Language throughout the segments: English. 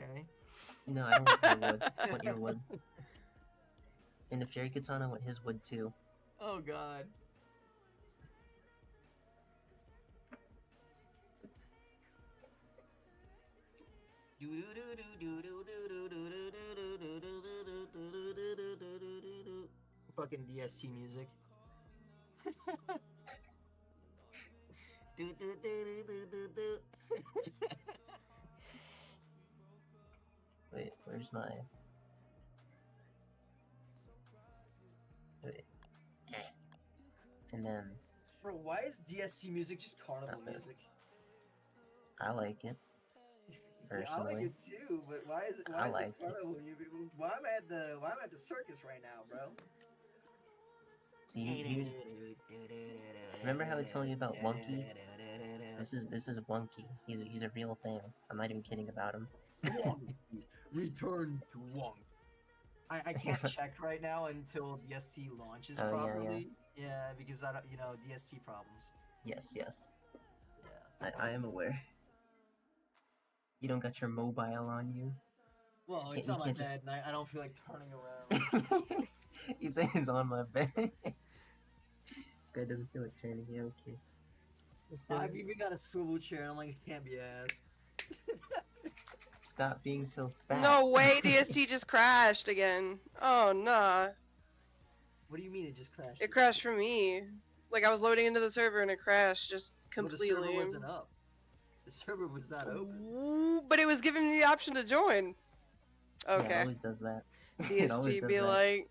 okay? No, I don't want your wood. I want your wood. And if Jerry gets on, I want his wood too. Oh god. Fucking DST music. Wait, where's my... Wait. And then... Bro, why is DST music just carnival music? I like it. Yeah, I like Personally. it too, but why is it carnival music? Why am I at the circus right now, bro? See, remember how I told you about Wonky? This is Wonky. He's a real thing. I'm not even kidding about him. Return to Wonk. I can't check right now until DST launches properly. Yeah, because I don't, DST problems. Yes. Yeah. I am aware. You don't got your mobile on you? Well, it's on my bed, and I don't feel like turning around. He said it's on my bed. This guy doesn't feel like turning. Yeah, okay. I've even got a swivel chair, and I'm like, it can't be asked. Stop being so fat. No way, DST just crashed again. Oh, nah. What do you mean it just crashed? It crashed for me. Like, I was loading into the server and it crashed just completely. Well, the server wasn't up. The server was not open. Ooh, but it was giving me the option to join. Okay. Yeah, it always does that. DST be like...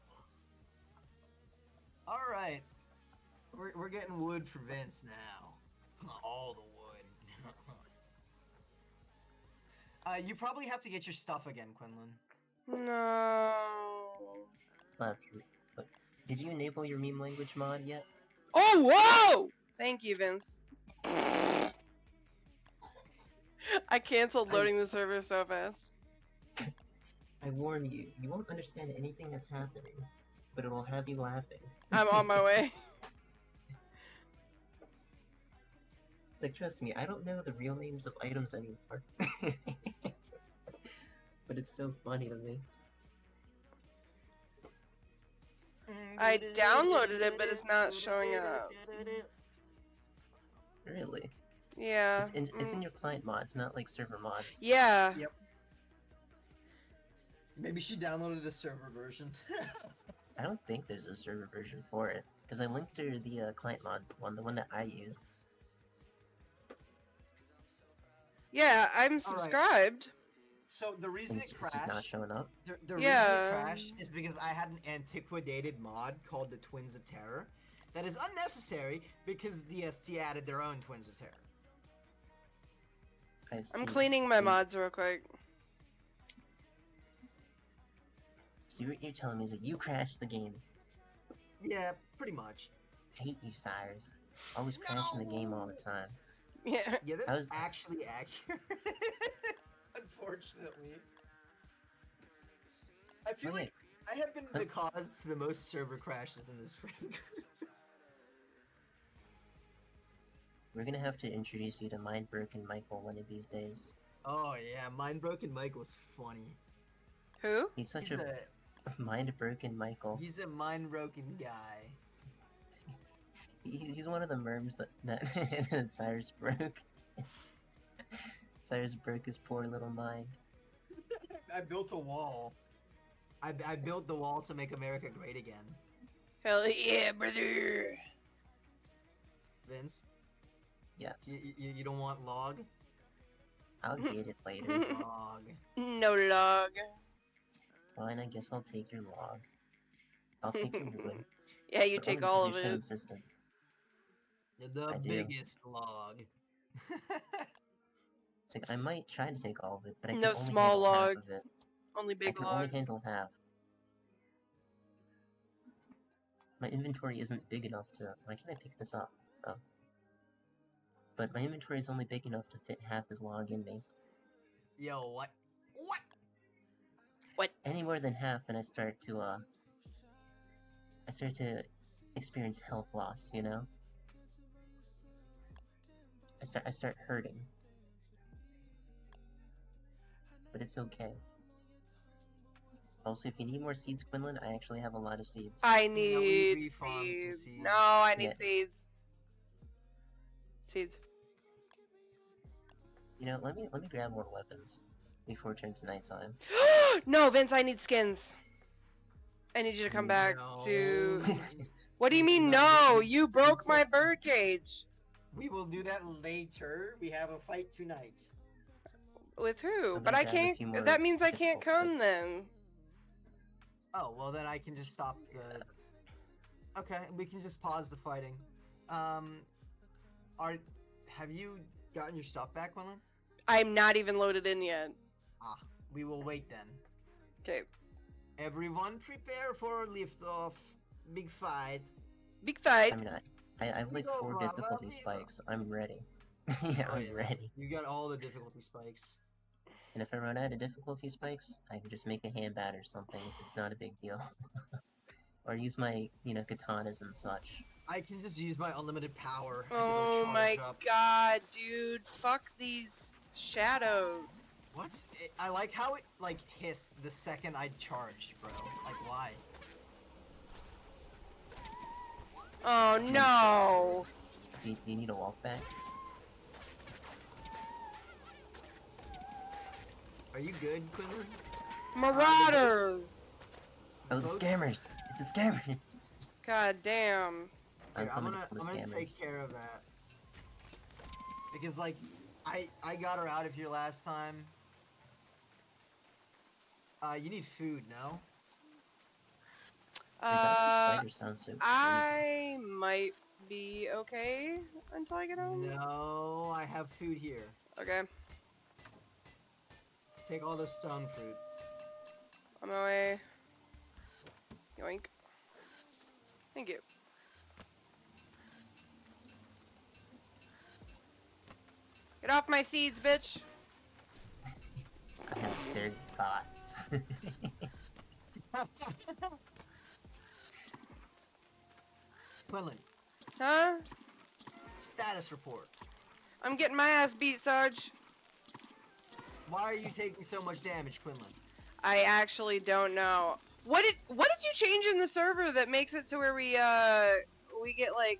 Alright. We're getting wood for Vince now. All the wood. You probably have to get your stuff again, Quinlan. No. Not true. But did you enable your meme language mod yet? Oh, whoa! Thank you, Vince. I canceled loading the server so fast. I warn you, you won't understand anything that's happening, but it'll have you laughing. I'm on my way. Like, trust me, I don't know the real names of items anymore. But it's so funny to me. I downloaded it, but it's not showing up. Really? Yeah. It's in your client mods, not like server mods. Yeah. Yep. Maybe she downloaded the server version. I don't think there's a server version for it, because I linked her the client mod one, the one that I use. Yeah, I'm subscribed. So the reason it crashed, it's not showing up. The reason it crashed is because I had an antiquated mod called the Twins of Terror. That is unnecessary because DST added their own Twins of Terror. I'm cleaning my mods real quick. So what you're telling me is that you crashed the game. Yeah, pretty much. I hate you, Cyrus. Always crashing the game all the time. Yeah. Yeah, that's actually accurate. Unfortunately. I feel like I have been the cause to the most server crashes in this friend group. We're gonna have to introduce you to Mindbroken Michael one of these days. Oh yeah, Mindbroken Michael's funny. Who? He's such a Mindbroken Michael. He's a mind-broken guy. He's one of the merms that Cyrus broke. Cyrus broke his poor little mind. I built a wall. I built the wall to make America great again. Hell yeah, brother! Vince? Yes. You don't want log? I'll get it later. Log. No log. Fine, I guess I'll take your log. I'll take your wood. Yeah, you take all of it. System. You're the biggest log. It's like, I might try to take all of it, but I can no only small handle logs. half of it. Only big I can logs. only handle half. My inventory isn't big enough to... Why can't I pick this up? Oh. But my inventory is only big enough to fit half his log in me. Yo, what? What? What? Any more than half and I start to experience health loss, you know? I start hurting. but it's okay. Also, if you need more seeds, Quinlan, I actually have a lot of seeds. I we need refarmed some seeds. seeds. No, I need Yeah. seeds. Seeds. You know, let me grab more weapons before it turns nighttime. No, Vince, I need skins. I need you to come back to. No. What do you mean, No, no? we- You broke my bird cage. We will do that later. We have a fight tonight. With who? I'm But gonna I grab a can't. few more That means I can't difficult come spikes. then. Oh, well then I can just stop the... Okay, we can just pause the fighting. Have you gotten your stuff back, Quinlan? I'm not even loaded in yet. Ah, we will wait then. Okay. Everyone prepare for liftoff. Big fight. Big fight. I mean, I have like Viva 4 la difficulty vida. spikes. I'm ready. Yeah, Oh, I'm yeah. ready. You got all the difficulty spikes. And if I run out of difficulty spikes, I can just make a hand bat or something. It's not a big deal. Or use my, you know, katanas and such. I can just use my unlimited power and Oh it'll my charge up. god, dude. Fuck these shadows. What? I like how it, like, hissed the second I charged, bro. Like, why? Oh no. Do you need a walk back? Are you good, Quinlan? Marauders. Oh, the Boats? scammers! It's the scammers! God damn. I'm Here, I'm coming gonna for the I'm gonna scammers. take care of that. Because like I got her out of here last time. You need food, no? Dude, that spider sounds so crazy. I might be okay until I get home. No, I have food here. Okay. Take all the stone fruit. On my way. Yoink. Thank you. Get off my seeds, bitch! I have 30 thoughts. Quinlan, Huh? status report. I'm getting my ass beat, Sarge. Why are you taking so much damage, Quinlan? I actually don't know. What did you change in the server that makes it to where we get like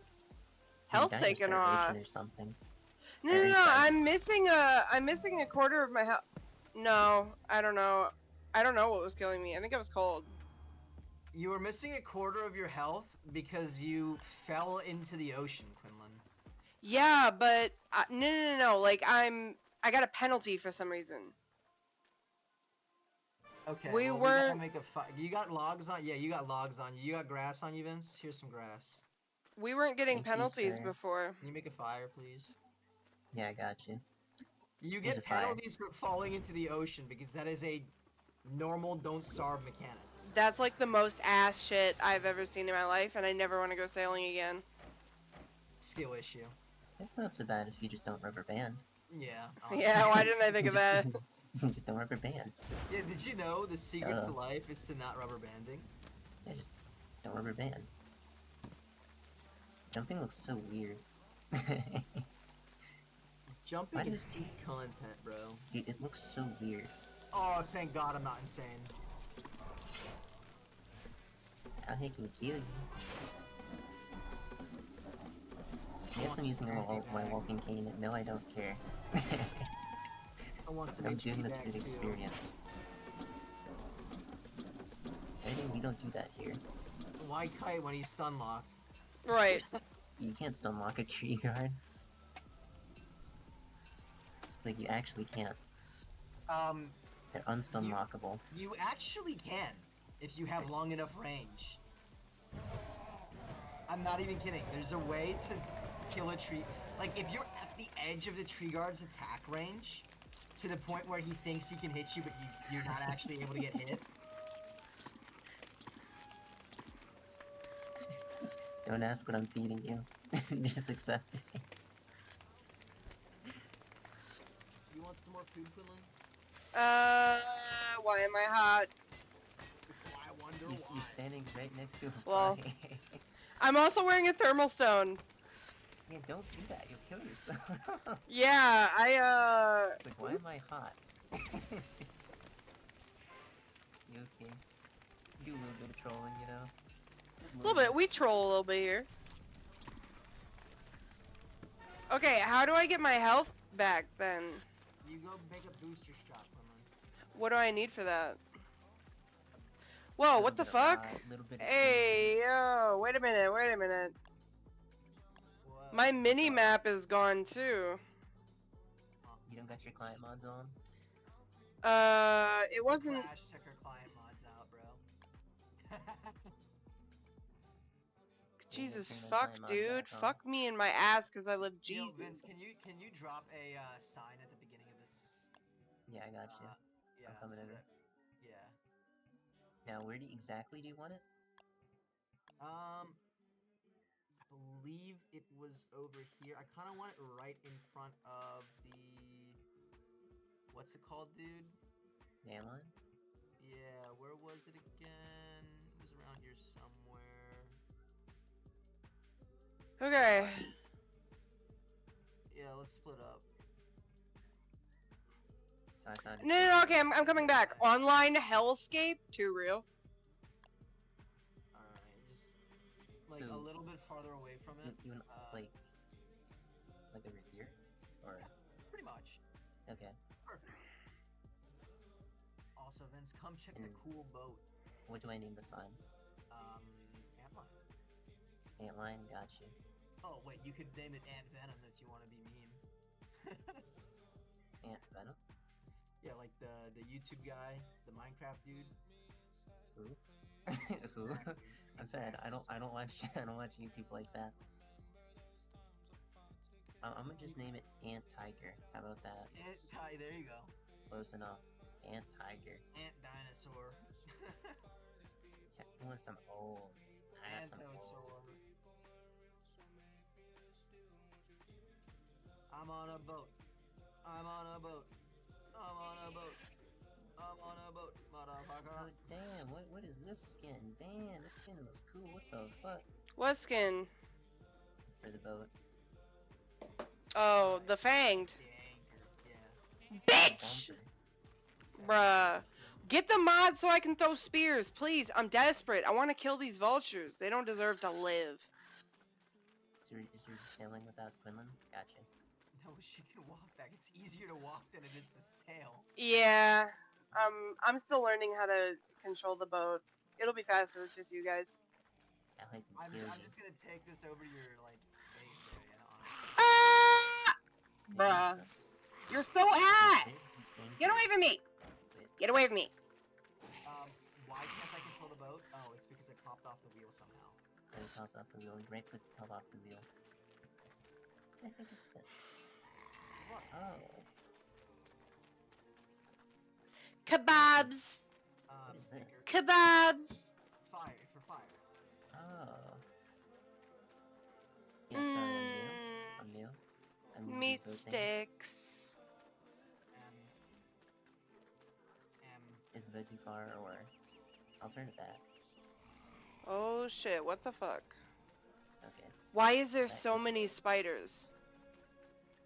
health Dino taken starvation off? or something. No, At no, least no. I- I'm missing a quarter of my health. No, I don't know. I don't know what was killing me. I think I was cold. You were missing a quarter of your health because you fell into the ocean, Quinlan. Yeah, but no. Like I got a penalty for some reason. Okay, We well, we gotta weren't- make a You got logs on? Yeah, you got logs on you. You got grass on you, Vince? Here's some grass. We weren't getting Thank you, penalties sir. before. Can you make a fire, please? Yeah, I got you. You Here's get a fire. penalties for falling into the ocean because that is a normal don't starve mechanic. That's like the most ass shit I've ever seen in my life, and I never want to go sailing again. Skill issue. It's not so bad if you just don't rubber band. Yeah. Yeah, why didn't I think of that? Just don't rubber band. Yeah, did you know the secret to Duh. life is to not rubber banding? Yeah, just don't rubber band. Jumping looks so weird. Jumping Why is does- peak content, bro. Dude, it looks so weird. Oh, thank God I'm not insane. How he can kill you. I guess want I'm some using candy my bag. walking cane. No, I don't care. I want some I'm HP doing this back for the too. experience. I think we don't do that here. Why kite when he's sunlocked? Right. You can't stunlock a tree guard. Like, you actually can't. They're unstunlockable. You actually can if you have long enough range. I'm not even kidding. There's a way to kill a tree. Like, if you're at the edge of the tree guard's attack range, to the point where he thinks he can hit you, but you're not actually able to get hit. Don't ask what I'm feeding you. Just accept it. You want some more food, Quinlan? Why am I hot? I wonder You're why. standing right next to a Well. fire. I'm also wearing a thermal stone. Yeah, don't do that. You'll kill yourself. Yeah, It's like, why am I hot? trolling. Do a little bit of trolling, you know? Just A little bit. We troll a little bit here. Okay, how do I get my health back then? You go make a booster shot, Quinlan. What do I need for that? Whoa, Little what the bit of fuck? ride, little bit of Hey, yo, wait a minute, wait a minute. Whoa. My mini map is gone too. You don't got your client mods on? It wasn't. Flash took her client mods out, bro. Jesus, turn the fuck, time on dude. back on. Fuck me in my ass because I live Yo, Jesus. Vince, can you drop a sign at the beginning of this? Yeah, I got you. Yeah. coming so over. that- yeah. Now, where exactly do you want it? I believe it was over here. I kind of want it right in front of the. What's it called, dude? Landline? Yeah, where was it again? It was around here somewhere. Okay. Yeah, let's split up. I found it. No, okay, I'm coming back. Online hellscape? Too real. Alright, just like a So, little bit farther away from it. You like over here? Or, Yeah. Pretty much. okay. Perfect. Also, Vince, come check the And- cool boat. What do I name the sign? Antline. Antline, got you. Oh, wait, you could name it Ant Venom if you want to be meme. Ant Venom? Yeah, like the YouTube guy, the Minecraft dude. Who? Who? I'm sorry, I don't watch I don't watch YouTube like that. I'm gonna just name it Ant Tiger. How about that? Ant Ty, there you go. Close enough. Ant Tiger. Ant Dinosaur. Yeah, I want some old. I have some old. Antosaur. I'm on a boat. I'm on a boat. I'm on a boat. I'm on a boat, Oh motherfucker. damn! What is this skin? Damn, this skin looks cool. What the fuck? What skin? For the boat. Oh, the fanged. The anchor, yeah. Bitch! Bruh. Get the mod so I can throw spears, please. I'm desperate. I want to kill these vultures. They don't deserve to live. So you're just sailing without Quinlan? Gotcha. No, she can walk back. It's easier to walk than it is to sail. Yeah. I'm still learning how to control the boat. It'll be faster with just you guys. I like to I'm kill you. just gonna take this over to your like base area, honestly. Ah! Maybe Bruh. it's You're so not- ass! This is dangerous. Get away from me! Wait, Get away from me! Why can't I control the boat? Oh, it's because it popped off the wheel somehow. Let me pop off the wheel. Right click to pop off the wheel. What the heck is this? What? Oh, Kebabs! What is this? bigger- Kebabs! Fire for fire. oh. Yeah, sorry, I'm new. I'm new to Meat boat things. sticks. Is the boat too far, or I'll turn it back. Oh shit, what the fuck? Okay. Why is there That so is- many spiders?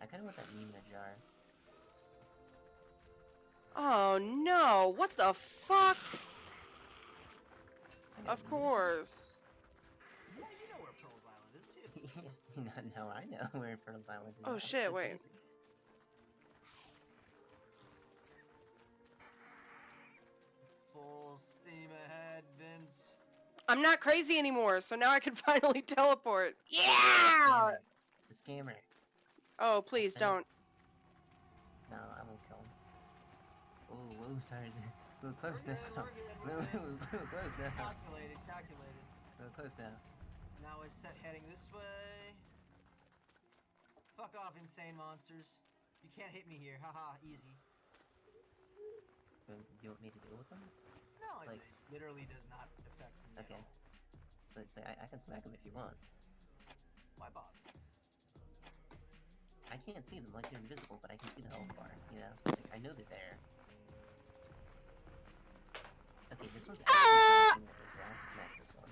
I kind of want that meme in a jar. Oh no, what the fuck? I got Of a meme. course. Yeah, you know where Pearl's Island is too. No, I know where Pearl's Island is. Oh, That's shit, so wait. crazy. Full steam ahead, Vince. I'm not crazy anymore, so now I can finally teleport. Yeah! Scammer. It's a scammer. Oh, please I know. don't. No, I won't kill him. Oh, whoa, sorry. A little close We're now. good, we're good, we're good. Little close It's now. calculated, calculated. A little close now. Now it's set heading this way. Fuck off, insane monsters. You can't hit me here. Haha, easy. Do you want me to deal with them? No, Like- it literally does not affect me. at Okay. all. So I can smack them if you want. Why bother? I can't see them, like they're invisible, but I can see the health bar, you know? Like, I know they're there. Okay, this one's actually Ah! blocking it. I have to smack this one.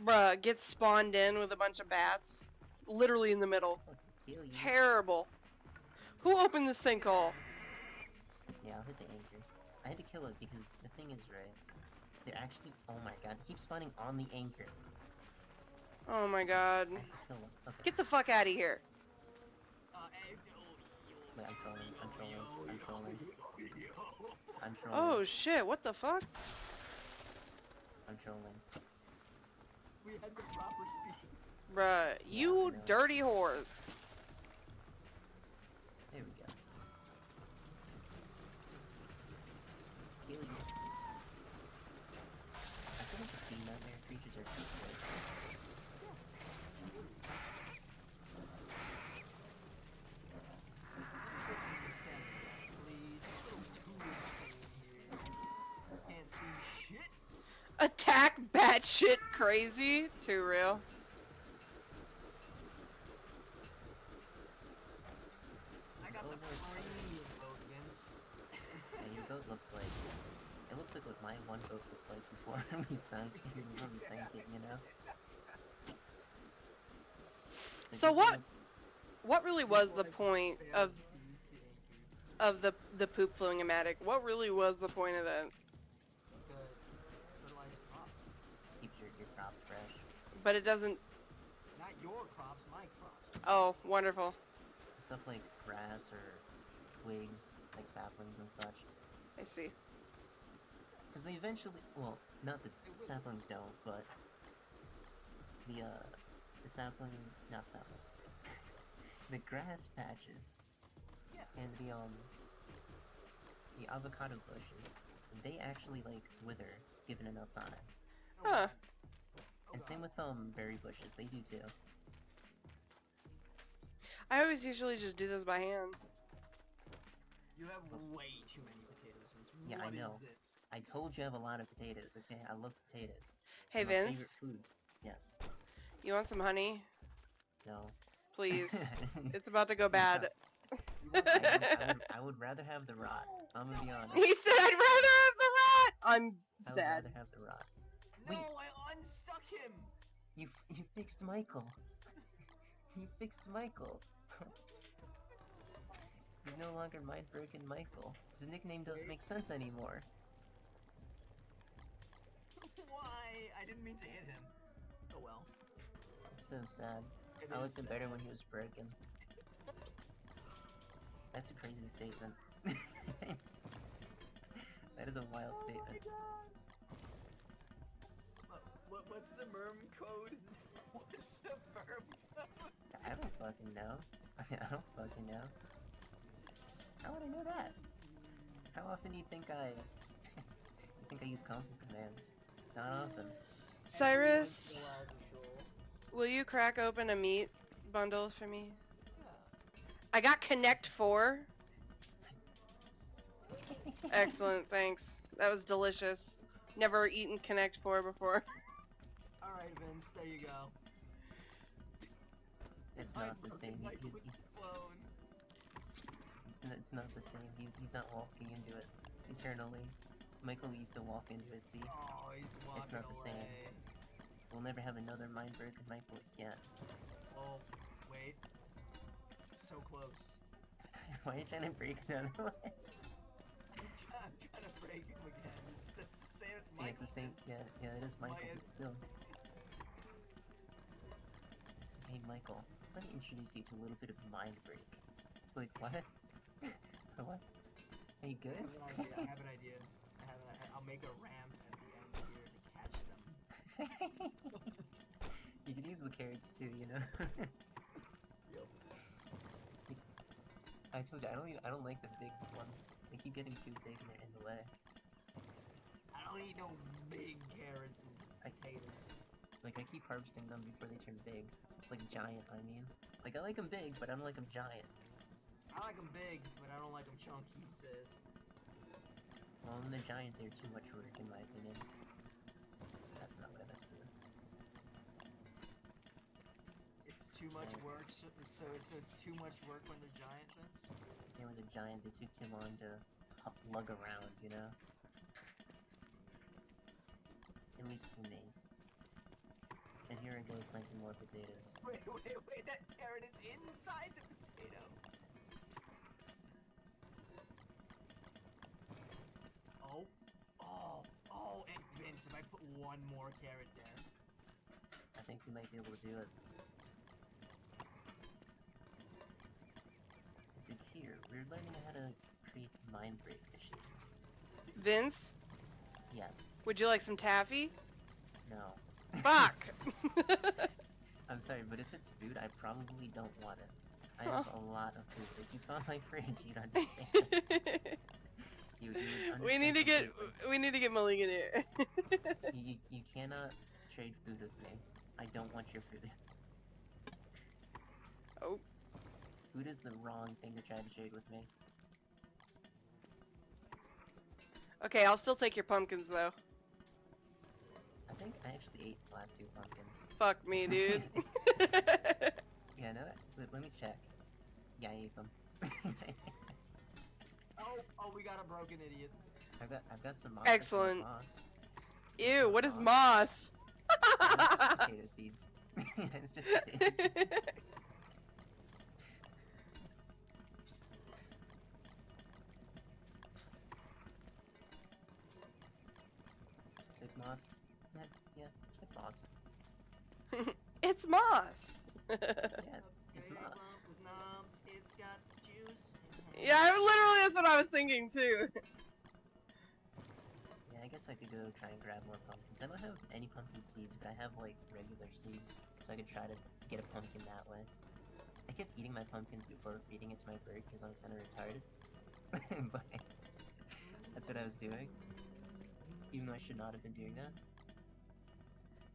Bruh, get spawned in with a bunch of bats. Literally in the middle. Fucking kill you. Terrible. Who opened the sinkhole? Yeah, I'll hit the anchor. I had to kill it because the thing is, right? They're actually. Oh my god, they keep spawning on the anchor. Oh my god. I have to kill them. Okay. Get the fuck out of here. Wait, I'm trolling. I'm trolling. I'm trolling. I'm trolling. Oh shit, what the fuck? I'm trolling. We had the proper speed. Bruh, I you know. dirty whores. There we go. Kill you. I feel like the sea nightmare creatures are peaceful. Put some insanity, please. Too insane here. Can't see shit. Attack batshit crazy. Too real. I got Oh, the no, it's fine. premium boat, Vince. And your boat looks like. It looks like what my one boat looked like before we sank it, you know? So just what? like- What really was the point of the poop fluing-o-matic? What really was the point of that? Fertilize crops. Keeps your crops fresh. But it doesn't. Not your crops, my crops. Oh, wonderful. Stuff like grass or twigs, like saplings and such. I see. Because they eventually, well, not the saplings don't, but the sapling, not saplings, the grass patches Yeah. and the avocado bushes, they actually like wither given enough time. Oh, Huh. God. Oh, And same God. with berry bushes, they do too. I always usually just do this by hand. You have way too many potatoes, Vince. Yeah, I What is know. this? I told you I have a lot of potatoes, okay? I love potatoes. Hey They're my favorite Vince, food. Yes. you want some honey? No. Please. It's about to go bad. You want I would rather have the rot. I'm gonna be honest. He said I'd rather have the rat! I'm I would sad. rather have the rot. No, Wait. I unstuck him. You fixed Michael. You fixed Michael. He's no longer Mind Broken Michael. His nickname doesn't make sense anymore. Why? I didn't mean to hit him. Oh well. I'm so sad. It I is liked him better sad. when he was broken. That's a crazy statement. That is a wild statement. What's the merm code? What's the merm code? I don't fucking know. I don't fucking know. How would I know that? How often do you think I... you think I use constant commands? Not often. Cyrus, Every once in a while, for sure. will you crack open a meat bundle for me? Yeah. I got Connect 4. Excellent, thanks. That was delicious. Never eaten Connect 4 before. Alright, Vince, there you go. It's not the Mind same. broken Michael He's, with clone. it's not the same. He's not walking into it eternally. Michael used to walk into it, see? Oh, he's walking not the away. same. We'll never have another Mind Broken Michael again. Oh, wait. So close. Why are you trying to break another one? I'm trying to break him again. It's the same as Yeah, Michael. it's the same. Vince. Yeah, it is Michael, My- but still. It's okay, Michael. Let me introduce you to a little bit of Mind Break. It's like, what? What? Are you I good? have an idea. I'll make a ramp at the end here to catch them. You could use the carrots too, you know. Yup. I told you I don't like the big ones. They keep getting too big and they're in the way. I don't eat no big carrots and potatoes. Like I keep harvesting them before they turn big. Like giant, I mean. Like I like them big, but I don't like them giant. I like them big, but I don't like them chunky, he says. Well, when they're giant, they're too much work in my opinion. That's not what I meant to do. It's too much work, so it's too much work when they're giant, Vince? Yeah, when they're giant, they're too long to lug around, you know? At least for me. And here I go planting more potatoes. Wait, that carrot is inside the potato! if I put one more carrot there. I think we might be able to do it. So here, we're learning how to create mind break machines. Vince, Yes. would you like some taffy? No. Fuck! I'm sorry, but if it's food, I probably don't want it. I have a lot of food. If you saw my fridge, you'd understand. You would we need understand to get completely. we need to get Mulligan here. You cannot trade food with me. I don't want your food. Oh. Food is the wrong thing to try to trade with me. Okay, I'll still take your pumpkins though. I think I actually ate the last 2 pumpkins. Fuck me, dude. Yeah, no, let me check. Yeah, I ate them. Oh, we got a broken idiot. I've got some moss. Excellent. Moss. Ew, what is moss? It's just potato seeds. It's just potato seeds. Take moss. Yeah, it's moss. It's moss. Yeah, it's Big moss. lump with knobs, it's got juice. Yeah, literally that's what I was thinking too. Yeah, I guess I could go try and grab more pumpkins. I don't have any pumpkin seeds, but I have like regular seeds, so I could try to get a pumpkin that way. I kept eating my pumpkins before feeding it to my bird because I'm kind of retarded. But that's what I was doing. Even though I should not have been doing that.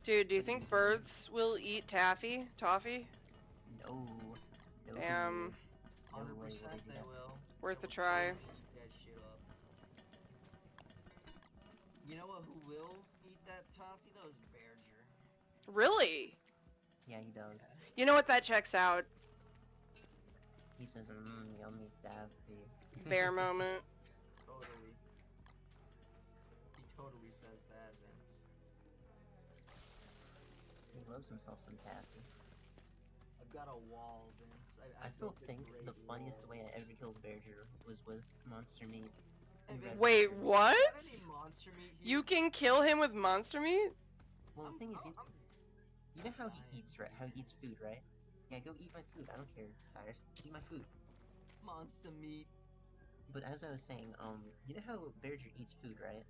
Dude, do you think birds will eat taffy? Toffee? No. No. Damn. No way 100% would I do they that. will. Worth They a will try. totally eat that shit up. You know what? Who will eat that toffee though? Is Berger. Really? Yeah, he does. You know what? That checks out. He says, yummy taffy. Bear moment. Totally. He totally says that, Vince. He loves himself some taffy. I've got a wall, Vince. I still built a think great the funniest wall. way I ever killed Berger was with monster meat. Hey, and Vince, red Wait, mushrooms. what? Is there any monster meat here? You can kill him with monster meat? Well, the thing is, you know how he dying. eats, right? How he eats food, right? Yeah, go eat my food. I don't care, Cyrus. Eat my food. Monster meat. But as I was saying, you know how Berger eats food, right?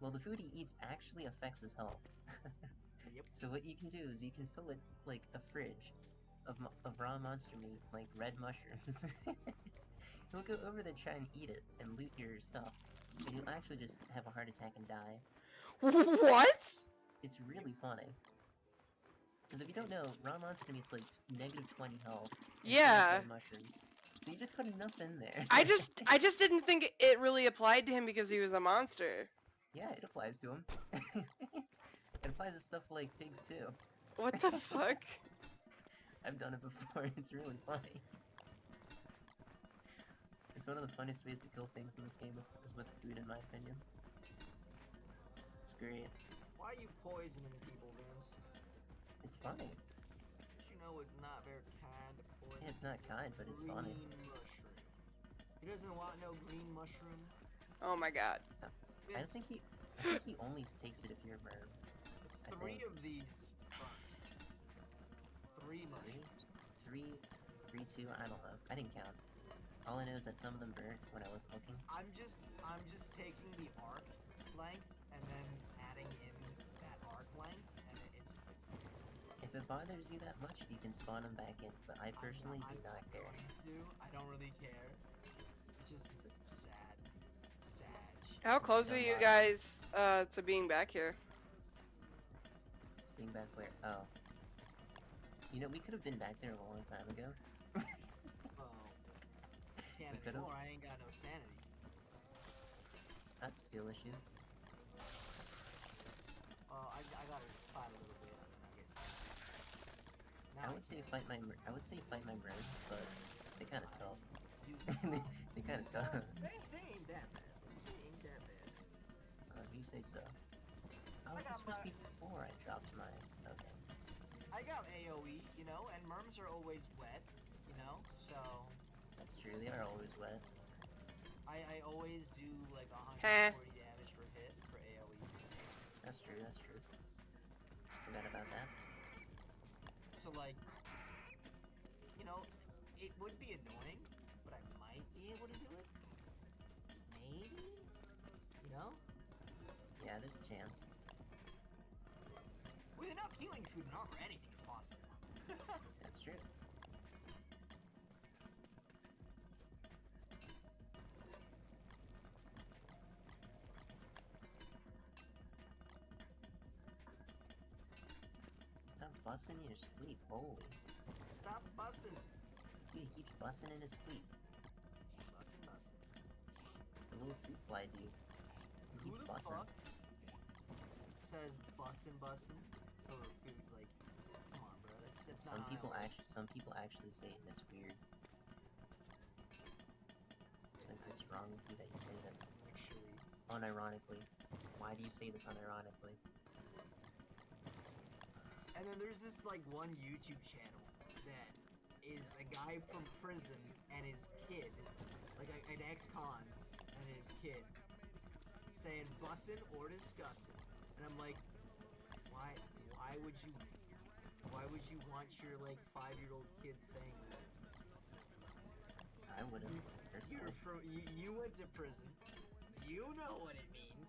Well, the food he eats actually affects his health. Yep. So what you can do is you can fill it like a fridge of raw monster meat, like red mushrooms. He'll go over there, try and eat it, and loot your stuff. But you'll actually just have a heart attack and die. What? It's really funny. Because if you don't know, raw monster meat's like negative 20 health. and so is Yeah. red mushrooms. So you just put enough in there. I just didn't think it really applied to him because he was a monster. Yeah, it applies to him. It applies to stuff like pigs too. What the fuck? I've done it before, it's really funny. It's one of the funniest ways to kill things in this game is with food, in my opinion. It's great. Why are you poisoning people, Vince? It's funny. You know it's not very kind to poison. Yeah, it's not kind, but it's funny. Green mushroom. He doesn't want no green mushroom. Oh my god. I Vince, think he only takes it if you're a bird. I three think. of these burnt. Three mushrooms. Three, 2, I don't know. I didn't count. All I know is that some of them burnt when I wasn't looking. I'm just taking the arc length and then adding in that arc length, and it's If it bothers you that much, you can spawn them back in, but I personally do not care. I don't really care. It's just sad. How close are you guys to being back here? Being back where? Oh. You know, we could have been back there a long time ago. Oh. Can't We could've. anymore, I ain't got no sanity. That's a skill issue. Well, I gotta fight a little bit and then I get sanity. I would say fight my brain, but they kind of tough. Dude, they kind of tough. they ain't that bad. They ain't that bad. You say so. Oh, I got this was my- before I dropped my. Okay. I got AoE, you know, and merms are always wet, you know, so That's true, they are always wet. I always do like Heh. 140 damage per hit for AoE. That's That's true. Forgot about that. So like, you know, it would be annoying, but I might be able to do it. Maybe? You know? Yeah, there's a chance. With enough healing food and armor, anything is possible. That's true. Stop busting in your sleep, holy. Stop bussing. Dude, he keeps busting in his sleep. Bussing, bussing. The little fruit fly dude. He Who keeps the busting. fuck says bussin' bussin' over food? Like, come on, bro. That's not how that works. Some people actually say it, and it's weird. It's like, what's wrong with you that you say this? Actually, Unironically. Why do you say this unironically? and then there's this like one YouTube channel that is a guy from prison and his kid, like an ex-con and his kid, saying bussin' or disgussin', and I'm like, why would you want your like 5-year-old kid saying that? I would've, personally. You went to prison. You know what it means.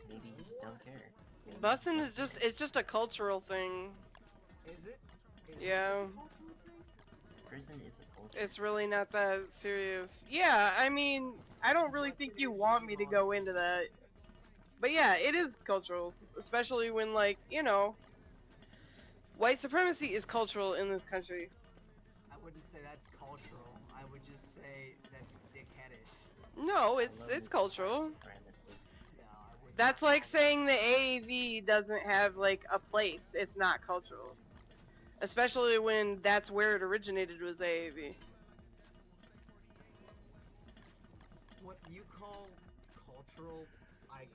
Maybe you just don't care. Maybe you Bussin' just is don't just, care. it's just a cultural thing. Is it? Is Yeah. It just a cultural thing? Prison is a culture. It's really not that serious. Yeah, I mean, I don't really What think it you is want me to go wrong. into that. But yeah, it is cultural. Especially when, like, you know, white supremacy is cultural in this country. I wouldn't say that's cultural. I would just say that's dickheadish. No, I it's love it's this cultural. white supremacist. No, I would That's not like call that- saying the AAV doesn't have, like, a place. It's not cultural. Especially when that's where it originated, was AAV. What you call cultural, I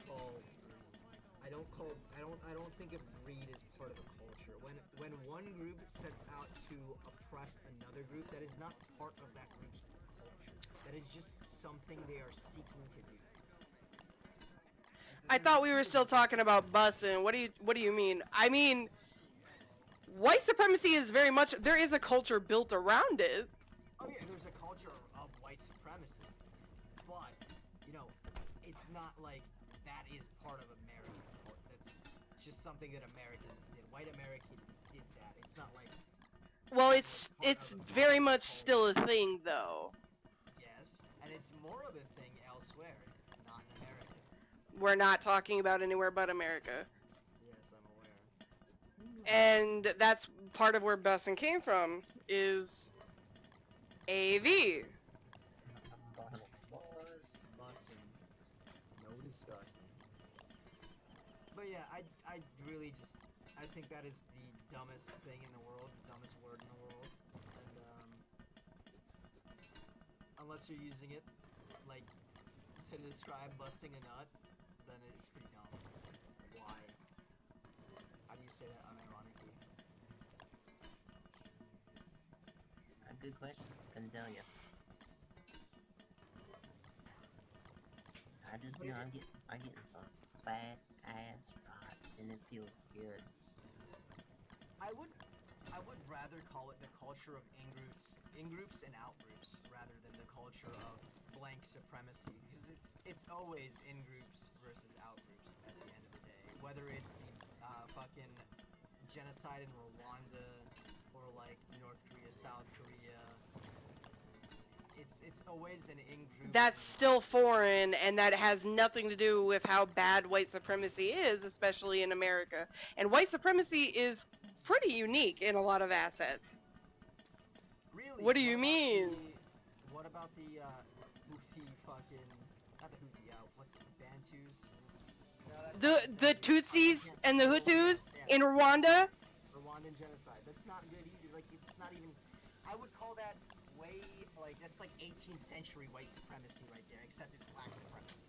don't think of greed as part of a culture. When one group sets out to oppress another group, that is not part of that group's culture. That is just something they are seeking to do. I thought we were still talking about busing. What do you mean? I mean, white supremacy is very much, there is a culture built around it. Oh yeah, there's a culture of white supremacists, but you know, it's not like that is part of American culture. That's just something that Americans did. White Americans did that. It's not like Well, it's very much still a thing though. yes, and it's more of a thing elsewhere, not in America. We're not talking about anywhere but America. Yes, I'm aware. And that's part of where busing came from, is AAV. Bussin', no discussing. But yeah, I really just I think that is the dumbest thing in the world, the dumbest word in the world, and unless you're using it like to describe busting a nut, then it's pretty dumb. Like, why? How do you say that unironically? A good question. Couldn't tell you. I just know I'm getting some fat ass rot, and it feels good. I would rather call it the culture of in-groups and out-groups rather than the culture of blank supremacy, because it's always in-groups versus out-groups at the end of the day. Whether it's the fucking genocide in Rwanda or like North Korea, South Korea, it's always an in-group. That's and still foreign, and that has nothing to do with how bad white supremacy is, especially in America. And white supremacy is pretty unique in a lot of assets. Really? What do you mean? What about the Houthi fucking, not the Houthi, what's it, Bantus? No, that's not The good. Tutsis and the Oh, Hutus yes, yeah. in Rwanda? Rwandan genocide. That's not good either. Like, it's not even. I would call that way like that's like 18th century white supremacy right there, except it's black supremacy.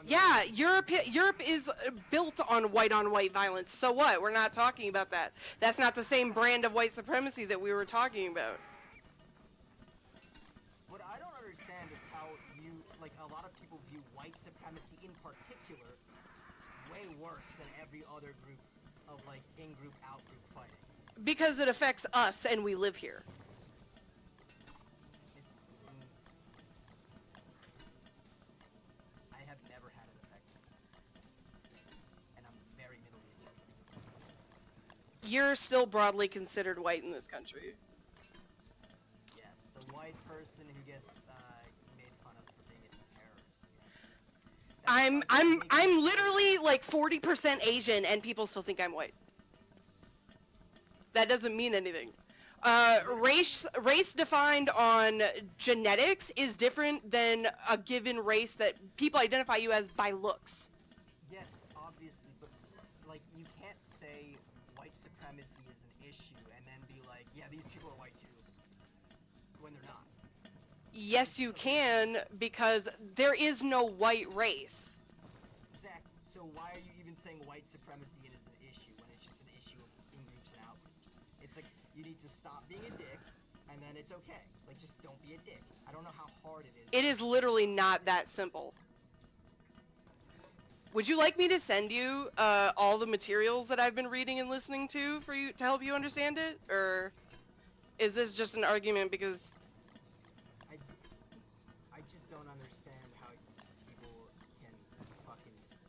Yeah, Europe is built on white violence. So what? We're not talking about that. That's not the same brand of white supremacy that we were talking about. What I don't understand is how a lot of people view white supremacy in particular way worse than every other group of like in-group, out-group fighting. Because it affects us and we live here. It's I have never had it affect me, and I'm very Middle Eastern. You're still broadly considered white in this country. Yes, the white person who gets made fun of for being a terrorist. Yes. I'm literally like 40% Asian and people still think I'm white. That doesn't mean anything. Race defined on genetics is different than a given race that people identify you as by looks. Yes, obviously, but like you can't say white supremacy is an issue and then be like, yeah, these people are white too, when they're not. Yes, you can, because there is no white race. Exactly. So why are you even saying white supremacy is an issue when it's just an issue of in-groups and out-groups? It's like, you need to stop being a dick, and then it's okay. Like, just don't be a dick. I don't know how hard it is. It is literally not that simple. Would you like me to send you all the materials that I've been reading and listening to for you to help you understand it, or is this just an argument because? I just don't understand how people can fucking just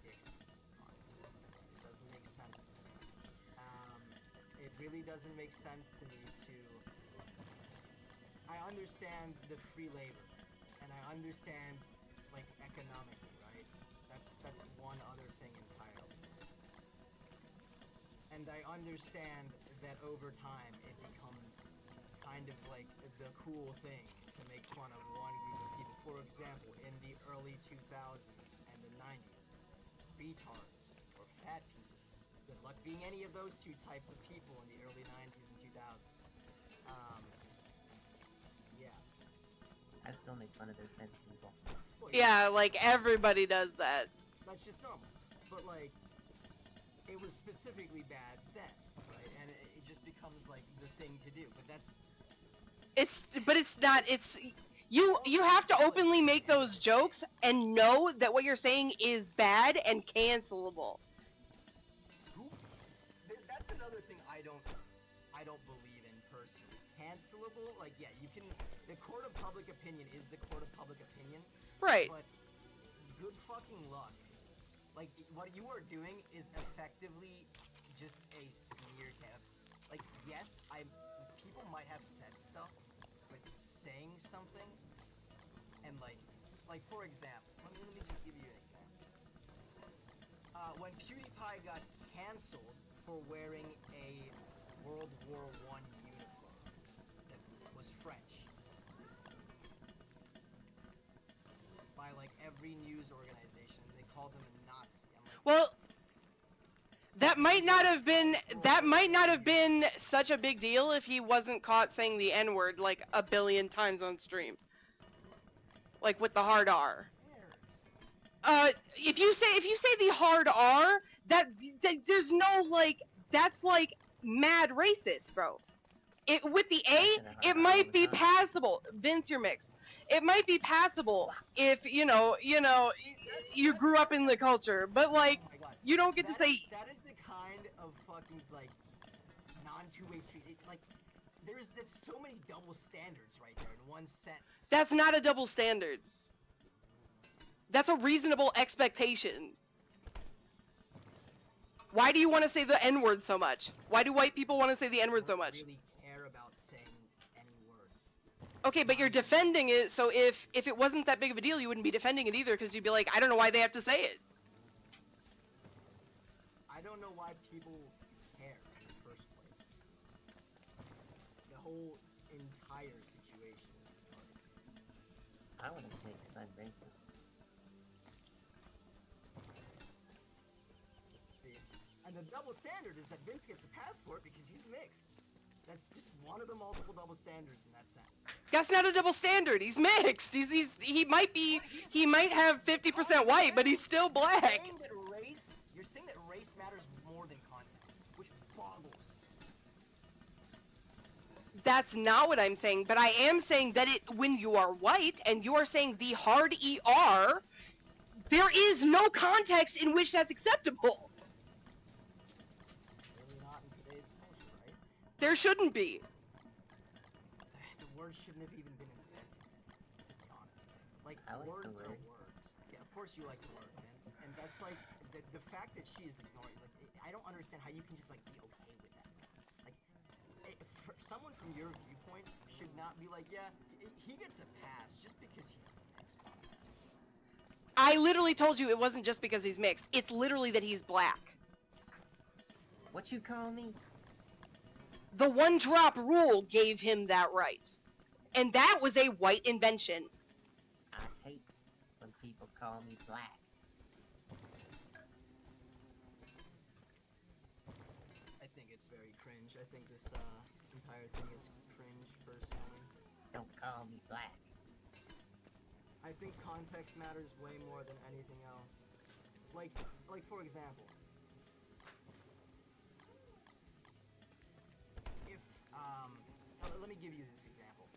dicks constantly. It doesn't make sense to me. It really doesn't make sense to me to. I understand the free labor, and I understand like economically, right? That's one other thing entirely. And I understand that over time it becomes kind of like the cool thing to make fun of one group of people. For example, in the early 2000s and the 90s, retards or fat people. Good luck being any of those two types of people in the early 90s and 2000s. Yeah. I still make fun of those kinds of people. Well, Yeah, like everybody does that. that's just normal. But like, it was specifically bad then, right? And it just becomes like the thing to do. But that's But it's not. You have to openly make those jokes and know that what you're saying is bad and cancelable. that's another thing I don't believe in personally. Cancelable, like yeah, you can. The court of public opinion is the court of public opinion. Right. But good fucking luck. Like what you are doing is effectively just a smear camp. Like yes, people might have said stuff, but saying something and like for example, let me just give you an example. When PewDiePie got canceled for wearing a World War I uniform that was French by like every news organization, they called him a Nazi. I'm like, Well, that might not have been such a big deal if he wasn't caught saying the N-word like a billion times on stream. Like with the hard R. If you say the hard R, that there's no like, that's like mad racist, bro. With the A, it might be passable. Vince, you're mixed. It might be passable if you grew up in the culture, but like oh my God. you don't get to say. That is the kind of fucking like non-two-way street. There's so many double standards right there in one sentence. That's not a double standard. That's a reasonable expectation. Why do you want to say the N-word so much? Why do white people want to say the N-word so much? Really care about saying any words. Okay, but you're defending it, so if it wasn't that big of a deal, you wouldn't be defending it either, because you'd be like, I don't know why they have to say it. I don't know why people care in the first place. The whole entire situation is retarded. I want to say because I'm racist. And the double standard is that Vince gets a passport because he's mixed. That's just one of the multiple double standards in that sentence. That's not a double standard. He's mixed. He might have 50% white, but he's still black. You're saying that race matters more than context, which boggles. That's not what I'm saying, but I am saying that when you are white and you are saying the hard ER, there is no context in which that's acceptable. Really not in today's culture, right? There shouldn't be. The word shouldn't have even been invented, to be honest. Like, I like words the word. are words. Yeah, of course you like the word, Vince. And that's like, the fact that she is ignoring, like, I don't understand how you can just, like, be okay with that. Like, for someone from your viewpoint should not be like, yeah, he gets a pass just because he's mixed. I literally told you it wasn't just because he's mixed. It's literally that he's black. What you call me? The one drop rule gave him that right. And that was a white invention. I hate when people call me black. I think it's very cringe. I think this entire thing is cringe, personally. Don't call me black. I think context matters way more than anything else. Like for example, if let me give you this example.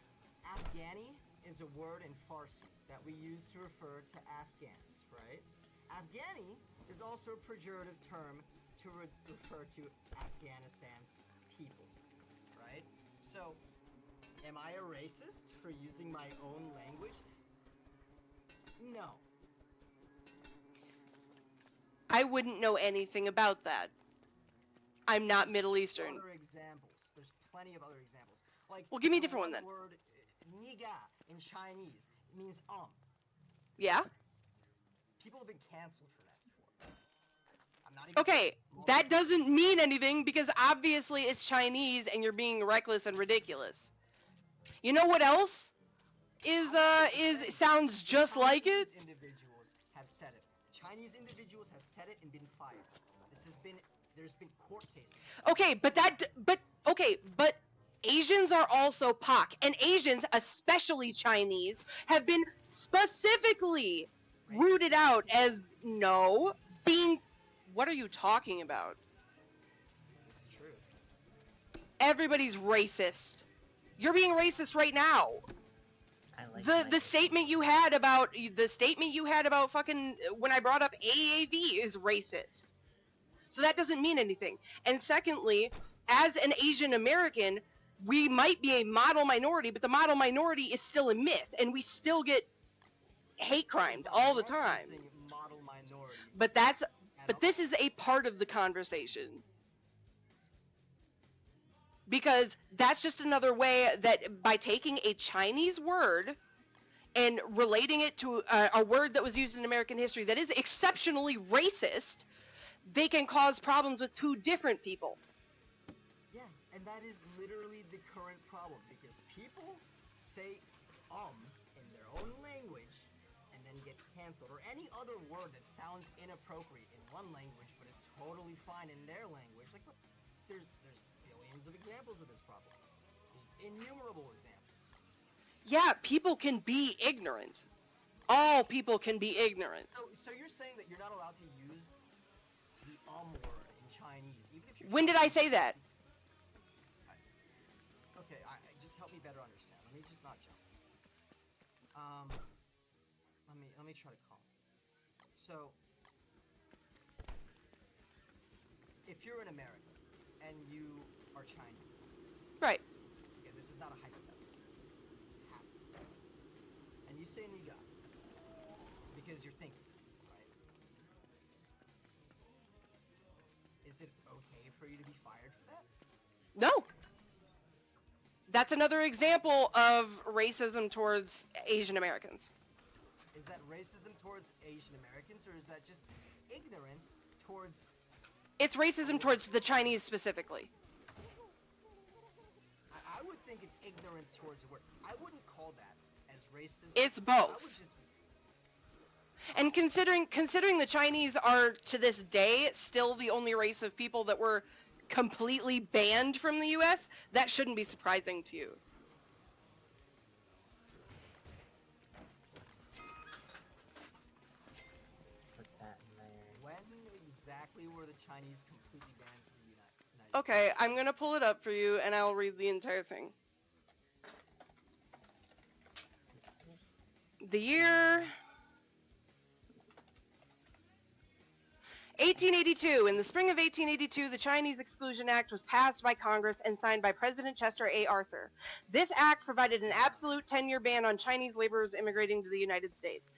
Afghani is a word in Farsi that we use to refer to Afghans, right? Afghani is also a pejorative term to refer to Afghanistan's people, right? So, am I a racist for using my own language? No. I wouldn't know anything about that. I'm not Middle Eastern. Other examples. There's plenty of other examples. Like, Well, give me a the different one then. Word niga in Chinese means Yeah? People have been canceled for that before. I'm not even Okay, that doesn't mean anything because obviously it's Chinese and you're being reckless and ridiculous. You know what else sounds just like it? Chinese individuals have said it. Chinese individuals have said it and been fired. There's been court cases. Okay, but Asians are also POC, and Asians, especially Chinese, have been specifically rooted out as being. What are you talking about? It's true. Everybody's racist. You're being racist right now. I like The statement you had about fucking when I brought up AAV is racist. So that doesn't mean anything. And secondly, as an Asian American, we might be a model minority, but the model minority is still a myth, and we still get hate crimed all the time. Model minority. But this is a part of the conversation. Because that's just another way that by taking a Chinese word and relating it to a word that was used in American history that is exceptionally racist, they can cause problems with two different people. Yeah, and that is literally the current problem, because people say in their own language and then get canceled, or any other word that sounds inappropriate in one language but is totally fine in their language. Like, there's billions of examples of this problem. There's innumerable examples. Yeah, people can be ignorant. All people can be ignorant. So you're saying that you're not allowed to use the word in Chinese, even if you're... When did I say that? Okay, just help me better understand. Let me just not jump. Let me try to calm. So, if you're an American and you are Chinese, Right. This is not a hypothetical. This is happening. And you say niga because you're thinking, right? Is it okay for you to be fired for that? No. That's another example of racism towards Asian Americans. Is that racism towards Asian Americans, or is that just ignorance towards... It's racism towards the Chinese specifically. I would think it's ignorance towards the word. I wouldn't call that as racism. It's both. I would just... And considering the Chinese are, to this day, still the only race of people that were completely banned from the US, that shouldn't be surprising to you. Put that in there. When exactly were the Chinese completely banned from the United Okay, I'm gonna pull it up for you and I'll read the entire thing. The year 1882. In the spring of 1882, the Chinese Exclusion Act was passed by Congress and signed by President Chester A. Arthur. This act provided an absolute 10-year ban on Chinese laborers immigrating to the United States.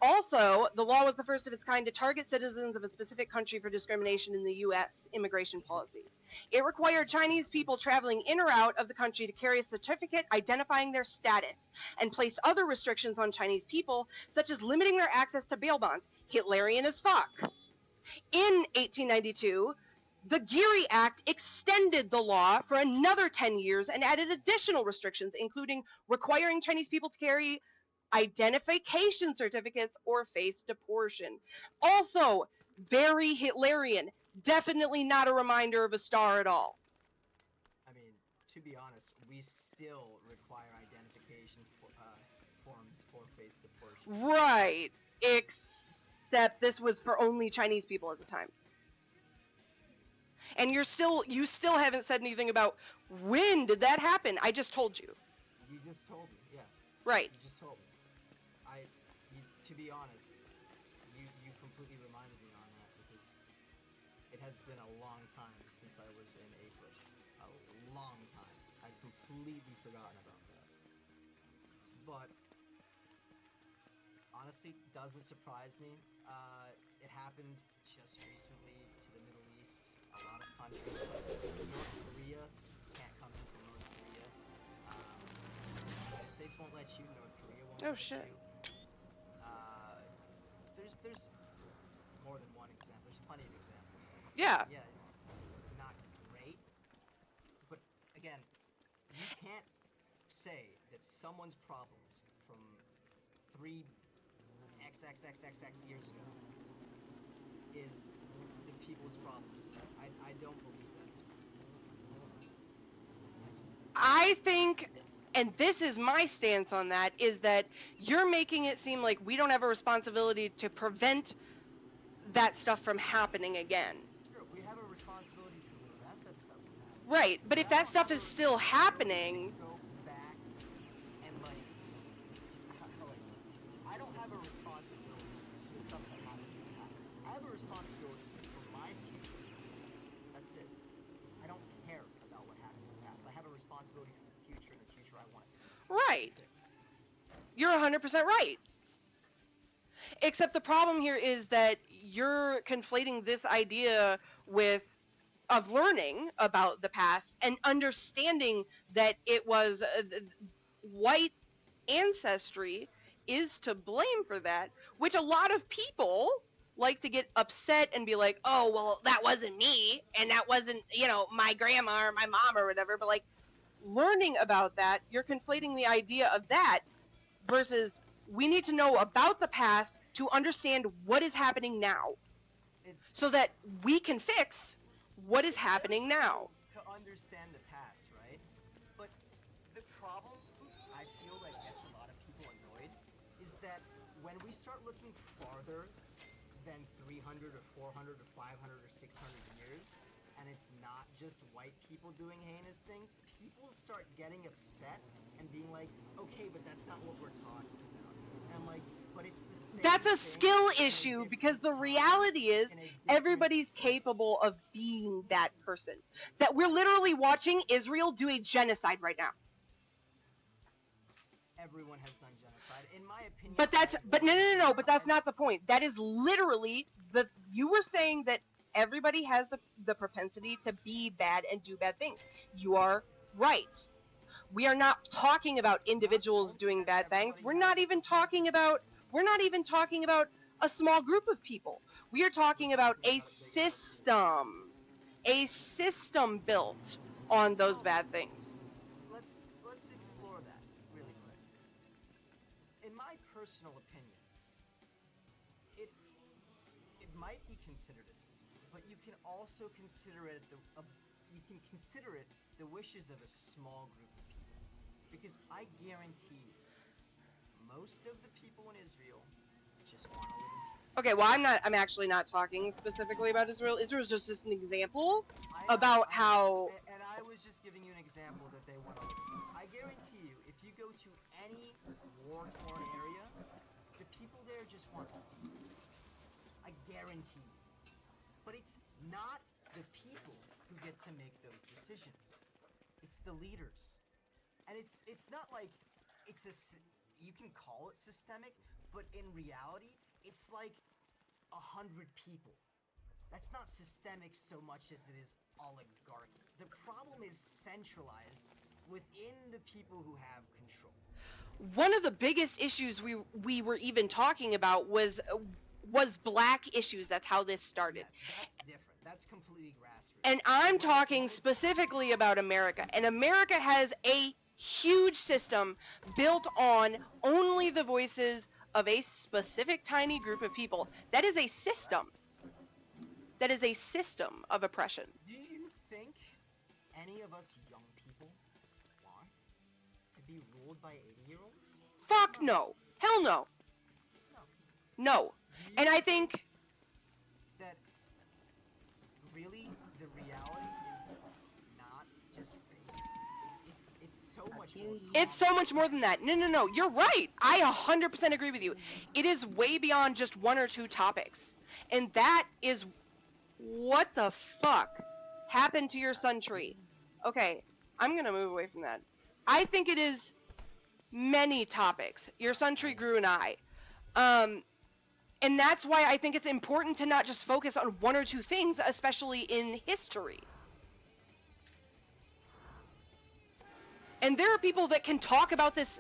Also, the law was the first of its kind to target citizens of a specific country for discrimination in the U.S. immigration policy. It required Chinese people traveling in or out of the country to carry a certificate identifying their status, and placed other restrictions on Chinese people, such as limiting their access to bail bonds. Hitlerian as fuck. In 1892, the Geary Act extended the law for another 10 years and added additional restrictions, including requiring Chinese people to carry identification certificates or face deportation. Also, very Hitlerian. Definitely not a reminder of a star at all. I mean, to be honest, we still require identification forms for face deportation. Right. Except this was for only Chinese people at the time. And you still haven't said anything about when did that happen. I just told you. You just told me, yeah. Right. You just told me. To be honest, you completely reminded me on that, because it has been a long time since I was in English. A long time. I'd completely forgotten about that. But honestly, doesn't surprise me. It happened just recently to the Middle East. A lot of countries, like North Korea, can't come in from North Korea. The United States won't let you. North Korea won't let shit. you. There's more than one example. There's plenty of examples. Yeah. Yeah, it's not great. But again, you can't say that someone's problems from 3 XXXXX years ago is the people's problems. I don't believe that's. I think, and this is my stance on that, is that you're making it seem like we don't have a responsibility to prevent that stuff from happening again. Sure, we have a responsibility to prevent that stuff from happening. Right, but if that stuff is still happening... Go back and, I don't have a responsibility for the stuff that happened in the past. I have a responsibility for my future. That's it. I don't care about what happened in the past. I have a responsibility for the future I want to see. Right. That's it. You're 100% right. Except the problem here is that you're conflating this idea of learning about the past and understanding that it was white ancestry is to blame for that, which a lot of people like to get upset and be like, oh, well, that wasn't me, and that wasn't, my grandma or my mom or whatever, but learning about that, you're conflating the idea of that versus we need to know about the past to understand what is happening now, so that we can fix what is happening now. To understand the past, right? But the problem I feel like gets a lot of people annoyed is that when we start looking farther than 300 or 400 or 500 or 600 years, and it's not just white people doing heinous things, people start getting upset and being like, okay, but that's not what we're talking about. And I'm like, but it's the same That's a thing skill in a issue, different because the time, reality is in a different everybody's place. capable of being that person. That we're literally watching Israel do a genocide right now. Everyone has done genocide, in my opinion. But no, but that's genocide- not the point. That is literally you were saying that everybody has the propensity to be bad and do bad things. You are right. We are not talking about individuals doing bad things. We're not even talking about a small group of people. We are talking about a system built on those bad things. Let's explore that really quick. In my personal opinion, it might be considered a system, but you can also consider it the wishes of a small group of people, because I guarantee you, most of the people in Israel just want to live in peace. Okay, well, I'm actually not talking specifically about Israel. Israel's just an example about how... And I was just giving you an example that they want to live in peace. I guarantee you, if you go to any war-torn area, once. I guarantee you. But it's not the people who get to make those decisions. It's the leaders. And it's not like you can call it systemic, but in reality, it's like 100 people. That's not systemic so much as it is oligarchy. The problem is centralized within the people who have control. One of the biggest issues we were even talking about was black issues. That's how this started. Yeah, that's different. That's completely grassroots. And I'm talking specifically about America. And America has a huge system built on only the voices of a specific tiny group of people. That is a system. That is a system of oppression. Do you think any of us young people want to be ruled by 80-year-olds? Fuck no. Hell no. No. And I think that really the reality is not just race. It's so much more. It's so much more than that. No. You're right. I 100% agree with you. It is way beyond just one or two topics. And that is what the fuck happened to your sun tree. Okay, I'm going to move away from that. I think it is many topics. Your sun tree grew an eye. And that's why I think it's important to not just focus on one or two things, especially in history. And there are people that can talk about this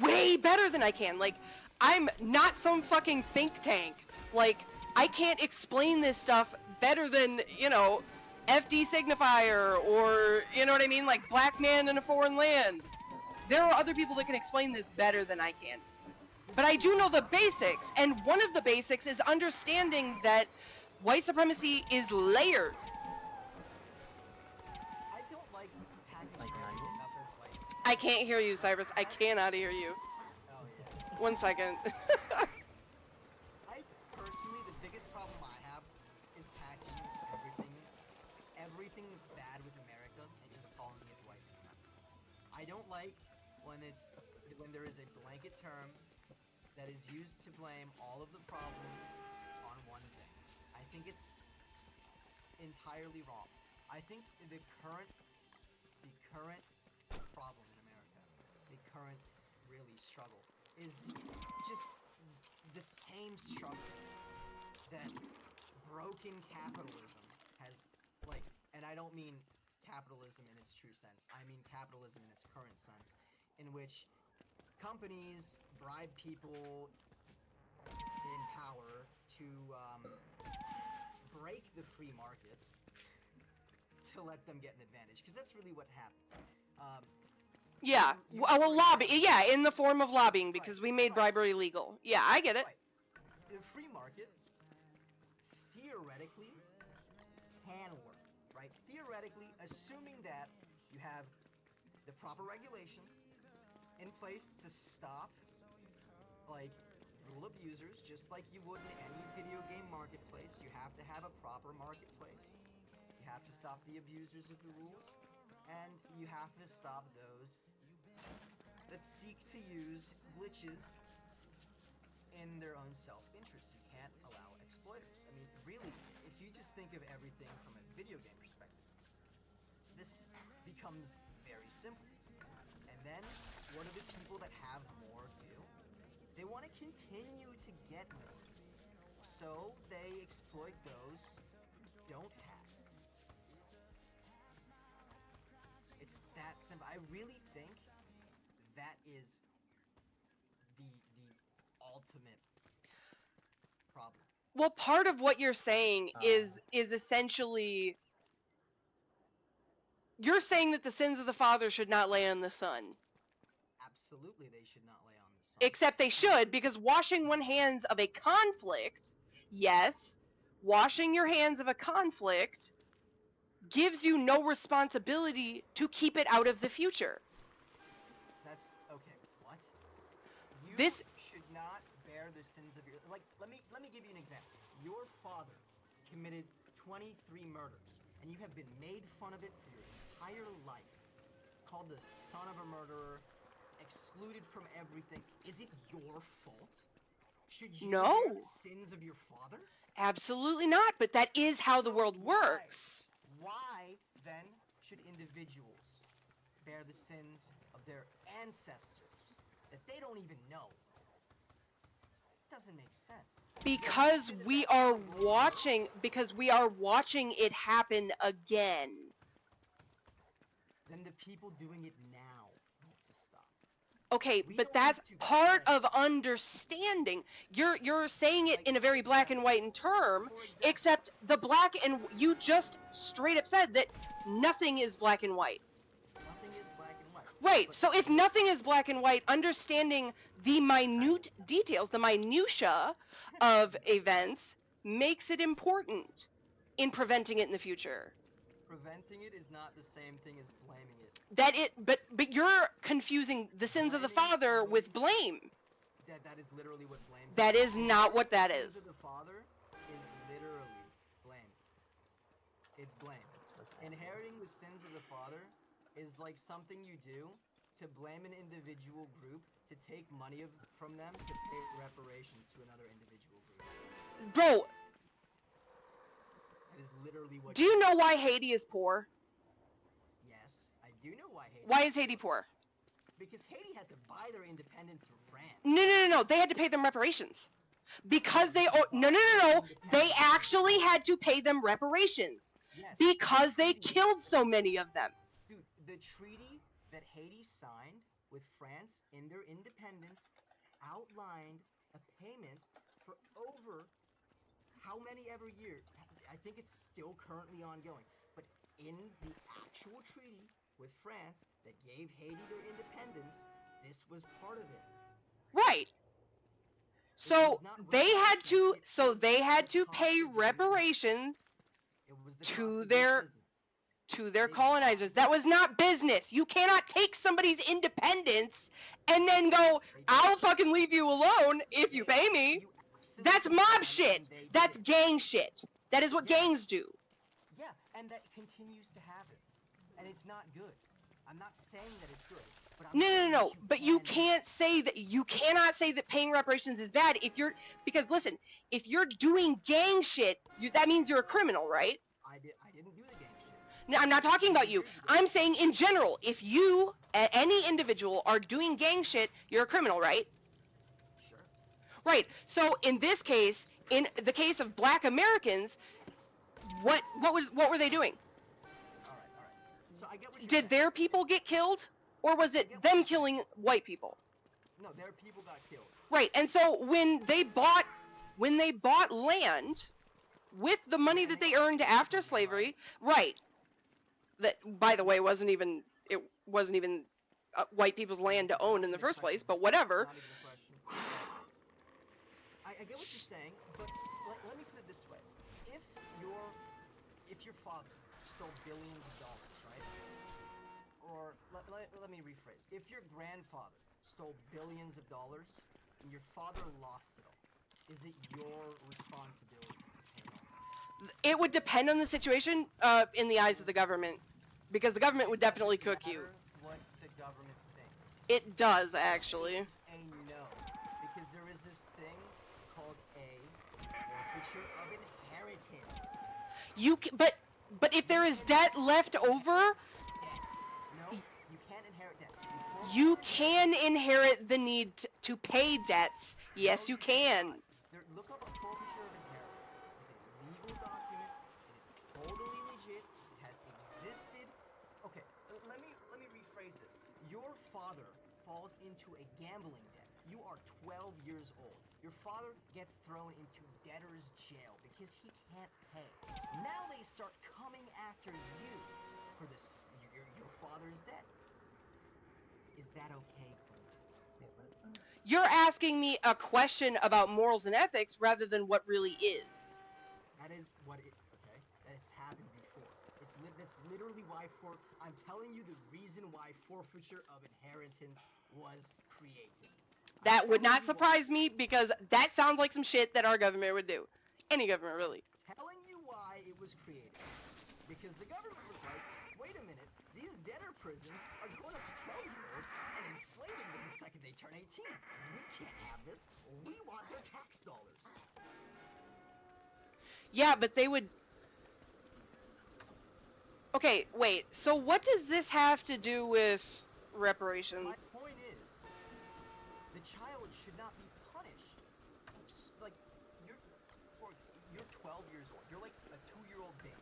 way better than I can. Like, I'm not some fucking think tank. Like, I can't explain this stuff better than, you know, FD Signifier or, you know what I mean? Like, Black Man in a Foreign Land. There are other people that can explain this better than I can. But I do know the basics, and one of the basics is understanding that white supremacy is layered. I don't like packaging Like up as white. I can't hear you, Cyrus. I cannot hear you. Oh yeah. 1 second. I personally, the biggest problem I have is packaging everything that's bad with America and just calling it white supremacy. I don't like when there is a blanket term that is used to blame all of the problems on one thing. I think it's entirely wrong. I think the current problem in America, the current really struggle, is just the same struggle that broken capitalism has, like, and I don't mean capitalism in its true sense, I mean capitalism in its current sense, in which companies bribe people in power to break the free market to let them get an advantage, because that's really what happens. Yeah. Well, lobby. Yeah, in the form of lobbying, because we made bribery legal. Yeah, I get it. Right. The free market theoretically can work, right? Theoretically, assuming that you have the proper regulation in place to stop, like, rule abusers, just like you would in any video game marketplace. You have to have a proper marketplace. You have to stop the abusers of the rules, and you have to stop those that seek to use glitches in their own self-interest. You can't allow exploiters. I mean, really, if you just think of everything from a video game perspective, this becomes very simple. And then, what do the people that have more do? They want to continue to get more. So, they exploit those who don't have. It's that simple. I really think that is the ultimate problem. Well, part of what you're saying is essentially you're saying that the sins of the father should not lay on the son. Absolutely, they should not lay on the son. Except they should, because washing one hands of a conflict, yes, washing your hands of a conflict gives you no responsibility to keep it out of the future. That's okay. What? You This should not bear the sins of your, like, let me give you an example. Your father committed 23 murders, and you have been made fun of it for your entire life. Called the son of a murderer, excluded from everything. Is it your fault? Should you No. bear the sins of your father? Absolutely not, but that is how the So world works. Why then should individuals bear the sins of their ancestors that they don't even know? It doesn't make sense. Because we are watching it happen again. Then the people doing it now need to stop. Okay, We but don't that's need to part blame. of understanding. You're saying it Like, in a very for black and example- white term, for example, except the black and you just straight up said that nothing is black and white. nothing is black and white. Right. But So if nothing is black and white, understanding the minute details, the minutia of events makes it important in preventing it in the future. preventing it is not the same thing as blaming it. But you're confusing the sins of the Blaming father somebody- with blame. That is literally what blame. That is not what that The sins is. of the father is literally blame. It's blame. That's what's happening. Inheriting the sins of the father is like something you do to blame an individual group to take money from them to pay reparations to another individual group. Bro, That is literally what. do you know why Haiti is poor? Yes, I do know why Haiti. Why is Haiti poor? Because Haiti had to buy their independence from France. No. They had to pay them reparations. Because they no. They actually had to pay them reparations Yes, because the they treaty- killed so many of them. Dude, the treaty that Haiti signed with France in their independence outlined a payment for over how many every year? I think it's still currently ongoing. But in the actual treaty with France that gave Haiti their independence, this was part of it. Right. So was not they had to reparations, it was they had the to cost pay of doing reparations It was the To cost of doing their- business. to their They- colonizers. That was not business. You cannot take somebody's independence and then go, They did. I'll fucking leave you alone if you They- pay me. you That's absolutely mob can, shit. and they That's did. gang shit. That is what Yeah. gangs do. Yeah, and that continues to happen, and it's not good. I'm not saying that it's good, but I'm saying No. that But you can do it. can't say that. You cannot say that paying reparations is bad if you're because listen, if you're doing gang shit, that means you're a criminal, right? I didn't do the gang shit. No, I'm not talking about you. Years ago. I'm saying in general, if you, any individual, are doing gang shit, you're a criminal, right? Sure. Right. So in this case, in the case of Black Americans, what were they doing? All right. So I get what you're Did saying. their people get killed, or was it them killing white people? No, their people got killed. Right. And so when they bought land with the money And that they they earned enslaved after them, slavery, right? That, by the way, wasn't even white people's land to own in the first place, but whatever. Not even a question. I get what you're saying, but let me put it this way: if your father stole billions of dollars, right? Or let me rephrase: if your grandfather stole billions of dollars and your father lost it all, is it your responsibility to pay it all? It would depend on the situation in the eyes of the government, because the government would definitely cook you. Matter what the government thinks. It does, actually. It's a no, because there is this thing called a forfeiture of inheritance. But if there is debt left over, No, you can't inherit debt. you can inherit the need to pay debts. Yes, you can. Look up a forfeiture of inheritance. It's a legal document. It is totally legit. It has existed. Okay, let me rephrase this. Your father falls into a gambling debt. You are 12 years old. Your father gets thrown into debtor's jail because he can't pay. Now they start coming after you for this your father's debt. Is that okay, Quinn? Wait, what? You're asking me a question about morals and ethics rather than what really is. That is what it. Okay, that's happened before. That's literally why I'm telling you the reason why forfeiture of inheritance was created. That would not surprise me because that sounds like some shit that our government would do. Any government, really. Telling you why it was created. Because the government was like, wait a minute, these debtor prisons are going up to 12-year-olds and enslaving them the second they turn 18. We can't have this. We want their tax Yeah, but they would. Okay, wait. So what does this have to do with My reparations? point is, the child should not be punished. Like, you're, you're 12 years old. You're like a 2-year-old baby,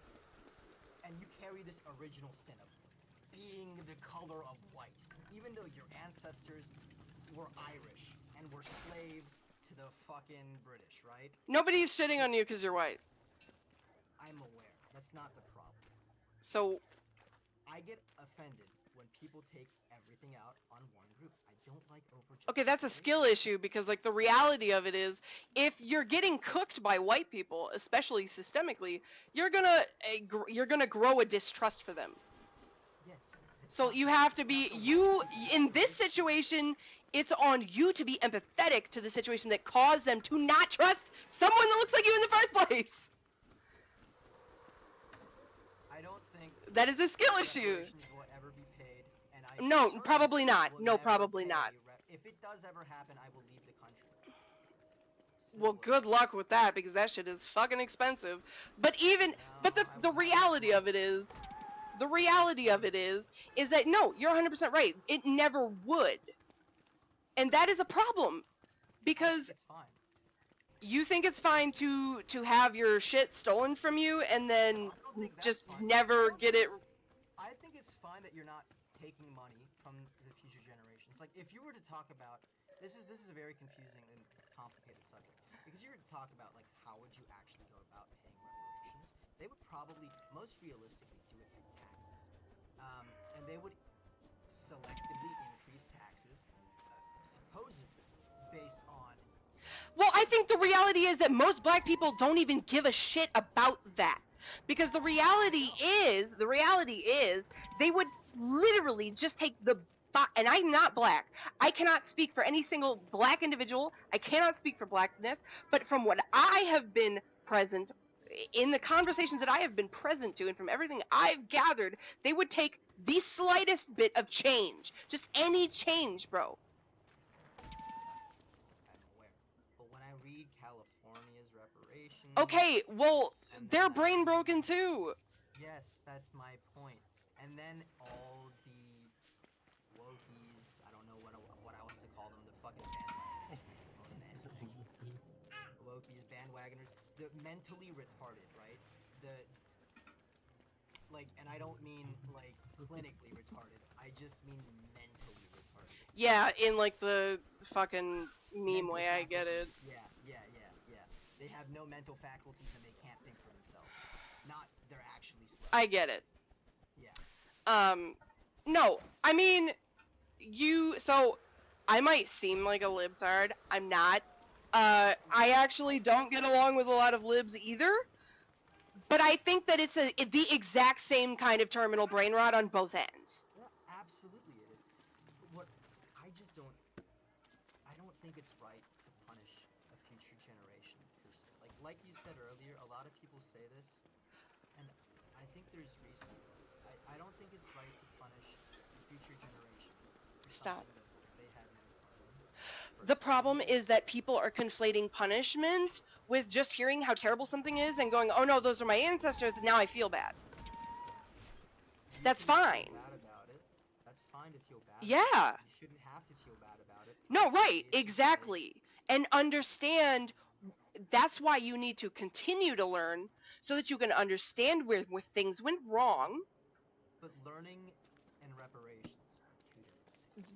and you carry this original sin of being the color of white, even though your ancestors were Irish and were slaves to the fucking British, right? Nobody's shitting on you because you're white. I'm aware. That's not the problem. So I get offended when people take everything out on one group. I don't like over. okay, that's a skill issue because like the reality of it is, if you're getting cooked by white people, especially systemically, you're gonna grow a distrust for them. Yes. it's So not you the- have to it's be not the you white people, in it's the this rich people. situation. It's on you to be empathetic to the situation that caused them to not trust someone that looks like you in the first place. I don't think That is a skill issue. reparations will ever be paid, and I No, certainly probably not. will No, never probably pay not. If it does ever happen, I will leave the country. Well, Simple as good that. luck with that because that shit is fucking expensive. But even, No, but the I the will have reality enough of it money. is, the reality of it is that no, you're 100% right. It never would, and that is a problem I because think it's fine. you think it's fine to have your shit stolen from you and then I don't think that's just fine. I never don't get think it. I think it's fine that you're not taking money from the future generations. Like if you were to talk about this is a very confusing and complicated subject because you were to talk about like how would you actually go about paying reparations, they would probably most realistically do it through taxes, and they would selectively increase taxes, supposedly based on. Well, I think the reality is that most black people don't even give a shit about that. Because the reality is they would literally just take and I'm not black. I cannot speak for any single black individual. I cannot speak for blackness, but from what I have been present in the conversations that I have been present to and from everything I've gathered, they would take the slightest bit of change. Just any change, bro. I'm aware, but when I read California's reparations, Okay, well, and they're then I brain read- broken too. Yes, that's my point. And then all the wokies, I don't know what else to call them, the fucking bandwagoners. Wokies, bandwagoners, the mentally retarded, right? And I don't mean like clinically retarded. I just mean mentally retarded. Yeah, in like the fucking meme Mental way, I get it. faculties. Yeah. They have no mental faculties and they can't think for themselves. Not they're actually slow. I get it. Yeah. No, I mean, so, I might seem like a libtard. I'm not. I actually don't get along with a lot of libs either. But I think that it's the exact same kind of terminal brain rot on both ends. Yeah, absolutely it is. What I just don't think it's right to punish a future generation because like you said earlier, a lot of people say this and I think there's reason. I don't think it's right to punish the future generation for Stop. something that they had no part in. The problem is that people are conflating punishment with just hearing how terrible something is and going, oh no, those are my ancestors, and now I feel bad. You That's can feel fine. bad about it. That's fine to feel bad. Yeah. About it. You shouldn't have to feel bad about it. No, Personally, right, it's just exactly. And understand that's why you need to continue to learn so that you can understand where things went wrong. But learning and reparations are two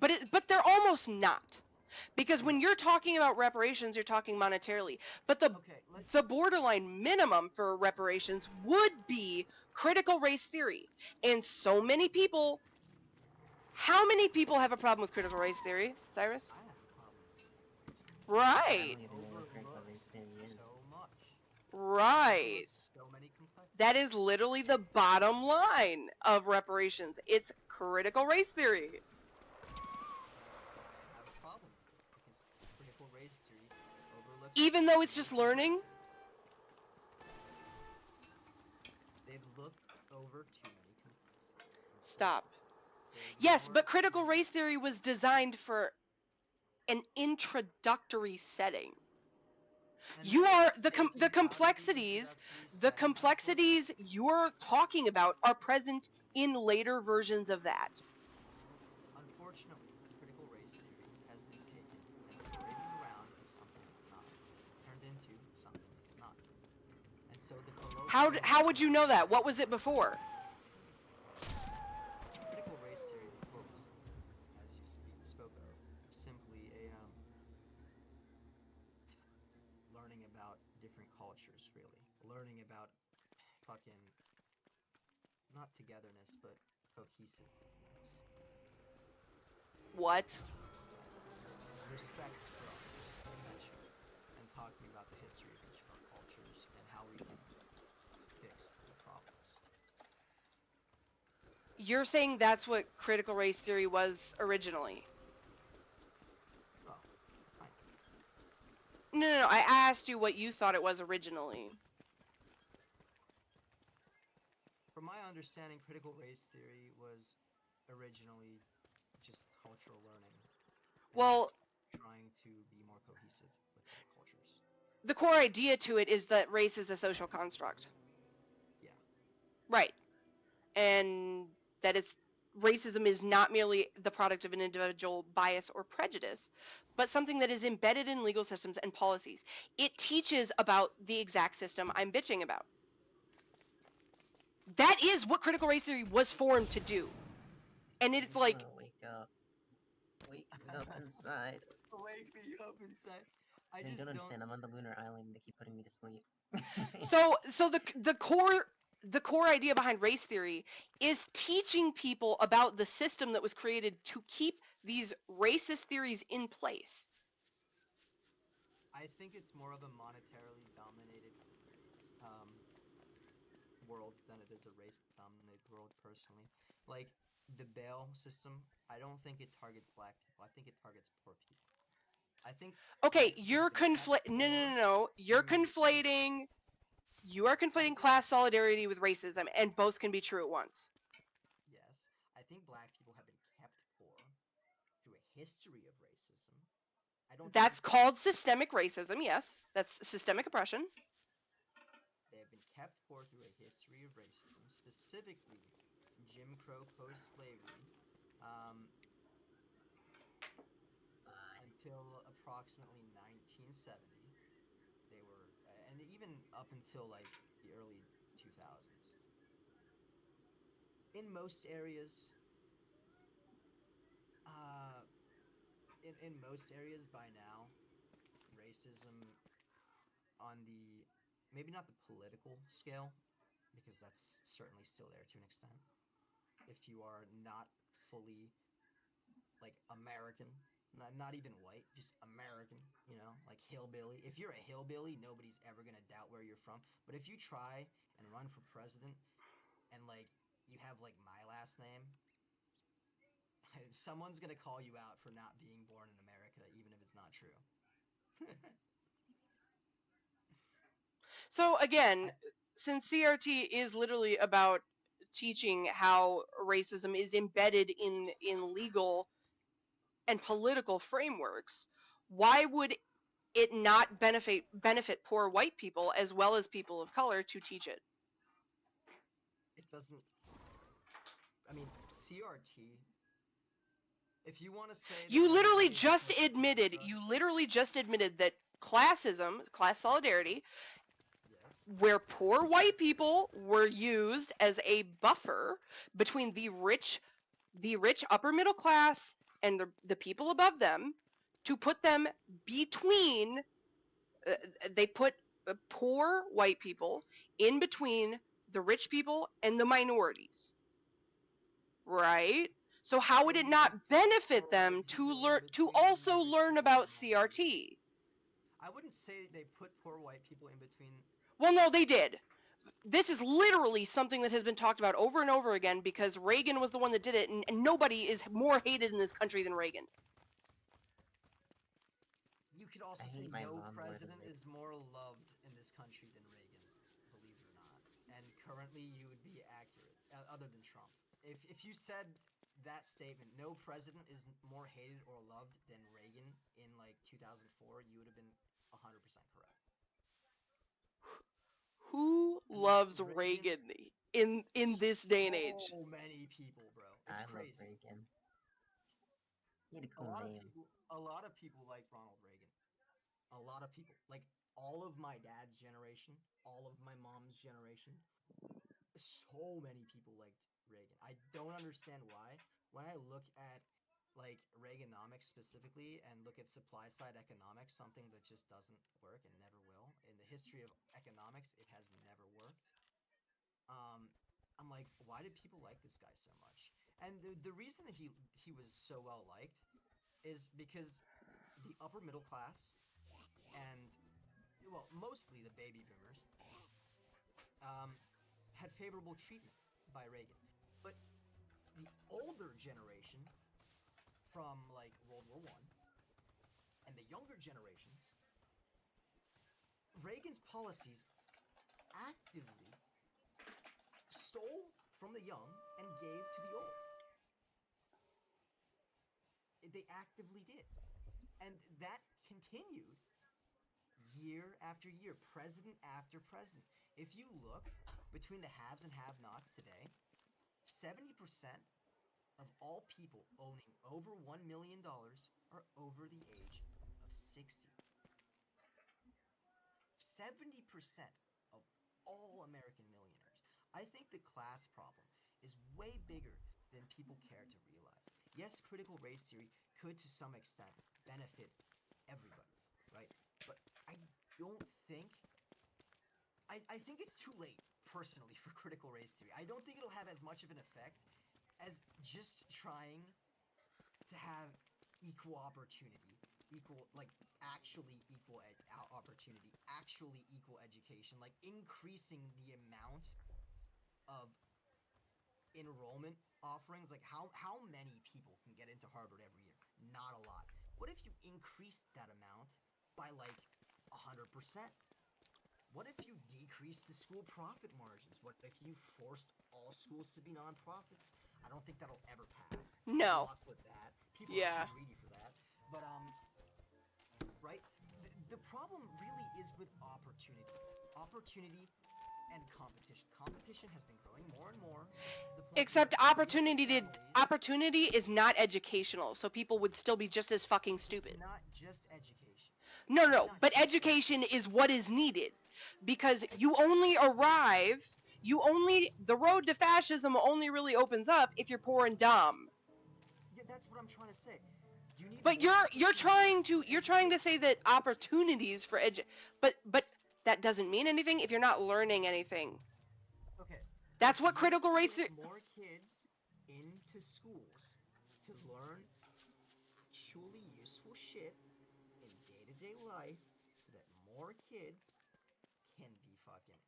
different things. But they're almost not. Because when you're talking about reparations, you're talking monetarily. But Okay, the borderline minimum for reparations would be critical race theory. And so many people, how many people have a problem with critical race theory, Cyrus? I have a problem with reparations. I Right. don't even know what critical race theory is. So much. Right. Overlooks so many complexities. That is literally the bottom line of reparations. It's critical race theory. That's why I have a problem because critical race theory overlooks. Even though it's so just many learning? complexities. They look over too many complexities. Stop. They Yes, ignore but critical too race theory was designed for an introductory setting. And You for are this the statement, the how do complexities, introductory the setting complexities you're talking about are present in later versions of that. Unfortunately, critical race theory has been taken and paraded around as something it's not, turned into something it's not. And so the colloquial How would you know that? What was it before? critical race theory before was, as you spoke of, simply a learning about different cultures, really. Learning about fucking not togetherness, but cohesiveness. What? Respect for others, essentially. And talking about the history of each of our cultures and how we can fix the problems. You're saying that's what critical race theory was originally? Well, kind of. No. I asked you what you thought it was originally. From my understanding, critical race theory was originally just cultural learning. Well, Trying to be more cohesive with our cultures. the core idea to it is that race is a social construct. Yeah. Right. And that racism is not merely the product of an individual bias or prejudice, but something that is embedded in legal systems and policies. It teaches about the exact system I'm bitching about. That is what critical race theory was formed to do. And it's like, Wake up. Wake me up inside. Wake me up inside. I You just don't understand, I'm on the lunar island and they keep putting me to sleep. so the core idea behind race theory is teaching people about the system that was created to keep these racist theories in place. I think it's more of a monetarily dominated world than it is a race-dominated world, personally. Like, the bail system, I don't think it targets black people. I think it targets poor people. I think Okay, black people you're have been kept no. You're through conflating. You are conflating think- class solidarity with racism, and both can be true at once. Yes, I think black people have been kept poor through a history of racism. I don't That's think called systemic racism. Yes, that's systemic oppression. they have been kept poor through a history of racism, specifically Jim Crow post-slavery, until approximately 1970. They were, and even up until like the early 2000s. In most areas, uh, in most areas by now, racism on the maybe not the political scale, because that's certainly still there to an extent. If you are not fully like American, not even white, just American, like hillbilly. If you're a hillbilly, nobody's ever gonna doubt where you're from. But if you try and run for president and like you have like my last name, someone's gonna call you out for not being born in America, even if it's not true. So again, since CRT is literally about teaching how racism is embedded in legal and political frameworks, why would it not benefit poor white people as well as people of color to teach it? It doesn't. I mean, CRT. If you want to say that You literally everything is just social admitted that classism, class solidarity, yes, where poor white people were used as a buffer between the rich upper middle class and the people above them, to put them between they put poor white people in between the rich people and the minorities, right? So how would they it didn't not just put benefit poor them white to people in between also the rich learn people about and the minorities. CRT? I wouldn't say they put poor white people in between. Well, no, they did. This is literally something that has been talked about over and over again because Reagan was the one that did it, and nobody is more hated in this country than Reagan. You could also I say hate my no mom more than president Reagan. is more loved in this country than Reagan, believe it or not. And currently, you would be accurate, other than Trump. If you said that statement, no president is more hated or loved than Reagan in like 2004, you would have been 100% correct. loves Reagan in this day and age. So many people, bro. It's I love crazy. Reagan. He had a A cool lot name. of people, a lot of people like Ronald Reagan. A lot of people, like all of my dad's generation, all of my mom's generation. So many people liked Reagan. I don't understand why. When I look at like Reaganomics specifically and look at supply side economics, something that just doesn't work and never will. In the history of economics, it has never worked. I'm like, why did people like this guy so much? And the reason that he was so well liked is because the upper middle class and well, mostly the baby boomers had favorable treatment by Reagan. But the older generation from like World War One and the younger generations, Reagan's policies actively stole from the young and gave to the old. They actively did. And that continued year after year, president after president. If you look between the haves and have-nots today, 70% of all people owning over $1 million are over the age of 60. 70% of all American millionaires. I think the class problem is way bigger than people care to realize. Yes, critical race theory could to some extent benefit everybody, right? But I don't think I think it's too late, personally, for critical race theory. I don't think it'll have as much of an effect as just trying to have equal opportunity, actually equal opportunity, actually equal education, like increasing the amount of enrollment offerings. Like how many people can get into Harvard every year? Not a lot. What if you increased that amount by like 100%? What if you decreased the school profit margins? What if you forced all schools to be nonprofits? I don't think that'll ever pass. No. Good luck with that. People Yeah. are too greedy for that. But right? The problem really is with opportunity and competition. Competition has been growing more and more. To the point Except where opportunity opportunity is not educational, so people would still be just as fucking stupid. It's not just education. No, but education is what is needed. Because you only arrive, the road to fascism only really opens up if you're poor and dumb. Yeah, that's what I'm trying to say. You need But you're trying to say that opportunities for but that doesn't mean anything if you're not learning anything. Okay. That's what critical race theory. More kids into schools to learn actually useful shit in day-to-day life, so that more kids can be fucking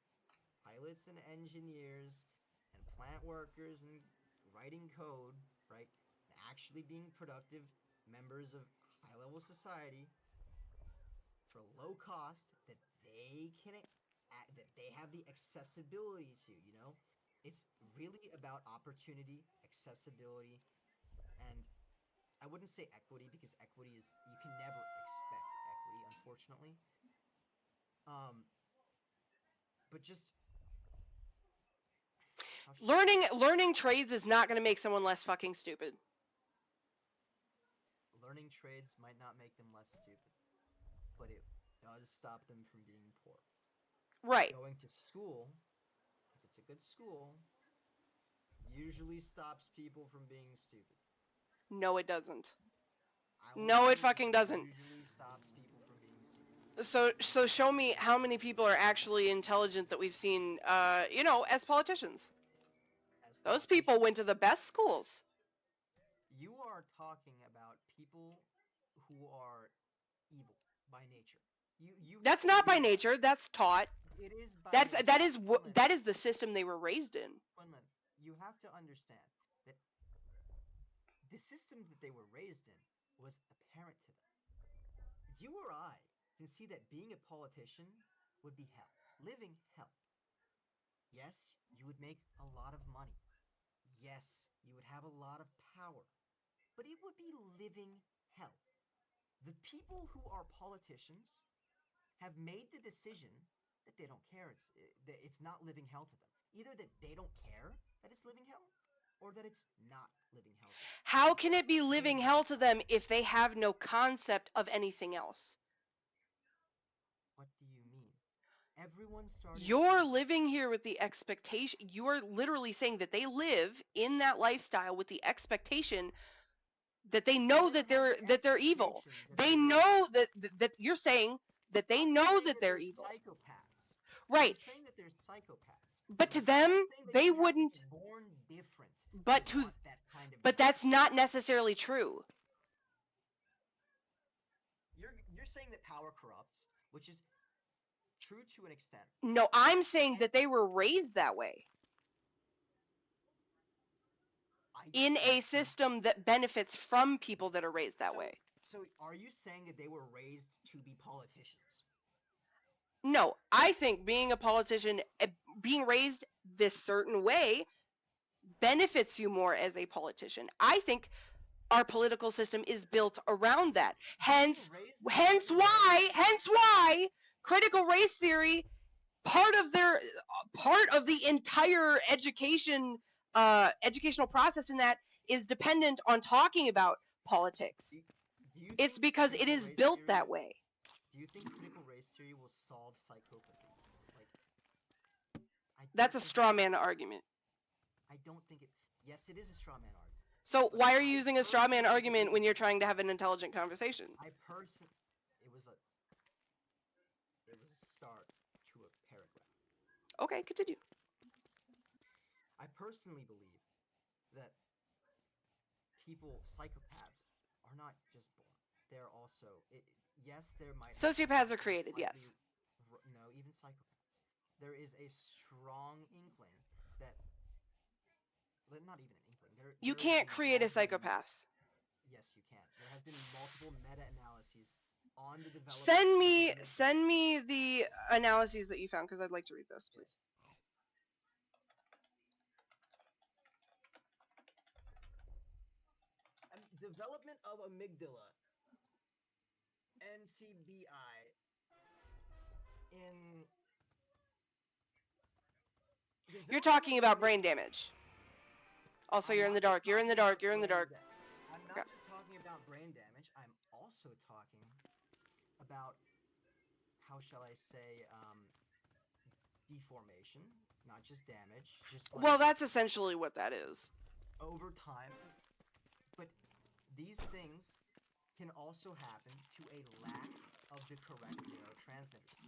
pilots and engineers and plant workers and writing code, right? And actually being productive members of high-level society for low cost that they can that they have the accessibility to, you know? It's really about opportunity, accessibility, and I wouldn't say equity, because equity is, you can never expect equity, unfortunately. But just learning trades is not going to make someone less fucking stupid. Learning trades might not make them less stupid, but it does stop them from being poor. Right. Going to school, if it's a good school, usually stops people from being stupid. No, it doesn't. No, it fucking doesn't. Usually stops people from being stupid. So show me how many people are actually intelligent that we've seen, as politicians. Those people went to the best schools. You are talking about people who are evil by nature. That's not by nature. That's taught. It is by nature. That is the system they were raised in. Quinlan, you have to understand that the system that they were raised in was apparent to them. You or I can see that being a politician would be hell. Living hell. Yes, you would make a lot of money. Yes, you would have a lot of power. But it would be living hell. The people who are politicians have made the decision that they don't care. It's not living hell to them. Either that they don't care that it's living hell, or that it's not living hell to them. How can it be living hell to them if they have no concept of anything else? What do you mean? Everyone started. You're living here with the expectation. You're literally saying that they live in that lifestyle with the expectation that they know that they're evil. They know that you're saying that they know that they're evil. Psychopaths. Right. I'm saying that they're psychopaths. But to them, they wouldn't. To be born different. But that kind of. But that's not necessarily true. You're saying that power corrupts, which is true to an extent. No, I'm saying that they were raised that way. In a system that benefits from people that are raised that way. So are you saying that they were raised to be politicians? No, I think being a politician, being raised this certain way, benefits you more as a politician. I think our political system is built around that. Hence why critical race theory, part of the entire educational process in that is dependent on talking about politics. It's because it is built that way. Do you think critical race theory will solve psychopathy? That's a straw man argument. I don't think it. Yes, it is a straw man argument. So why are you using a straw man argument when you're trying to have an intelligent conversation? It was a start to a paragraph. Okay, continue. I personally believe that psychopaths, are not just born. They're also, yes, there might. Sociopaths are created, yes. No, even psychopaths. There is a strong inkling that. Not even an inkling. You can't create a psychopath. Yes, you can. There has been multiple meta-analyses on the development. Send me the analyses that you found, because I'd like to read those, please. Development of amygdala, NCBI, in. You're talking about brain damage. Also, you're in the dark. You're in the dark. You're in the dark. I'm not just talking about brain damage. I'm also talking about, how shall I say, deformation, not just damage. Well, that's essentially what that is. Over time. But these things can also happen to a lack of the correct neurotransmitters.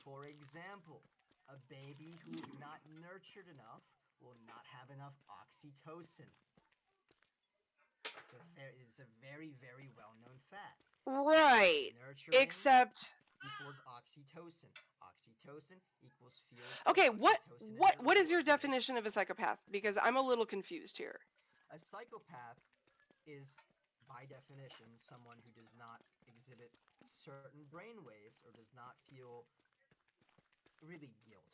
For example, a baby who is not nurtured enough will not have enough oxytocin. It's a very, very well-known fact. Right. Nurturing Except equals oxytocin. Oxytocin equals fuel. Okay, what is your definition of a psychopath? Because I'm a little confused here. A psychopath is, by definition, someone who does not exhibit certain brain waves or does not feel really guilt.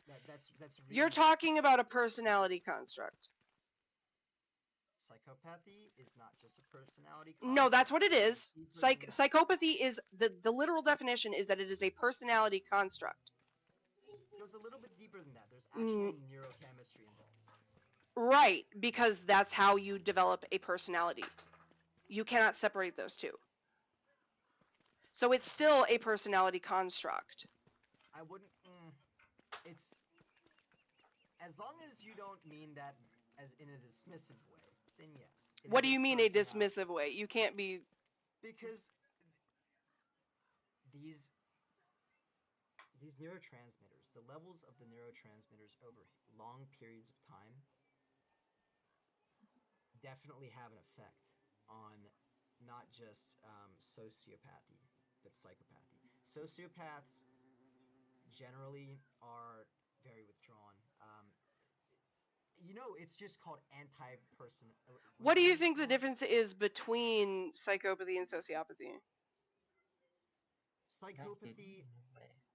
That's really. You're talking about a personality construct. Psychopathy is not just a personality construct. No, that's what it is. Psychopathy is the literal definition is that it is a personality construct. It goes a little bit deeper than that. There's actual neurochemistry involved. Right, because that's how you develop a personality. You cannot separate those two. So it's still a personality construct. I wouldn't. It's. As long as you don't mean that as in a dismissive way, then yes. What do you mean a dismissive way? You can't be. Because these neurotransmitters, the levels of the neurotransmitters over long periods of time definitely have an effect on not just sociopathy, but psychopathy. Sociopaths generally are very withdrawn. It's just called anti-person. What do you think the difference is between psychopathy and sociopathy? Psychopathy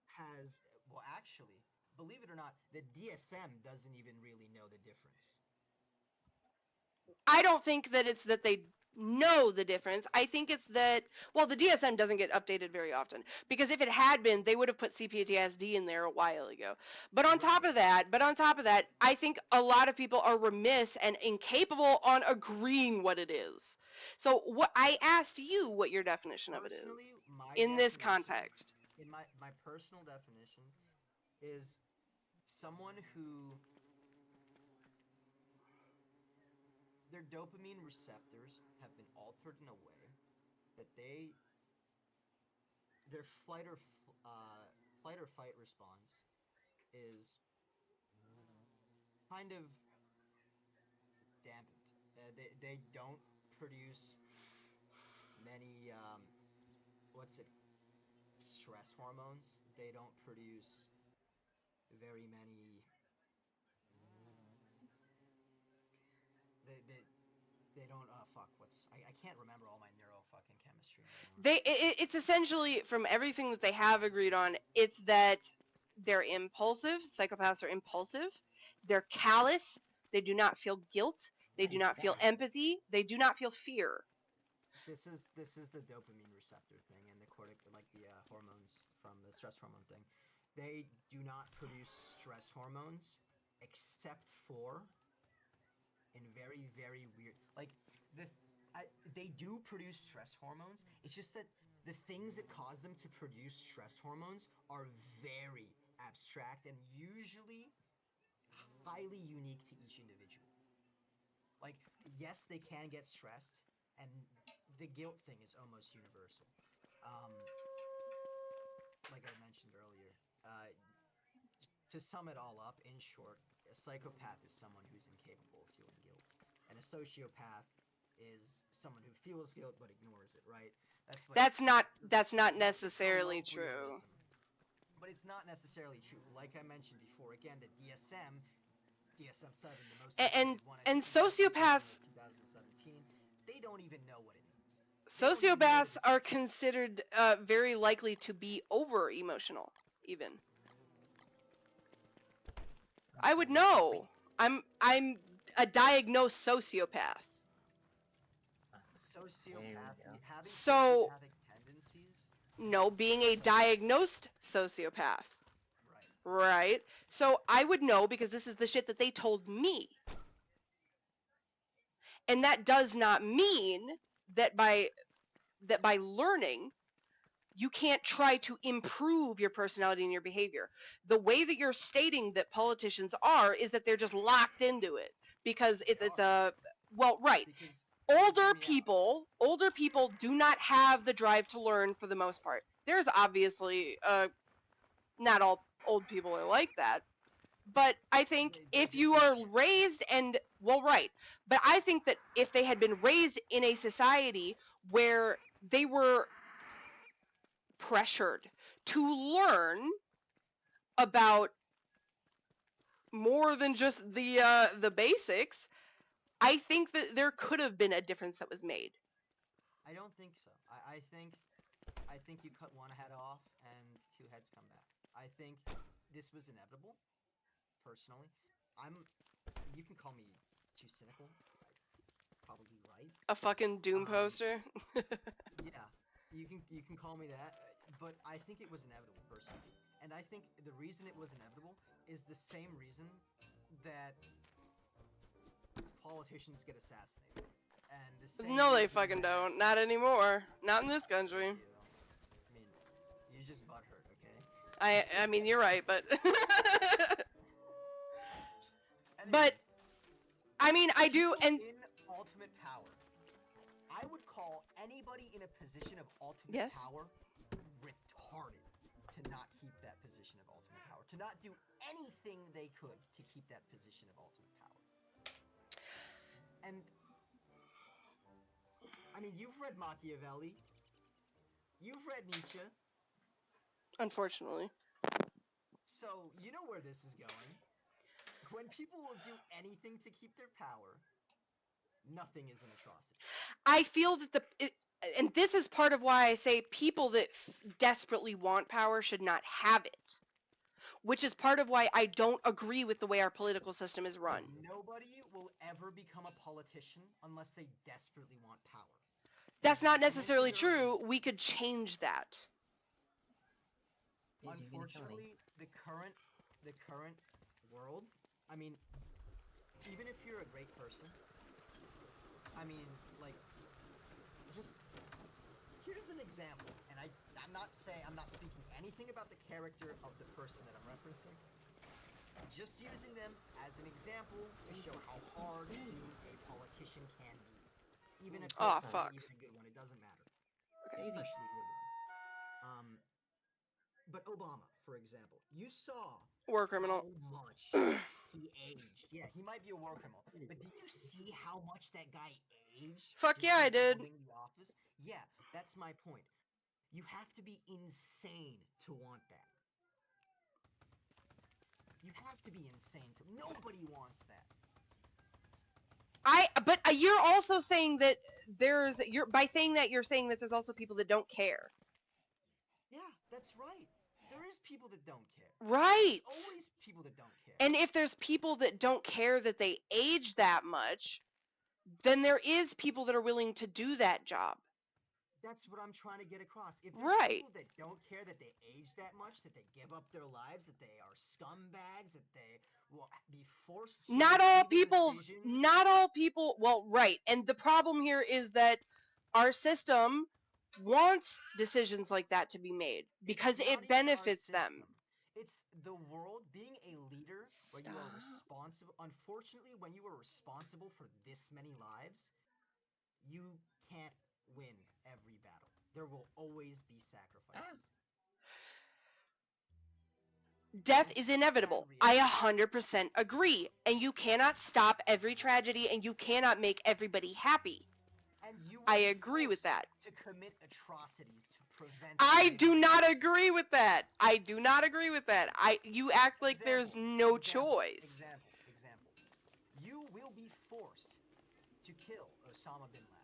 has, well, actually, believe it or not, the DSM doesn't even really know the difference. I don't think that it's that they know the difference. I think it's that, well, the DSM doesn't get updated very often, because if it had been, they would have put CPTSD in there a while ago. But on top of that, I think a lot of people are remiss and incapable on agreeing what it is. So what I asked you what your definition of it Personally, is my in this definition- context. In my personal definition, is someone who their dopamine receptors have been altered in a way that their flight or fight response is kind of dampened. They don't produce many stress hormones. They don't produce very many. They don't I can't remember all my neuro fucking chemistry anymore. It's essentially, from everything that they have agreed on, it's that they're impulsive. Psychopaths are impulsive. They're callous. They do not feel guilt. They do not feel empathy. They do not feel fear. This is the dopamine receptor thing and the hormones from the stress hormone thing. They do not produce stress hormones except for in very, very weird, they do produce stress hormones. It's just that the things that cause them to produce stress hormones are very abstract and usually highly unique to each individual. Like, yes, they can get stressed, and the guilt thing is almost universal. Like I mentioned earlier, to sum it all up, in short, a psychopath is someone who's incapable of feeling guilt, and a sociopath is someone who feels guilt but ignores it. Right? That's not necessarily true. But it's not necessarily true. Like I mentioned before, again, the DSM-7, the most and sociopaths, 2017, they don't even know what it means. Sociopaths are considered very likely to be over emotional, even. I would know. I'm a diagnosed sociopath. Having So, sociopathic tendencies? No, being a diagnosed sociopath. Right. So I would know because this is the shit that they told me. And that does not mean that by learning you can't try to improve your personality and your behavior. The way that you're stating that politicians are is that they're just locked into it because it's a right. Older people do not have the drive to learn for the most part. There's obviously not all old people are like that. But I think if you are raised but I think that if they had been raised in a society where they were pressured to learn about more than just the basics, I think that there could have been a difference that was made. I don't think so. I think you cut one head off and two heads come back. I think this was inevitable. Personally, you can call me too cynical. Probably right. A fucking doom poster. Yeah, you can call me that, but I think it was inevitable personally. And I think the reason it was inevitable is the same reason that politicians get assassinated. And the same no, they fucking don't. Not anymore. Not in this country. I mean, you're just butthurt, okay? I mean, you're right, but... Anyways, but, I mean, I do, and... In ultimate power, I would call anybody in a position of ultimate power retarded to not keep that position of ultimate power. To not do anything they could to keep that position of ultimate power. And... I mean, you've read Machiavelli. You've read Nietzsche. Unfortunately. So, you know where this is going. When people will do anything to keep their power, nothing is an atrocity. I feel that and this is part of why I say people that desperately want power should not have it. which is part of why I don't agree with the way our political system is run. Nobody will ever become a politician unless they desperately want power. That's not Even if necessarily you're- true. We could change that. Yes, you're gonna tell me. Unfortunately, the current world, I mean, even if you're a great person, I mean, like, just here's an example, and I'm not speaking anything about the character of the person that I'm referencing. Just using them as an example to show how hard being a politician can be. Even a good Aw, one, fuck. even a good one, it doesn't matter. Daisy. Especially a good one. But Obama, for example, you saw War criminal. how much he aged. Yeah, he might be a war criminal, but did you see how much that guy aged? Fuck just yeah, I from did. holding the office? Yeah, that's my point. You have to be insane to want that. You have to be insane to. Nobody wants that. But you're also saying that by saying that you're saying that there's also people that don't care. Yeah, that's right. There is people that don't care. Right. There's always people that don't care. And if there's people that don't care that they age that much, then there is people that are willing to do that job. That's what I'm trying to get across. If there's Right. people that don't care that they age that much, that they give up their lives, that they are scumbags, that they will be forced to Not make all evil people, decisions. not all people, well, right. And the problem here is that our system wants decisions like that to be made because It's not it even our benefits them. system. It's the world. Being a leader where you are Stop. responsible. Unfortunately, when you are responsible for this many lives, you can't win every battle. There will always be sacrifices. Death It's is sad inevitable. reality. I 100% agree. And you cannot stop every tragedy and you cannot make everybody happy. And you will I be agree with forced that. to commit atrocities to prevent. I greater do not things. agree with that. I do not agree with that. You act like there's no choice. Example. You will be forced to kill Osama bin Laden.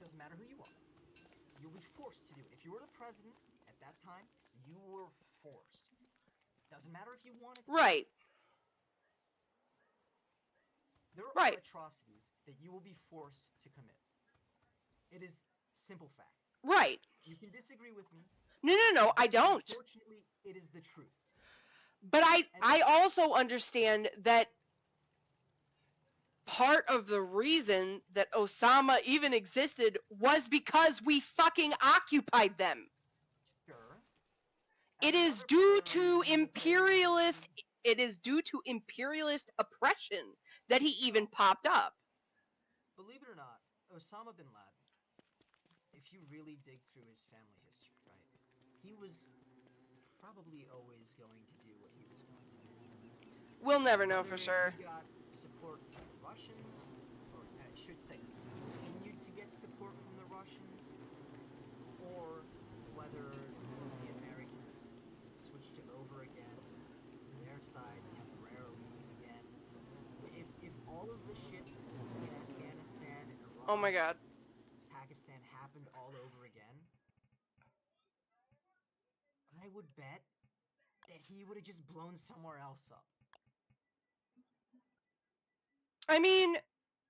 Doesn't matter who you are. You'll be forced to do it. If you were the president at that time, you were forced. Doesn't matter if you wanted to. Right. There are Right. atrocities that you will be forced to commit. It is simple fact. Right. You can disagree with me. No, I don't. Unfortunately, it is the truth. But I also understand that part of the reason that Osama even existed was because we fucking occupied them. Sure. It And is another due part to of the reason imperialist it is due to imperialist oppression that he even popped up. Believe it or not, Osama bin Laden, if you really dig through his family history, right, he was probably always going to do what he was going to do. We'll never know for Whether sure. He got support from the Russians, or I should say, continued to get support from the Russians, or whether the Americans switched over again to their side temporarily again. If all of the shit in Afghanistan and Iraq, Oh my god. Pakistan happened all over again, I would bet that he would have just blown somewhere else up. I mean,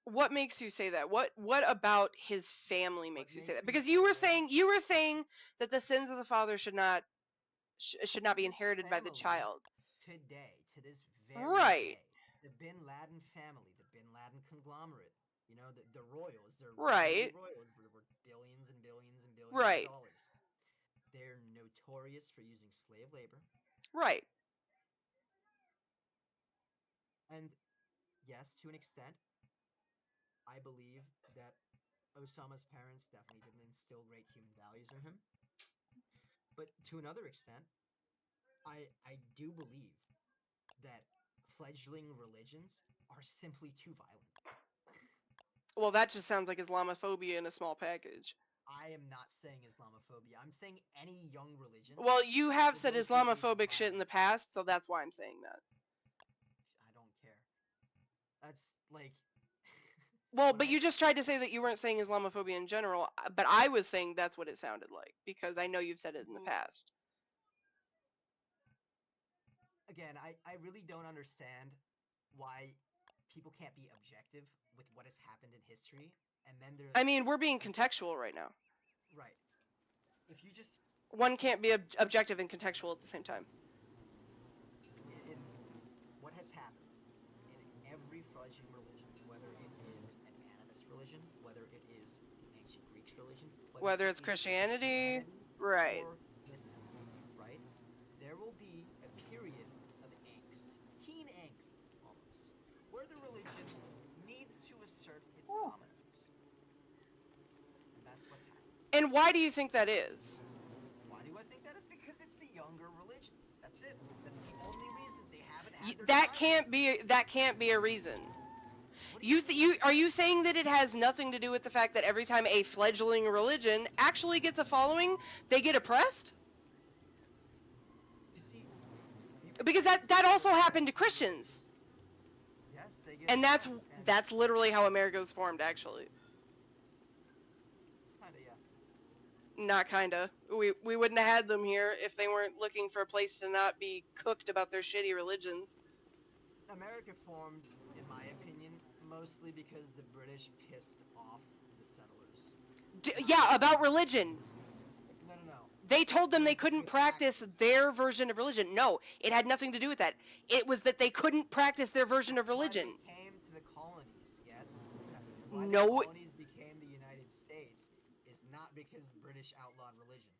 what makes you say that? What about his family makes you say makes that? me Because say you were that- saying that the sins of the father should not be His inherited by the family child. Today, to this very Right. day, the Bin Laden family, the Bin Laden conglomerate, you know, the royals, they're Right. really royal, we're billions and billions and billions Right. of dollars. They're notorious for using slave labor. Right. And yes, to an extent, I believe that Osama's parents definitely didn't instill great human values in him. But to another extent, I do believe that fledgling religions are simply too violent. Well, that just sounds like Islamophobia in a small package. I am not saying Islamophobia. I'm saying any young religion. Well, you have will said go through a Islamophobic shit in the past, so that's why I'm saying that. I don't care. That's like. Well, When but I- you just tried to say that you weren't saying Islamophobia in general, but I was saying that's what it sounded like because I know you've said it in the Well, past. again, I really don't understand why people can't be objective with what has happened in history, and then they're I mean, we're being contextual right now. right. If you just One can't be objective and contextual at the same time. in what has happened in every fledgling religion, whether it is an animist religion, whether it is the ancient Greek religion, Whether it it's is Christianity, Christianity right? or Islam, right? There will be a period of angst, teen angst almost, where the religion needs to assert its dominance. And that's what's happening. And why do you think that is? Why do I think that is? Because it's the younger religion. That's it. That's the only reason they haven't had their That divine can't be a reason. What do you Are you saying that it has nothing to do with the fact that every time a fledgling religion actually gets a following, they get oppressed? You see, Because that also happened to Christians. yes, they get And oppressed, that's literally how America was formed, actually. kinda, yeah. Not kinda. We wouldn't have had them here if they weren't looking for a place to not be cooked about their shitty religions. America formed, in my opinion, mostly because the British pissed off the settlers. Yeah, about religion. No. They told them they couldn't With practice taxes. their version of religion. No, it had nothing to do with that. It was that they couldn't practice their version of That's why religion. they came to the colonies, yes? Why No. the colonies became the United States is not because the British outlawed religion.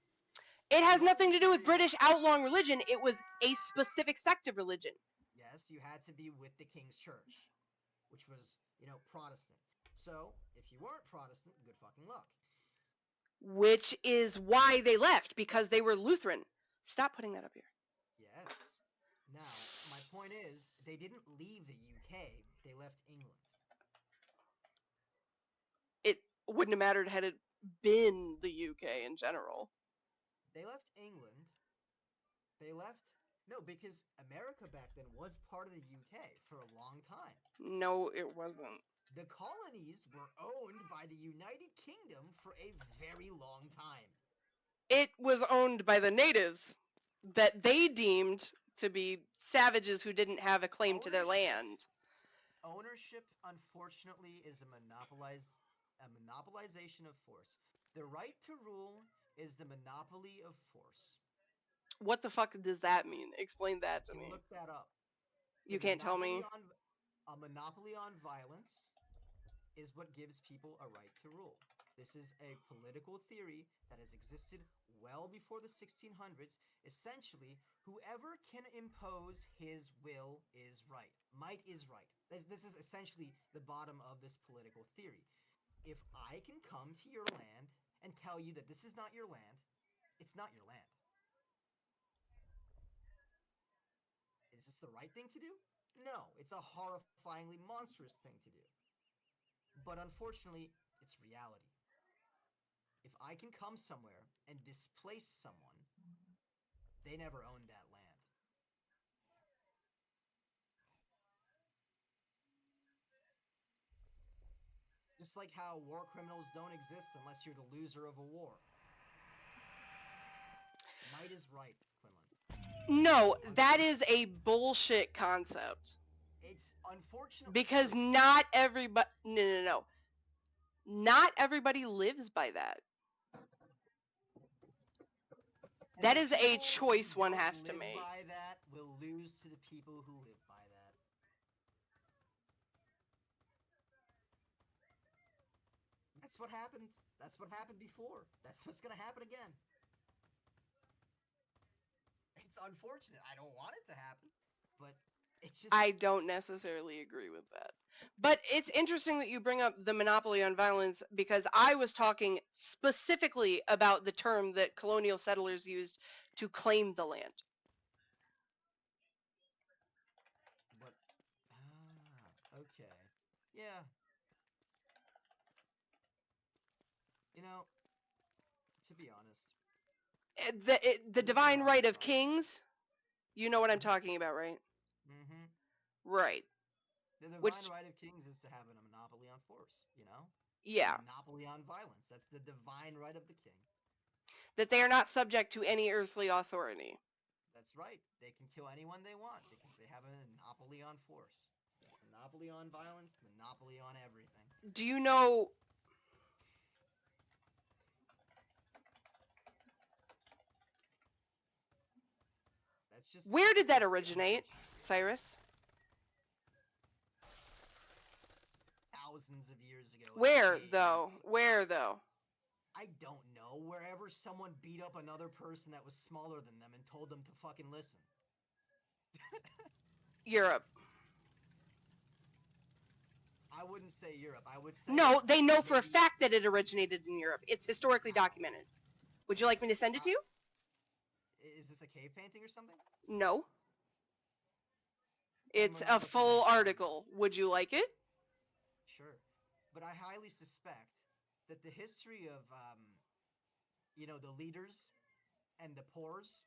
It has nothing to do with British outlawing religion. It was a specific sect of religion. Yes, you had to be with the King's Church, which was, Protestant. So, if you weren't Protestant, good fucking luck. Which is why they left, because they were Lutheran. Stop putting that up here. Yes. Now, my point is, they didn't leave the UK, they left England. It wouldn't have mattered had it been the UK in general. They left England. No, because America back then was part of the UK for a long time. No, it wasn't. The colonies were owned by the United Kingdom for a very long time. It was owned by the natives that they deemed to be savages who didn't have a claim to their land. Ownership, unfortunately, is a monopolization of force. The right to rule is the monopoly of force. What the fuck does that mean? Explain that to me. Look that up. You can't tell me. A monopoly on violence is what gives people a right to rule. This is a political theory that has existed well before the 1600s. Essentially, whoever can impose his will is right. Might is right. This is essentially the bottom of this political theory. If I can come to your land and tell you that this is not your land, it's not your land. Is this the right thing to do? No, it's a horrifyingly monstrous thing to do. But unfortunately, it's reality. If I can come somewhere and displace someone, they never owned that land. Just like how war criminals don't exist unless you're the loser of a war. Might is right, Quinlan. No, that is a bullshit concept. It's unfortunate because not everybody. No. Not everybody lives by that. That is a choice one has to make. By that will lose to the people who live by that. That's what happened. That's what happened before. That's what's gonna happen again. It's unfortunate. I don't want it to happen, but it's just... I don't necessarily agree with that. But it's interesting that you bring up the monopoly on violence, because I was talking specifically about the term that colonial settlers used to claim the land. But, okay. Yeah. To be honest... The divine right of kings, you know what I'm talking about, right? Mm-hmm. Right. The divine right of kings is to have a monopoly on force, Yeah. A monopoly on violence. That's the divine right of the king. That they are not subject to any earthly authority. That's right. They can kill anyone they want because they have a monopoly on force, monopoly on violence, monopoly on everything. Do you know? That's just. Where did that that's the originate, unfortunate- Cyrus? Thousands of years ago. in Where caves. though? Where though? I don't know. Wherever someone beat up another person that was smaller than them and told them to fucking listen. Europe. I wouldn't say Europe. I would say No, they know for a maybe- fact that it originated in Europe. It's historically documented. Would you like me to send it to you? Is this a cave painting or something? No. Then It's we're not a looking full at it. article. Would you like it? Sure, but I highly suspect that the history of, the leaders and the pores,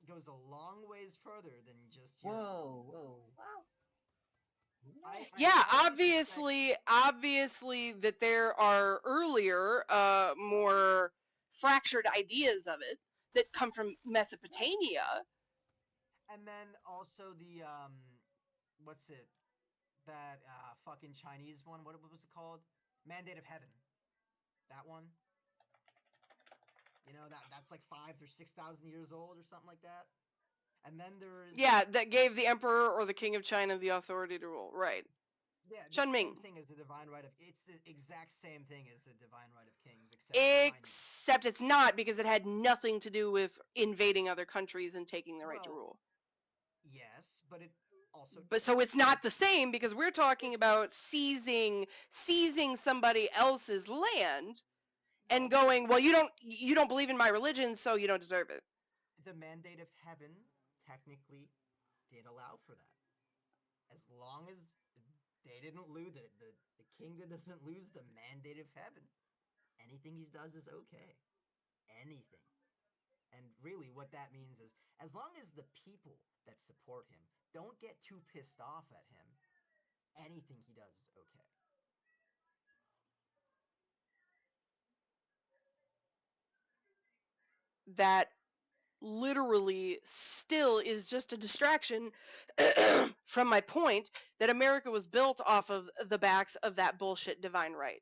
goes a long ways further than just Europe. Whoa, wow. I Yeah, highly suspect- obviously that there are earlier, more fractured ideas of it that come from Mesopotamia. And then also the what's it? That fucking Chinese one. What was it called? Mandate of Heaven. That one. That's like 5,000 or 6,000 years old or something like that. And then there's Yeah, that gave the emperor or the king of China the authority to rule. Right. the Shen same Ming. thing as the divine right of. It's the exact same thing as the divine right of kings, except Chinese. Except it's not, because it had nothing to do with invading other countries and taking the right to Well, rule. Yes, but it also. But so it's not the same, because we're talking about seizing somebody else's land and No, going, well, you don't believe in my religion, so you don't deserve it. the mandate of heaven technically did allow for that, as long as they didn't lose the king doesn't lose the mandate of heaven. Anything he does is okay. Anything. And really, what that means is, as long as the people that support him don't get too pissed off at him, anything he does is okay. That literally still is just a distraction from my point that America was built off of the backs of that bullshit divine right.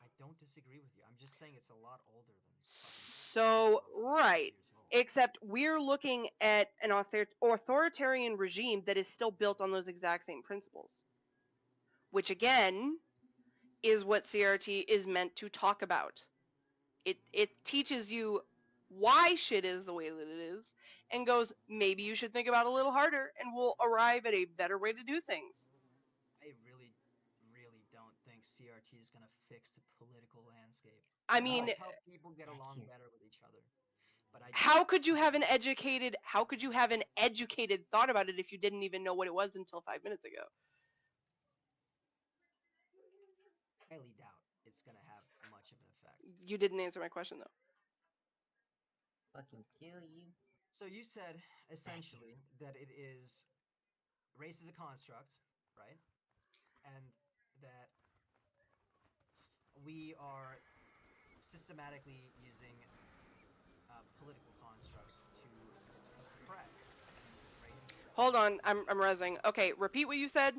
I don't disagree with you. I'm just saying it's a lot older than. So, right. Except we're looking at an authoritarian regime that is still built on those exact same principles. Which, again, is what CRT is meant to talk about. It teaches you why shit is the way that it is, and goes, maybe you should think about it a little harder, and we'll arrive at a better way to do things. I really, really don't think CRT is gonna fix the political landscape. I It mean, might help people get Thank along you. better with each other. But how could you have an educated thought about it if you didn't even know what it was until 5 minutes ago? highly doubt it's gonna have much of an effect. You didn't answer my question, though. Fucking kill you. So you said essentially that it is race is a construct, right? And that we are systematically using political constructs to oppress these races. Hold on, I'm rezzing. Okay, repeat what you said.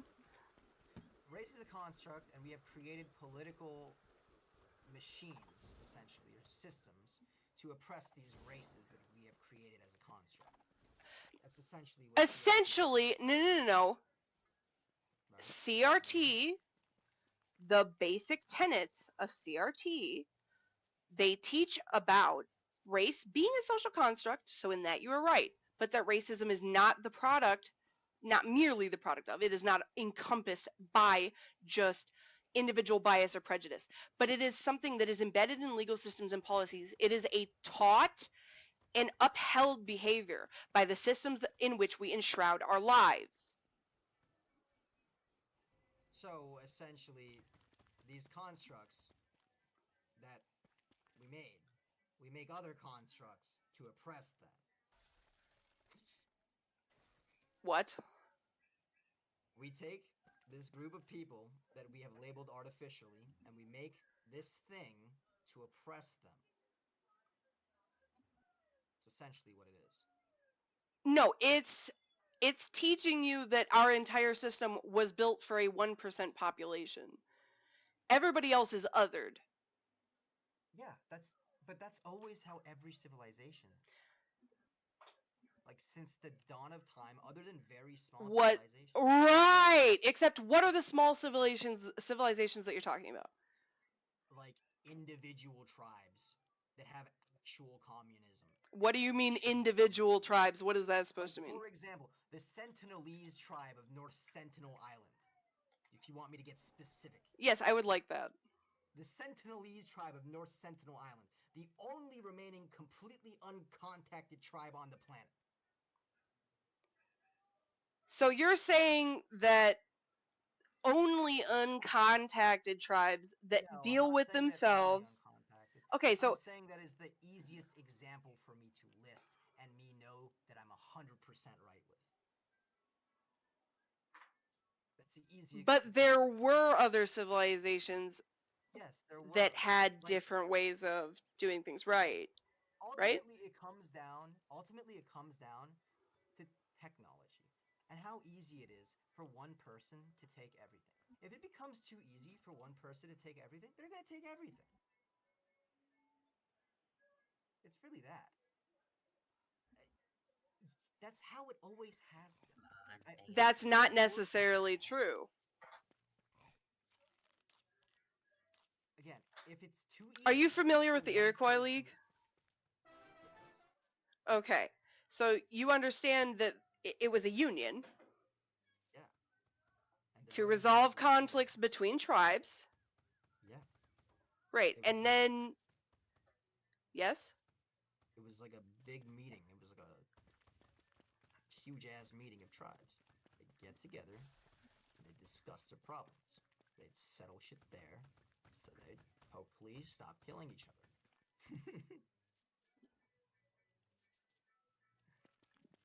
Race is a construct, and we have created political machines, essentially, or systems, to oppress these races that we have created as a construct. That's essentially what Essentially, no. Right? CRT, the basic tenets of CRT, they teach about race being a social construct, so in that you are right, but that racism is not the product, not merely the product of, it is not encompassed by just individual bias or prejudice, but it is something that is embedded in legal systems and policies. It is a taught and upheld behavior by the systems in which we enshroud our lives. So essentially, these constructs that we make other constructs to oppress them. What? We take this group of people that we have labeled artificially, and we make this thing to oppress them. essentially what it is. No, it's teaching you that our entire system was built for a 1% population. Everybody else is othered. Yeah, but that's always how every civilization. Like since the dawn of time, other than very small What? civilizations. Right. Except, what are the small civilizations that you're talking about? Like individual tribes that have actual communism. What do you mean Actual individual tribes? What is that supposed to Like, mean? for example, the Sentinelese tribe of North Sentinel Island. If you want me to get specific. Yes, I would like that. The Sentinelese tribe of North Sentinel Island. The only remaining completely uncontacted tribe on the planet. So you're saying that only uncontacted tribes that No, I'm deal not with saying that they're only themselves. uncontacted. Okay, so I'm saying that is the easiest example for me to list and me know that I'm 100% right with. That's the easiest. but there were other civilizations Yes, there were. that had Like, different ways of doing things right. Right? ultimately, it comes down to technology and how easy it is for one person to take everything. If it becomes too easy for one person to take everything, they're going to take everything. It's really that. That's how it always has been. That's not necessarily true. Again, if it's too easy. Are you familiar with for the one Iroquois person- League? Yes. Okay. So you understand that it was a union Yeah. And to there resolve was- conflicts between tribes. Yeah. Right. It And was then yes? It was like a big meeting. It was like a huge ass meeting of tribes. They'd get together and they'd discuss their problems. They'd settle shit there, so they'd hopefully stop killing each other.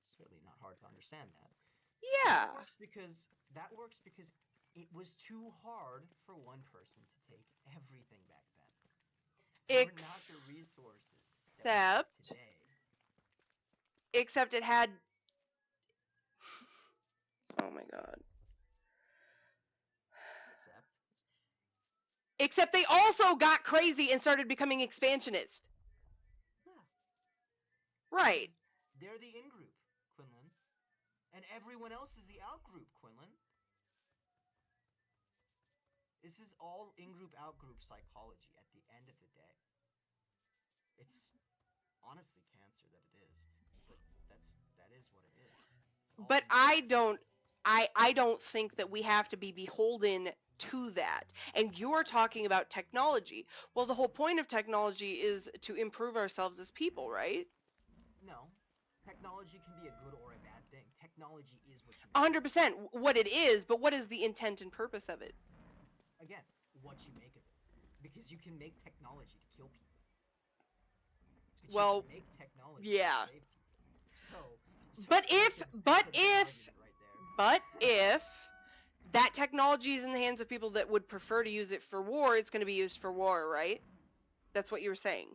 It's really not hard to understand that. Yeah. That works because it was too hard for one person to take everything back then. They were not the resources that we have today. Except it had. Oh my god. Except they also got crazy and started becoming expansionist. Yeah. Right. Because they're the in-group, Quinlan. And everyone else is the out-group, Quinlan. This is all in-group, out-group psychology at the end of the day. It's honestly cancer that it is. But that is what it is. But I don't think that we have to be beholden to that. And you're talking about technology. Well, the whole point of technology is to improve ourselves as people, right? No. Technology can be a good or a bad thing. Technology is what you make. 100% what it is, but what is the intent and purpose of it? Again, what you make of it. Because you can make technology to kill people. But well, you can make technology yeah. to save people. So but that's if a big argument right there. but if that technology is in the hands of people that would prefer to use it for war, it's going to be used for war, right? That's what you were saying.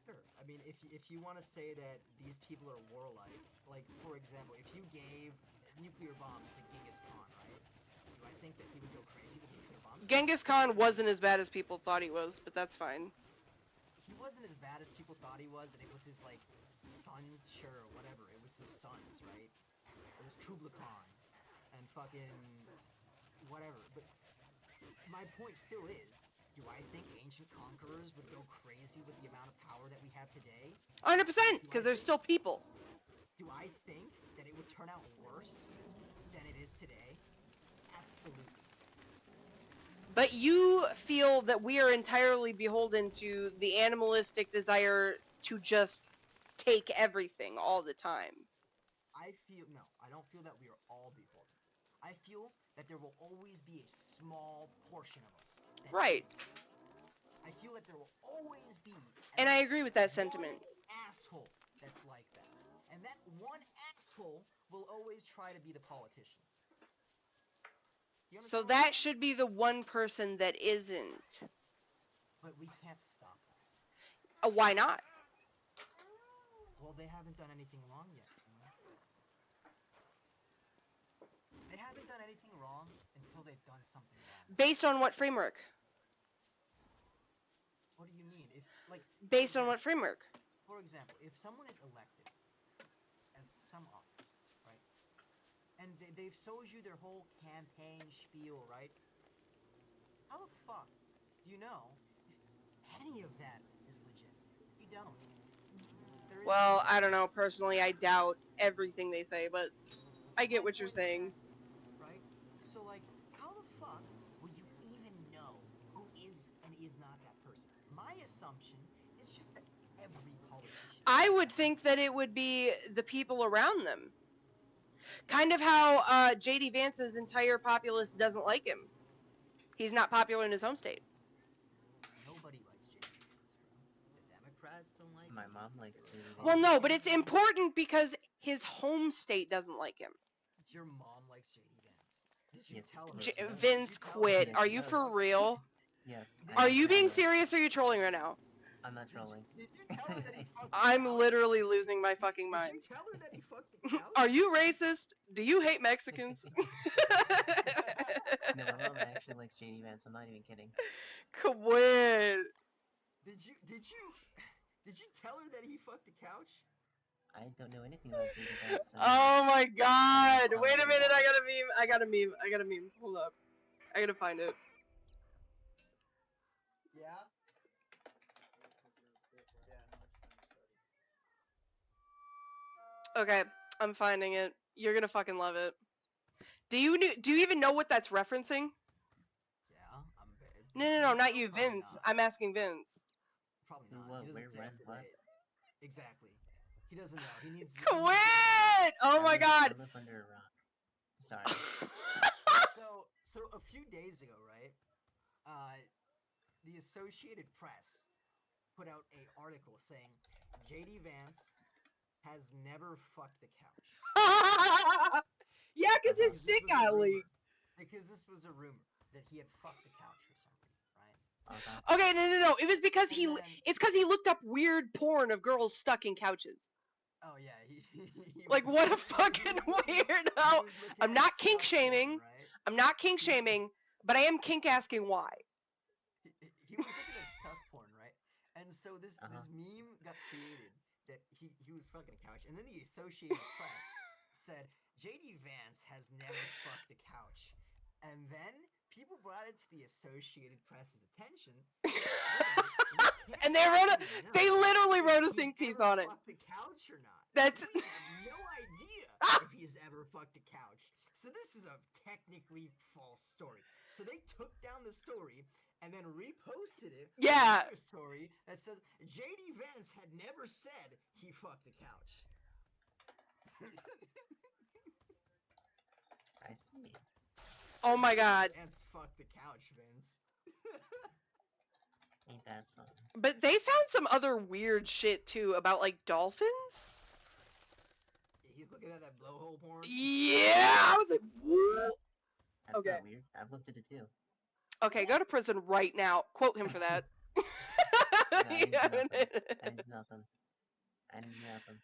Sure. I mean, if you want to say that these people are warlike, like, for example, if you gave nuclear bombs to Genghis Khan, right? Do I think that he would go crazy with nuclear bombs? Genghis Khan wasn't as bad as people thought he was, but that's fine. He wasn't as bad as people thought he was, and it was his, like, sons, sure, whatever. It was his sons, right? It was Kublai Khan. And fucking whatever. But my point still is, do I think ancient conquerors would go crazy with the amount of power that we have today? 100%, because there's still people. Do I think that it would turn out worse than it is today? Absolutely. But you feel that we are entirely beholden to the animalistic desire to just take everything all the time. No, I don't feel that we are all beholden. I feel that there will always be a small portion of us. Right. I feel that there will always be. And I agree with that sentiment. One asshole that's like that. And that one asshole will always try to be the politician. So that should be the one person that isn't. But we can't stop that. Why not? well, they haven't done anything wrong yet. You know? They haven't done anything wrong until they've done something wrong. Based on what framework? What do you mean? If like Based on what framework? For example, if someone is elected as some office, right, and they've sold you their whole campaign spiel, right? How the fuck do you know if any of that is legit? You don't. There is Well, no- I don't know. Personally, I doubt everything they say, but I get what you're saying. Right? So, like, how the fuck will you even know who is and is not that person? My assumption is just that every politician. I is would that think that it would be the people around them. Kind of how J.D. Vance's entire populace doesn't like him. He's not popular in his home state. Nobody likes J.D. Vance, bro. The Democrats don't like My him. mom likes J.D. Vance. Well, no, but it's important because his home state doesn't like him. Your mom likes J.D. Vance. Did you Yes, tell her? yes, J- she does. Vince, Did you tell her quit. that Are she you does. for real? Yes. Did Are you you tell being her- serious or are you trolling right now? I'm not Did you- trolling. Did you tell her that he fucked the I'm couch? literally losing my fucking Did mind. you tell her that he fucked the couch? Are you racist? Do you hate Mexicans? No, my mom actually likes J.D. Vance. I'm not even kidding. Quit. Did you tell her that he fucked the couch? I don't know anything about J.D. Vance. So Oh my god. Tell Wait a me minute, about I it. got a meme. Hold up. I gotta find it. Yeah. Okay, I'm finding it. You're gonna fucking love it. Do you even know what that's referencing? Yeah, I'm bad. No, not you, Vince. I'm asking Vince. Probably Who, not. what, He doesn't where, stay when, up to what? date. Exactly. He doesn't know. He needs. Quit! Oh my god. I live under a rock. Sorry. So a few days ago, right? The Associated Press put out a article saying J.D. Vance has never fucked the couch. Yeah, because his Because this shit was a got rumor. leaked. Because this was a rumor that he had fucked the couch for some reason, right? Okay. Okay, no. It was because And he then- it's because he looked up weird porn of girls stuck in couches. Oh yeah, he Like, was- what a he was fucking looking- weirdo. he was looking I'm at not kink stuff porn, shaming. right? I'm not kink shaming, but I am kink asking why. He was looking at stuff porn, right? And so this Uh-huh. this meme got created that he was fucking a couch, and then the Associated Press said JD Vance has never fucked a couch, and then people brought it to the Associated Press's attention. Wait a minute, we can't And they wrote actually they know literally if wrote a he's think piece ever on it. fucked the couch or not. That's We have no idea if he's ever fucked a couch. So this is a technically false story. So they took down the story and then reposted it with Yeah. another story that says JD Vance had never said he fucked a couch. I see. Oh my JD God. Vance fucked the couch, Vince. Ain't that something? But they found some other weird shit too about like dolphins. He's looking at that blowhole porn. Yeah, I was like, what? That's Okay. not weird. I've looked at it too. Okay, go to prison right now. Quote him for that. I did Yeah, nothing. I did nothing. I did nothing.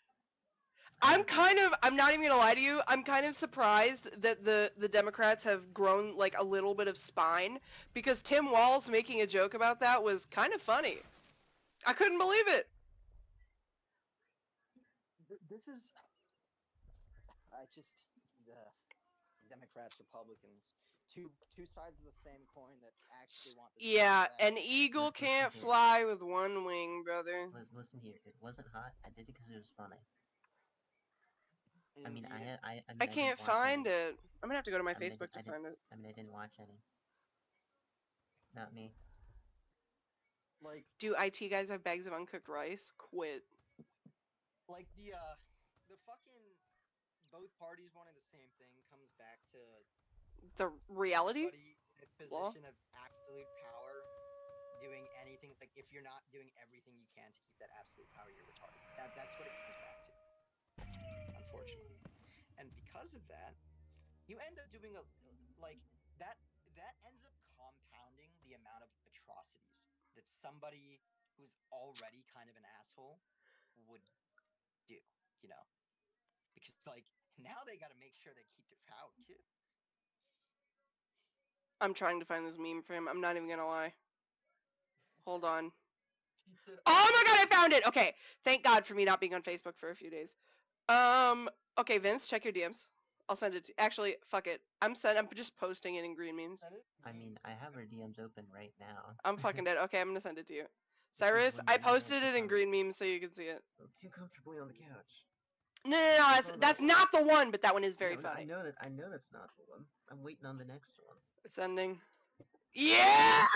I'm not even gonna lie to you, I'm kind of surprised that the Democrats have grown like a little bit of spine, because Tim Walz making a joke about that was kind of funny. I couldn't believe it. This is, the Democrats, Republicans, two sides of the same coin that actually want the same Yeah, exact an eagle Listen can't here. fly with one wing, brother. Listen here. It wasn't hot. I did it because it was funny. I mean, Indeed. I can't find it. I'm gonna have to go to my I mean, I Facebook did- to find it. I mean, I didn't watch any. Not me. Like Do IT guys have bags of uncooked rice? Quit. the fucking both parties wanting the same thing comes back to The reality? everybody in a Law? position of absolute power doing anything. Like if you're not doing everything you can to keep that absolute power, you're retarded. That's what it comes back to, unfortunately. And because of that, you end up doing that ends up compounding the amount of atrocities that somebody who's already kind of an asshole would do. Because like now they got to make sure they keep their power too. I'm trying to find this meme for him. I'm not even gonna lie. Hold on. Oh my god, I found it! Okay, thank God for me not being on Facebook for a few days. Okay, Vince, check your DMs. I'll send it to actually, fuck it. I'm just posting it in green memes. I mean, I have her DMs open right now. I'm fucking dead. Okay, I'm gonna send it to you. is Cyrus, when I the internet posted it sits in on- green memes so you can see it. Too comfortably on the couch. No, It's all that's about- not the one, but that one is very No, funny. I know that's not the one. I'm waiting on the next one. Sending. Yeah!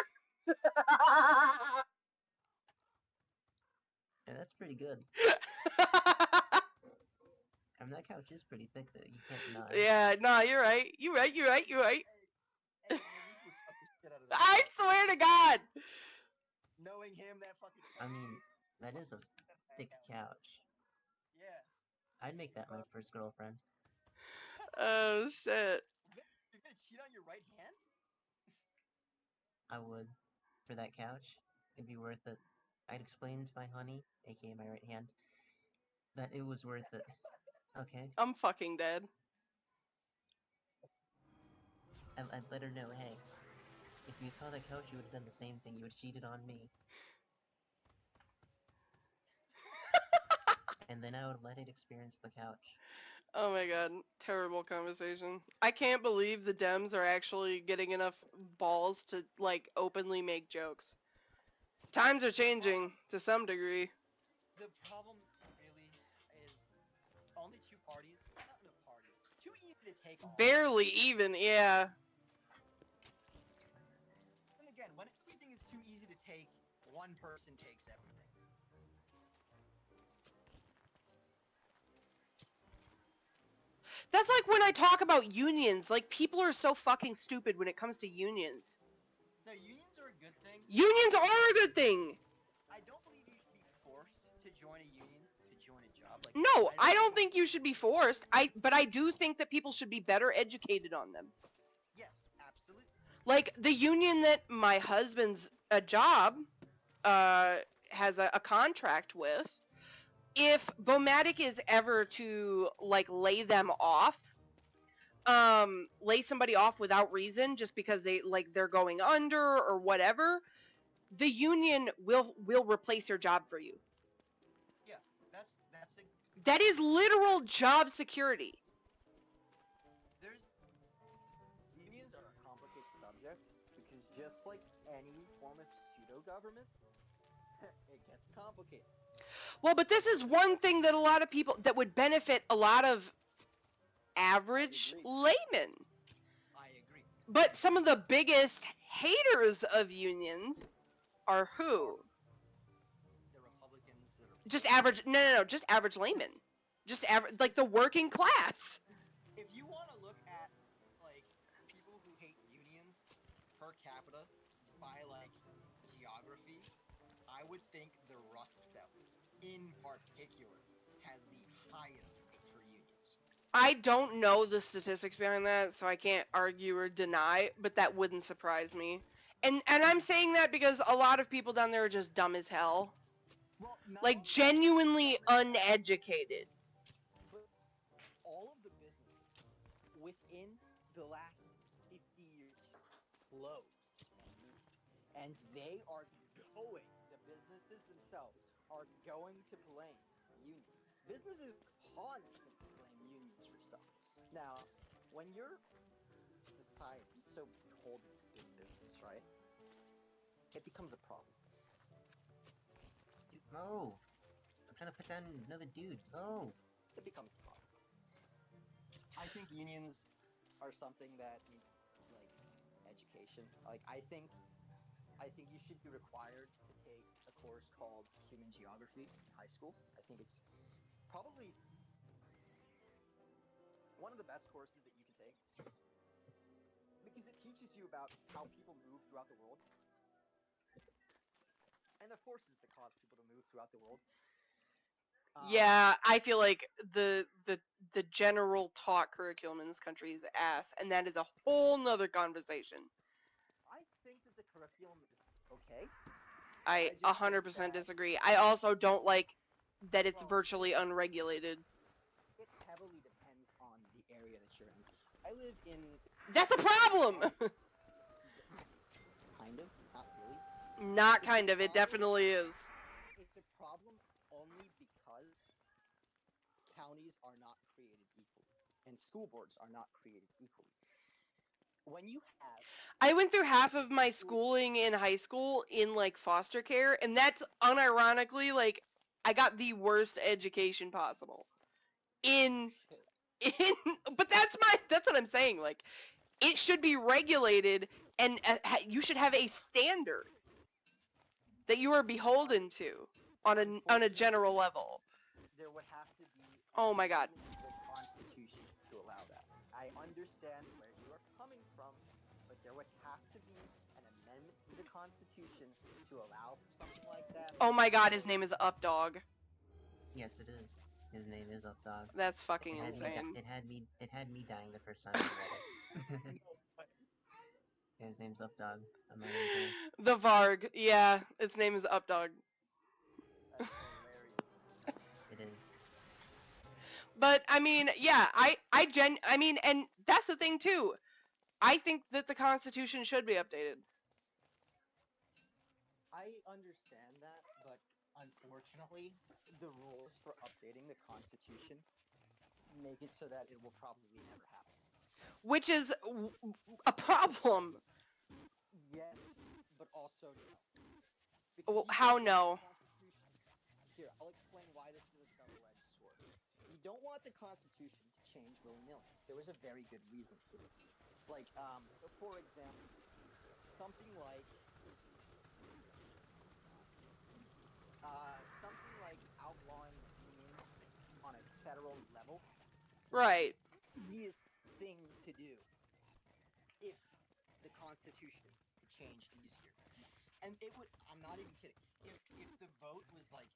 Yeah, that's pretty good. I mean, that couch is pretty thick, though. You can't deny. Yeah, no, you're right. You're right. Hey, Malik would fuck the shit out of that. I swear to God. Knowing him, that fucking. I mean, that is a thick couch. Yeah. I'd make that my first girlfriend. Oh shit. You're gonna cheat on your right hand? I would. For that couch, it'd be worth it. I'd explain to my honey, aka my right hand, that it was worth it. Okay? I'm fucking dead. I'd let her know, hey, if you saw that couch, you would have done the same thing. You would have cheated on me. And then I would let it experience the couch. Oh my god, terrible conversation. I can't believe the Dems are actually getting enough balls to, like, openly make jokes. Times are changing, to some degree. The problem really is only two parties. Not enough parties. Too easy to take on. Barely even, yeah. And again, when everything is too easy to take, one person takes everything. That's like when I talk about unions. Like, people are so fucking stupid when it comes to unions. No, unions are a good thing. Unions are a good thing! I don't believe you should be forced to join a union to join a job. Like, No, I don't think you should be forced. But I do think that people should be better educated on them. Yes, absolutely. Like, the union that my husband's job has a contract with, if Bomatic is ever to, like, lay them off, lay somebody off without reason just because they're going under or whatever, the union will replace your job for you. Yeah, that's a. That is literal job security. Unions are a complicated subject because just like any form of pseudo government, it gets complicated. Well, but this is one thing that a lot of people that would benefit a lot of average laymen. I agree. But some of the biggest haters of unions are who? The Republicans that are. Just average. No. Just average laymen. Just average, like the working class. If you want to look at like people who hate unions per capita by like geography, I would think the Rust Belt in particular has the highest hate for unions. I don't know the statistics behind that, so I can't argue or deny, but that wouldn't surprise me. And I'm saying that because a lot of people down there are just dumb as hell. Well, Like, genuinely uneducated. But all of the businesses within the last 50 years closed and moved. And they are going, the businesses themselves are going to blame unions. Businesses constantly blame unions for stuff. Now, when your society is so beholden to big business, right? It becomes a problem. Dude, no! I'm trying to put down another dude. No! It becomes a problem. I think unions are something that needs like education. Like I think you should be required to take a course called human geography in high school. I think it's probably one of the best courses that you can take because it teaches you about how people move throughout the world and the forces that cause people to move throughout the world. Yeah, I feel like the general taught curriculum in this country is ass, and that is a whole nother conversation. I think that the curriculum is okay. I just think 100% that- disagree. I also don't like that it's Well- virtually unregulated. It heavily depends I live in That's a problem. kind of, not really. Not It's a kind of. It problem. definitely is. It's a problem only because counties are not created equally, and school boards are not created equally. When you have I went through half of my school, schooling in high school in like foster care, and that's unironically like I got the worst education possible. In in but that's what I'm saying. Like it should be regulated, and you should have a standard that you are beholden to on a general unfortunately, level. there would have to be an Oh my god. amendment to the Constitution to allow that. I understand where you are coming from, but there would have to be an amendment to the Constitution to allow for something like that. Oh my god, his name is Updog. Yes, it is. His name is Updog. That's fucking It insane. had me dying the first time I read it. No, but His name's Updog. I'm not even kidding. The Varg, yeah, its name is Updog. that's hilarious. It is. But I mean, yeah, I mean, and that's the thing too. I think that the Constitution should be updated. I understand that, but unfortunately, the rules for updating the Constitution make it so that it will probably never happen. Which is a problem. Yes, but also no. Well, you how don't want no? the Constitution. Here, I'll explain why this is a double-edged sword. You don't want the Constitution to change willy-nilly. There was a very good reason for this. Like, for example, something like outlawing unions on a federal level. Right. Easiest thing to do if the Constitution could change easier. And it would, I'm not even kidding, if the vote was like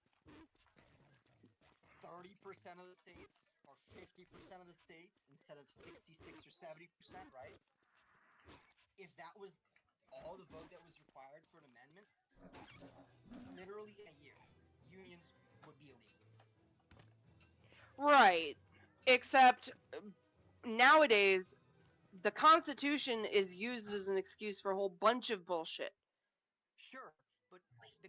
30% of the states or 50% of the states instead of 66 or 70%, right? If that was all the vote that was required for an amendment, literally in a year, unions would be illegal. Right. Except nowadays, the Constitution is used as an excuse for a whole bunch of bullshit. Sure, but the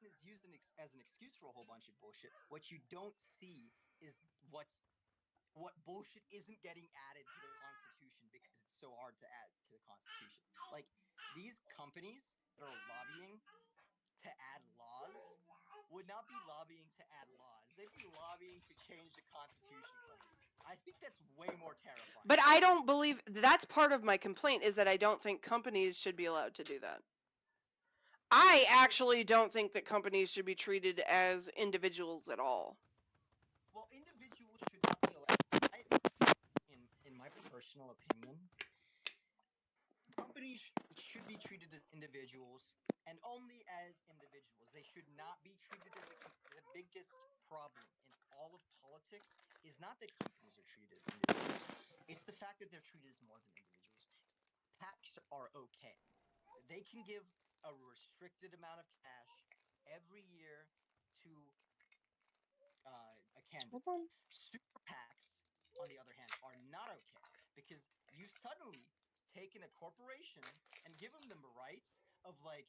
is used as an excuse for a whole bunch of bullshit. What you don't see is what bullshit isn't getting added to the Constitution because it's so hard to add to the Constitution. Like, these companies that are lobbying to add laws would not be lobbying to add laws. They'd be lobbying to change the Constitution. I think that's way more terrifying. But I don't believe that's part of my complaint is that I don't think companies should be allowed to do that. I actually don't think that companies should be treated as individuals at all. Well, individuals should not be allowed. In my personal opinion, companies should be treated as individuals and only as individuals. They should not be treated as the biggest problem in all of politics is not that companies are treated as individuals. It's the fact that they're treated as more than individuals. PACs are okay. They can give a restricted amount of cash every year to a candidate. Super PACs, on the other hand, are not okay because you've suddenly taken a corporation and given them the rights of like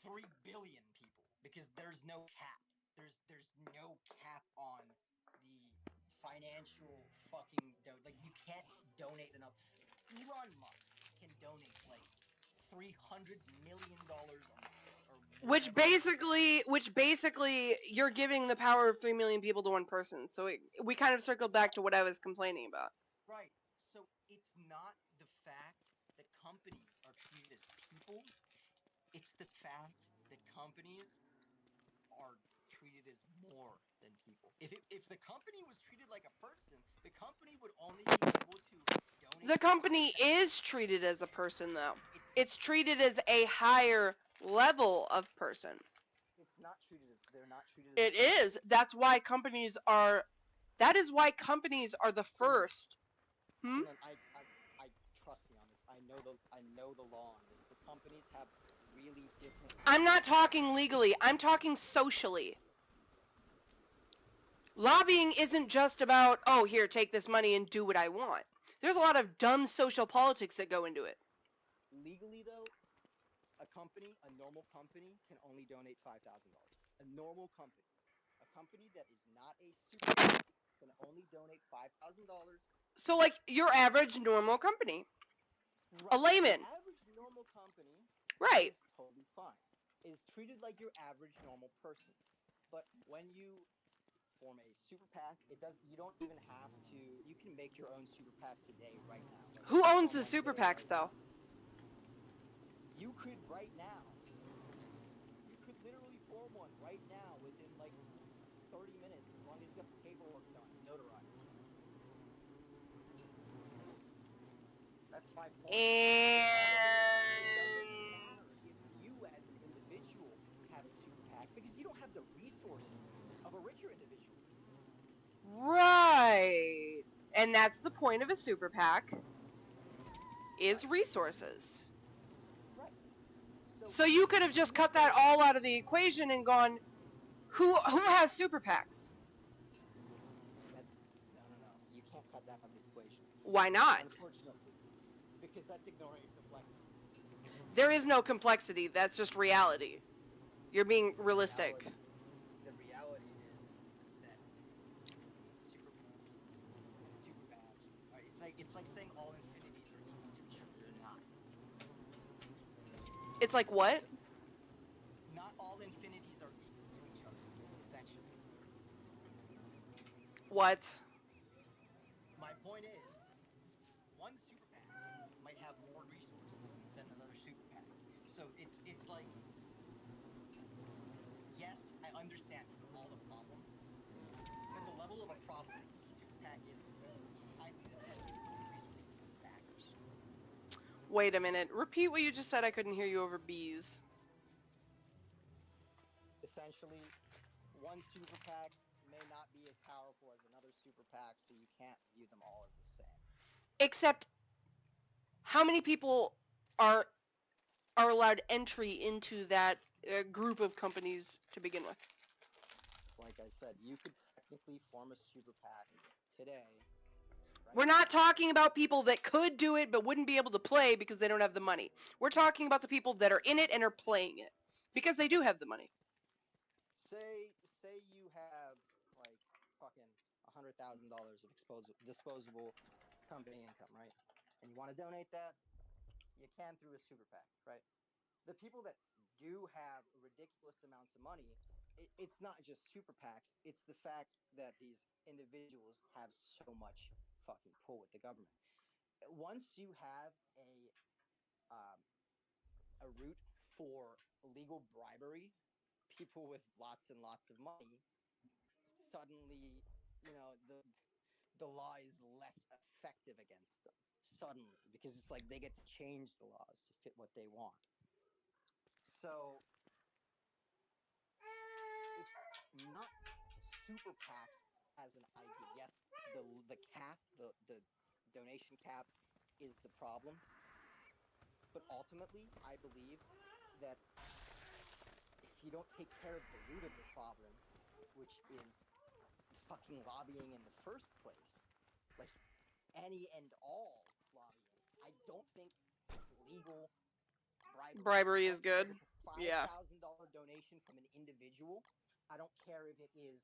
3 billion people because there's no cap. There's no cap on the financial fucking like you can't donate enough. Elon Musk can donate like $300 million a month. Which basically, you're giving the power of 3 million people to one person. So we kind of circled back to what I was complaining about. Right. So it's not the fact that companies are treated as people. It's the fact that companies are treated as more than people. If the company was treated like a person, the company would only be able to donate. The company is treated as a person, though. It's treated as a higher level of person. It's not treated as they're not treated as. It is. That's why companies are. That is why companies are the first. I trust me on this. I know the law on this. The companies have really different. I'm not talking legally. I'm talking socially. Lobbying isn't just about, oh, here, take this money and do what I want. There's a lot of dumb social politics that go into it. Legally, though, a normal company, can only donate $5,000. A normal company. A company that is not a super PAC can only donate $5,000. So, like, your average normal company. A layman. The average normal company Right. is totally fine. Is treated like your average normal person. But when you form a super PAC, you don't even have to. You can make your own super PAC today, right now. Like, Who owns the form one super today, PACs, right though? now. You could right now. You could literally form one right now within like 30 minutes, as long as you got the paperwork done, notarized. That's my point. It doesn't matter if you, as an individual, have a super PAC, because you don't have the resources of a richer individual. Right. And that's the point of a super PAC, is resources. Right. So you could have just cut that all out of the equation and gone, who has super PACs? No. You can't cut that out of the equation. Why not? Unfortunately. Because that's ignoring complexity. There is no complexity. That's just reality. You're being realistic. The reality is that super PACs, it's like saying all infinities are equal to each other. They're not. It's like what? Not all infinities are equal to each other, essentially. What? My point is, one super PAC might have more resources than another super PAC. So it's like, yes, I understand all the problem, but the level of a problem that each super PAC is highly dependent on the resources of the backers. Wait a minute. Repeat what you just said. I couldn't hear you over bees. Essentially, one super PAC may not be as powerful as another super PAC, so you can't view them all as the same. Except, how many people are allowed entry into that group of companies to begin with? Like I said, you could technically form a super PAC today. We're not talking about people that could do it but wouldn't be able to play because they don't have the money. We're talking about the people that are in it and are playing it because they do have the money. Say you have like fucking $100,000 of disposable company income, right? And you want to donate that, you can through a super PAC, right? The people that do have ridiculous amounts of money, it's not just super PACs, it's the fact that these individuals have so much fucking pull with the government. Once you have a route for legal bribery, people with lots and lots of money, suddenly, the law is less effective against them. Suddenly, because it's like they get to change the laws to fit what they want. So it's not super PACs as an idea. Yes, the cap, the donation cap is the problem. But ultimately, I believe that if you don't take care of the root of the problem, which is fucking lobbying in the first place, like any and all lobbying, I don't think legal bribery is good. Yeah. $5,000 donation from an individual. I don't care if it is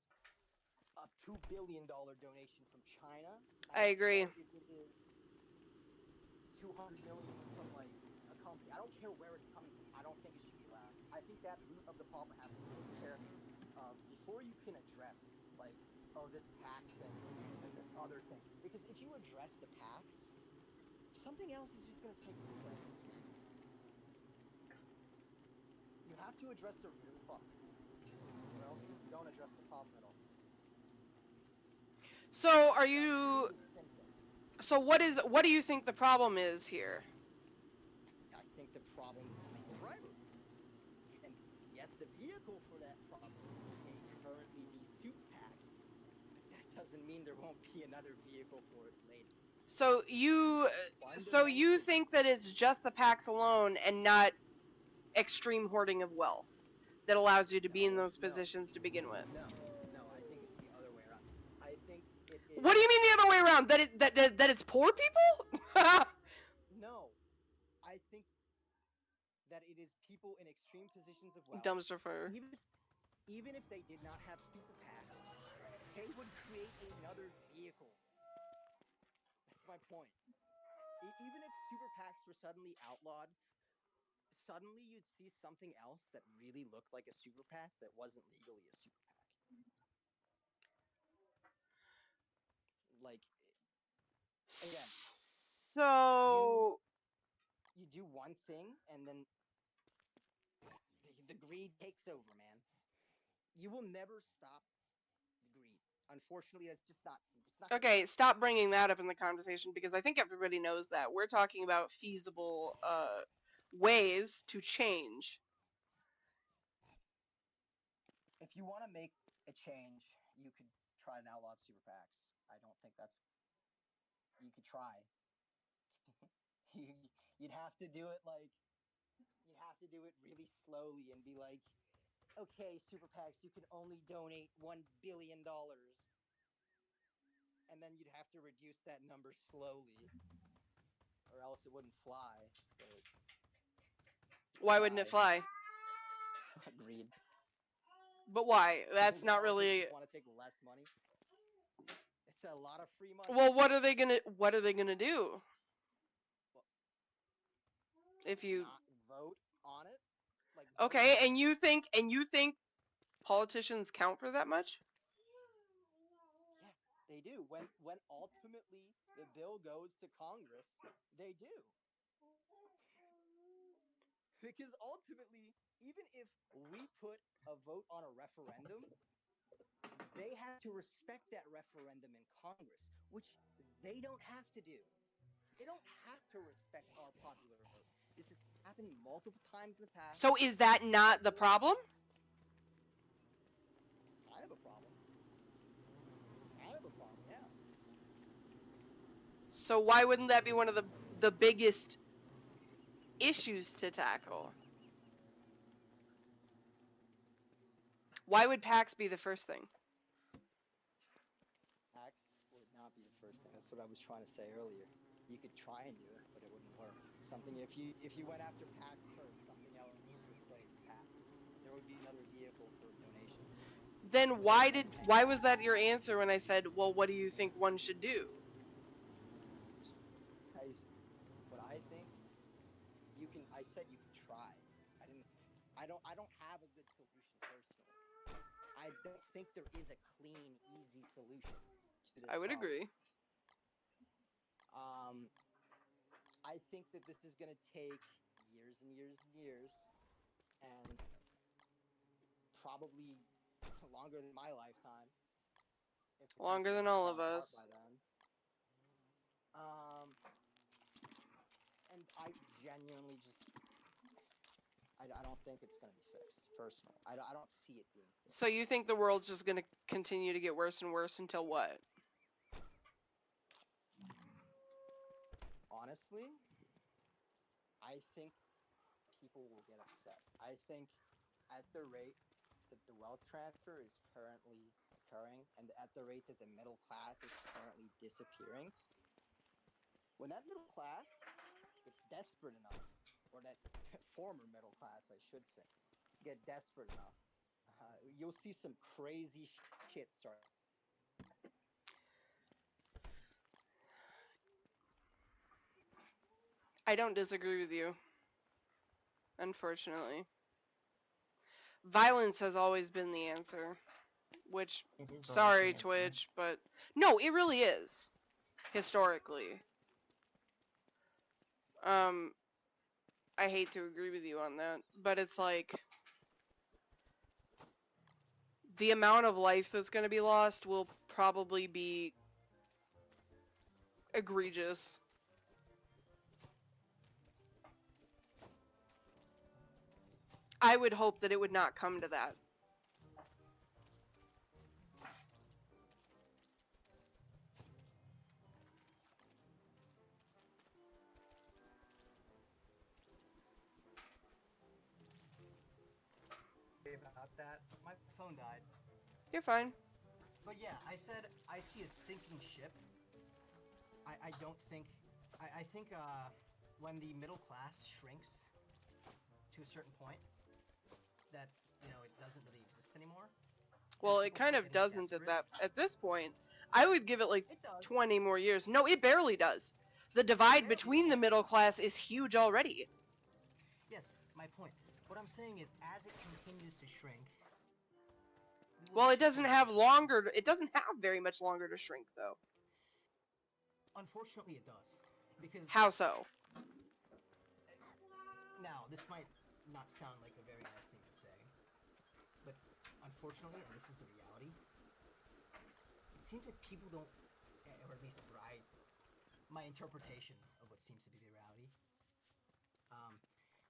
a $2 billion donation from China. I agree. If it is $200 million from like a company. I don't care where it's coming from. I don't think it should be allowed. I think that root of the problem has to be taken care of before you can address like, oh, this PAC thing and this other thing. Because if you address the PACs, something else is just going to take its place. You have to address the root of the problem, or else you don't address the problem at all. So are you? So what do you think the problem is here? I think the problem is legal bribery. And yes, the vehicle for that problem may currently be super PACs, but that doesn't mean there won't be another vehicle for it later. So you think that it's just the PACs alone and not extreme hoarding of wealth that allows you to be in those positions to begin with? No, I think it's the other way around. I think it is... What do you mean the other way around? That it's poor people? that it is people in extreme positions of wealth. Dumpster fire. Even if they did not have super PACs, they would create another vehicle. That's my point. Even if super PACs were suddenly outlawed, suddenly you'd see something else that really looked like a super PAC that wasn't legally a super PAC. Like, again, So you do one thing and then the greed takes over, man. You will never stop the greed. Unfortunately, that's just not. It's not. okay, stop bringing that up in the conversation because I think everybody knows that we're talking about feasible ways to change. If you want to make a change, you could try an outlawed super PACs. I don't think that's. You could try. You'd have to do it like. You'd have to do it really slowly and be like, okay, super PACs, you can only donate $1 billion. And then you'd have to reduce that number slowly, or else it wouldn't fly. But Why wouldn't it fly? Agreed. But why? That's not Politicians really. want to take less money. It's a lot of free money. Well, what are they gonna do? Well, If you not vote on it. Like okay, vote. and you think politicians count for that much? Yeah, they do. When ultimately the bill goes to Congress, they do. Because ultimately, even if we put a vote on a referendum, they have to respect that referendum in Congress, which they don't have to do. They don't have to respect our popular vote. This has happened multiple times in the past. So is that not the problem? It's kind of a problem. It's kind of a problem, yeah. So why wouldn't that be one of the biggest issues to tackle? Why would PACs be the first thing? PACs would not be the first thing. That's what I was trying to say earlier. You could try and do it, but it wouldn't work. Something if you went after PACs first, something else would replace PACs. There would be another vehicle for donations. Then why was that your answer when I said, well, what do you think one should do? What I think, I said you could try. I don't have a good solution personally. I don't think there is a clean, easy solution to this I would problem. agree. I think that this is going to take years and years and years, and probably longer than my lifetime. Longer than all of us. By then. And I genuinely just, I don't think it's going to be fixed, personally. I don't see it being fixed. So you think the world's just going to continue to get worse and worse until what? Honestly, I think people will get upset. I think at the rate that the wealth transfer is currently occurring, and at the rate that the middle class is currently disappearing, when that middle class gets desperate enough, or that former middle class, I should say, get desperate enough, you'll see some crazy shit start. I don't disagree with you. Unfortunately. Violence has always been the answer. Which, It is sorry, always the answer. Twitch, but no, it really is. Historically. I hate to agree with you on that, but it's like the amount of life that's going to be lost will probably be egregious. I would hope that it would not come to that. About that, my phone died. You're fine. But yeah, I said I see a sinking ship. I don't think. I think when the middle class shrinks, to a certain point that it doesn't really exist anymore. Well, and it people kind start of getting doesn't desperate. at this point. I would give it like It does. 20 more years. No, it barely does. The divide Barely, between the yeah. middle class is huge already. Yes, my point. What I'm saying is, as it continues to shrink. Well, it doesn't have longer. It doesn't have very much longer to shrink, though. Unfortunately, it does, because How so? now this might not sound like a very nice thing to say, but unfortunately, and this is the reality, it seems like people don't, or at least my interpretation of what seems to be the reality,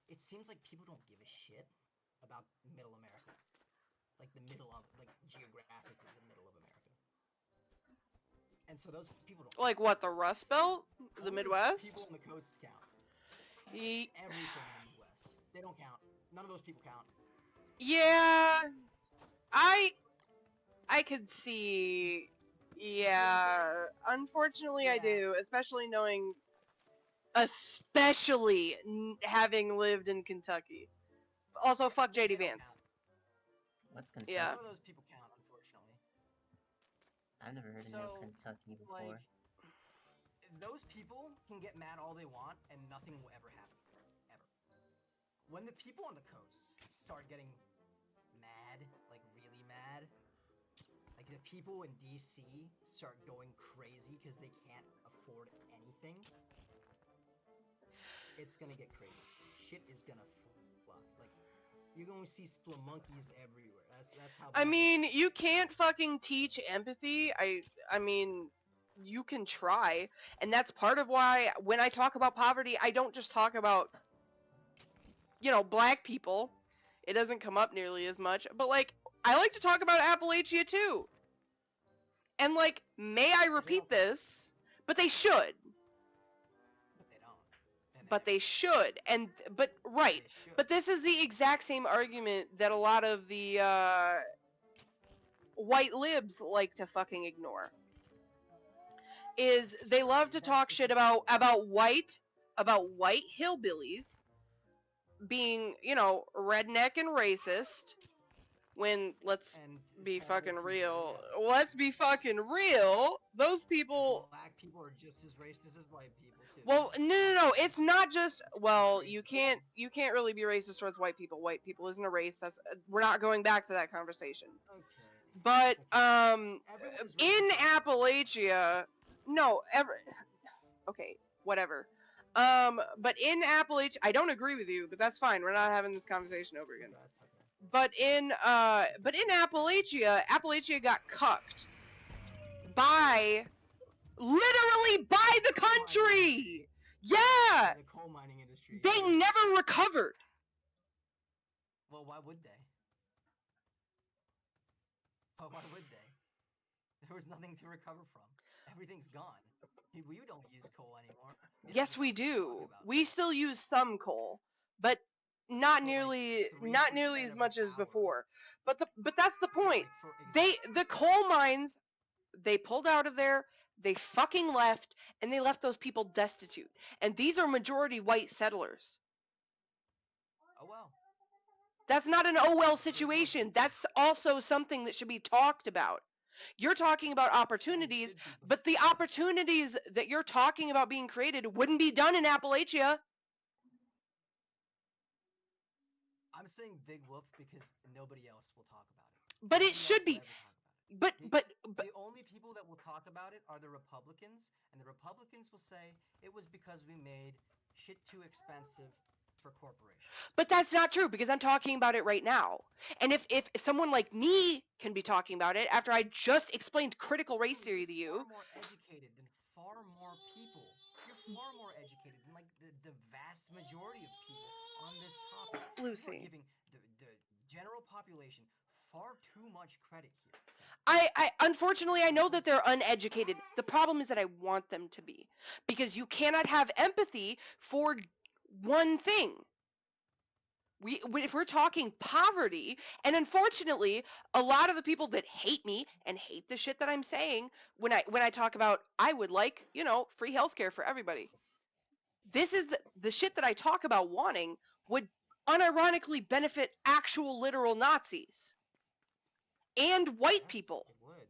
it seems like people don't give a shit about middle America. Like geographically the middle of America. And so those people don't Like what, the Rust Belt? The Only Midwest? people in the coast count. Ye- Everything in the Midwest. They don't count. None of those people count. Yeah, I could see. Yeah, unfortunately, I Yeah. do, especially knowing, especially having lived in Kentucky. Also, fuck They JD don't Vance. count. What's Kentucky? Yeah. None of those people count, unfortunately. I've never heard of Kentucky before. Like, those people can get mad all they want, and nothing will ever happen. Ever. When the people on the coast start getting mad, like really mad, like the people in DC start going crazy because they can't afford anything, it's gonna get crazy. Shit is gonna fly. Like, you're gonna see splamunkies everywhere. That's how. I bad it mean, is. you can't fucking teach empathy. I mean, you can try, and that's part of why when I talk about poverty, I don't just talk about, black people. It doesn't come up nearly as much, but like I like to talk about Appalachia too. And like, may I repeat this? But they should. But they don't. And But they should. Right. They should. But this is the exact same argument that a lot of the white libs like to fucking ignore. Is they love to talk shit about white hillbillies being, redneck and racist, when let's And be terrible fucking people, real. yeah. Let's be fucking real. Those people. Black people are just as racist as white people too. Well, no. It's not just. Well, Crazy. you can't really be racist towards white people. White people isn't a race. We're not going back to that conversation. Okay. But Everyone is in racist. Appalachia, okay, whatever. But in Appalachia, I don't agree with you, but that's fine. We're not having this conversation over again. Okay. But in Appalachia got cucked literally by the country. Yeah, The coal mining industry. they never recovered. Well, why would they? But why would they? There was nothing to recover from. Everything's gone. We don't use coal anymore. Yes, we What do. are you talking about? We still use some coal, but not But, like, nearly 3% as of much our as power. before. But that's the point. Like, The coal mines, they pulled out of there, they fucking left, and they left those people destitute. And these are majority white settlers. oh well. That's not an oh well situation. That's also something that should be talked about. You're talking about opportunities, Should be, but the it's not. opportunities that you're talking about being created wouldn't be done in Appalachia. I'm saying big whoop because nobody else will talk about it. But Nobody it should else will be. ever talk about it. But The only people that will talk about it are the Republicans, and the Republicans will say it was because we made shit too expensive for corporations. But that's not true, because I'm talking about it right now. And if someone like me can be talking about it after I just explained critical race theory to You're you, far more educated than far more people. You're far more educated than like the vast majority of people on this topic. You Lucy. are giving the general population far too much credit here. I unfortunately I know that they're uneducated. The problem is that I want them to be, because you cannot have empathy for one thing. If we're talking poverty, and unfortunately, a lot of the people that hate me and hate the shit that I'm saying when I talk about I would like, free healthcare for everybody. This is the shit that I talk about wanting would unironically benefit actual literal Nazis and white Yes, people. it would.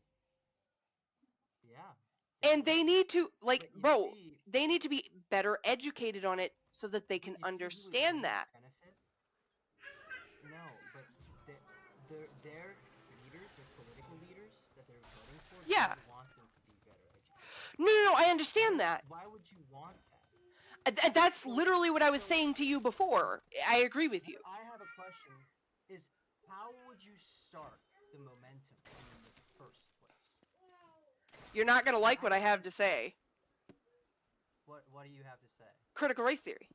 Yeah. And it they would. need to, like, But you bro, see, they need to be better educated on it so that they but can you see who it understand wouldn't that. benefit? No, but their leaders, their political leaders that they're voting for, Yeah. don't want them to be better educated. No, I understand that. Why would you want that? That's So- literally what I was so- saying to you before. I agree with you. I have a question: is how would you start the momentum in the first place? You're not going to like what I have to say. What do you have to say? Critical race theory.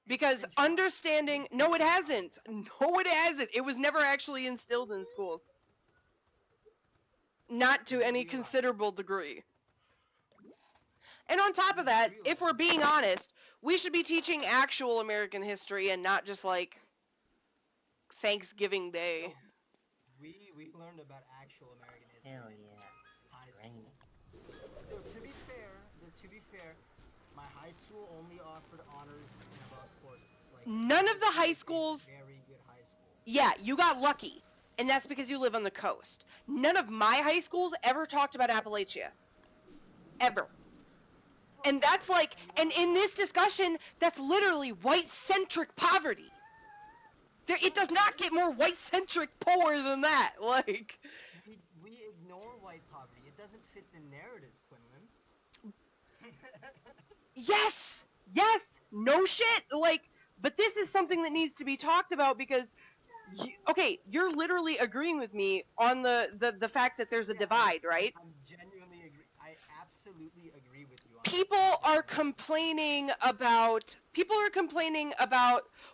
Because been tried. understanding, no, it hasn't. No, it hasn't. It was never actually instilled in schools. Not to You any realize- considerable degree. And on top of that, if we're being honest, we should be teaching actual American history and not just like Thanksgiving Day. So, we learned about actual American history. Hell in yeah. high school. Rainy. Though, to be fair, my high school only offered honors in about courses. Like None of the school high was a schools- Very good high school. Yeah, you got lucky. And that's because you live on the coast. None of my high schools ever talked about Appalachia. Ever. And that's like, and in this discussion, that's literally white-centric poverty. It does not get more white-centric poor than that. Like, We ignore white poverty. It doesn't fit the narrative, Quinlan. yes, no shit. Like, but this is something that needs to be talked about because, okay, you're literally agreeing with me on the fact that there's a divide, right? I'm genuinely agree. I absolutely agree with you on People this. are complaining about,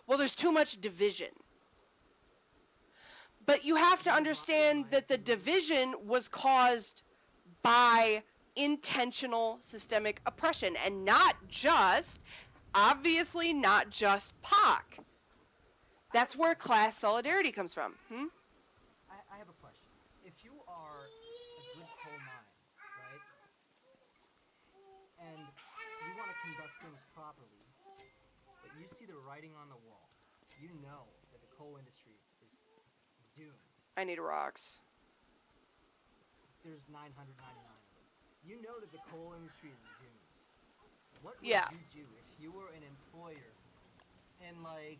well, there's too much division. But you have to understand that the division was caused by intentional systemic oppression and obviously not just POC. That's where class solidarity comes from. I have a question. If you are a good coal mine, right, and you want to conduct things properly, but you see the writing on the wall, you know that the coal industry is doomed. I need rocks. There's 999 of them. You know that the coal industry is doomed. What would Yeah. you do if you were an employer in, like,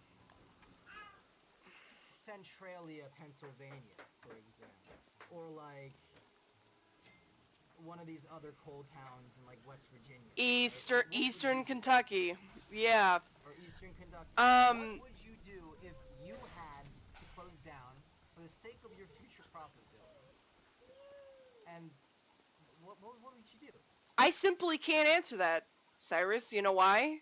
Centralia, Pennsylvania, for example, or like one of these other coal towns in like West Virginia, right? What would Eastern you do? Kentucky. Yeah. Or Eastern Kentucky. Um, What would you do if you had to close down for the sake of your future profitability? And what would you do? I simply can't answer that, Cyrus. You know why?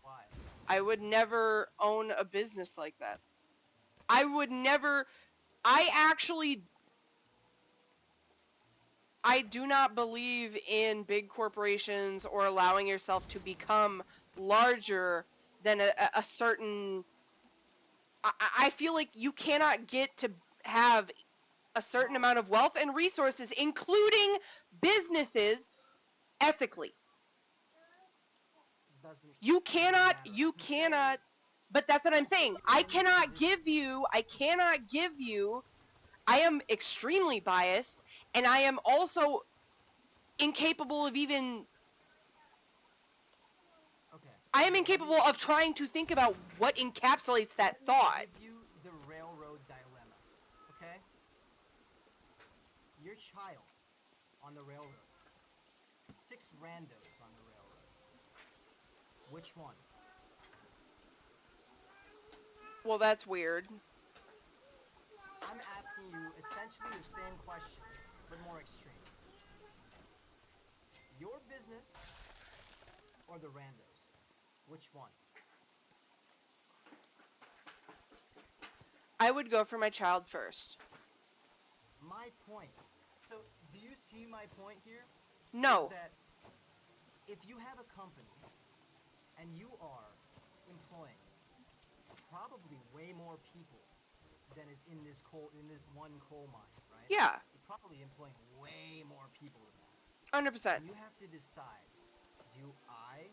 Why? I would never own a business like that. I do not believe in big corporations or allowing yourself to become larger than a certain... I feel like you cannot get to have a certain amount of wealth and resources, including businesses, ethically. Doesn't You cannot, matter. but that's what I'm saying. I Someone cannot position- give you, I am extremely biased, and I am also incapable of even, Okay. I am incapable of trying to think about what encapsulates that thought. Give you the railroad dilemma, okay? Your child on the railroad. 6 randos on the railroad. Which one? Well, that's weird. I'm asking you essentially the same question, but more extreme. Your business or the randos? Which one? I would go for my child first. My point. So, do you see my point here? No. Is that if you have a company and you are employing probably way more people than is in this one coal mine, right? Yeah, You're probably employing way more people than that. 100%. And you have to decide, do I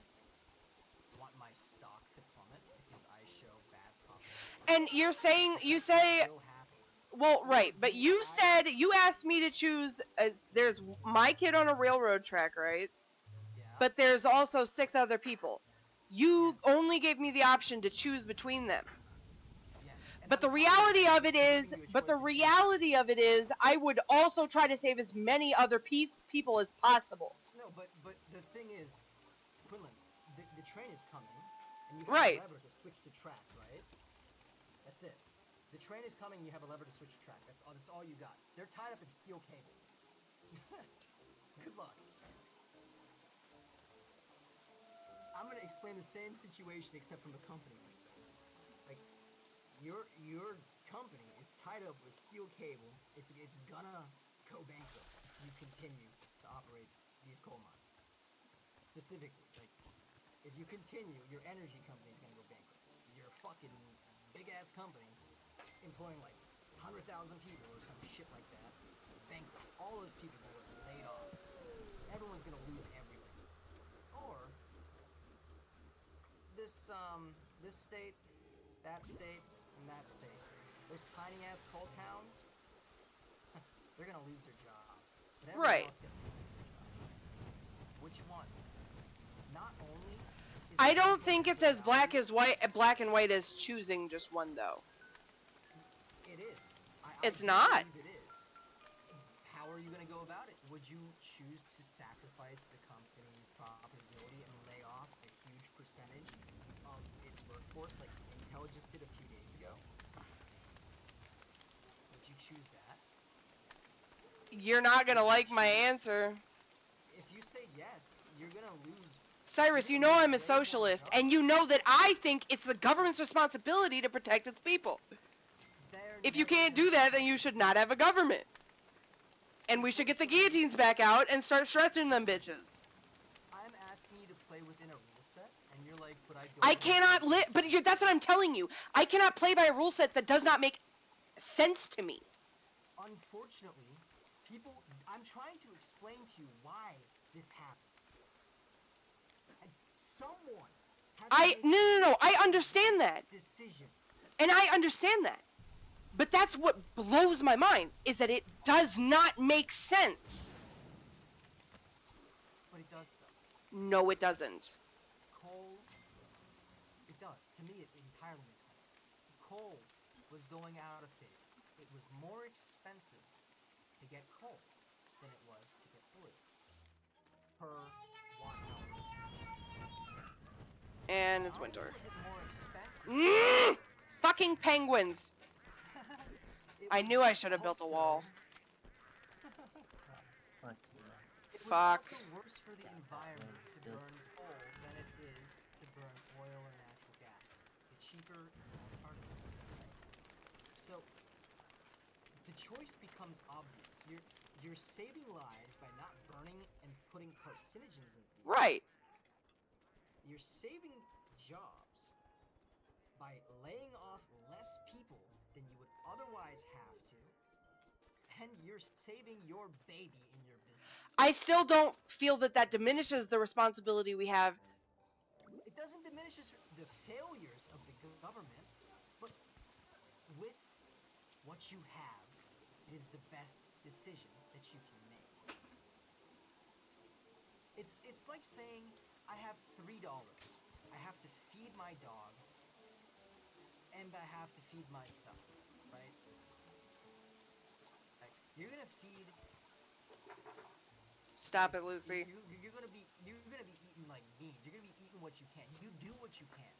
want my stock And you're saying, you That's what say, will happen. well, No, right, but dude, you said, you asked me to choose, there's my kid on a railroad track, right? Yeah. But there's also 6 other people. You Yes. only gave me the option to choose between them. Yes. And But I'm the telling you reality that of it I'm is, giving you a choice between I would also try to save as many other people as possible. No, but the thing is, Quinlan, the train is coming, and you have Right. a lever to switch to track, right? That's it. The train is coming, you have a lever to switch to track. That's all you got. They're tied up in steel cable. Good luck. I'm gonna explain the same situation except from a company perspective. Like, your company is tied up with steel cable. It's gonna go bankrupt if you continue to operate these coal mines. Specifically, like, if you continue, your energy company is gonna go bankrupt. Your fucking big ass company, employing like 100,000 people or some shit like that, bankrupt. All those people will get laid off. Everyone's gonna lose everything. Or this state, that state, and that state. Those tiny ass coal towns, they're gonna lose their jobs. But everyone Right. else gets to keep their jobs. Which one? Not only is I it don't something think that it's will as black value- and white as choosing just one though. It is. It's I do not. believe it is. How are you going to go about it? Would you choose to sacrifice the company's profitability and lay off a huge percentage of its workforce, like Intel just did a few days ago? Would you choose that? You're not gonna like my answer. If you say yes, you're going to lose. Cyrus, you know I'm a socialist, and you know that I think it's the government's responsibility to protect its people. If you can't do that, then you should not have a government. And we should get the guillotines back out and start stretching them bitches. I'm asking you to play within a rule set, and you're like, but I don't. I cannot live, but that's what I'm telling you. I cannot play by a rule set that does not make sense to me. Unfortunately, people. I'm trying to explain to you why this happened. And someone. Had to make No. I this understand that. decision. And I understand that. But that's what blows my mind, is that it does not make sense. But it does, though. No, it doesn't. Coal. It does. To me, it entirely makes sense. Coal was going out of favor. It was more expensive to get coal than it was to get oil per watt hour. And it's Not only winter. was it more expensive, Fucking penguins. it I was knew I should have built a wall. Fuck you. It was Fuck. also worse for the environment to Just- burn coal than it is to burn oil or natural gas. The cheaper alternatives. So the choice becomes obvious. You're saving lives by not burning and putting carcinogens into the air. Right. You're saving jobs by laying off less people than you would otherwise have to, and you're saving your baby in your business. I still don't feel that that diminishes the responsibility we have. It doesn't diminish the failures of the government, but with what you have, it is the best decision that you can make. It's like saying, I have $3. I have to feed my dog, and I have to feed myself, right? Like, you're gonna feed. Stop it, Lucy. You're gonna be eating like beans. You're gonna be eating what you can. You do what you can.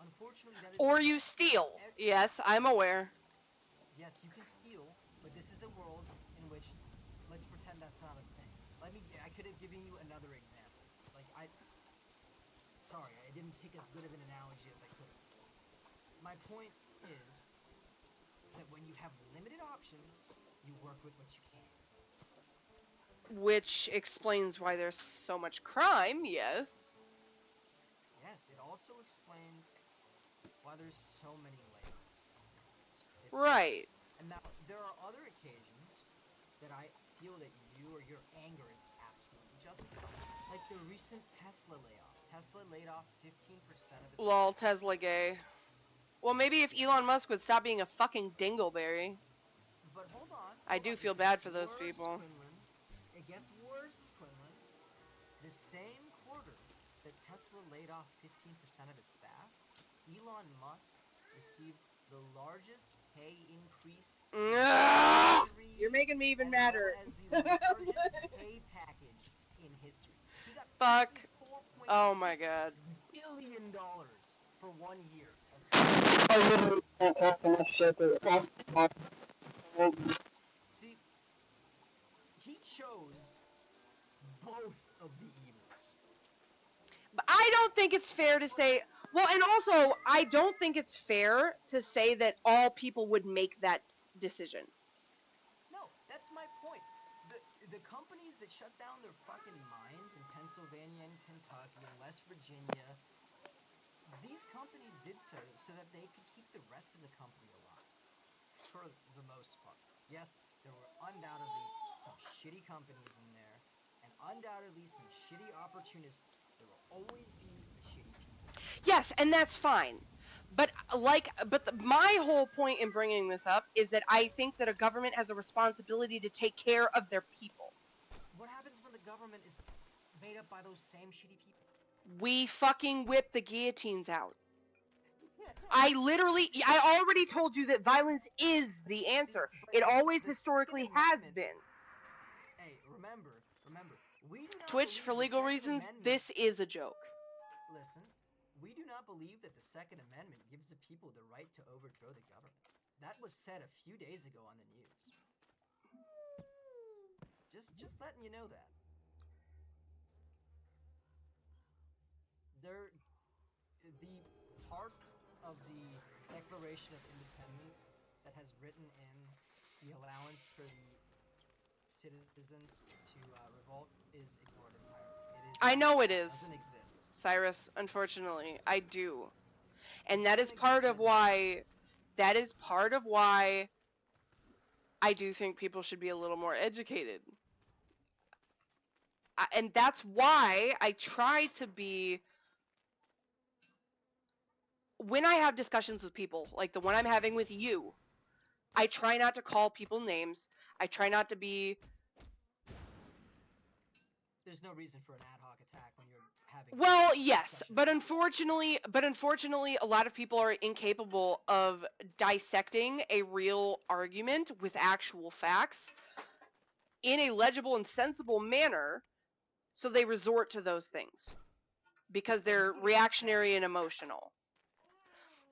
Unfortunately, that is. Or you steal. Yes, I'm aware. Yes, you can steal, but this is a world in which, let's pretend that's not a thing. I could have given you another example. Sorry, I didn't pick as good of an analogy as I could have. My point is that when you have limited options, you work with what you can. Which explains why there's so much crime, yes. Yes, it also explains why there's so many layoffs. It Right. sucks. And now, there are other occasions that I feel that your anger is absolutely justified. Like the recent Tesla layoff. Tesla laid off 15% of its... Lol, Tesla gay. Well, maybe if Elon Musk would stop being a fucking dingleberry. But hold on. I hold do on, feel it bad gets for those worse, people. Quinlan. It gets worse, Quinlan. The same quarter that Tesla laid off 15% of its staff, Elon Musk received the largest pay increase in history, You're making me even as madder. well as the largest pay package in history. He got Fuck. $54.6 Oh my god. billion for 1 year. I literally can't talk enough shit to See, he chose both of the evils. But I don't think it's fair to say. Well, and also, I don't think it's fair to say that all people would make that decision. No, that's my point. The companies that shut down their fucking mines in Pennsylvania and Kentucky and West Virginia, these companies did so that they could keep the rest of the company alive, for the most part. Yes, there were undoubtedly some shitty companies in there, and undoubtedly some shitty opportunists. There will always be shitty people. Yes, and that's fine. But my whole point in bringing this up is that I think that a government has a responsibility to take care of their people. What happens when the government is made up by those same shitty people? We fucking whip the guillotines out. I already told you that violence is the answer. It always historically has been. Hey, remember, we do not Twitch, for believe legal the Second reasons, Amendment- this is a joke. Listen, we do not believe that the Second Amendment gives the people the right to overthrow the government. That was said a few days ago on the news. Just letting you know that. The part of the Declaration of Independence that has written in the allowance for the citizens to revolt is ignored entirely. I know it is. Doesn't exist. Cyrus, unfortunately, I do. And It that is doesn't part exist of why I do think people should be a little more educated. And that's why I try to be, when I have discussions with people, like the one I'm having with you, I try not to call people names. I try not to be... There's no reason for an ad hoc attack when you're having. Well, yes, but unfortunately, a lot of people are incapable of dissecting a real argument with actual facts in a legible and sensible manner, so they resort to those things because they're reactionary and emotional.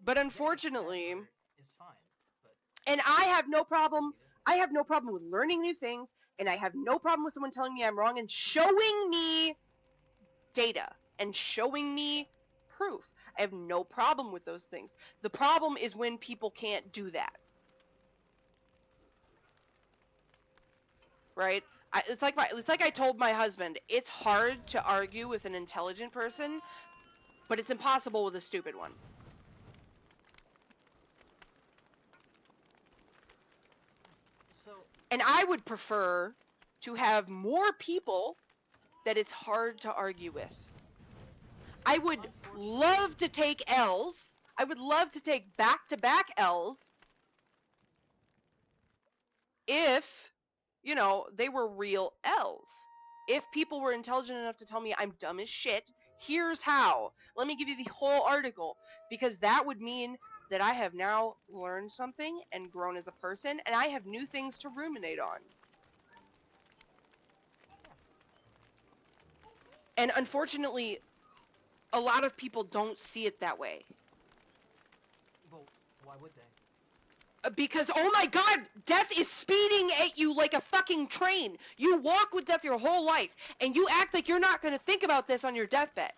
But unfortunately, It's fine, but and I have no problem with learning new things, and I have no problem with someone telling me I'm wrong and showing me data and showing me proof. I have no problem with those things. The problem is when people can't do that. Right? It's like I told my husband, it's hard to argue with an intelligent person, but it's impossible with a stupid one. And I would prefer to have more people that it's hard to argue with. I would love to take L's. I would love to take back-to-back L's if, you know, they were real L's. If people were intelligent enough to tell me I'm dumb as shit, here's how. Let me give you the whole article, because that would mean that I have now learned something and grown as a person, and I have new things to ruminate on. And unfortunately, a lot of people don't see it that way. well, why would they? Because, oh my god, death is speeding at you like a fucking train. You walk with death your whole life, and you act like you're not going to think about this on your deathbed.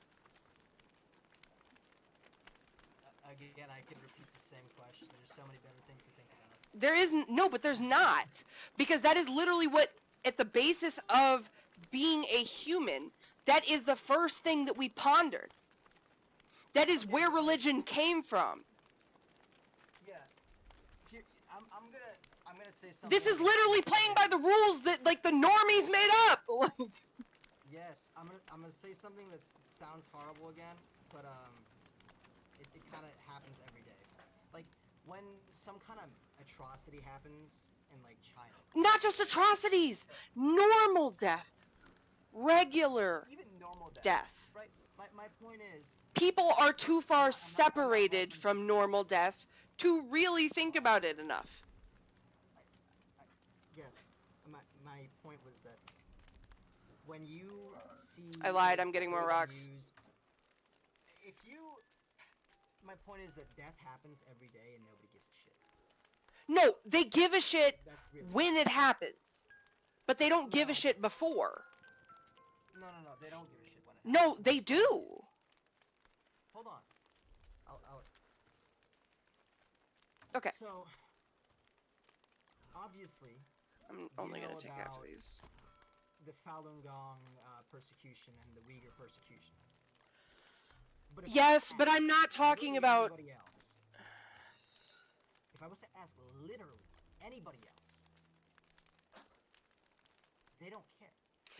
Again, I could repeat the same question. There's so many better things to think about. There is no, but there's not. Because that is literally what, at the basis of being a human, that is the first thing that we pondered. That is where religion came from. Yeah. Here, I'm gonna say something. This is literally playing by the rules that, like, the normies made up! Yes, I'm gonna say something that sounds horrible again, but it kind of happens every day. when some kind of atrocity happens in like China, Not just atrocities, normal death, regular even normal death. right? My point is, People are too far I'm not separated liking- from normal death to really think about it enough. yes, my point was that when you see, I lied, like, I'm getting more fake rocks. news, if you, my point is that death happens every day and nobody gives a shit. No, they give a shit That's really when it happens, but they don't give a No. shit before. no, they don't give a shit when it No, happens. they It's fine. do. Hold on. I'll... Okay, So, obviously, I'm only know gonna take half about- of these. the Falun Gong persecution and the Uyghur persecution. But if I was Yes, to but I'm ask not talking literally about. anybody else, if I was to ask literally anybody else, they don't care.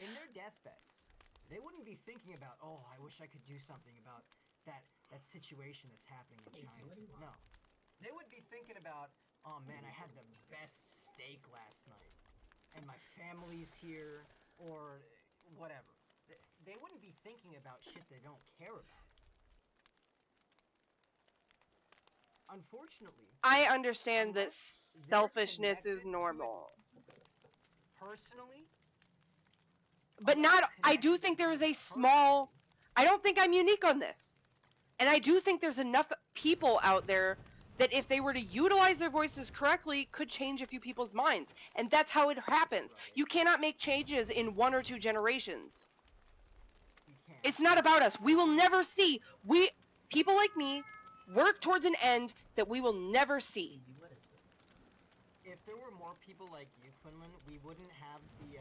In their deathbeds, they wouldn't be thinking about, oh, I wish I could do something about that situation that's happening in China. No. They would be thinking about, oh man, I had the best steak last night, and my family's here, or whatever. They wouldn't be thinking about shit they don't care about. Unfortunately, I understand that unless they're selfishness is connected to it normal, personally, but unless not. they're I do connected think to there is it a small. personally, I don't think I'm unique on this, and I do think there's enough people out there that if they were to utilize their voices correctly, could change a few people's minds, and that's how it happens. Right. You cannot make changes in 1 or 2 generations. you can't. It's not about us. We will never see. People like me, work towards an end that we will never see. Easy, what is it? If there were more people like you, Quinlan, we wouldn't have the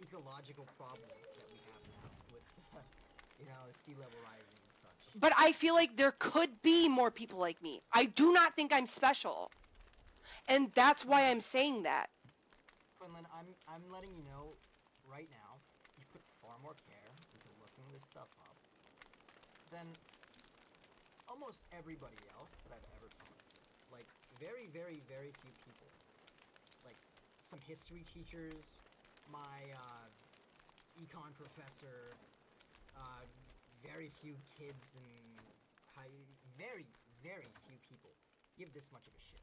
ecological problem that we have now with, sea level rising and such. But I feel like there could be more people like me. I do not think I'm special. And that's why I'm saying that. Quinlan, I'm letting you know right now, you put far more care into looking this stuff up than almost everybody else that I've ever talked to. Like, very, very, very few people. Like, some history teachers, my econ professor, very few kids, and very, very few people give this much of a shit.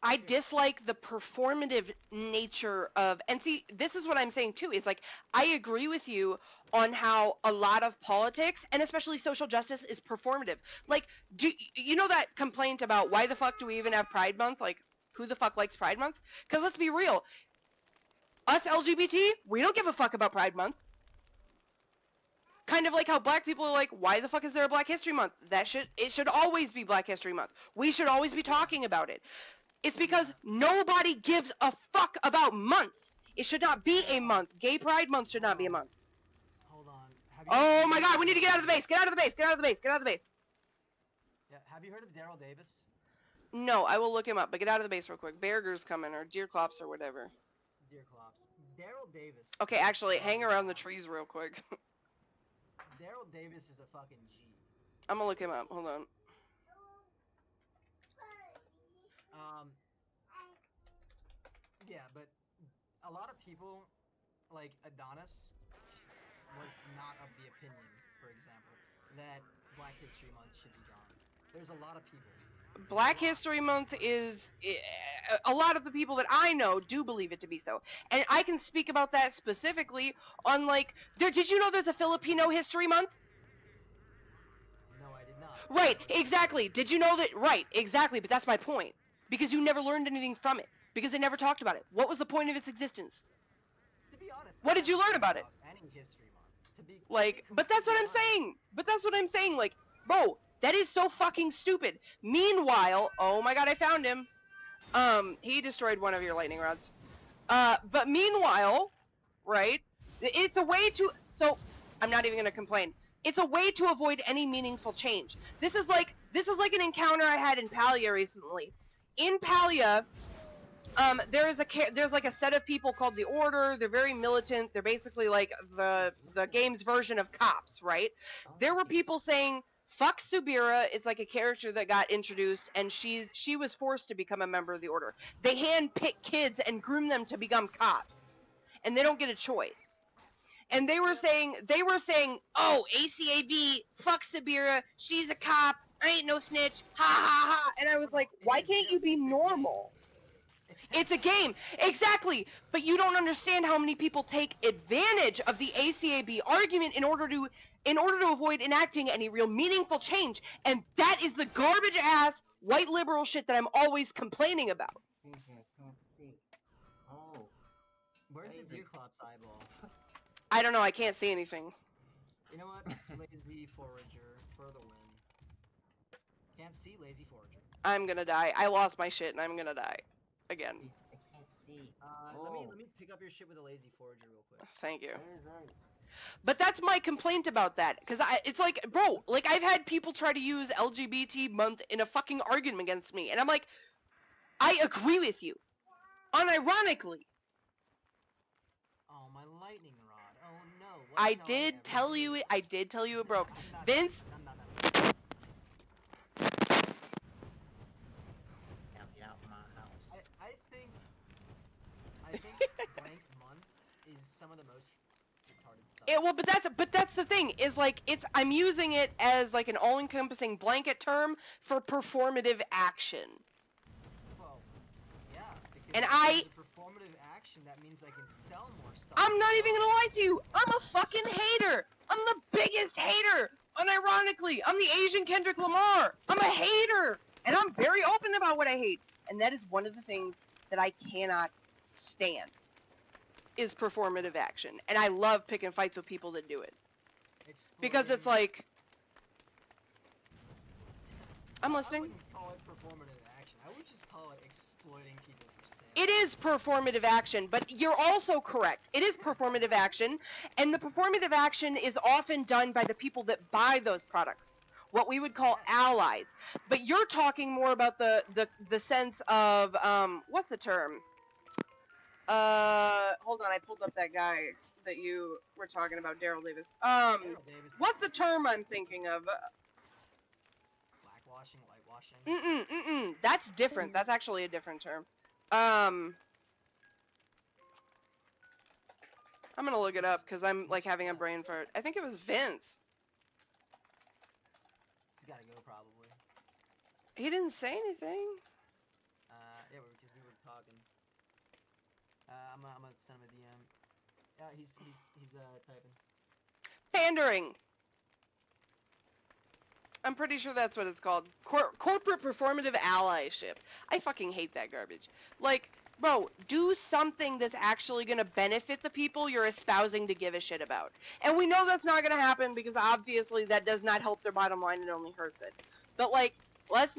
I dislike the performative nature of, and see, this is what I'm saying too, is like, I agree with you on how a lot of politics, and especially social justice, is performative. Like, do you know that complaint about why the fuck do we even have Pride Month? Like, who the fuck likes Pride Month? Because let's be real, us LGBT, we don't give a fuck about Pride Month. Kind of like how black people are like, why the fuck is there a Black History Month? It should always be Black History Month. We should always be talking about it. It's because nobody gives a fuck about months. It should not be a month. Gay Pride Month should not be a month. Hold on. Oh my god, we need to get out of the base. Get out of the base. Get out of the base. Get out of the base. Yeah, have you heard of Daryl Davis? No, I will look him up, but get out of the base real quick. Bearger's coming, or Deerclops, or whatever. Dear Clops. Daryl Davis. Okay, actually, hang around the trees real quick. Daryl Davis is a fucking G. I'm gonna look him up. Hold on. Yeah, but a lot of people, like Adonis, was not of the opinion, for example, that Black History Month should be gone. There's a lot of people. Black History Month is, a lot of the people that I know do believe it to be so. And I can speak about that specifically on, like, did you know there's a Filipino History Month? No, I did not. Right, exactly. Did you know that? Right, exactly, but that's my point. Because you never learned anything from it. Because they never talked about it. What was the point of its existence? To be honest, What I did you don't learn care about it? Any history month. To be Like, but that's what I'm saying. But that's what I'm saying. Like, bro, that is so fucking stupid. Meanwhile, oh my god, I found him. He destroyed one of your lightning rods. But meanwhile, right, it's a way to, so, I'm not even gonna complain. It's a way to avoid any meaningful change. This is like an encounter I had in Palia recently. In Palia, there's like a set of people called the Order. They're very militant. They're basically like the game's version of cops, right? There were people saying, Fuck Subira is like a character that got introduced, and she was forced to become a member of the Order. They handpick kids and groom them to become cops, and they don't get a choice. And they were saying, oh, ACAB, fuck Subira, she's a cop, I ain't no snitch, ha ha ha. And I was like, why can't you be normal? It's a game, exactly. But you don't understand how many people take advantage of the ACAB argument in order to avoid enacting any real meaningful change. And that is the garbage ass white liberal shit that I'm always complaining about. Oh, Where's the deer clop's eyeball? I don't know, I can't see anything. You know what? Lazy forager for the win. Can't see lazy forager. I'm gonna die. I lost my shit and I'm gonna die. Again. I can't see. Let me pick up your shit with a lazy forager real quick. Thank you. Where is that? But that's my complaint about that, because it's like, bro, like I've had people try to use LGBT month in a fucking argument against me, and I'm like, I agree with you, unironically. Oh, my lightning rod. Oh no. What I shall did ever tell do? you it broke. I'm not- Vince, I'm not- Now get out of my house. I think blank month is some of the most retarded stuff. well, but that's the thing is like I'm using it as like an all-encompassing blanket term for performative action. Well, yeah, because And if I- there's a performative action, that means I can sell more stuff. I'm not even gonna lie to you. I'm a fucking hater. I'm the biggest hater. Unironically, I'm the Asian Kendrick Lamar. I'm a hater, and I'm very open about what I hate. And that is one of the things that I cannot stand. Is performative action, and I love picking fights with people that do it because it's Exploiting- like, I'm listening. I wouldn't call it performative action. I would just call it exploiting people for sale. It is performative action, but you're also correct. It is performative action, and the performative action is often done by the people that buy those products, what we would call Yes. allies. But you're talking more about the sense of what's the term? Hold on, I pulled up that guy that you were talking about, Daryl Davis. Daryl Davis What's the is term I'm thinking of? blackwashing, whitewashing. That's different. That's actually a different term. I'm gonna look it up because I'm like having a brain fart. I think it was Vince. He's gotta go probably. He didn't say anything. Yeah, because we were talking. I'm gonna send him a DM. Yeah, he's typing. Pandering. I'm pretty sure that's what it's called. Corporate performative allyship. I fucking hate that garbage. Like, bro, do something that's actually gonna benefit the people you're espousing to give a shit about. And we know that's not gonna happen because obviously that does not help their bottom line, it only hurts it. But like, let's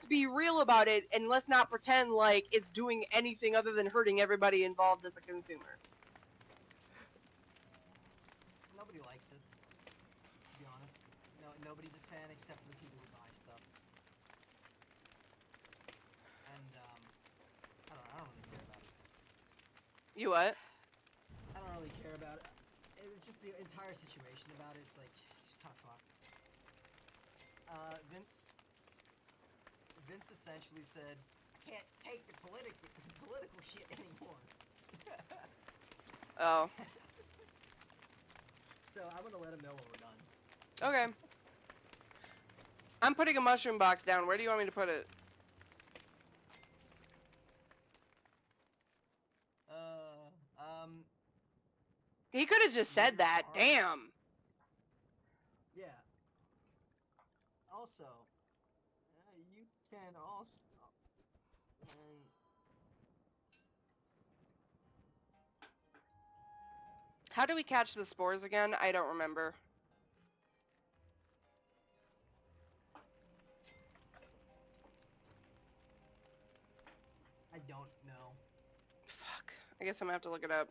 be real about it and let's not pretend like it's doing anything other than hurting everybody involved as a consumer. Nobody likes it, to be honest. No, nobody's a fan except for the people who buy stuff. And I don't really care about it. You what? I don't really care about it. It's just the entire situation about it. It's like kind of fucked. Vince essentially said, "I can't take the political shit anymore." Oh. So I'm gonna let him know when we're done. Okay. I'm putting a mushroom box down. Where do you want me to put it? He could have just said that. Damn. Yeah. Also, you can also. How do we catch the spores again? I don't remember. I don't know. Fuck. I guess I'm gonna have to look it up.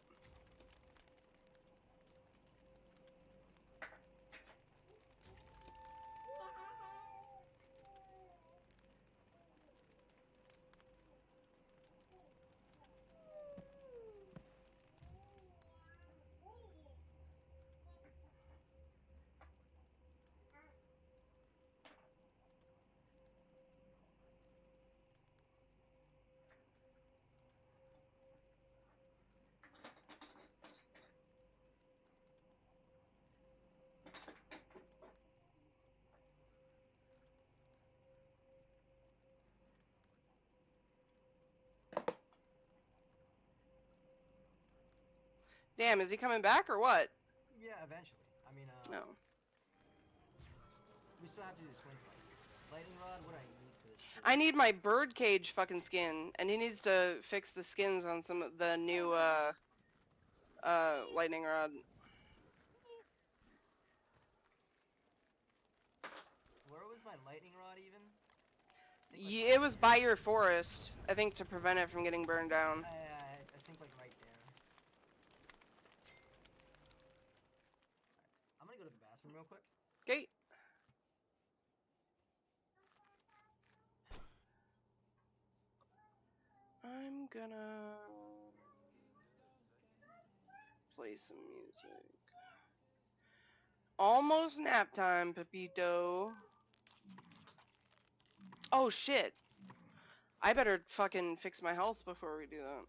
Damn, is he coming back or what? Yeah, eventually. I mean, No. we still have to do the twins fight. Lightning rod, what do I need for this shit? I need my birdcage fucking skin, and he needs to fix the skins on some of the new lightning rod. Where was my lightning rod even? I think, like, Yeah, it was by your forest, I think, to prevent it from getting burned down. I think like right there. I'm gonna go to the bathroom real quick. Okay. I'm gonna play some music. Almost nap time, Pepito. Oh shit. I better fucking fix my health before we do that.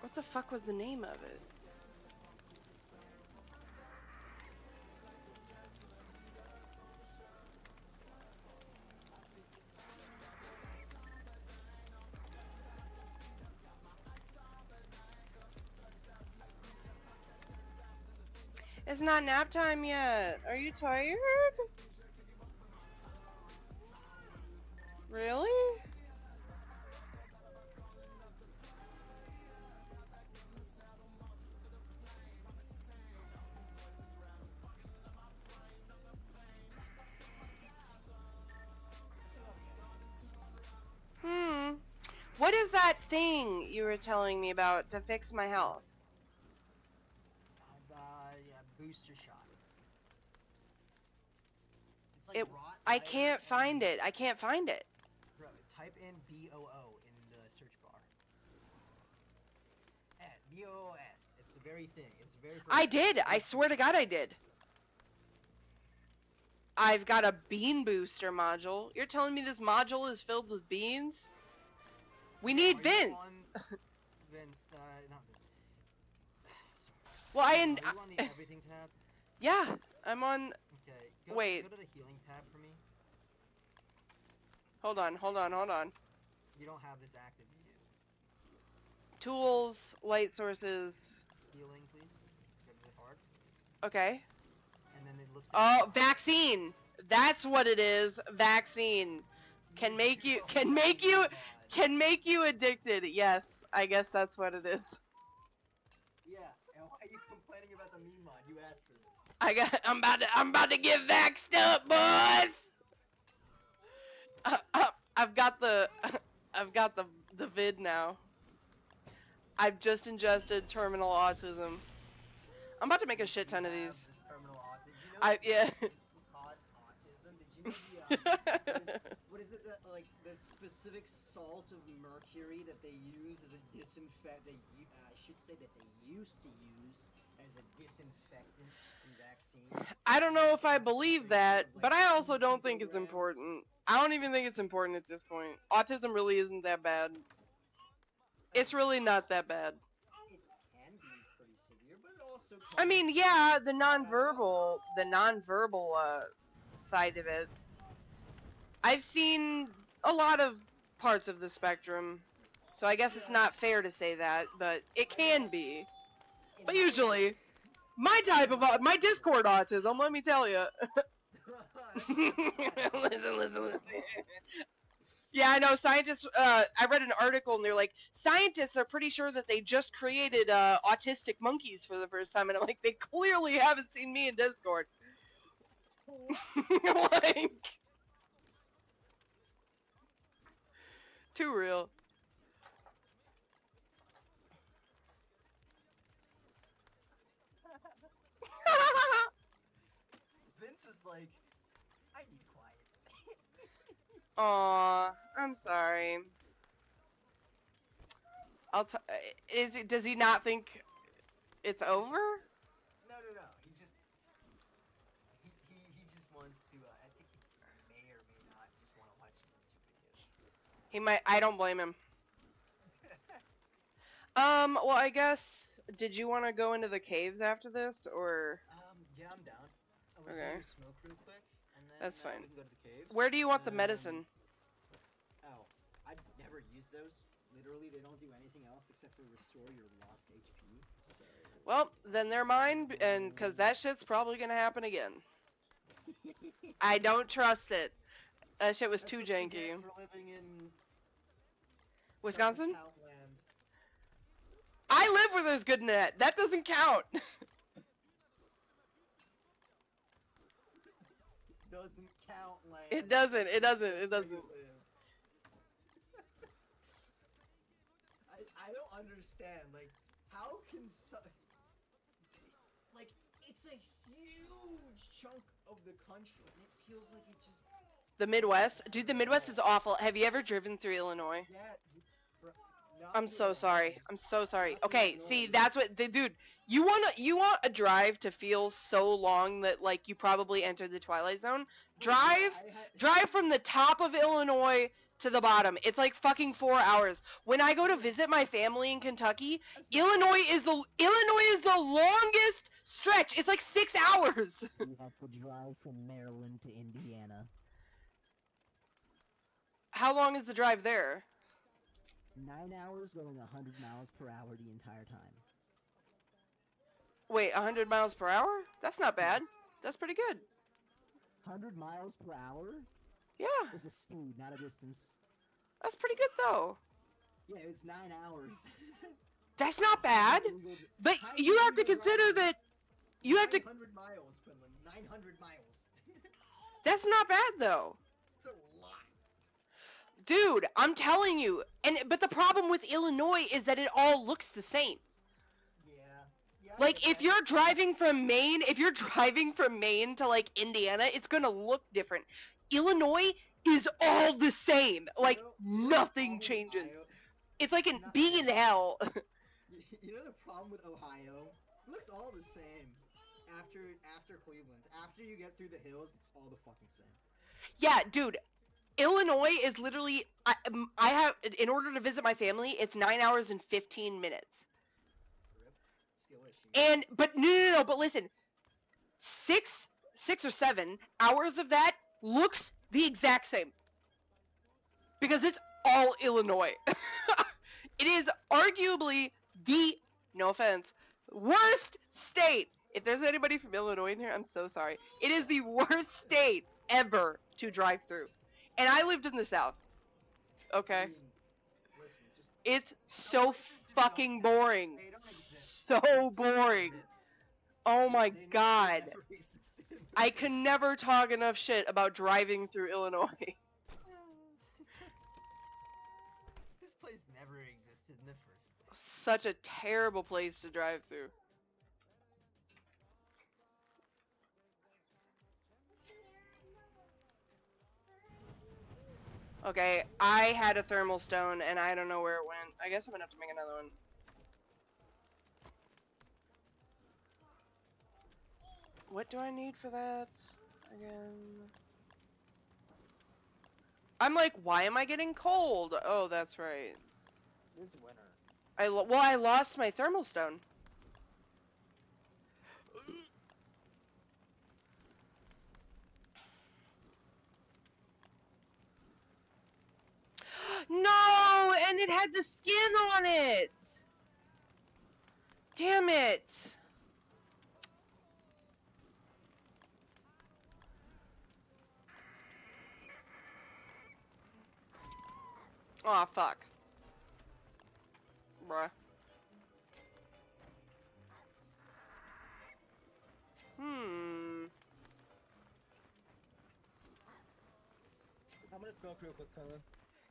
What the fuck was the name of it? It's not nap time yet. Are you tired? Really? What is that thing you were telling me about to fix my health? Yeah, booster shot. It's like It. rot. I can't find it. I can't find it. Bro, type in BOO in the search bar. BOOS. It's the very thing. It's the very. I did. I swear to God, I did. I've got a bean booster module. You're telling me this module is filled with beans? We need Vince. Not Vince. Well, Are you on the everything tab? Yeah, I'm on. Okay. Wait. Go to the healing tab for me. Hold on. You don't have this active, do you? Tools, light sources. Healing, please. Go to the hard. Okay. And then it looks. Oh, vaccine. That's what it is. Vaccine can make you addicted. Yes, I guess that's what it is. Yeah. And why are you complaining about the meme mod? You asked for this. I'm about to get vaxxed up, boys. I've got the vid now. I've just ingested terminal autism. I'm about to make a shit ton of these. Terminal autism. Did you know Yeah. that cause autism? Did you know what is it that like the specific salt of mercury that they use as a disinfect? I should say that they used to use as a disinfectant in vaccines. I don't know if I believe that, but I also don't think it's important. I don't even think it's important at this point. Autism really isn't that bad. It's really not that bad. It can be pretty severe, but it also. I mean, yeah, the nonverbal side of it. I've seen a lot of parts of the spectrum, so I guess it's not fair to say that, but it can be. But usually, my Discord autism, let me tell you. Listen. Yeah, I know, scientists, I read an article and they're like, scientists are pretty sure that they just created, autistic monkeys for the first time, and I'm like, they clearly haven't seen me in Discord. Like, too real. like, I need quiet. Aw, I'm sorry. Does he not think it's over? No. He just wants to. I think he may or may not just want to watch some YouTube videos. He might. I don't blame him. Well, I guess. Did you want to go into the caves after this, or? Yeah, I'm down. I was Okay. gonna smoke real quick, and then That's fine. we can go to the caves. Where do you want the medicine? Oh, I've never used those. Literally, they don't do anything else except for restore your lost HP. So. Well, then they're mine, and because that shit's probably gonna happen again. I don't trust it. That shit was That's too what you janky. get for living in Wisconsin? Doesn't count land. I live where there's good net. That doesn't count. Doesn't count land. It doesn't. It doesn't. That's It where doesn't. you live. I don't understand. Like, how can like, it's a huge chunk of the country. And it feels like it just. The Midwest, dude. The Midwest is awful. Have you ever driven through Illinois? Yeah. Not I'm so Illinois. sorry. I'm so sorry. Not Okay, Illinois. see, that's what, dude. You want a drive to feel so long that like you probably entered the Twilight Zone. Drive from the top of Illinois to the bottom. It's like fucking 4 hours. When I go to visit my family in Kentucky, Illinois is the longest stretch. It's like 6 hours. You have to drive from Maryland to Indiana. How long is the drive there? 9 hours going 100 miles per hour the entire time. Wait, 100 miles per hour? That's not bad. Yes. That's pretty good. 100 miles per hour Yeah, is a speed, not a distance. that's pretty good though. Yeah, it's 9 hours. That's not bad. But you have to consider that you have to. 900 miles, Quinlan. 900 miles. That's not bad though. It's a lot. Dude, I'm telling you. But the problem with Illinois is that it all looks the same. Yeah. I Like get if that. you're driving from Maine to like Indiana, it's going to look different. Illinois is all the same. Like You know the nothing problem with changes. Ohio? It's like Not being in bad. hell. You know the problem with Ohio? It looks all the same. After Cleveland. After you get through the hills, it's all the fucking same. Yeah, dude. Illinois is literally I have in order to visit my family, it's 9 hours and 15 minutes. Rip. Skill issue. But no, but listen. 6 or 7 hours of that looks the exact same. Because it's all Illinois. It is arguably the, no offense, worst state. If there's anybody from Illinois in here, I'm so sorry. It is the worst state ever to drive through. And I lived in the South. Okay? I mean, listen, just It's some so places just fucking don't- boring. They don't exist. So These places are boring. myths. Oh my They god. never existed. I can never talk enough shit about driving through Illinois. This place never existed in the first place. Such a terrible place to drive through. Okay, I had a thermal stone and I don't know where it went. I guess I'm gonna have to make another one. What do I need for that? Again. I'm like, why am I getting cold? Oh, that's right. It's winter. I lost my thermal stone. No, and it had the skin on it. Damn it. Aw, fuck. Bruh. I'm gonna smoke real quick, fella.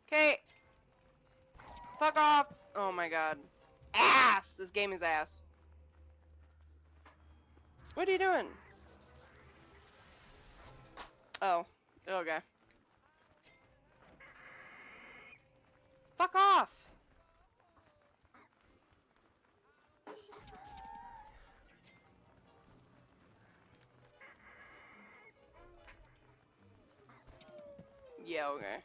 Okay. Fuck off. Oh my god. Ass! This game is ass. What are you doing? Oh, okay. Fuck off! Yeah, okay.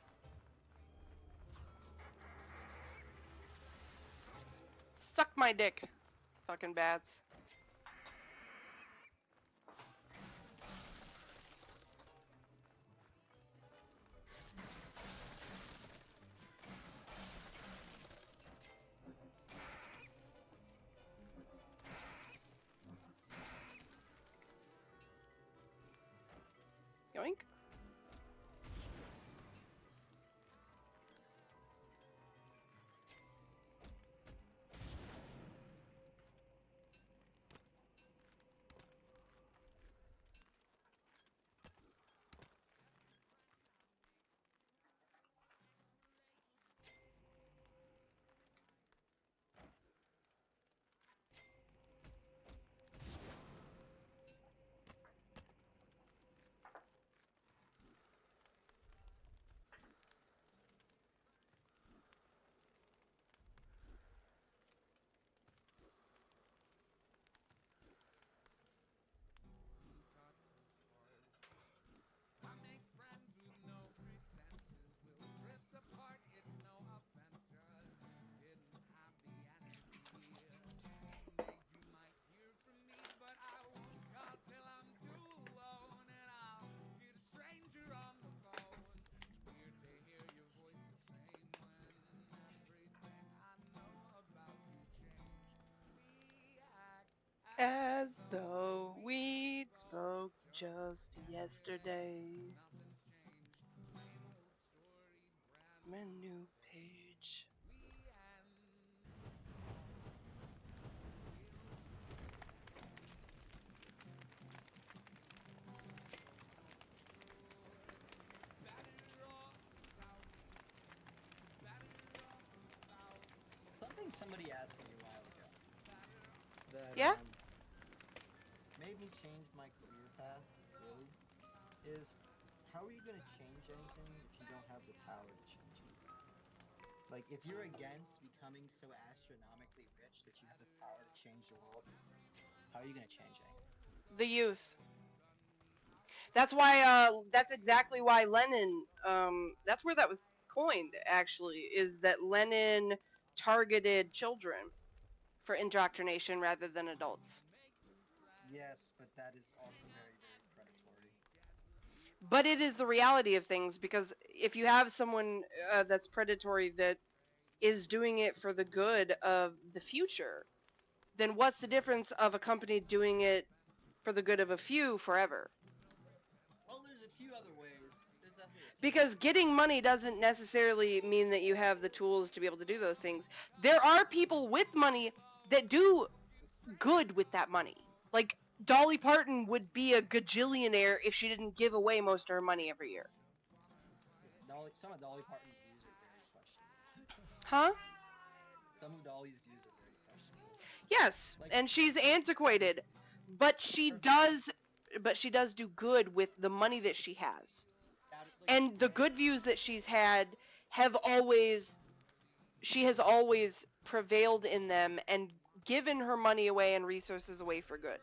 Suck my dick, fucking bats. Yoink. As though we spoke just yesterday. Menu page. Something somebody asked me a while ago that Yeah? made me change my career path, really, is how are you going to change anything if you don't have the power to change it? Like, if you're against becoming so astronomically rich that you have the power to change the world, how are you going to change anything? The youth. That's why, that's exactly why Lenin, that's where that was coined, actually, is that Lenin targeted children for indoctrination rather than adults. Yes, but that is also very, very predatory. But it is the reality of things, because if you have someone that's predatory that is doing it for the good of the future, then what's the difference of a company doing it for the good of a few forever? Well, there's a few other ways. There's definitely a few. Because getting money doesn't necessarily mean that you have the tools to be able to do those things. There are people with money that do good with that money. Like, Dolly Parton would be a gajillionaire if she didn't give away most of her money every year. Some of Dolly Parton's views are very questionable. Huh? Some of Dolly's views are very questionable. Yes, Like, and she's antiquated, but she does do good with the money that she has. And the good views that she's had have always, she has always prevailed in them and given her money away and resources away for good.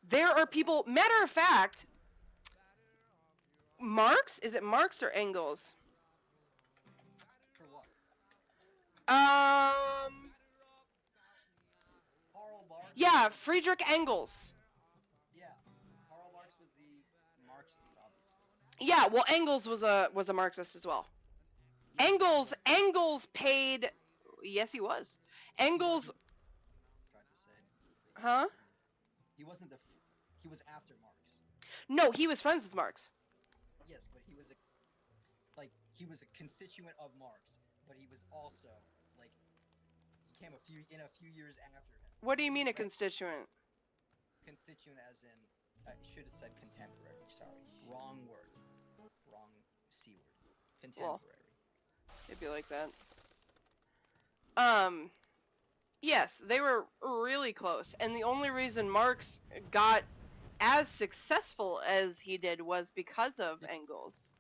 There are people, matter of fact, Marx, is it Marx or Engels? For what? Um, Karl Marx? yeah, Friedrich Engels. Yeah. Karl Marx was the Marxist, obviously. Yeah, well, Engels was a Marxist as well. Engels paid. Yes, he was. Engels. Tried to say. Huh? He wasn't he was after Marx. No, he was friends with Marx. Yes, but he was he was a constituent of Marx, but he was also he came a few years after him. What do you mean a constituent? Constituent as in I should have said contemporary. Sorry, wrong word. Wrong C word. Contemporary. It'd be like that. Yes, they were really close, and the only reason Marx got as successful as he did was because of Engels.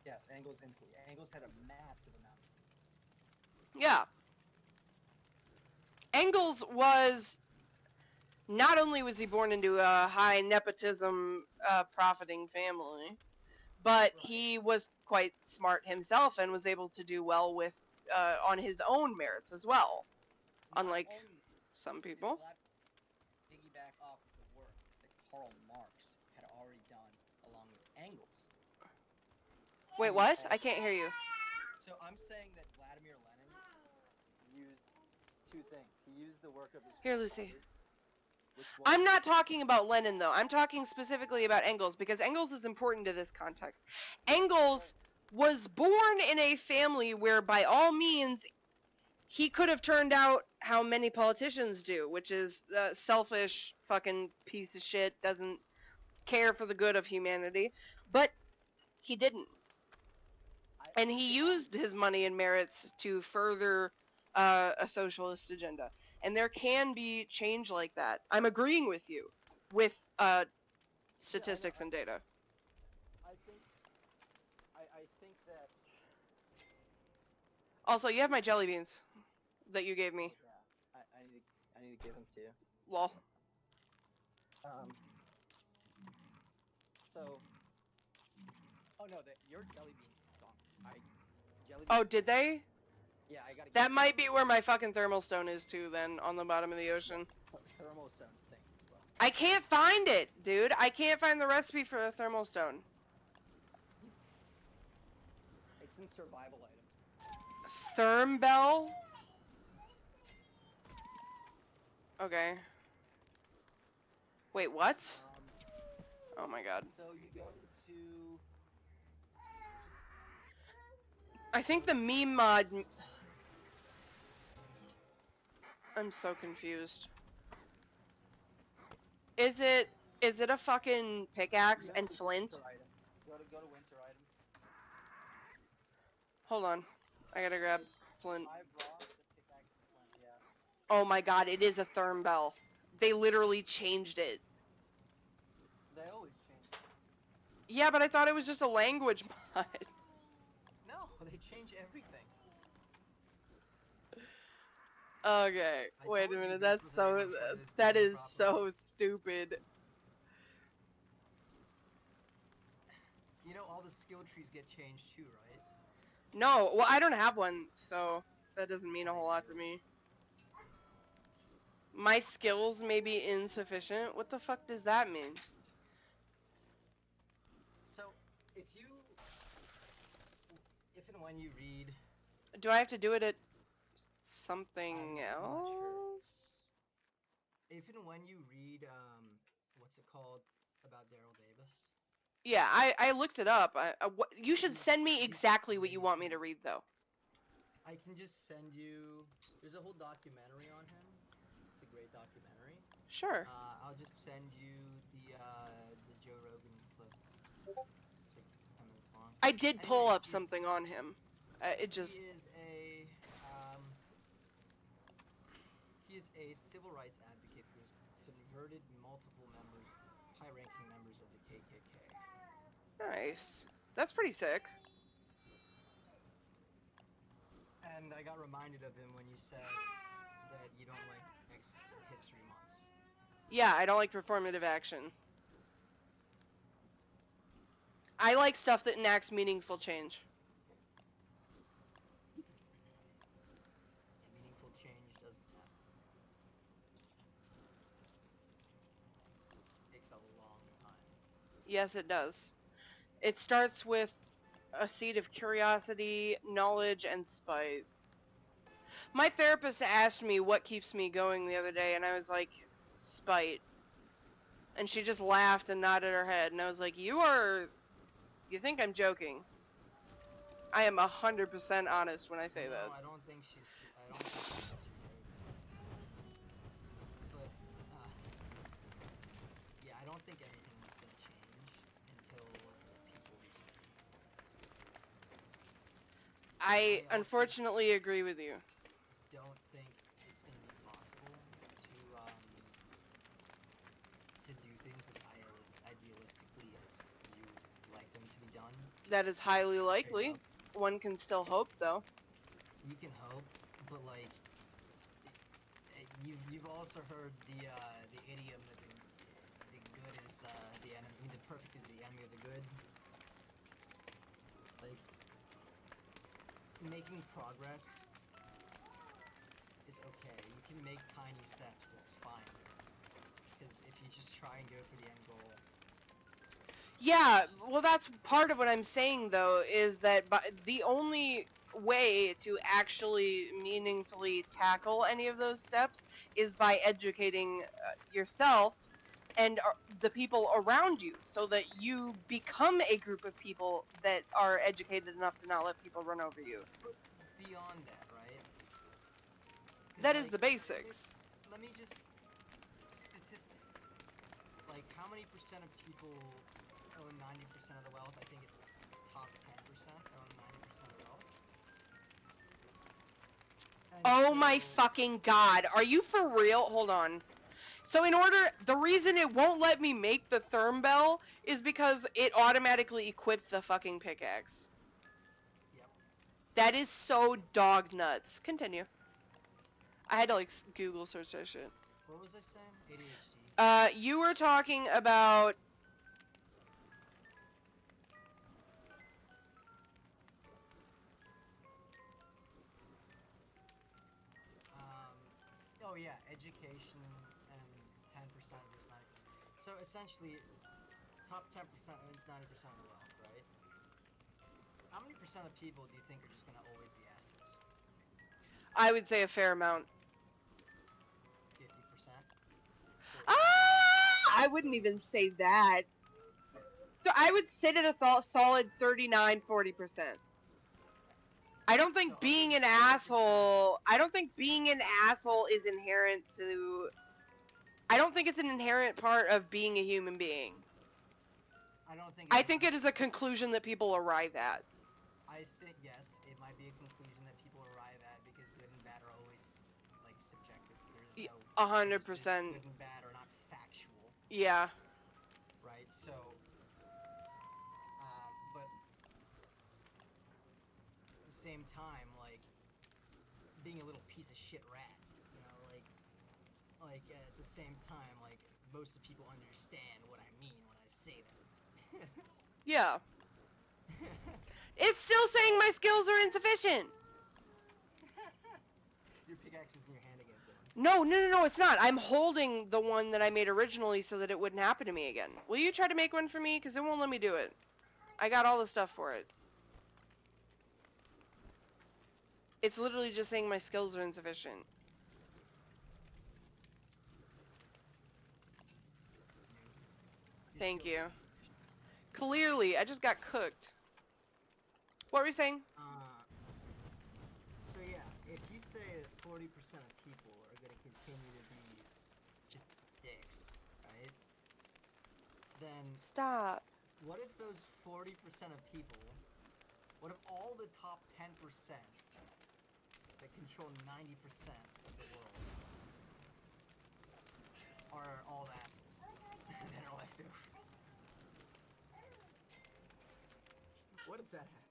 Yes, Engels had a massive amount. Yeah. Engels was, not only was he born into a high nepotism profiting family, but he was quite smart himself and was able to do well with on his own merits as well. Unlike some people. Piggyback off of the work that Karl Marx had already done along with Engels. Wait, what? I can't hear you. So I'm saying that Vladimir Lenin used two things. He used the work of his Here, Lucy. which was, I'm not talking about Lenin, though. I'm talking specifically about Engels, because Engels is important to this context. Engels was born in a family where, by all means, he could have turned out how many politicians do, which is selfish fucking piece of shit, doesn't care for the good of humanity, but he didn't. And he used his money and merits to further a socialist agenda. And there can be change like that. I'm agreeing with you with statistics and data. I think that. Also, you have my jelly beans that you gave me. Yeah, I need to give them to you. Lol. So. Oh no, your jelly beans sunk. Oh, did they? Yeah, I gotta. That might be where my fucking thermal stone is too, then, on the bottom of the ocean. Thermal stone stinks as well. I can't find it, dude. I can't find the recipe for a thermal stone. It's in survival items. Thermbell? Okay. Wait, what? Oh my god. So you go to. I think the meme mod... I'm so confused. Is it a fucking pickaxe and flint? Go to winter items. Hold on. I gotta grab flint. 5 rocks, a pickaxe, and flint. Yeah. Oh my god, it is a thermbell. They literally changed it. They always change. Yeah, but I thought it was just a language mod. No, they change everything. Okay, I wait a told you minute. this That's was so. an unfunded That student is problem. so stupid. You know, all the skill trees get changed too, right? No, well, I don't have one, so that doesn't mean a whole lot to me. My skills may be insufficient. What the fuck does that mean? So, if and when you read... Do I have to do it at something I'm not sure. else? If and when you read, what's it called, about Daryl Davis? Yeah, I looked it up. You should send me exactly what you want me to read, though. I can just send you... There's a whole documentary on him. It's a great documentary. Sure. I'll just send you the Joe Rogan clip. It's like 10 minutes long. I did pull Anyways, up something on him. It just... He is a civil rights advocate who has converted multiple high-ranking members of the KKK. Nice. That's pretty sick. And I got reminded of him when you said that you don't like history months. Yeah, I don't like performative action. I like stuff that enacts meaningful change. And meaningful change doesn't happen. It takes a long time. Yes, it does. It starts with a seed of curiosity, knowledge, and spite. My therapist asked me what keeps me going the other day, and I was like, spite. And she just laughed and nodded her head, and I was like, you think I'm joking. I am 100% honest when I say that. No, I don't think she's joking. But, yeah, I don't think anything is going to change until people reach it. I unfortunately agree with you. Don't think it's going to be possible to do things as idealistic going to be done. That is highly Straight likely. up. One can still hope, though. You can hope, but like, you've also heard the idiom that the good is the enemy, the perfect is the enemy of the good. Like, making progress is okay. You can make tiny steps. It's fine. Because if you just try and go for the end goal. Yeah, well, that's part of what I'm saying, though, is that the only way to actually meaningfully tackle any of those steps is by educating yourself and the people around you, so that you become a group of people that are educated enough to not let people run over you. But beyond that, right? 'Cause, That is like, the basics. Let me just statistic. Like, how many percent of people own 90% of the wealth? I think it's top 10% own 90% of the wealth. And Oh my so- fucking god, are you for real? Hold on. So the reason it won't let me make the therm bell is because it automatically equipped the fucking pickaxe. Yep. That is so dog nuts. Continue. I had to like Google search that shit. What was I saying? ADHD. You were talking about Oh yeah, education and 10% versus 90. So essentially, top 10% owns 90% of the wealth, right? How many percent of people do you think are just gonna always be assholes? I would say a fair amount. 50%? I wouldn't even say that. So I would sit at a solid 39-40%. I don't think So being an others feel like it's asshole. I don't think being an asshole is inherent to. I don't think it's an inherent part of being a human being. I think it is a conclusion that people arrive at. I think yes, it might be a conclusion that people arrive at because good and bad are always like subjective. There's no 100%. Good and bad are not factual, Yeah. right? So, but at the same time, like being a little piece of shit rat, you know, like at the same time, like most of people understand what I mean when I say that. Yeah. It's still saying my skills are insufficient. Your pickaxe is in your hand again, Dylan. No, it's not. I'm holding the one that I made originally so that it wouldn't happen to me again. Will you try to make one for me? Because it won't let me do it. I got all the stuff for it. It's literally just saying my skills are insufficient. Your Thank skills you. are insufficient. Clearly, I just got cooked. What were you saying? So yeah, if you say that 40% of people are gonna continue to be just dicks, right? Then Stop. what if those 40% of people, what if all the top 10% that control 90% of the world are all assholes and then are left over? What if that happens?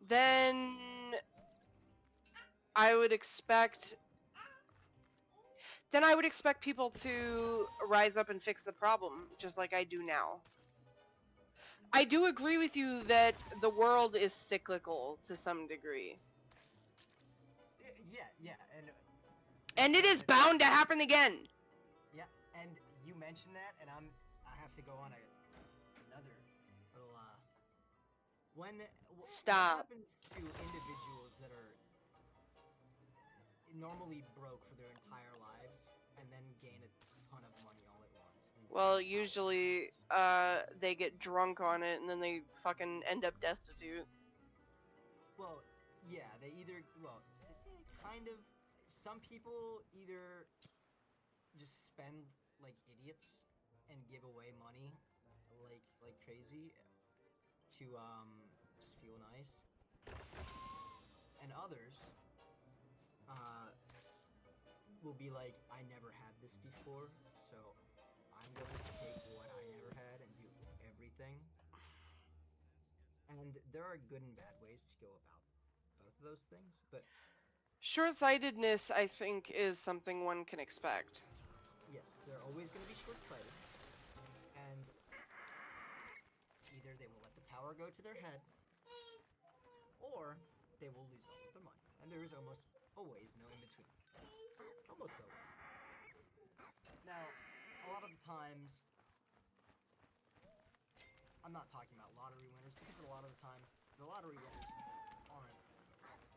Then I would expect people to rise up and fix the problem, just like I do now. I do agree with you that the world is cyclical to some degree. Yeah, And it is bound to happen again. Yeah, and you mentioned that, and I have to go on another little what Stop. happens to individuals that are normally broke for their entire lives and then gain a ton of money all at once? Well, usually they get drunk on it and then they fucking end up destitute. Well, yeah, they either kind of. Some people either just spend like idiots and give away money like crazy to just feel nice, and others will be like, I never had this before, so I'm going to take what I never had and do everything And there are good and bad ways to go about both of those things, but Short-sightedness, I think, is something one can expect. yes, they're always going to be short-sighted, and either they will let the power go to their head, or they will lose all of their money. And there is almost always no in-between. Almost always. Now, a lot of the times, I'm not talking about lottery winners, because a lot of the times, the lottery winners aren't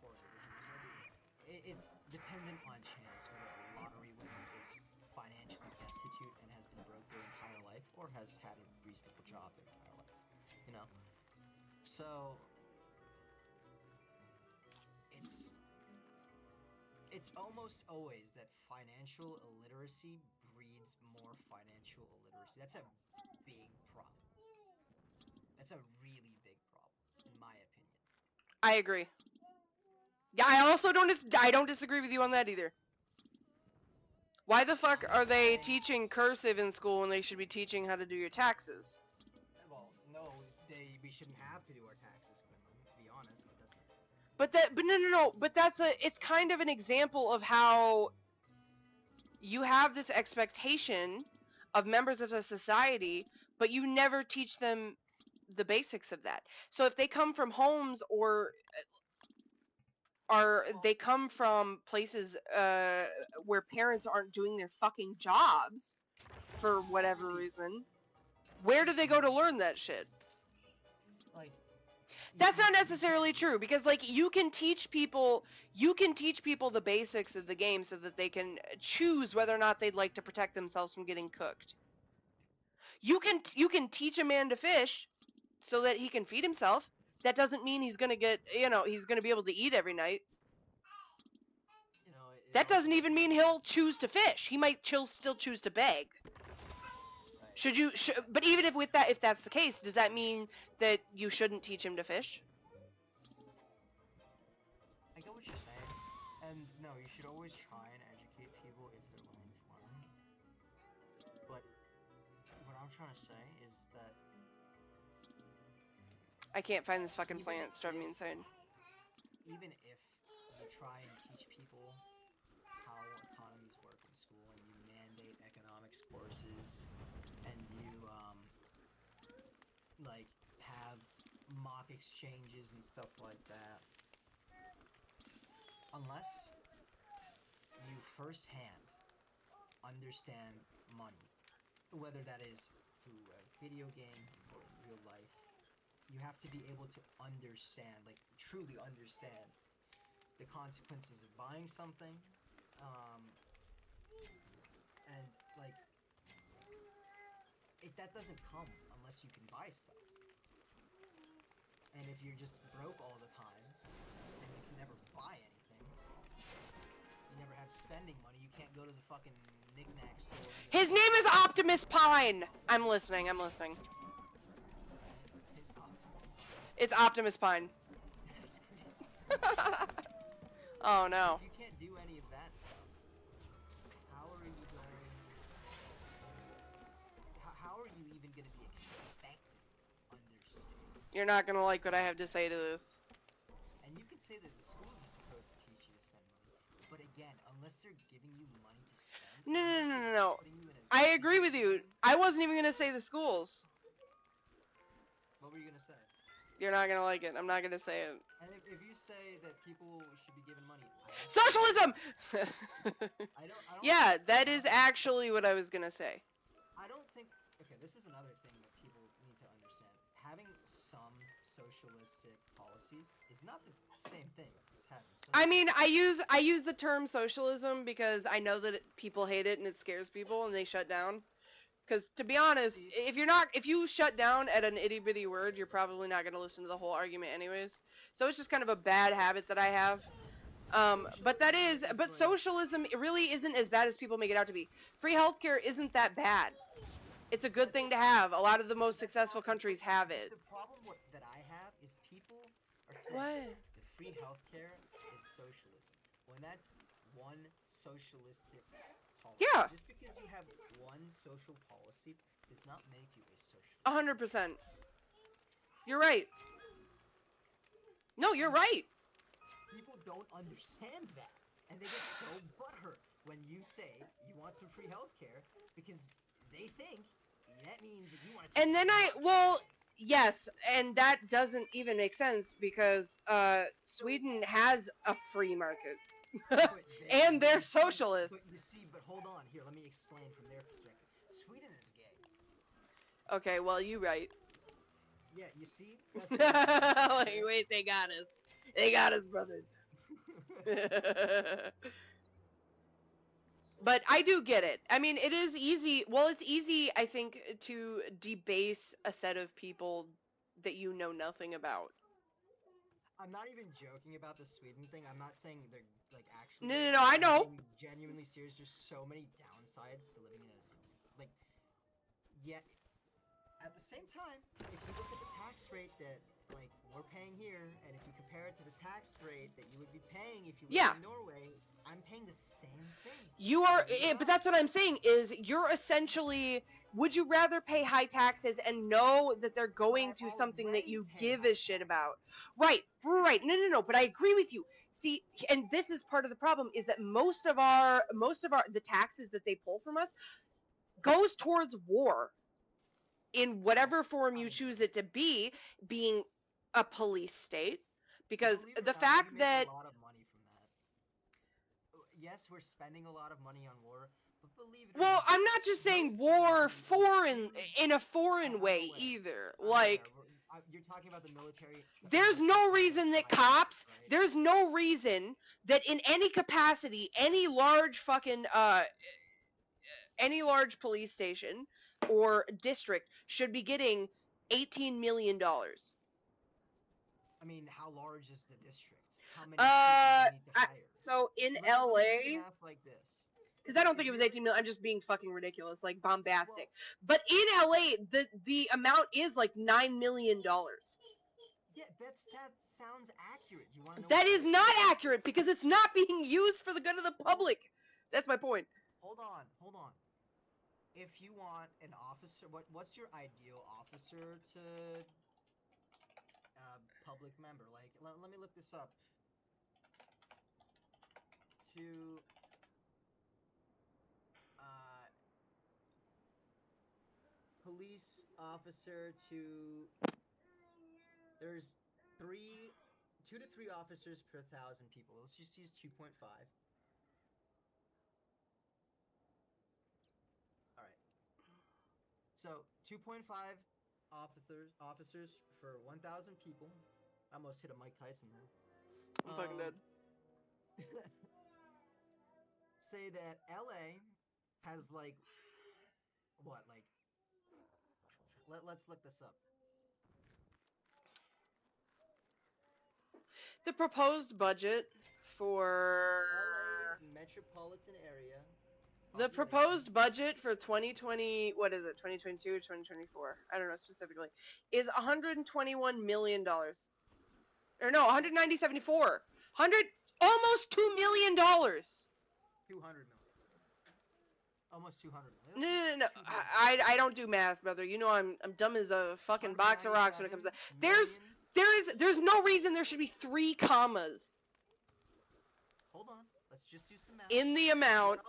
horrible winners. It's dependent on chance whether a lottery winner is financially destitute and has been broke their entire life, or has had a reasonable job their entire life. You know? So it's almost always that financial illiteracy breeds more financial illiteracy. That's a big problem. That's a really big problem, in my opinion. I agree. Yeah, I don't disagree with you on that either. Why the fuck are they teaching cursive in school when they should be teaching how to do your taxes? Well, no, we shouldn't have to do our taxes, Quinlan, to be honest, but that's No. But it's kind of an example of how you have this expectation of members of a society, but you never teach them the basics of that. So if they come from homes they come from places where parents aren't doing their fucking jobs for whatever reason, where do they go to learn that shit? like That's not necessarily true, because like you can teach people the basics of the game so that they can choose whether or not they'd like to protect themselves from getting cooked. You can teach a man to fish so that he can feed himself. That doesn't mean he's gonna he's gonna be able to eat every night. That doesn't even mean he'll choose to fish. He might still choose to beg. But even if that's the case, does that mean that you shouldn't teach him to fish? I get what you're saying, and no, you should always try and educate people if they're willing to learn. But what I'm trying to say is that I can't find this fucking plant. It's driving me insane. even if you try and teach people how economies work in school, and you mandate economics courses, and you like have mock exchanges and stuff like that, unless you firsthand understand money, whether that is through a video game or in real life, you have to be able to understand, like truly understand, the consequences of buying something, and like that doesn't come unless you can buy stuff. And if you're just broke all the time and you can never buy anything, you never have spending money, you can't go to the fucking knick-knack store. His name is Optimus Pine. I'm listening. It's Optimus Pine. That's crazy. Oh no. If you can't do any of that stuff, how are you even going to be expected to understand? You're not gonna like what I have to say to this. And you can say that the schools are supposed to teach you to spend money, but again, unless they're giving you money to spend, No. I agree with you. I wasn't even gonna say the schools. What were you gonna say? You're not gonna like it. I'm not gonna say it. And if you say that people should be given money, Socialism! I don't Yeah, that is actually what I was gonna say. I don't think. Okay, this is another thing that people need to understand. Having some socialistic policies is not the same thing as having. I mean, I use the term socialism because I know that people hate it and it scares people and they shut down. Because to be honest, if you shut down at an itty bitty word, you're probably not gonna listen to the whole argument anyways. So it's just kind of a bad habit that I have. But socialism, it really isn't as bad as people make it out to be. Free healthcare isn't that bad. It's a good thing to have. A lot of the most successful countries have it. The problem that I have is people are saying the free healthcare is socialism, when that's one socialistic policy. Yeah. Just because you have one social policy does not make you a socialist. 100%. You're right. No, you're right. People don't understand that, and they get so butthurt when you say you want some free healthcare because they think that means that you want to. And then yes, and that doesn't even make sense because Sweden has a free market. And they're socialist. But hold on here. Let me explain from their perspective. Sweden is gay. Okay, well, you right. Yeah, you see. That's Like, wait, they got us. They got us, brothers. But I do get it. I mean, it is easy. Well, it's easy, I think, to debase a set of people that you know nothing about. I'm not even joking about the Sweden thing. I'm not saying they're like actually. No, I know. I'm genuinely serious. There's so many downsides to living in a like. Yet, at the same time, if you look at the tax rate that like we're paying here, and if you compare it to the tax rate that you would be paying if you lived in Norway, I'm paying the same thing. You are, but that's what I'm saying is you're essentially. Would you rather pay high taxes and know that they're going to something that you give a shit about? Right. No. But I agree with you. See, and this is part of the problem is that most of the taxes that they pull from us goes towards war. In whatever form you choose it to be, being a police state, because the fact that a lot of money from that. Yes, we're spending a lot of money on war, but believe it or not, I'm not just saying war in a foreign way either. Like, you're talking about the military. There's no reason that cops. Right? There's no reason that in any capacity, any large police station or district should be getting $18 million. I mean, how large is the district? How many people do you need to hire? So in LA, LA, like this. Because I don't think it was 18 million. I'm just being fucking ridiculous, like bombastic. But in LA, the amount is like $9 million. Yeah, that sounds accurate. You want to know? That is not accurate because it's not being used for the good of the public. That's my point. Hold on. If you want an officer, what's your ideal officer to public member? Like, let me look this up. To police officer to there's 2 to 3 officers per 1,000 people. Let's just use 2.5. All right. So 2.5 officers for 1,000 people. I almost hit a Mike Tyson there. I'm fucking dead. Say that LA has like what? Like let's look this up. The proposed budget for LA's metropolitan area. The proposed budget for 2020, what is it, 2022 or 2024? I don't know specifically. Is $121 million. Or no, 190.74. Almost $2 million. 200 million. Almost 200 million. No. I don't do math, brother. You know I'm dumb as a fucking box of rocks when it comes to. There's no reason there should be 3 commas. Hold on. Let's just do some math. In the amount.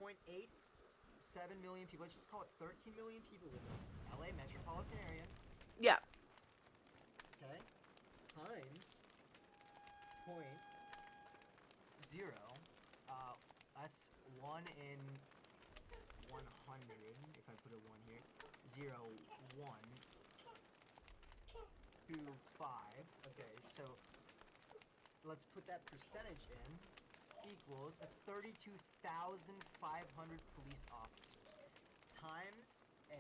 12.87 million people. Let's just call it 13 million people live in LA metropolitan area. Yeah. Okay. Times 0.0. That's 1 in 100. If I put a 1 here. 0, 1, 2, 5. Okay, so let's put that percentage in. Equals, that's 32,500 police officers times a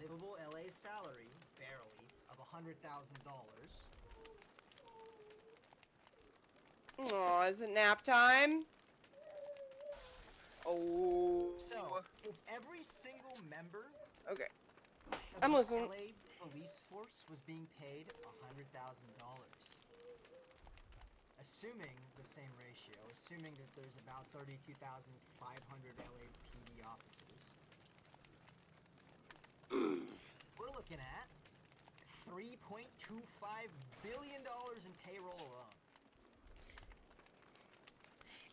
livable LA salary, barely, of $100,000. Oh, is it nap time? Oh. So, if every single member of the listening. LA police force was being paid $100,000, assuming the same ratio, assuming that there's about 32,500 LAPD officers, we're looking at $3.25 billion in payroll alone.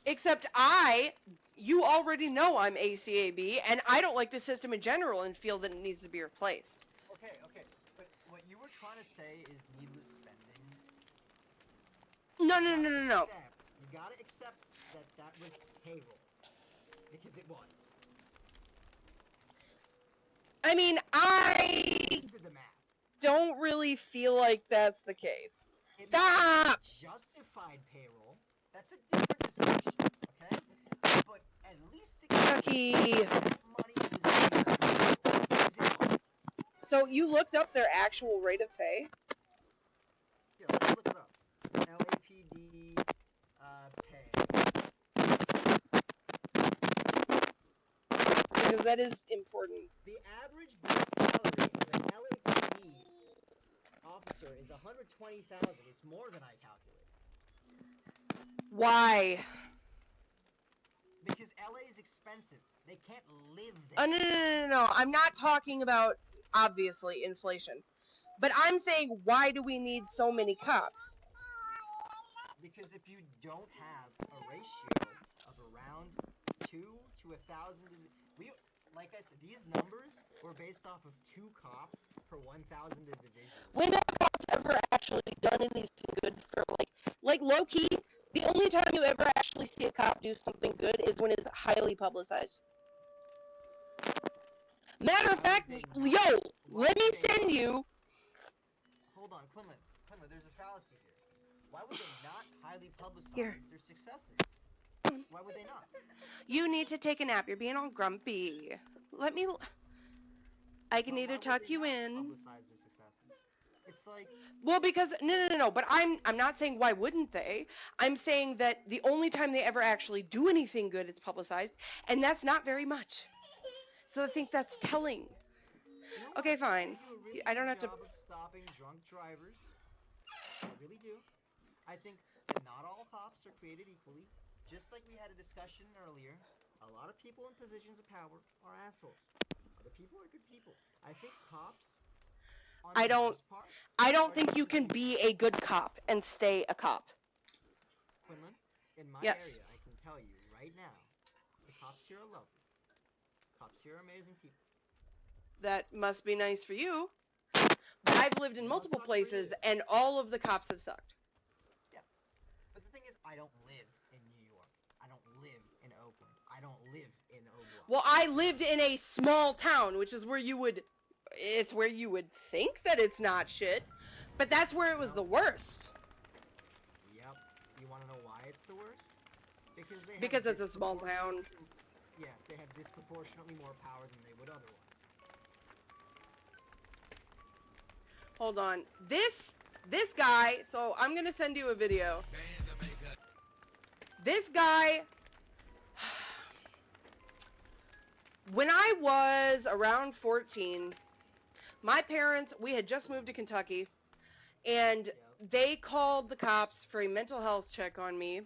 Except you already know I'm ACAB, and I don't like the system in general and feel that it needs to be replaced. Okay, but what you were trying to say is needless spending. No. You gotta accept that was payroll. Because it was. I mean, I Just did the math. don't really feel like that's the case. It Stop! Justified payroll. That's a different discussion, okay? But at least Kentucky. that money was used for payroll, because it was. So you looked up their actual rate of pay? Here, let's look it up. LAPD pay. Because that is important. The average base salary of an LAPD officer is $120,000. It's more than I calculated. Why? Because LA is expensive. They can't live there. No. I'm not talking about, obviously, inflation. But I'm saying, why do we need so many cops? Because if you don't have a ratio of around 2 to 1,000, like I said, these numbers were based off of 2 cops per 1,000 individuals. When have cops ever actually done anything good for, like low-key, the only time you ever actually see a cop do something good is when it's highly publicized. Matter of fact, yo, let me send you... Hold on, Quinlan, there's a fallacy here. Why would they not highly publicize Here. their successes? Why would they not? You need to take a nap. You're being all grumpy. Let me... I can either tuck you in... Publicize their successes. It's like... Well, because... No. But I'm not saying why wouldn't they. I'm saying that the only time they ever actually do anything good is publicized, and that's not very much. So I think that's telling. You know Okay, what? fine. They do a really I don't good have to... job of stopping drunk drivers. I really do. I think that not all cops are created equally. Just like we had a discussion earlier, a lot of people in positions of power are assholes. Other people are good people. I think cops, on I the don't- most part, I don't are think you can decent be a good cop and stay a cop. people. Quinlan, in my Yes. area, I can tell you right now, the cops here are lovely. Cops here are amazing people. That must be nice for you. But I've lived in Well, multiple it sucks for you. places, and all of the cops have sucked. But the thing is, I don't live in New York. I don't live in Oakland. I don't live in Oblong. Well, I lived in a small town, which is where you would... It's where you would think that it's not shit. But that's where it was the worst. Yep. You want to know why it's the worst? Because they have Because it's a small town. Yes, they have disproportionately more power than they would otherwise. Hold on. This guy... So, I'm gonna send you a video. This guy... When I was around 14, my parents, we had just moved to Kentucky, and they called the cops for a mental health check on me.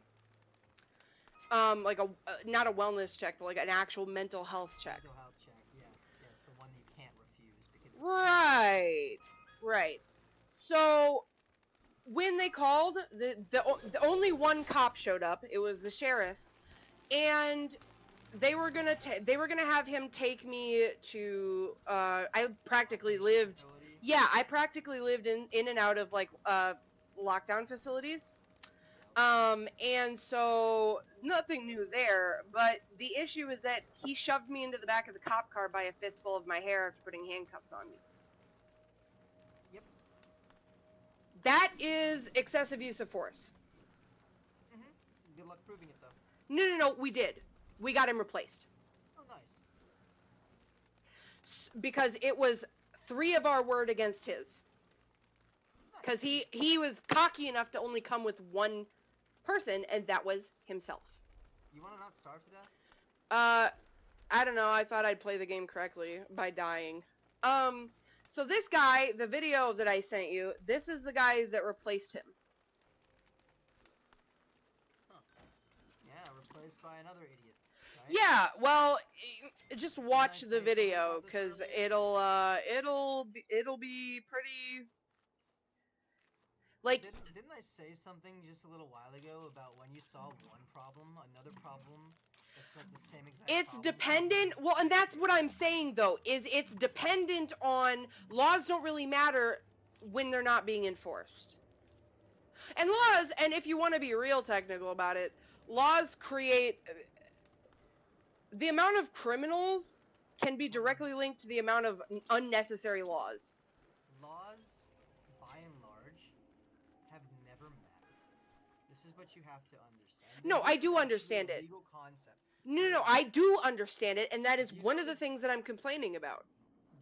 Like not a wellness check, but like an actual mental health check. Mental health check, yes, the one you can't refuse because. Right. So, when they called, the only one cop showed up. It was the sheriff, and they were gonna have him take me to. I practically lived. Yeah, I practically lived in and out of like lockdown facilities. And so nothing new there, but the issue is that he shoved me into the back of the cop car by a fistful of my hair after putting handcuffs on me. Yep. That is excessive use of force. Good luck proving it though. No, we did. We got him replaced. Oh, nice. Because it was 3 of our word against his. Because he was cocky enough to only come with one person, and that was himself. You want to not starve to death? I don't know. I thought I'd play the game correctly by dying. So this guy, the video that I sent you, this is the guy that replaced him. Yeah, replaced by another idiot. Right? Yeah, well, just watch I the say video, something about this because earlier? it'll be pretty Like, Didn't I say something just a little while ago about when you solve one problem, another problem that's like the same exact it's problem dependent. comes Well, and right that's here? what I'm saying though. Is it's dependent on laws don't really matter when they're not being enforced. And laws, and if you want to be real technical about it, laws create the amount of criminals can be directly linked to the amount of unnecessary laws. Laws, by and large, have never mattered. This is what you have to understand. No, This I is do actually understand a it. legal concept. No, Whereas- I do understand it, and that is You one know of the the- things that I'm complaining about.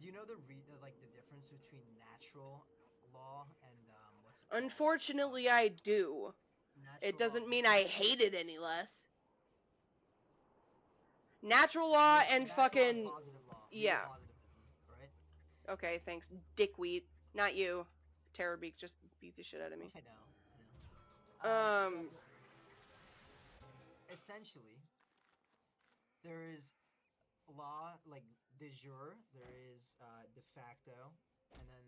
Do you know the difference between natural law and what's it called? Unfortunately, I do. Natural It law. doesn't mean I So- hate it any less. Natural law Yeah, and natural law fucking positive law. yeah. Positivism, right? Okay, thanks, dickweed. Not you. Terrorbeak just beat the shit out of me. I know. Um, So, essentially, there is law like de jure, there is de facto, and then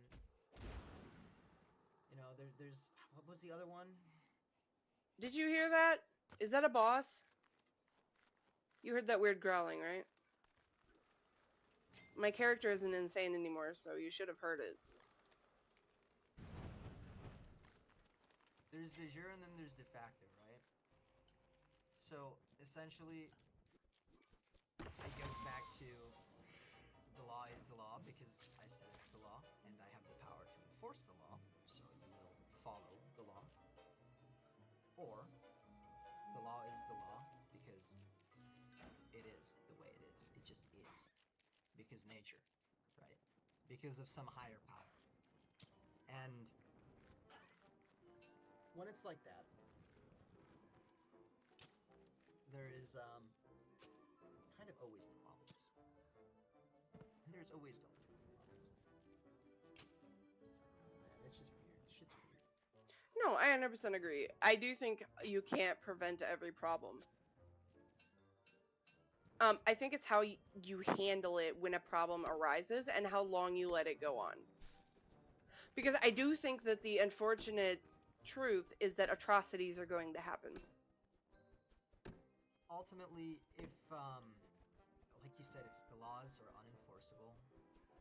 there's what was the other one? Did you hear that? Is that a boss? You heard that weird growling, right? My character isn't insane anymore, so you should have heard it. There's de jure and then there's de facto, right? So essentially, it goes back to the law is the law because I said it's the law and I have the power to enforce the law, so you will follow the law. Or the law is the law because it is the way it is. It just is. Because nature, right? Because of some higher power. And when it's like that, there is kind of always problems. And there's always going to be problems. Man, it's just weird. Shit's weird. No, I 100% agree. I do think you can't prevent every problem. I think it's how you handle it when a problem arises and how long you let it go on. Because I do think that the unfortunate truth is that atrocities are going to happen. Ultimately, if like you said, if the laws are unenforceable,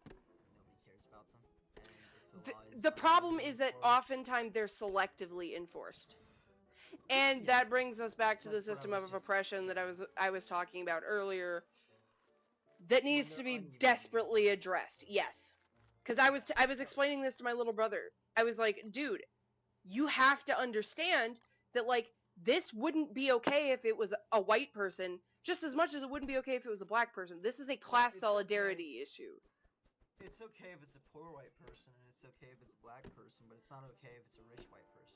nobody cares about them. And if the law is The problem is that enforced- oftentimes they're selectively enforced. And Yes, that brings us back to the that's what I system was of just oppression that saying. I was talking about earlier that needs to they're be unevenly desperately addressed. Yes. Cuz I was explaining this to my little brother. I was like, "Dude, you have to understand that like this wouldn't be okay if it was a white person just as much as it wouldn't be okay if it was a black person. This is a class it's solidarity issue." It's okay if it's a poor white person, and it's okay if it's a black person, but it's not okay if it's a rich white person.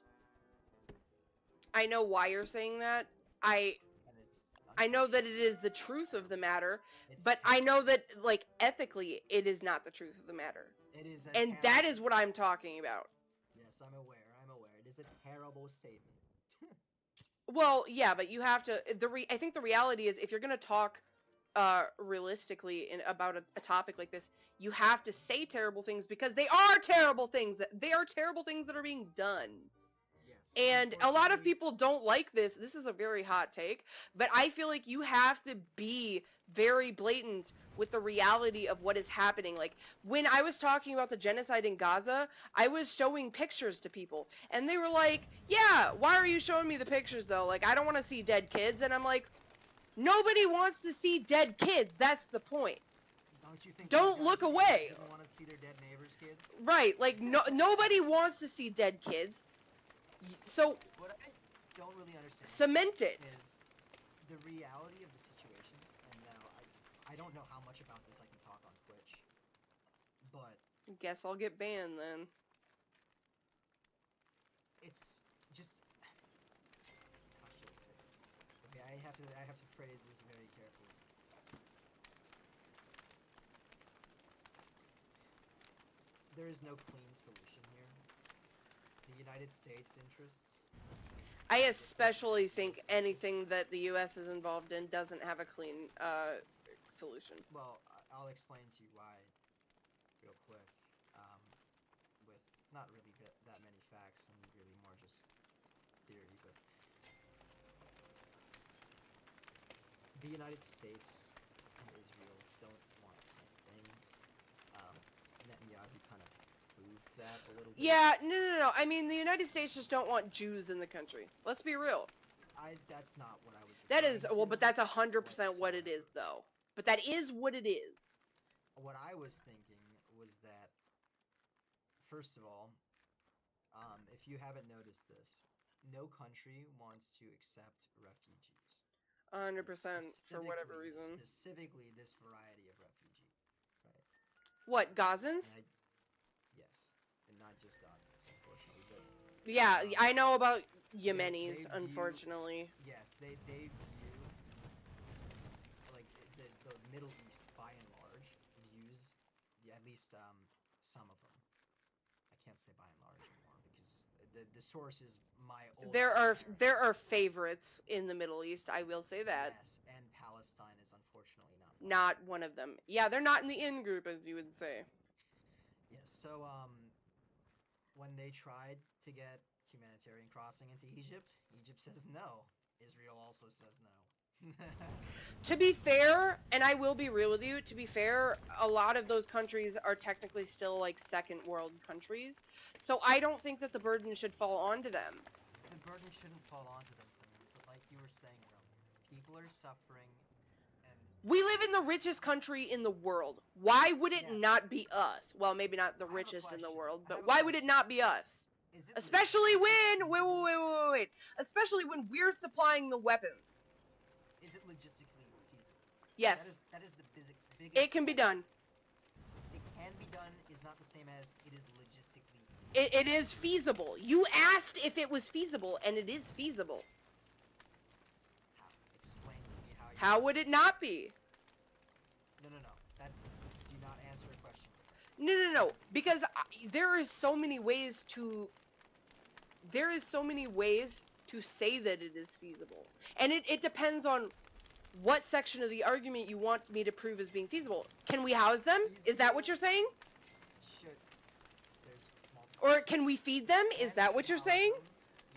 I know why you're saying that. And it's I know that it is the truth of the matter, It's but I terrible. know that like ethically it is not the truth of the matter. It is a And that terrible is what I'm talking about. Yes, I'm aware. It is a terrible statement. Well, yeah, but you have to I think the reality is if you're going to talk realistically about a topic like this, you have to say terrible things because they are terrible things. They are terrible things that are being done. Yes. And a lot of unfortunately, people don't like this. This is a very hot take, but I feel like you have to be very blatant with the reality of what is happening. Like, when I was talking about the genocide in Gaza, I was showing pictures to people, and they were like, "Yeah, why are you showing me the pictures, though? Like, I don't want to see dead kids." And I'm like, nobody wants to see dead kids. That's the point. Don't you think? Don't these guys look in the away. US even want to see their dead neighbors' kids? Right, like, nobody wants to see dead kids. So, What I don't really understand cement it. is the reality of the situation. And now I don't know how much about this I can talk on Twitch, but Guess I'll get banned then. it's just how should I say this? Okay, I have to phrase this very carefully. There is no clean solution here. The United States interests. I especially think anything that the U.S. is involved in doesn't have a clean solution. Well, I'll explain to you why real quick. With not really that many facts and really the United States and Israel don't want the same thing. Netanyahu kind of proved that a little bit. Yeah, no. I mean, the United States just don't want Jews in the country. Let's be real. That's not what I was. That is, referring well, to but that's 100% what it whatsoever. is, though. But that is what it is. What I was thinking was that, first of all, if you haven't noticed this, no country wants to accept refugees. 100% for whatever reason. Specifically, this variety of refugee, right? What, Gazans? And yes, and not just Gazans, unfortunately, but Yeah, I know about they Yemenis, view- unfortunately. yes, they view like the Middle East by and large views at least some of them. I can't say by and large anymore because the source is my old. There are favorites in the Middle East, I will say that. Yes, and Palestine is unfortunately not. Not one of them. Yeah, they're not in the in group, as you would say. Yes, so when they tried to get humanitarian crossing into Egypt, Egypt says no. Israel also says no. To be fair, and I will be real with you, to be fair, a lot of those countries are technically still like second world countries. So I don't think that the burden should fall onto them. The burden shouldn't fall onto them, but like you were saying earlier, people are suffering, and We live in the richest country in the world. Why would it Yeah. not be us? Well, maybe not the I have a richest in the question. world, I but have a why would it question. not be us? is it Especially logistically when, feasible? wait. Especially when we're supplying the weapons. Is it logistically feasible? Yes, That is the biggest. it can be done. It can be done is not the same as it is logistically. It is feasible. You asked if it was feasible, and it is feasible. How? Explain to me how. How would it not be? No. That do not answer a question. No. Because there is so many ways to. There is so many ways to say that it is feasible, and it depends on what section of the argument you want me to prove as being feasible. Can we house them? Is that what you're saying? Should there's multiple. Or can we feed them? Is Can that we what you're house saying? them?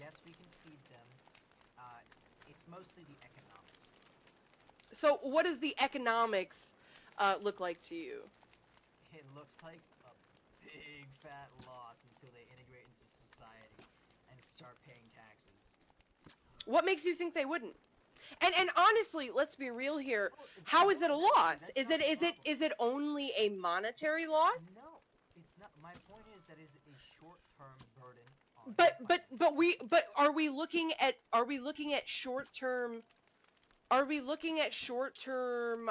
Yes, we can feed them. It's mostly the economics. So what does the economics look like to you? It looks like a big fat loss until they integrate into society and start paying taxes. What makes you think they wouldn't? And honestly, let's be real here. How is it a Eventually, loss? that's Is not it the problem. is it only a monetary loss? No, it's not. My point is that it's a short-term burden on. But the but financial but we system. but are we looking at short term? Are we looking at short term?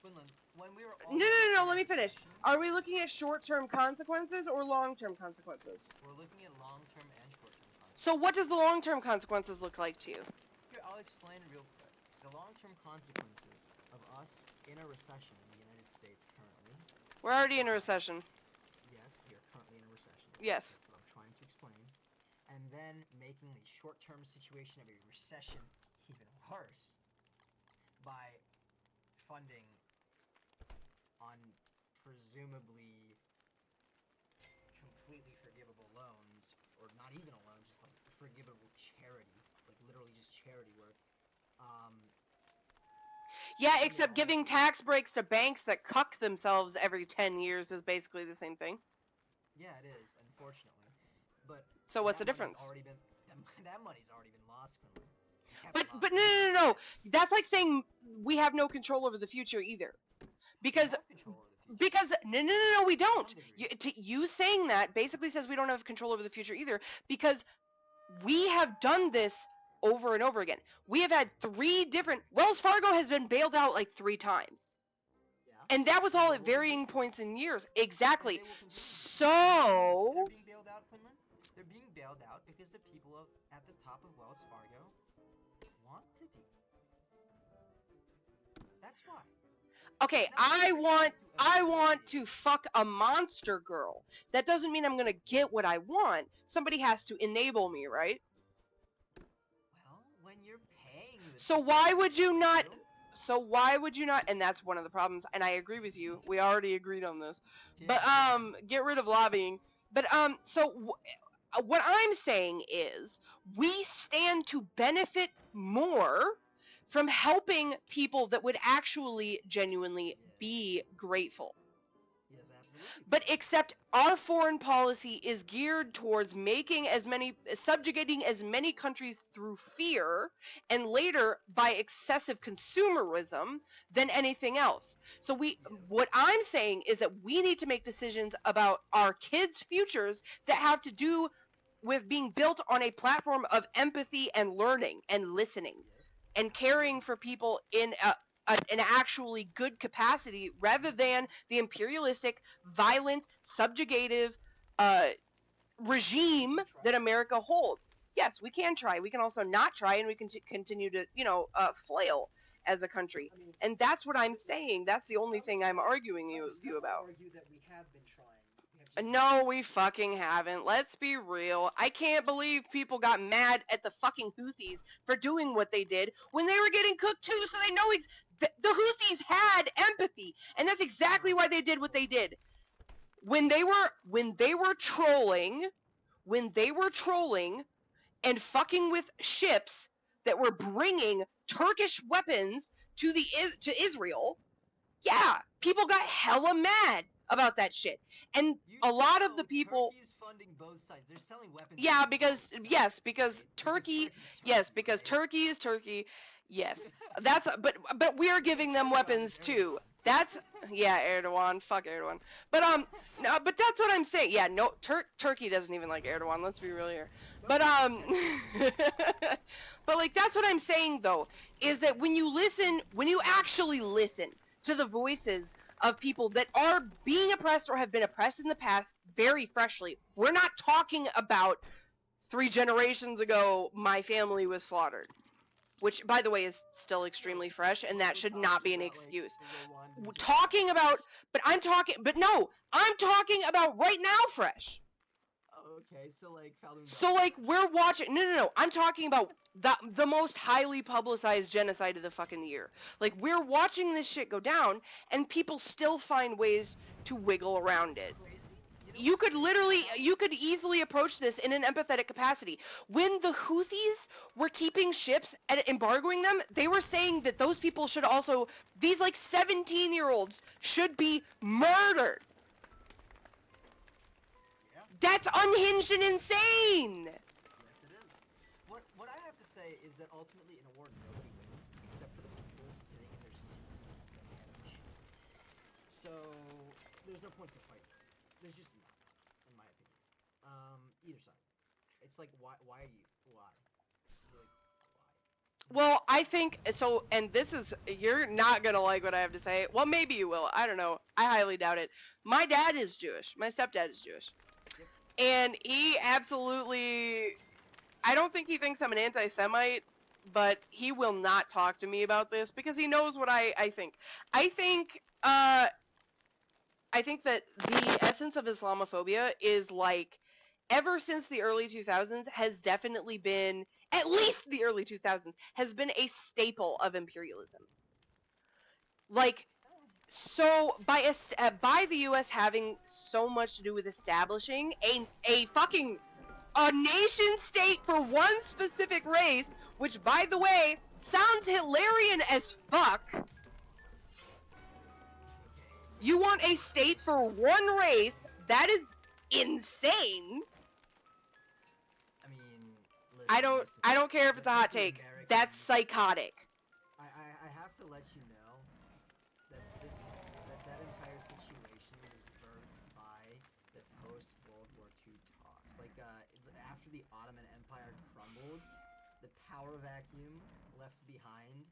Quinlan, when we were No. already in a Let me finish. recession, Are we looking at short term consequences or long term consequences? we're looking at long-term and short-term consequences. So what does the long term consequences look like to you? Here, I'll explain real quick. The long-term consequences of us in a recession in the United States currently. We're already in a recession. Yes, we are currently in a recession. Yes. That's what I'm trying to explain. And then making the short-term situation of a recession even worse by funding on presumably completely forgivable loans, or not even a loan, just like forgivable charity, like literally just charity work. Yeah, except giving tax breaks to banks that cuck themselves every 10 years is basically the same thing. Yeah, it is, unfortunately. But So what's the that money's difference? Already been, that money's already been lost, Quinlan. You can't But lost no. it. That's like saying we have no control over the future either. Because We have control over the future. no, we don't. some degree. You saying that basically says we don't have control over the future either, because we have done this over and over again. We have had 3 different. Wells Fargo has been bailed out like 3 times, Yeah. and that was all They at will varying continue. points in years. Exactly. And they will continue. So They're being bailed out, Quinlan. They're being bailed out because the people at the top of Wells Fargo want to be. That's why. okay, It's not I because they're want trying to to fuck a monster girl. That doesn't mean I'm gonna get what I want. Somebody has to enable me, right? Well, when you're paying the So people why to would you help not? So why would you not? And that's one of the problems. And I agree with you. We already agreed on this. But Yeah. get rid of lobbying. But so what I'm saying is we stand to benefit more from helping people that would actually genuinely be grateful. Yes, absolutely. But except our foreign policy is geared towards subjugating as many countries through fear, and later by excessive consumerism than anything else. So what I'm saying is that we need to make decisions about our kids' futures that have to do with being built on a platform of empathy and learning and listening and caring for people in an actually good capacity, rather than the imperialistic, violent, subjugative regime that America holds. Yes, we can try. We can also not try, and we can continue to, flail as a country. I mean, And that's what I'm saying. That's the to only some thing I'm extent- arguing to you some extent, about. I'll argue that we have been trying. We have just No, we fucking haven't. Let's be real. I can't believe people got mad at the fucking Houthis for doing what they did when they were getting cooked too, so they know the Houthis had empathy, and that's exactly why they did what they did. When they were trolling and fucking with ships that were bringing Turkish weapons to Israel, yeah, people got hella mad about that shit. And a lot of the people, Turkey's funding both sides. They're selling weapons. yeah, to because both yes, sides, because right? Turkey, Turkey's yes, Turkey, because right? Turkey is Turkey. Yes, that's but we are giving them weapons too. That's yeah, Erdogan, fuck Erdogan. But no, but that's what I'm saying. Yeah, no, Turkey doesn't even like Erdogan. Let's be real here. But but like that's what I'm saying though, is that when you actually listen to the voices of people that are being oppressed or have been oppressed in the past very freshly. We're not talking about 3 generations ago my family was slaughtered, which by the way is still extremely fresh, and that should not be an excuse. Talking about, I'm talking about right now fresh. Oh, okay, so like Falun So Gong like fresh. we're watching, no, I'm talking about the most highly publicized genocide of the fucking year. Like we're watching this shit go down, and people still find ways to wiggle around it. Crazy? You know You could easily approach this in an empathetic capacity. When the Houthis were keeping ships and embargoing them, they were saying that those people should also, these like 17-year-olds should be murdered. Yeah. That's unhinged and insane. Yes, it is. What I have to say is that ultimately in a war, nobody wins except for the people sitting in their seats at the head of the ship. So there's no point to fight. There's just not, in my opinion. Either side. It's like why are you? Why? Like why? Well, I think so, and this is, you're not gonna like what I have to say. Well, maybe you will. I don't know. I highly doubt it. My dad is Jewish. My stepdad is Jewish. Yep. And he absolutely, I don't think he thinks I'm an anti-Semite, but he will not talk to me about this because he knows what I think. I think that the essence of Islamophobia is like, ever since the early 2000s has definitely been, at least the early 2000s, has been a staple of imperialism. Like, so by the U.S. having so much to do with establishing a nation state for one specific race, which by the way sounds Hitlerian as fuck. You want a state for one race? That is insane. I mean, listen, I don't care if it's a hot Let's take. be Americans. That's psychotic. I have to let you know that that entire situation was birthed by the post-World War II talks. Like after the Ottoman Empire crumbled, the power vacuum left behind,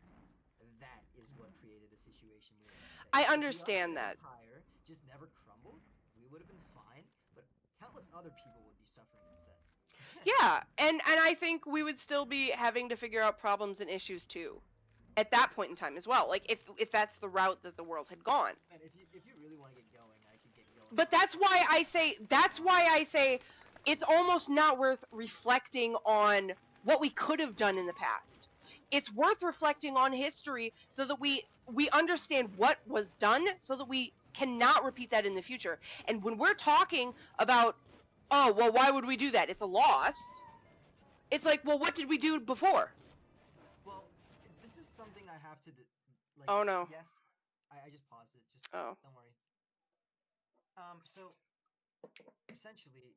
that is what created the situation we're in today. I If the understand Ottoman that. Empire just never crumbled, we would have been fine, but countless other people would be suffering instead. Yeah, and I think we would still be having to figure out problems and issues too, at that point in time as well. Like if that's the route that the world had gone. And if you really want to get going, I could get going. But that's why I say it's almost not worth reflecting on what we could have done in the past. It's worth reflecting on history so that we understand what was done so that we cannot repeat that in the future. And when we're talking about, oh, well, why would we do that? It's a loss. It's like, well, what did we do before? Well, this is something I have to like. Oh, no. Yes, I just paused it. Just Oh. don't worry. So essentially,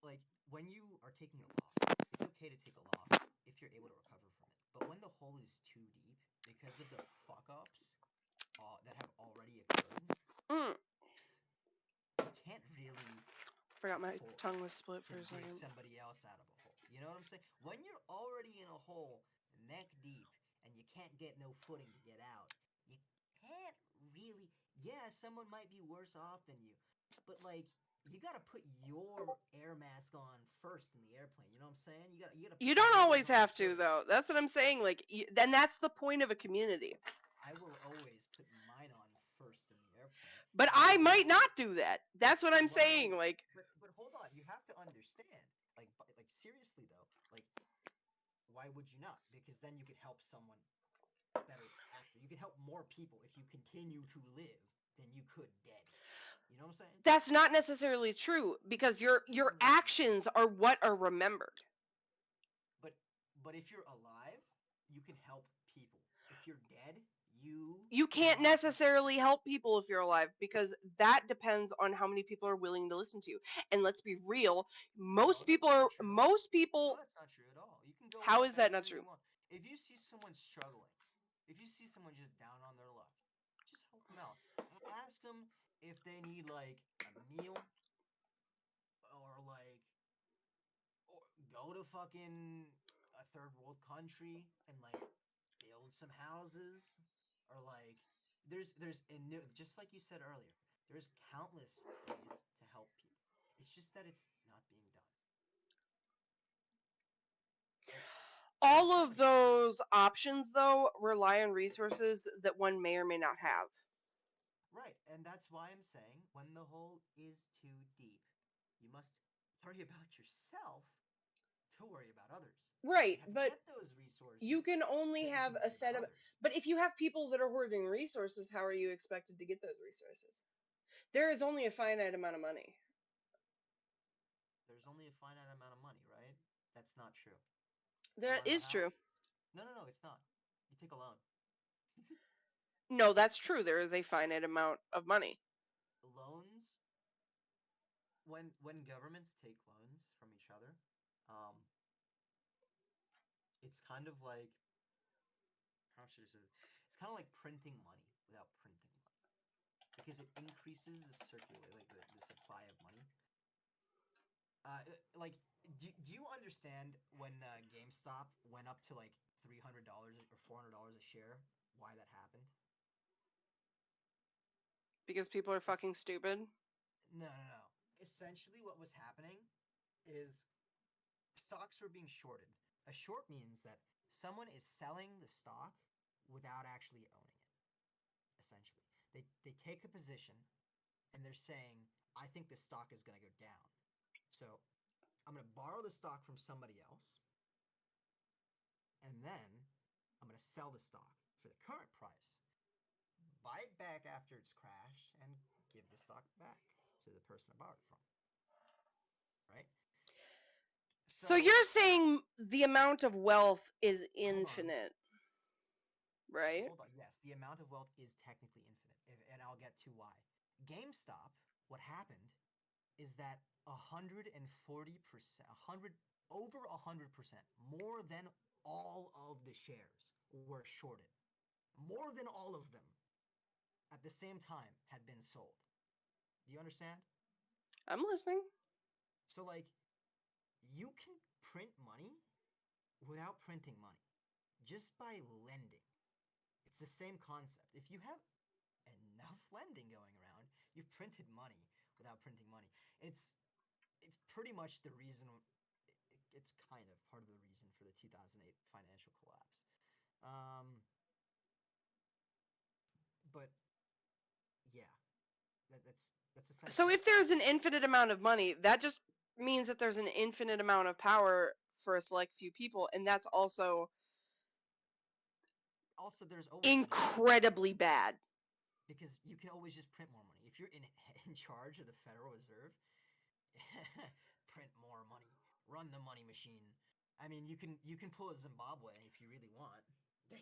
like when you are taking a loss, it's okay to take a loss if you're able to recover from it. But when the hole is too deep because of the fuck ups that have already occurred, Mm. you can't really Forgot my afford tongue was split to for a dig second. somebody else out of a hole. You know what I'm saying? When you're already in a hole neck deep and you can't get no footing to get out, you can't really. Yeah, someone might be worse off than you, but like you gotta put your air mask on first in the airplane. You know what I'm saying? You gotta. You Put don't yours always on have to, first. though. That's what I'm saying. Like, then that's the point of a community. I will always put mine on first in the airplane. But And I then might not do that. That's what I'm Well, saying. Like, but hold on, you have to understand. Like seriously though, like why would you not? Because then you could help someone better after. You could help more people if you continue to live than you could dead. You know what I'm saying? that's not necessarily true because your actions are what are remembered. But if you're alive, you can help people. If you're dead, You can't cannot- necessarily help people if you're alive because that depends on how many people are willing to listen to you. And let's be real, most people are No, that's not true at all. You can go. How off is that not anywhere you true? want. If you see someone struggling, if you see someone just down on their luck, just help them out. Ask them if they need like a meal or like or go to fucking a third world country and like build some houses or like just like you said earlier, there's countless ways to help people. It's just that it's not being done. All of those options, though, rely on resources that one may or may not have. Right, and that's why I'm saying when the hole is too deep, you must worry about yourself to worry about others. Right, You have to but get those resources. you can so only that you have can a worry set about of. others. But if you have people that are hoarding resources, how are you expected to get those resources? There is only a finite amount of money. There's only a finite amount of money, right? That's not true. That Wanna know is how? true. No, it's not. You take a loan. No, that's true. There is a finite amount of money. Loans, when governments take loans from each other, um, it's kind of like how should I say this? It's kind of like printing money without printing money because it increases the supply of money. Like, do you understand when GameStop went up to like $300 or $400 a share? Why that happened? Because people are fucking stupid. No. Essentially, what was happening is stocks were being shorted. A short means that someone is selling the stock without actually owning it. Essentially, they take a position and they're saying, "I think this stock is going to go down, so I'm going to borrow the stock from somebody else, and then I'm going to sell the stock for the current price, buy it back after it's crashed, and give the stock back to the person I borrowed it from." Right? So you're saying the amount of wealth is infinite, right? Hold on. Yes, the amount of wealth is technically infinite, and I'll get to why. GameStop, what happened is that 140%, over 100%, more than all of the shares were shorted. More than all of them at the same time had been sold. Do you understand? I'm listening. So, like, you can print money without printing money just by lending. It's the same concept. If you have enough lending going around, you've printed money without printing money. It's pretty much the reason. It's kind of part of the reason for the 2008 financial collapse. But yeah, that's essentially. So if there's an infinite amount of money, that just means that there's an infinite amount of power for a select few people, and that's also there's always incredibly bad. Because you can always just print more money. If you're in charge of the Federal Reserve, print more money, run the money machine. I mean, you can pull a Zimbabwe if you really want.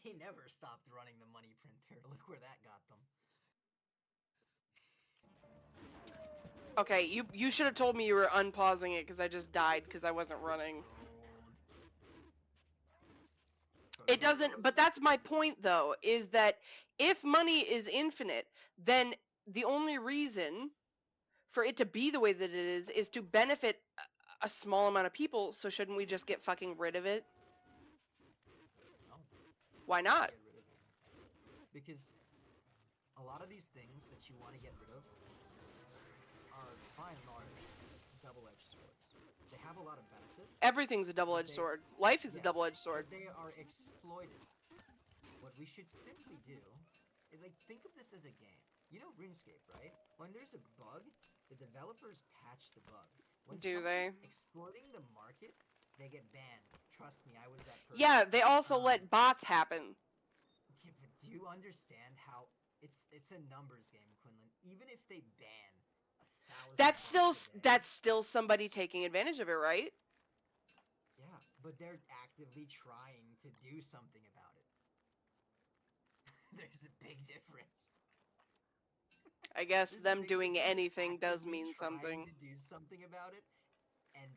They never stopped running the money printer. Look where that got them. Okay, you should have told me you were unpausing it because I just died because I wasn't running. It doesn't, but that's my point though, is that if money is infinite, then the only reason for it to be the way that it is to benefit a small amount of people, so shouldn't we just get fucking rid of it? No. Why not? Get rid of it. Because a lot of these things that you want to get rid of are, by and large, double-edged swords. They have a lot of benefit. Everything's a double-edged sword. Life is a Yes, double-edged sword. but they are exploited. What we should simply do is, like, think of this as a game. You know RuneScape, right? When there's a bug, the developers patch the bug. When Do they? someone's exploiting the market, they get banned. Trust me, I was that person. Yeah, they also let bots happen. Yeah, but do you understand how it's a numbers game, Quinlan? Even if they ban 1,000 That's still somebody taking advantage of it, right? Yeah, but they're actively trying to do something about it. There's a big difference. I guess There's a them big doing difference anything does actively mean trying something. to do something about it, and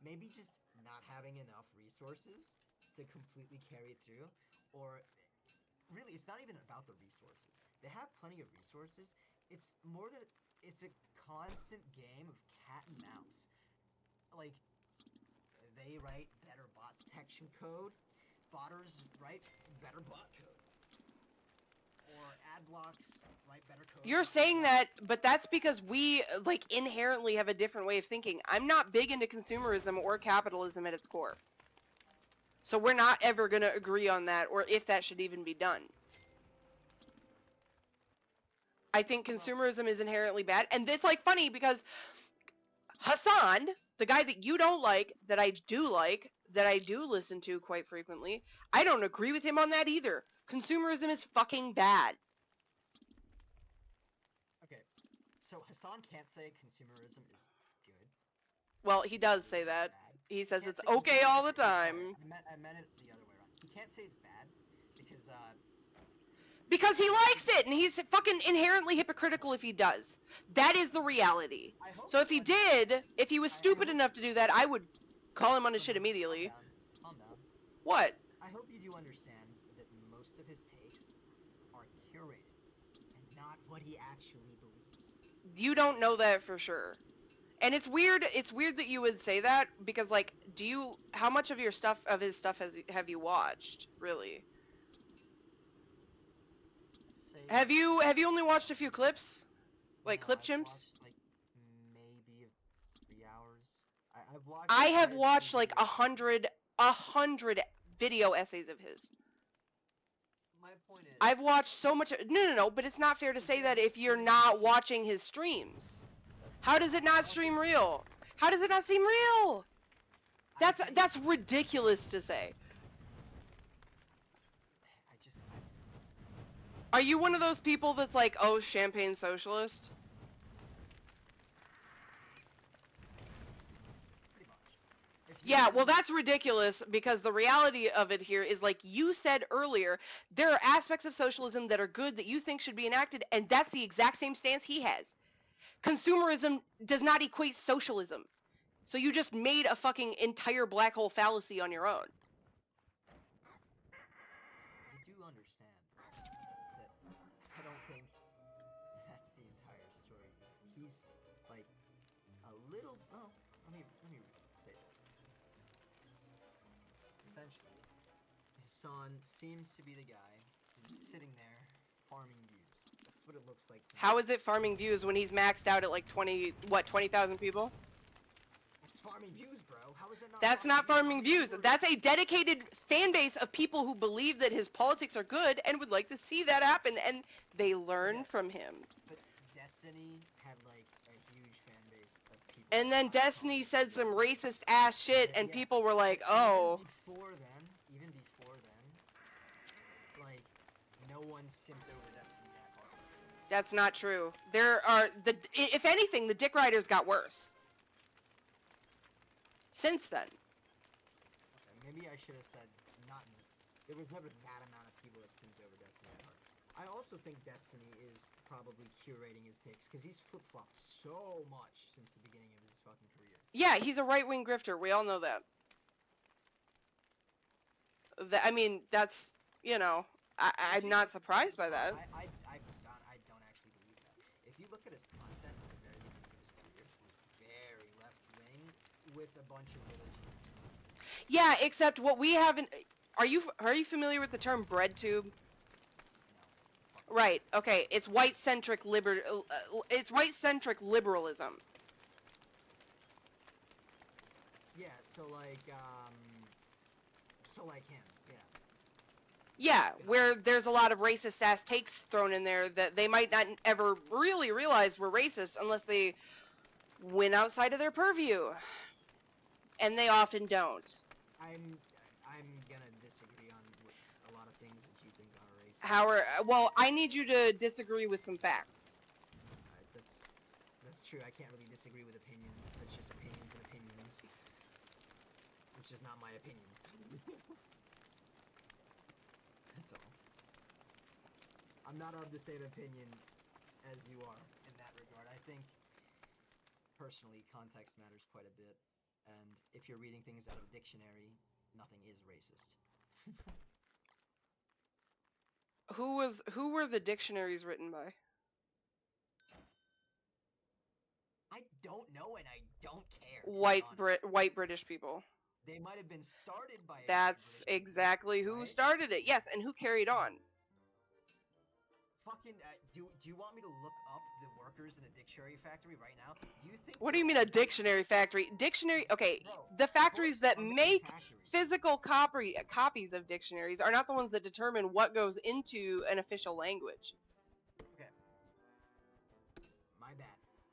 maybe just not having enough resources to completely carry it through, or really, it's not even about the resources. They have plenty of resources. It's more that it's a constant game of cat and mouse. Like, they write better bot detection code, botters write better bot code. Or ad blocks write better code. You're saying that, but that's because we, like, inherently have a different way of thinking. I'm not big into consumerism or capitalism at its core. So we're not ever going to agree on that, or if that should even be done. I think consumerism is inherently bad, and it's, like, funny because Hassan, the guy that you don't like, that I do listen to quite frequently, I don't agree with him on that either. Consumerism is fucking bad. Okay, so Hassan can't say consumerism is good. Well, he does say Consumerism is that. bad. He says can't it's say okay all the consumerism is bad. time. I meant it the other way around. He can't say it's bad Because he likes it, and he's fucking inherently hypocritical if he does. That is the reality. I hope So if you he did, if he was I stupid hope- enough to do that, I would call him on his shit immediately. Calm down. What? I hope you do understand that most of his takes are curated and not what he actually believes. You don't know that for sure. And it's weird that you would say that, because, like, how much of his stuff have you watched, really? Say, Have you only watched a few clips? Like, clip I've chimps? watched, like, maybe 3 hours. I've watched. I have quite a watched few like videos. 100 video essays of his. My point is, I've watched so much. No, but it's not fair to say that if you're not watching his streams. How does it not stream real? How does it not seem real? That's ridiculous to say. Are you one of those people that's like, oh, champagne socialist? Pretty much. If you Yeah, have, well, like, that's ridiculous because the reality of it here is, like you said earlier, there are aspects of socialism that are good that you think should be enacted, and that's the exact same stance he has. Consumerism does not equate socialism. So you just made a fucking entire black hole fallacy on your own. You do understand that I don't think that's the entire story. He's like a little. Oh, let me say this. Essentially, Hassan seems to be the guy who's sitting there farming views. That's what it looks like to me. How is it farming views when he's maxed out at like 20,000 people? It's farming views, bro. How is it not? That's not farming views. That's a dedicated fan base of people who believe that his politics are good and would like to see that happen, and they learn from him. But Destiny had like a huge fan base of people. And then that Destiny thought- said some racist ass shit, and Yeah. people were like, Even oh. Even before then, like, no one simped over Destiny that hard. That's not true. If anything, the dick riders got worse. Since then. Okay, maybe I should have said not. There was never that amount of Sims over Destiny at heart. I also think Destiny is probably curating his takes because he's flip-flopped so much since the beginning of his fucking career. Yeah, he's a right-wing grifter. We all know that. I mean, that's, you know, I'm not surprised by that. I don't actually believe that. If you look at his content at the very beginning of his career, he was very left-wing with a bunch of religion. Yeah, except what we haven't. Are you familiar with the term breadtube? No. Right. Okay. It's white-centric It's white-centric liberalism. Yeah. So like him. Yeah. Yeah, where there's a lot of racist ass takes thrown in there that they might not ever really realize were racist unless they went outside of their purview, and they often don't. I'm gonna disagree on a lot of things that you think are racist. Well, I need you to disagree with some facts. That's true. I can't really disagree with opinions. That's just opinions and opinions. Which is not my opinion. That's all. I'm not of the same opinion as you are in that regard. I think, personally, context matters quite a bit. And if you're reading things out of a dictionary, nothing is racist. Who were the dictionaries written by? I don't know, and I don't care. To be honest. White British people. They might have been started by. That's British exactly people, who right? started it. Yes, and who carried on. Fucking, do you want me to look up the workers in a dictionary factory right now? Do you think? What do you mean a dictionary factory? Dictionary. Okay, the factories that make physical copies of dictionaries are not the ones that determine what goes into an official language. Okay. My bad.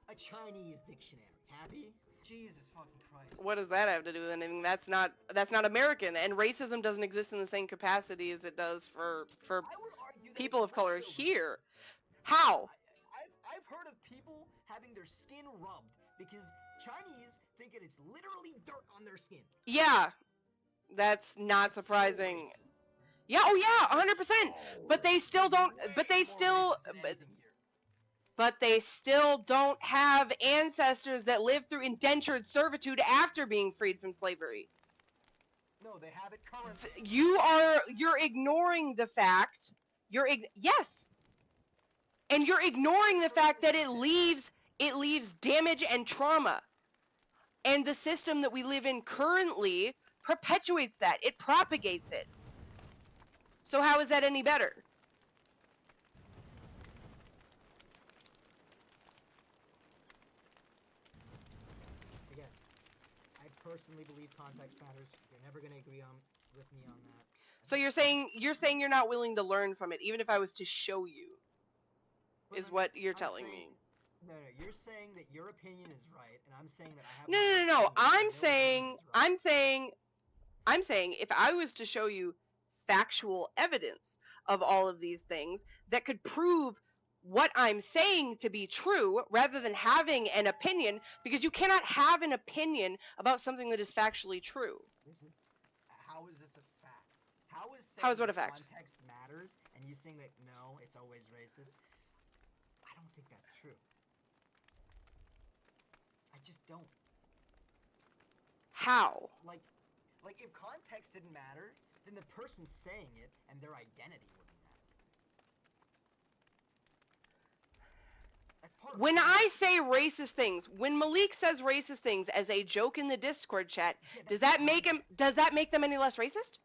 A Chinese dictionary. Happy? Jesus fucking Christ. What does that have to do with anything? That's not American, and racism doesn't exist in the same capacity as it does for I would argue that people it's of color less so here. How? I've heard of people having their skin rubbed because Chinese think that it's literally dirt on their skin. Yeah, that's not That's so surprising. racist. Yeah, oh yeah, That's 100%. so But they still don't. way But they more still. racist than anything here. But they still don't have ancestors that lived through indentured servitude after being freed from slavery. No, they have it currently. You're ignoring the fact. Yes. And you're ignoring the fact that it leaves damage and trauma. And the system that we live in currently perpetuates that. It propagates it. So how is that any better? Again, I personally believe context matters. You're never gonna agree with me on that. So you're saying you're not willing to learn from it, even if I was to show you, is what you're telling me. No, you're saying that your opinion is right, and I'm saying that I have. No. my opinion, I'm and your opinion saying, is right. I'm saying, if I was to show you factual evidence of all of these things that could prove what I'm saying to be true, rather than having an opinion, because you cannot have an opinion about something that is factually true. How is this a fact? How is How is what saying a fact? that context matters, and you saying that no, it's always racist? I don't think that's true. I just don't. How? Like if context didn't matter, then the person saying it and their identity wouldn't matter. That's part of When context. I say racist things, when Malik says racist things as a joke in the Discord chat, Yeah, does that's that make him? context. Does that make them any less racist?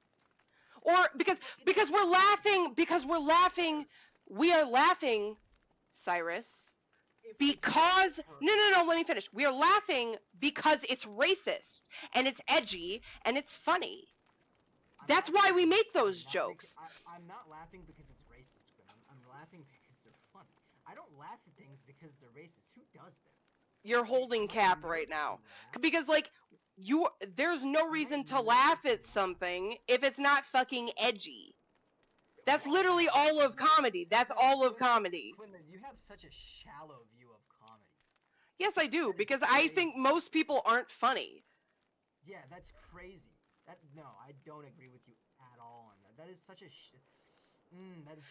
Or because we're laughing, we are laughing, Cyrus, If because you're a no, let me finish. We are laughing because it's racist and it's edgy and it's funny. I'm That's laughing why we because- make those I'm not jokes. I'm not laughing because it's racist, Grim. I'm laughing because they're funny. I don't laugh at things because they're racist. Who does that? You're holding Am I cap a right nerd now. to laugh? Because there's no reason to nerd laugh to at laugh? something if it's not fucking edgy. That's Well, literally all of no, comedy. That's no, all of Quinlan- comedy. Quinlan, you have such a shallow view of comedy. Yes, I do, That is because I think crazy. most people aren't funny. Yeah, that's crazy. No, I don't agree with you at all on that. That is such a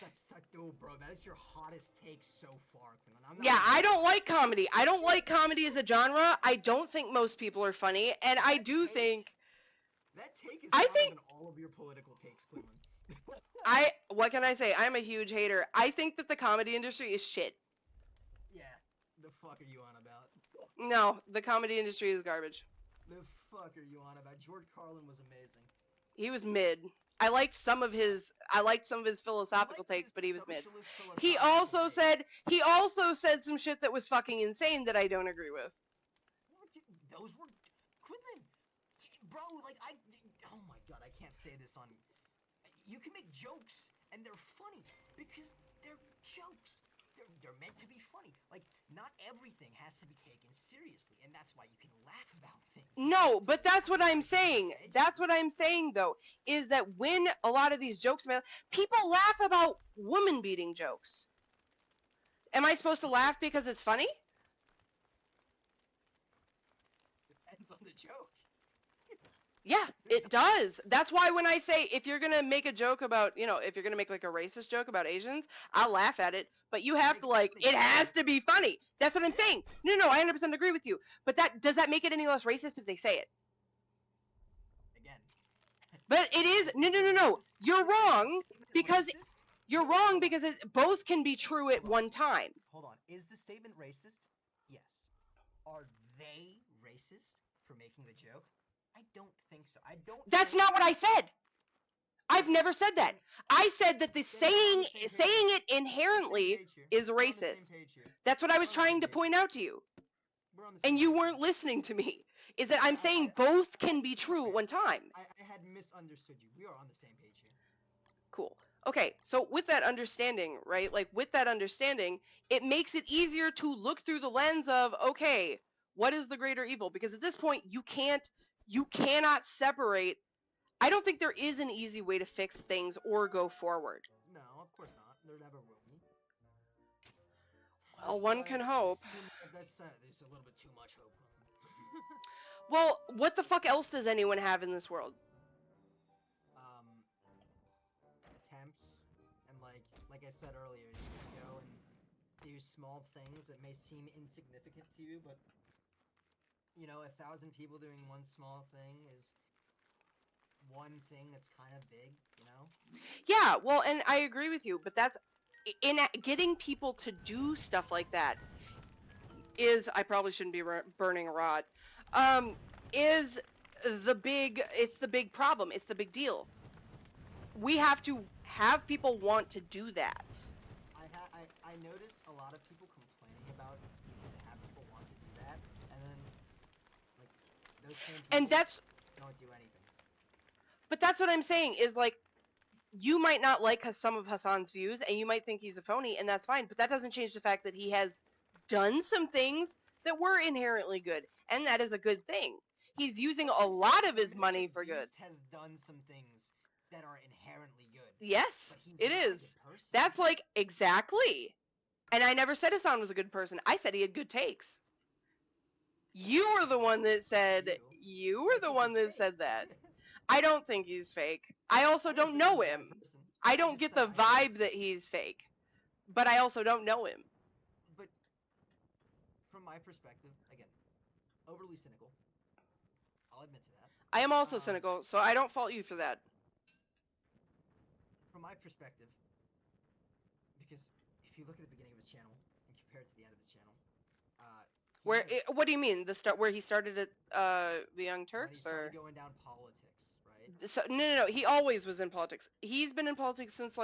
That's oh, bro. That is your hottest take so far, Quinlan. I'm not Yeah, gonna- I don't like comedy. I don't like comedy as a genre. I don't think most people are funny, and I do think that take is I hotter think- than all of your political takes, Quinlan. what can I say? I'm a huge hater. I think that the comedy industry is shit. Yeah. The fuck are you on about? No, the comedy industry is garbage. The fuck are you on about? George Carlin was amazing. He was mid. I liked some of his philosophical liked takes, his but he was mid. socialist He philosophical also said some shit that was fucking insane that I don't agree with. takes. Those were Quinlan, bro. Like oh my god, I can't say this on. You can make jokes and they're funny because they're jokes. They're meant to be funny. Like not everything has to be taken seriously, and that's why you can laugh about things. No, but that's what I'm saying. That's what I'm saying though, is that when a lot of these jokes, people laugh about woman beating jokes. Am I supposed to laugh because it's funny? Depends on the joke. Yeah, it does. That's why when I say if you're gonna make a joke about, if you're gonna make like a racist joke about Asians, I'll laugh at it. But you have to it has to be funny. That's what I'm saying. No, I 100% agree with you. But does that make it any less racist if they say it? Again. But it is no. You're wrong because both can be true at one time. Hold on. Is the statement racist? Yes. Are they racist for making the joke? I don't think so. I don't. That's not what I said. I've never said that. I said that the saying it inherently is racist. That's what I was trying to point out to you. And you weren't listening to me. Is that I'm saying both can be true at one time. I had misunderstood you. We are on the same page here. Cool. Okay, so with that understanding, right? Like with that understanding, it makes it easier to look through the lens of, okay, what is the greater evil? Because at this point, you cannot separate. I don't think there is an easy way to fix things or go forward. No, of course not. There never will be. Well, one can hope. There's a little bit too much hope. Well, what the fuck else does anyone have in this world? Attempts, and like I said earlier, you can go and do small things that may seem insignificant to you, but 1,000 people doing one small thing is one thing that's kind of big, Yeah, well, and I agree with you, but that's in getting people to do stuff like that is, I probably shouldn't be burning a rod, is the big problem. It's the big deal. We have to have people want to do that. I notice a lot of people complaining about to have people want to do that, and then those same people And that's don't do anything. But that's what I'm saying is you might not like some of Hassan's views and you might think he's a phony, and that's fine, but that doesn't change the fact that he has done some things that were inherently good, and that is a good thing. He's using a lot of his money for good. Beast has done some things that are inherently good. Yes, But he's it not a is. good person. That's exactly. And I never said Hassan was a good person. I said he had good takes. You were the one that said that. I don't think he's fake. I also don't know him. I don't get the vibe that he's fake. But I also don't know him. But from my perspective, again, overly cynical. I'll admit to that. I am also cynical, so I don't fault you for that. From my perspective, because if you look at the beginning of his channel and compare it to the end of his channel, What do you mean? Where he started at the Young when he Turks, started or going down politics, right? so? No. He always was in politics. He's been in politics since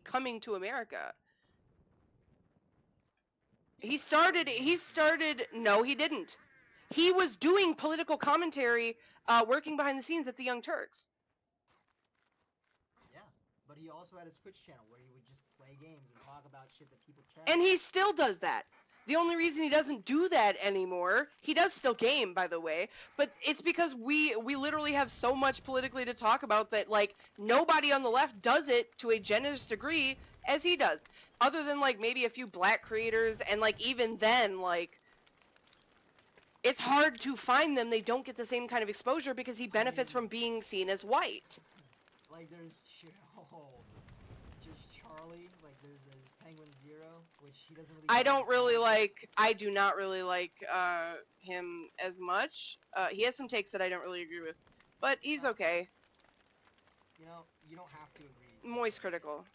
coming to America. He started. No, he didn't. He was doing political commentary, working behind the scenes at the Young Turks. Yeah, but he also had his Twitch channel where he would just play games and talk about shit that people chat. And he still does that. The only reason he doesn't do that anymore, he does still game, by the way, but it's because we literally have so much politically to talk about that, nobody on the left does it to a generous degree as he does. Other than, maybe a few black creators, and, even then, it's hard to find them. They don't get the same kind of exposure because he benefits from being seen as white. There's just Charlie. Like there's a Penguin Zero, which he doesn't really. I don't really like. I do not really like him as much. He has some takes that I don't really agree with, but he's okay. You know, you don't have to agree. Moist critical.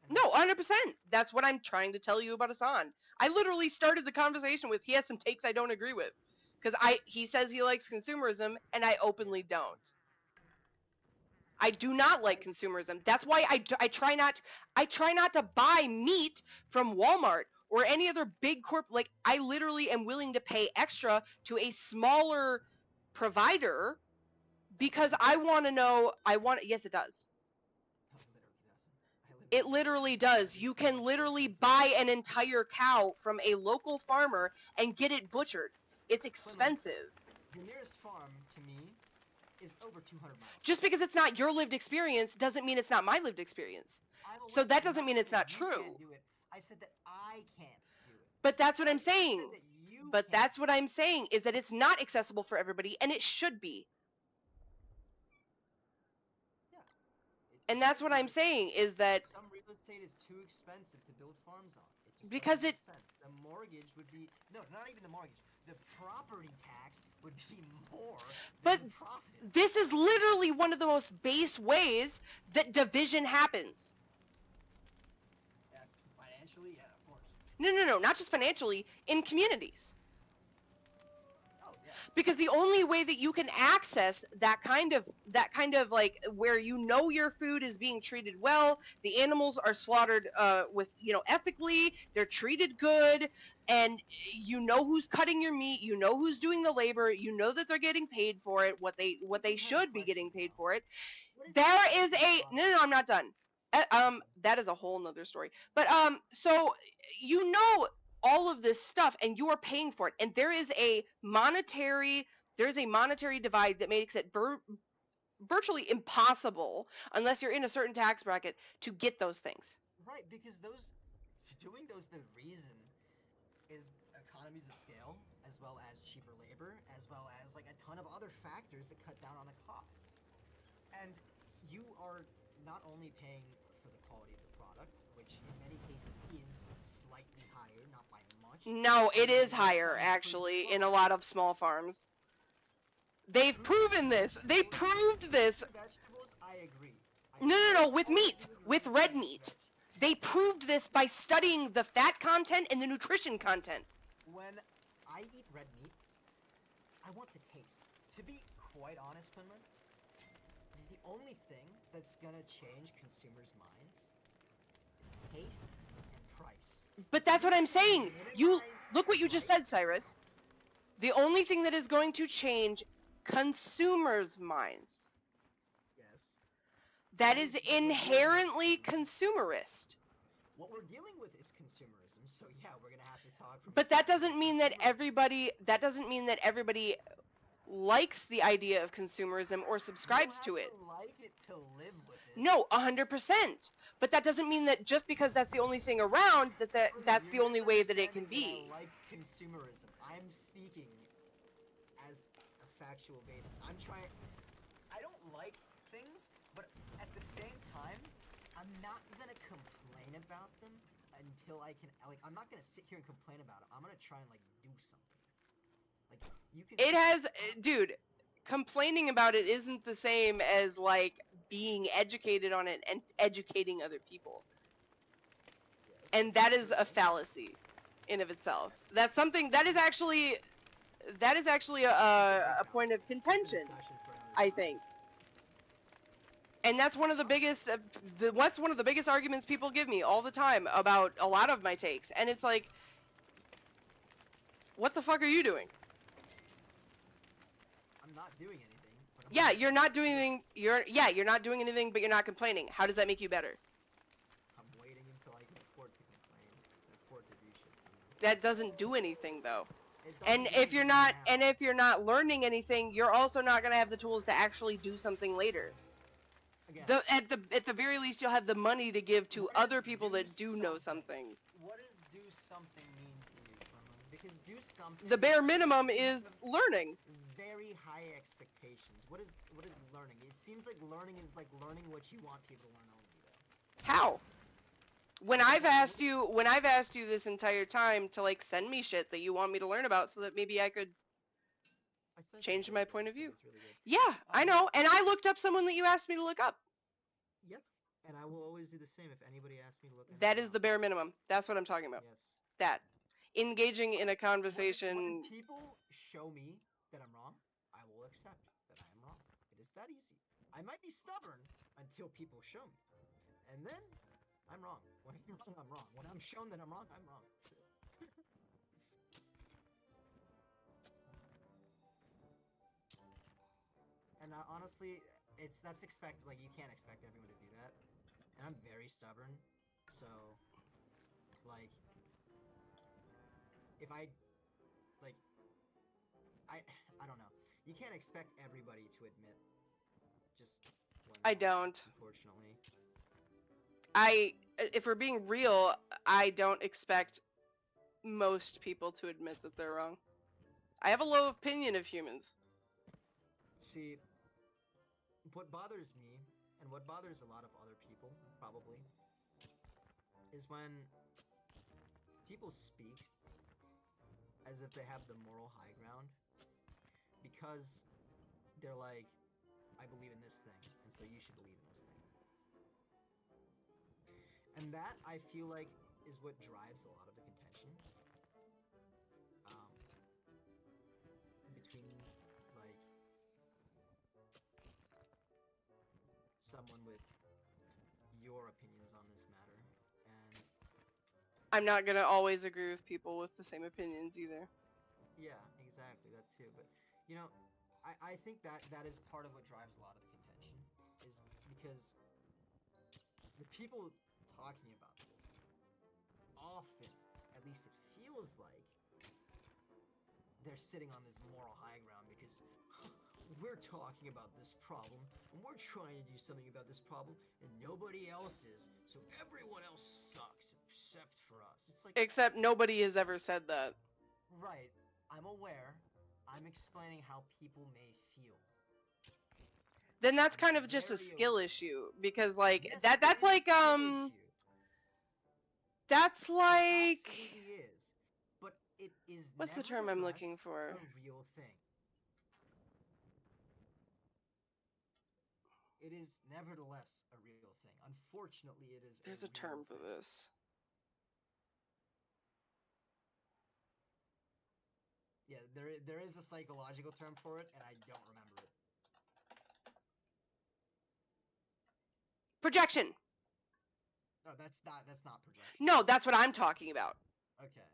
And No, that's- 100%. That's what I'm trying to tell you about Hassan. I literally started the conversation with he has some takes I don't agree with, because he says he likes consumerism and I openly don't. I do not like consumerism. That's why I try not to buy meat from Walmart or any other big corp. Like I literally am willing to pay extra to a smaller provider because I want to know. Yes, it does. It literally does. You can literally buy an entire cow from a local farmer and get it butchered. It's expensive. The nearest farm to me is over 200 miles. Just because it's not your lived experience doesn't mean it's not my lived experience. So that doesn't mean it's not true. I said that I can't do it. But that's what I'm I said saying. that you But can't. that's what I'm saying is that it's not accessible for everybody and it should be. Yeah. And that's what I'm saying is that Some real estate is too expensive to build farms on. It just Because doesn't make it- sense. The mortgage would be not even the mortgage. The property tax would be more But than the profit. this is literally one of the most base ways that division happens. Yeah, financially, yeah, of course. No, not just financially, in communities. Oh yeah. Because the only way that you can access that kind of like where you know your food is being treated well, the animals are slaughtered with ethically, they're treated good, and you know who's cutting your meat, you know who's doing the labor, you know that they're getting paid for it, what they should be getting paid for it. What is There the is a no, I'm not done. That is a whole nother story. But so you know all of this stuff and you are paying for it, and there is a monetary divide that makes it virtually impossible unless you're in a certain tax bracket to get those things. Right, because doing those, the reason is economies of scale, as well as cheaper labor, as well as like a ton of other factors that cut down on the costs. And you are not only paying for the quality of the product, which in many cases is slightly higher, not by much. No, it is Some higher fruits actually in a also- lot of small farms. They've proven this. They proved this. Vegetables, I agree. No, with meat, with red meat. They proved this by studying the fat content and the nutrition content. When I eat red meat, I want the taste. To be quite honest, Quinlan, the only thing that's gonna change consumers' minds is taste and price. But that's what I'm saying. You look what you just said, Cyrus. The only thing that is going to change consumers' minds. Yes. That is inherently consumerist. What we're dealing with is consumerism, so yeah, we're gonna have to talk from a But that standpoint doesn't of mean that consumerism. everybody likes the idea of consumerism or subscribes to You it. have to like it to live with it. No, 100%. But that doesn't mean that just because that's the only thing around that's the You're only way that it can misunderstanding be. that I like consumerism. I'm speaking as a factual basis. I don't like things, but at the same time, I'm not gonna complain about them until I can. Like, I'm not gonna sit here and complain about it. I'm gonna try and do something. Like, you can. It has, dude, complaining about it isn't the same as being educated on it and educating other people. And that is a fallacy in of itself. That's something that is actually a point of contention, I think. And that's one of the biggest what's one of the biggest arguments people give me all the time about a lot of my takes. And it's like, what the fuck are you doing? I'm not doing anything. But I'm Yeah, gonna you're not do doing it. anything. You're not doing anything, but you're not complaining. How does that make you better? I'm waiting until I can afford to complain and afford to do shit. That doesn't do anything though. It And doesn't do if you're anything now. if you're not learning anything, you're also not gonna have the tools to actually do something later. Again, At the very least, you'll have the money to give to What other is people do that do know something. what does do something mean to you, Quinlan? Because do something. The bare is minimum something is with learning. very high expectations. What is learning? It seems like learning is like learning what you want people to learn only though. How? When I've asked you this entire time to like send me shit that you want me to learn about so that maybe I could I sent you change the my video, point of so view. it's really good. Yeah, I know. And I looked up someone that you asked me to look up. Yep. And I will always do the same if anybody asks me to look. That anything is the up. bare minimum. That's what I'm talking about. Yes. That. Engaging in a When conversation. people show me that I'm wrong, I will accept that I am wrong. It is that easy. I might be stubborn until people show me, and then I'm wrong. When I'm wrong, I'm wrong. When I'm shown that I'm wrong, I'm wrong. That's it. And honestly, that's expected. Like, you can't expect everyone to do that. And I'm very stubborn, so like, if I don't know. You can't expect everybody to admit just when I they're wrong, don't. unfortunately. If we're being real, I don't expect most people to admit that they're wrong. I have a low opinion of humans. See, what bothers me, and what bothers a lot of other people, probably, is when people speak as if they have the moral high ground, because they're like, I believe in this thing, and so you should believe in this thing. And that, I feel like, is what drives a lot of the contention between, like, someone with your opinions on this matter, and I'm not gonna always agree with people with the same opinions either. yeah, exactly, that too. But, you know, I think that is part of what drives a lot of the contention, is because the people talking about this often, at least it feels like, they're sitting on this moral high ground because we're talking about this problem and we're trying to do something about this problem and nobody else is, so everyone else sucks except for us. It's like, Except nobody has ever said that. right, I'm aware. I'm explaining how people may feel. Then that's kind of just a Very skill aware. issue because like Yes, that's it is a like skill issue. that's It like absolutely is. But it is what's the term I'm looking nevertheless for? a real thing. It is nevertheless a real thing. Unfortunately, it is There's a a term real for thing. this. Yeah, there is a psychological term for it, and I don't remember it. Projection. No, that's not projection. No, that's what I'm talking about. Okay.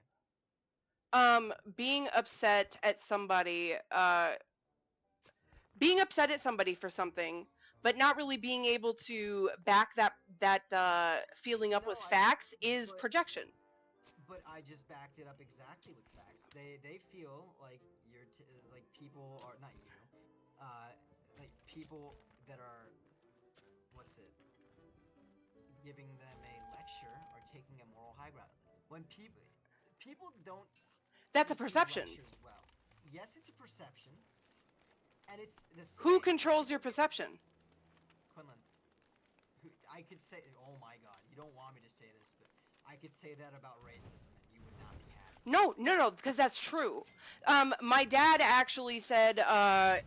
Being upset at somebody, for something, but not really being able to back that feeling up No, with facts is but- projection. But I just backed it up exactly with facts. They feel like like people are not you, like people that are, what's it, giving them a lecture are taking a moral high ground. When people don't. That's a receive perception. lectures well. Yes, it's a perception, and it's the same. Who controls your perception? Quinlan. I could say, oh my god, you don't want me to say this, but I could say that about racism and you would not be happy. No, because that's true. My dad actually said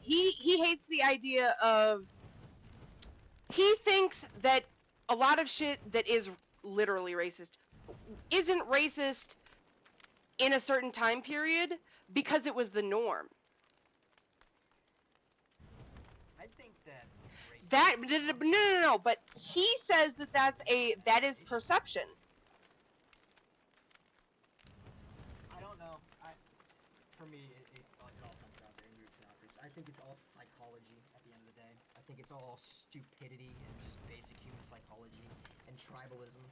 he hates the idea of. He thinks that a lot of shit that is literally racist isn't racist in a certain time period because it was the norm. I think that No, but he says that is perception. I don't know. For me, it all comes down to in-groups and out-groups. I think it's all psychology at the end of the day. I think it's all stupidity and just basic human psychology and tribalism.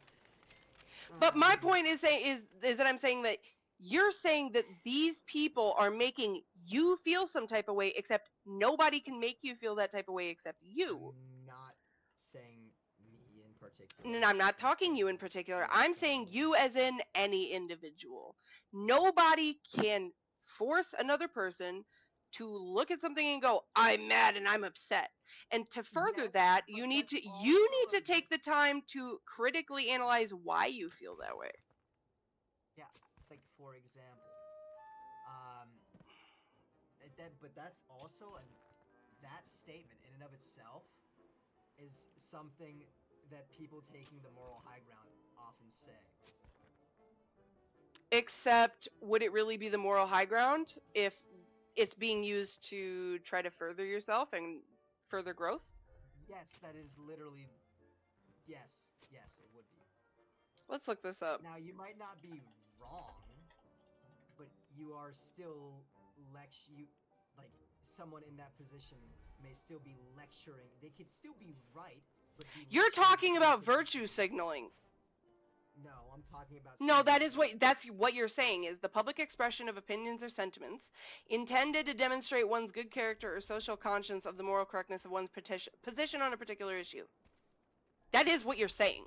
But my point is that I'm saying that you're saying that these people are making you feel some type of way, except nobody can make you feel that type of way except you. I'm not saying me in particular. And I'm not talking you in particular. I'm saying you as in any individual. Nobody can force another person to look at something and go, I'm mad and I'm upset. And to further Yes, that, but you need that's to also a take the time to critically analyze why you feel that way. Yeah, like for example, um, but that's also that statement in and of itself is something that people taking the moral high ground often say. Except, would it really be the moral high ground if it's being used to try to further yourself and further growth? Yes, that is literally. Yes, it would be. Let's look this up. Now you might not be wrong, but you are still like someone in that position may still be lecturing. They could still be right, but be You're lecturing talking from a about position- virtue signaling. No, I'm talking about. No, saying that's what you're saying is the public expression of opinions or sentiments intended to demonstrate one's good character or social conscience of the moral correctness of one's position on a particular issue. That is what you're saying,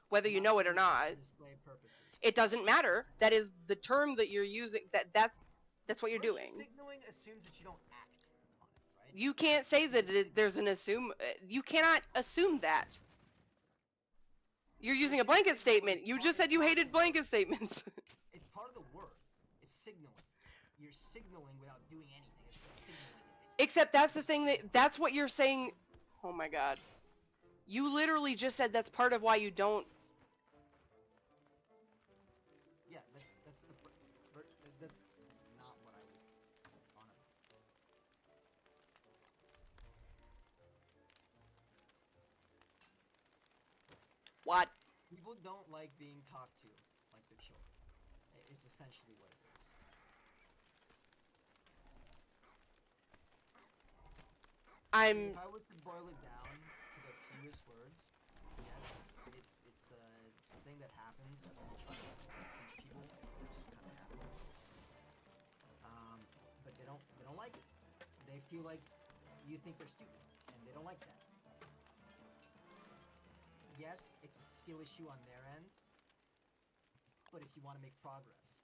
whether I'm you not know it or saying it's not. for display purposes. It doesn't matter. That is the term that you're using. That's what you're Virtue doing. signaling assumes that you don't act on it, right? You can't say that there's an assume. You cannot assume that. You're using a blanket statement. You just said you hated blanket statements. It's part of the word. It's signaling. You're signaling without doing anything. It's what signaling is. Except that's the thing that's what you're saying. Oh my god. You literally just said that's part of why you don't. Yeah, that's not what I was on about. What? People don't like being talked to like they're children. It's essentially what it is. If I was to boil it down to the fewest words, yes, it's a thing that happens when you try to teach people. It just kind of happens. But they don't like it. They feel like you think they're stupid, and they don't like that. Yes, it's a skill issue on their end, but if you want to make progress,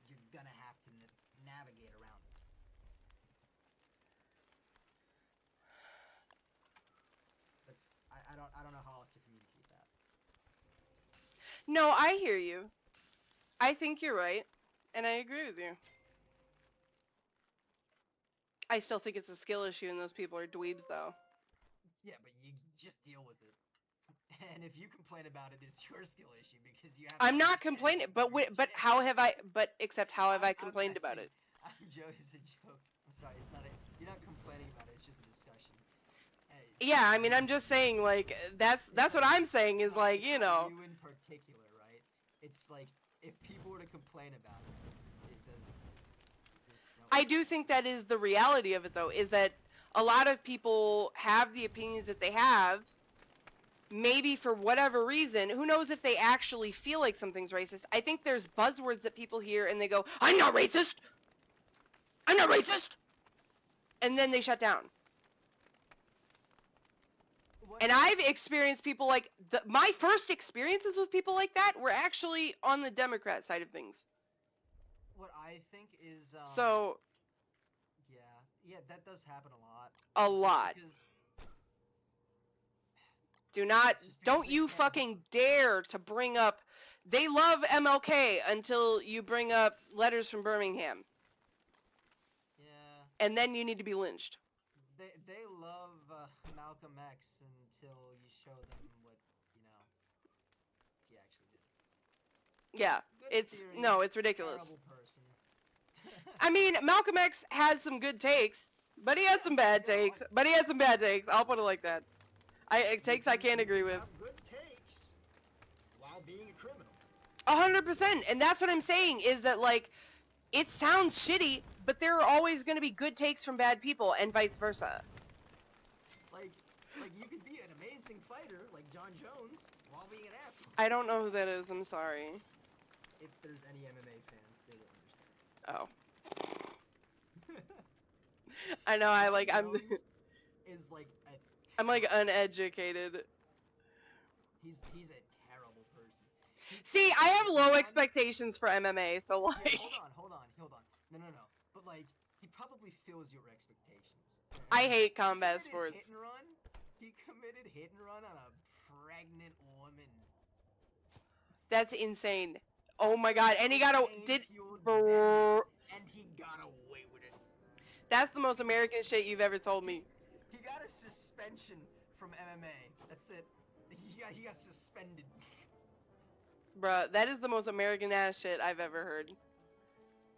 you're gonna have to navigate around it. I don't know how else to communicate that. No, I hear you. I think you're right, and I agree with you. I still think it's a skill issue, and those people are dweebs, though. Yeah, but you just deal with it. And if you complain about it, it's your skill issue because you have. I'm not complaining, but how have I? But except how have I I'm complained about messing. it? I'm joking. It's a joke. I'm sorry. It's not. You're not complaining about it. It's just a discussion. Yeah, I mean, I'm just saying, like, that's what I'm saying is, like, you know. You in particular, right? It's like if people were to complain about it, it doesn't. I do think that is the reality of it, though, is that a lot of people have the opinions that they have, maybe for whatever reason. Who knows if they actually feel like something's racist? I think there's buzzwords that people hear and they go, I'm not racist! I'm not racist! And then they shut down. And I've experienced people like my first experiences with people like that were actually on the Democrat side of things. What I think is so yeah, that does happen a lot. A lot. Don't you fucking dare to bring up. They love MLK until you bring up letters from Birmingham. Yeah. And then you need to be lynched. They love Malcolm X until you show them what, he actually did. Yeah, Good theory, it's ridiculous. Terrible person. I mean, Malcolm X had some good takes, but he had some bad takes. I'll put it like that. Takes I can't agree with. Good takes while being a criminal. 100%, and that's what I'm saying is that, like, it sounds shitty, but there are always going to be good takes from bad people, and vice versa. Like you could be an amazing fighter, like John Jones, while being an asshole. I don't know who that is. I'm sorry. If there's any MMA fans, they will understand. Oh. I know. I'm. Is like a. I'm like uneducated. He's a terrible person. See, I have low expectations for MMA, so like. Yeah, hold on. No. But like, he probably fills your expectations. I And hate combat committed sports. Hit and run. He committed hit and run on a pregnant woman. That's insane. Oh my god! And he got a did. Cocaine-fueled Brrr. deadlift, and he got away with it. That's the most American shit you've ever told me. He got a suspension from MMA. That's it. He got suspended. Bruh, that is the most American ass shit I've ever heard.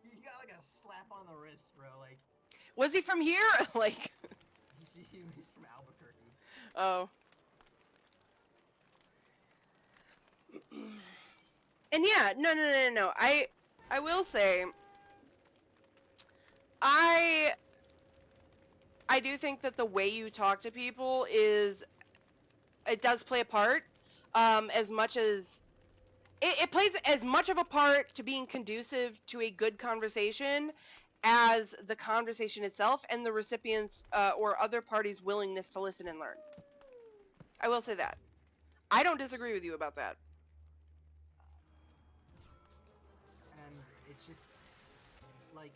He got like a slap on the wrist, bro. Like Was he from here? Like, he's from Albuquerque. oh. And yeah, no. I will say, I do think that the way you talk to people it does play a part, as much as it plays as much of a part to being conducive to a good conversation as the conversation itself and the recipient's or other parties' willingness to listen and learn. I will say that. I don't disagree with you about that. And it's just like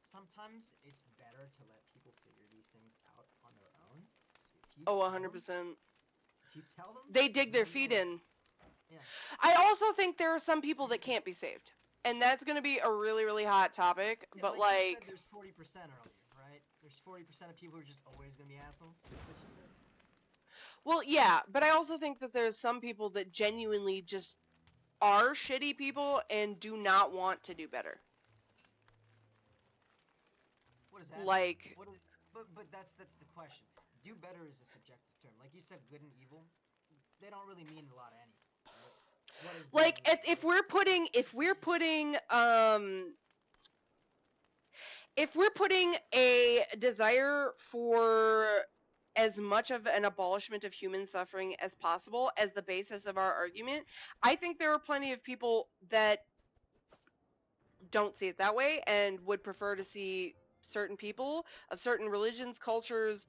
sometimes it's better to let people figure these things out on their own. So if you Oh, tell 100%. them- If you tell them, They dig their they'll feet listen. in. Yeah. I also think there are some people that can't be saved. And that's going to be a really, really hot topic. Yeah, But you like, said there's 40% earlier, right? There's 40% of people who are just always gonna be assholes. That's what you said. well, yeah, but I also think that there's some people that genuinely just are shitty people and do not want to do better. What does that mean? Like, What is, but that's the question. Do better is a subjective term. Like you said, good and evil, they don't really mean a lot of anything. Right? What is good like and evil, if right? we're putting a desire for as much of an abolishment of human suffering as possible as the basis of our argument, I think there are plenty of people that don't see it that way and would prefer to see certain people of certain religions, cultures,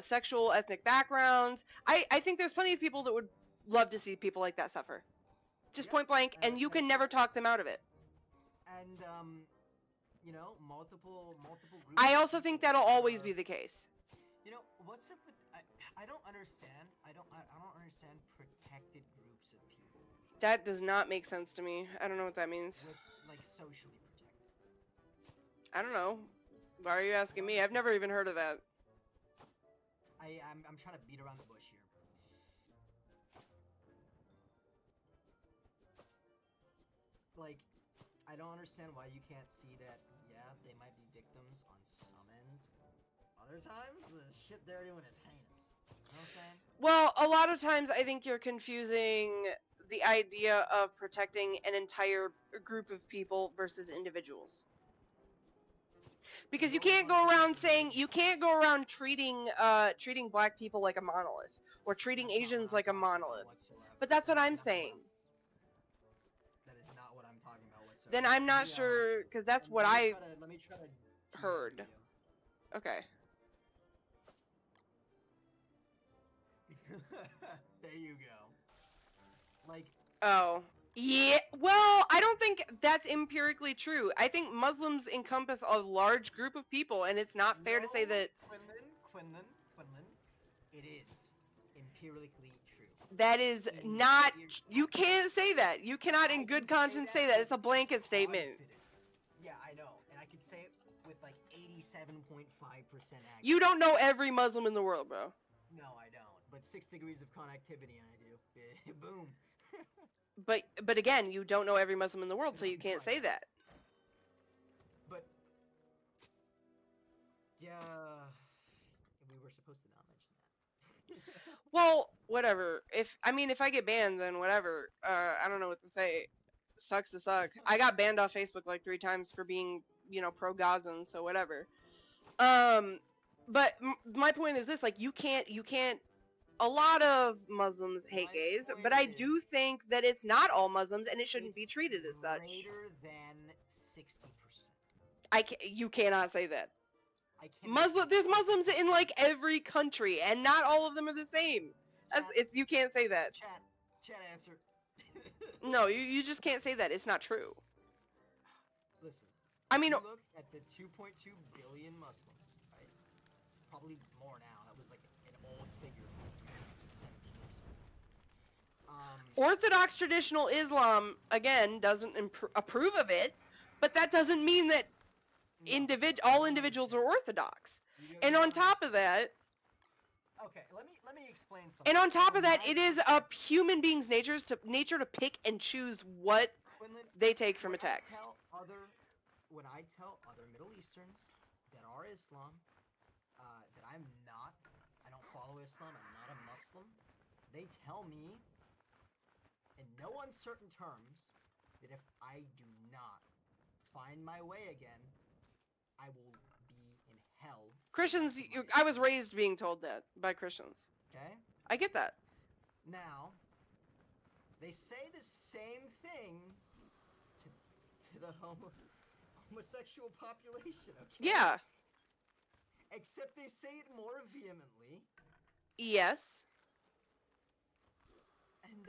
sexual, ethnic backgrounds. I think there's plenty of people that would love to see people like that suffer. Just Yeah, point blank, and you can that's never right. talk them out of it. And you know, multiple groups. I of also think people that'll always are- be the case. You know, what's up with I don't understand. I don't understand protected groups of people That does not make sense to me. I don't know what that means. with like socially protected. I don't know. Why are you asking me? I've never even heard of that. I'm trying to beat around the bush here. Like, I don't understand why you can't see that. Yeah, they might be victims on some ends. Other times, the shit they're doing is heinous. You know what I'm saying? Well, a lot of times I think you're confusing the idea of protecting an entire group of people versus individuals. Because you can't go around saying you can't go around treating black people like a monolith or treating That's not what Asians I'm like a talking about monolith. whatsoever. But that's what That- I'm that's what saying. That is not what I'm talking about whatsoever. Then I'm not Let me, sure, because that's and what let me I try to- let me try to cue that heard. video. Okay. There you go. Like, Oh. Yeah, well, I don't think that's empirically true. I think Muslims encompass a large group of people, and it's not fair to say no, that Quinlan, it is empirically true. that is In not. your- You can't say that. You cannot, I in good can say conscience, that say that. with It's a blanket statement. confidence. Yeah, I know, and I can say it with like 87.5% accuracy. You don't know every Muslim in the world, bro. No, I don't. But 6 degrees of connectivity, and I do. Boom. But again, you don't know every Muslim in the world, so you can't say that. But yeah, we were supposed to not mention that. Well, whatever. If I get banned, then whatever. I don't know what to say. Sucks to suck. I got banned off Facebook like 3 times for being, pro Gazan, so whatever. But my point is this: like, you can't. A lot of Muslims hate My gays, point but I is- do think that it's not all Muslims, and it shouldn't be It's treated as such. Greater than 60%. You cannot say that. I can't. There's Muslims in like every country, and not all of them are the same. You can't say that. Chat answer. No, you just can't say that. It's not true. listen. I mean, If you look at the 2.2 billion Muslims, right? Probably more now. That was like an old figure from 2017 or so. Orthodox traditional Islam again doesn't approve of it, but that doesn't mean that No, all you don't individuals are understand. orthodox. You And don't on top of understand. that, Okay, let me explain something. and on top From of that, my it is a perspective, human being's nature to pick and choose what Quinlan, they take from a when text. when I tell other Middle Easterns that are Islam, that I don't follow Islam, I'm not a Muslim, they tell me in no uncertain terms that if I do not find my way again, I will be in hell. for the Christians, rest of my I was eternity. raised being told that by Christians. Okay? I get that. Now, they say the same thing to the homosexual population, okay? Yeah. Except they say it more vehemently, Yes. and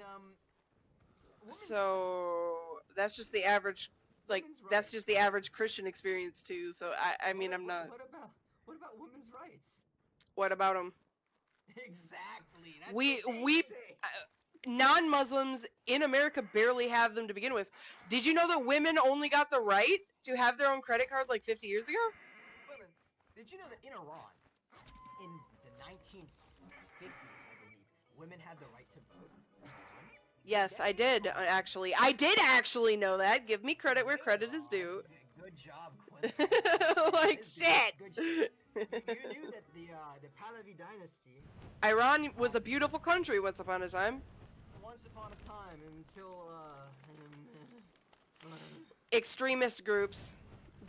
women's So that's just the average, like Women's that's rights, just the right? average Christian experience too. So I mean, I'm not. What about women's rights? What about them? Exactly. That's We what they we say. non-Muslims in America barely have them to begin with. Did you know that women only got the right to have their own credit card like 50 years ago? Women, did you know that in Iran, in the 1950s, I believe, women had the right to vote? in Iran? Yes, I Decades did long. actually. I did actually know that. Give me credit where credit is due. Good job, Quinn. Like shit. Good shit. You knew that the Pahlavi dynasty, Iran was a beautiful country once upon a time. once upon a time, until Extremist groups.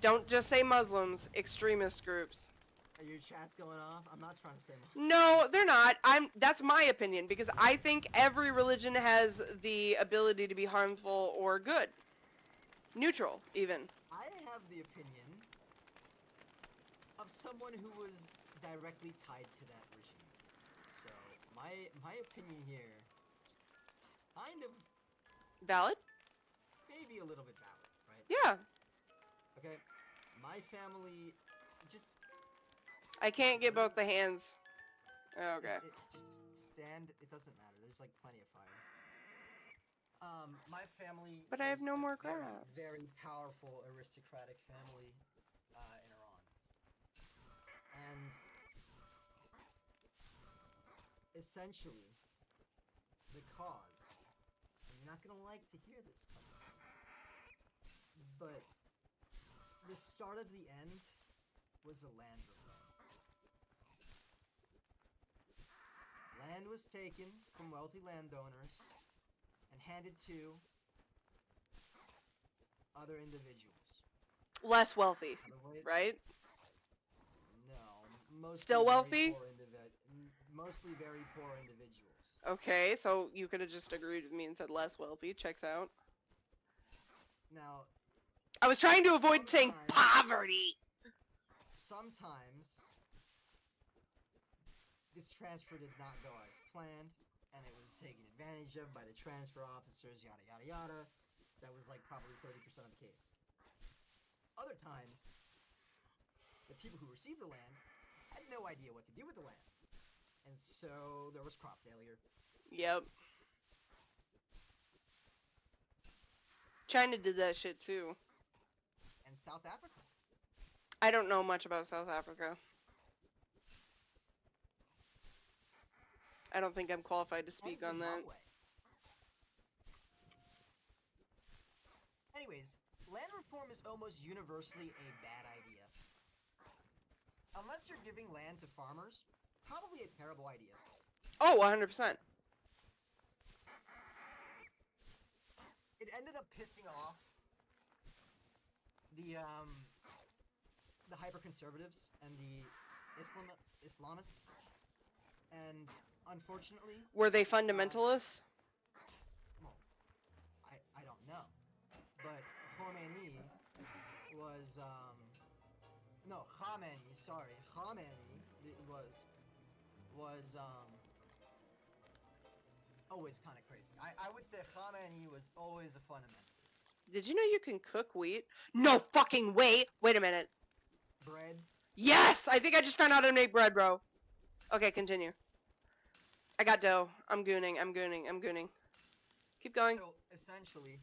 Don't just say Muslims. Extremist groups. Are your chats going off? I'm not trying to say. No, they're not. That's my opinion because I think every religion has the ability to be harmful or good. Neutral, even. I have the opinion of someone who was directly tied to that regime. So my opinion here, kind of Valid? maybe a little bit valid, right? Yeah. Okay, my family just. I can't get both the hands. Okay. Just stand. It doesn't matter. There's like plenty of fire. My family. But I have was no a more very, crafts. very powerful aristocratic family in Iran, and essentially, the cause. And you're not gonna like to hear this, but the start of the end was a land reform. Land was taken from wealthy landowners and handed to other individuals. Less wealthy, By the way, right? no, mostly Still very wealthy? mostly very poor individuals. Okay, so you could have just agreed with me and said less wealthy. Checks out. Now, I was trying to avoid saying Sometimes- poverty. sometimes this transfer did not go as planned, and it was taken advantage of by the transfer officers, yada yada yada. That was like probably 30% of the case. Other times, the people who received the land had no idea what to do with the land, and so there was crop failure. Yep. China did that shit too. And South Africa. I don't know much about South Africa. I don't think I'm qualified to speak and on that. Zimbabwe. Anyways, land reform is almost universally a bad idea. Unless you're giving land to farmers, probably a terrible idea. Oh, 100%. It ended up pissing off the hyper-conservatives and the Islamists, and unfortunately, Were they fundamentalists? well, I don't know, but Khomeini was no, Khamenei, sorry, Khamenei was always kind of crazy. I would say Khamenei was always a fundamentalist. Did you know you can cook wheat? No fucking way! Wait a minute. Bread. Yes! I think I just found out how to make bread, bro. Okay, continue. I got dough. I'm gooning. Keep going. So essentially,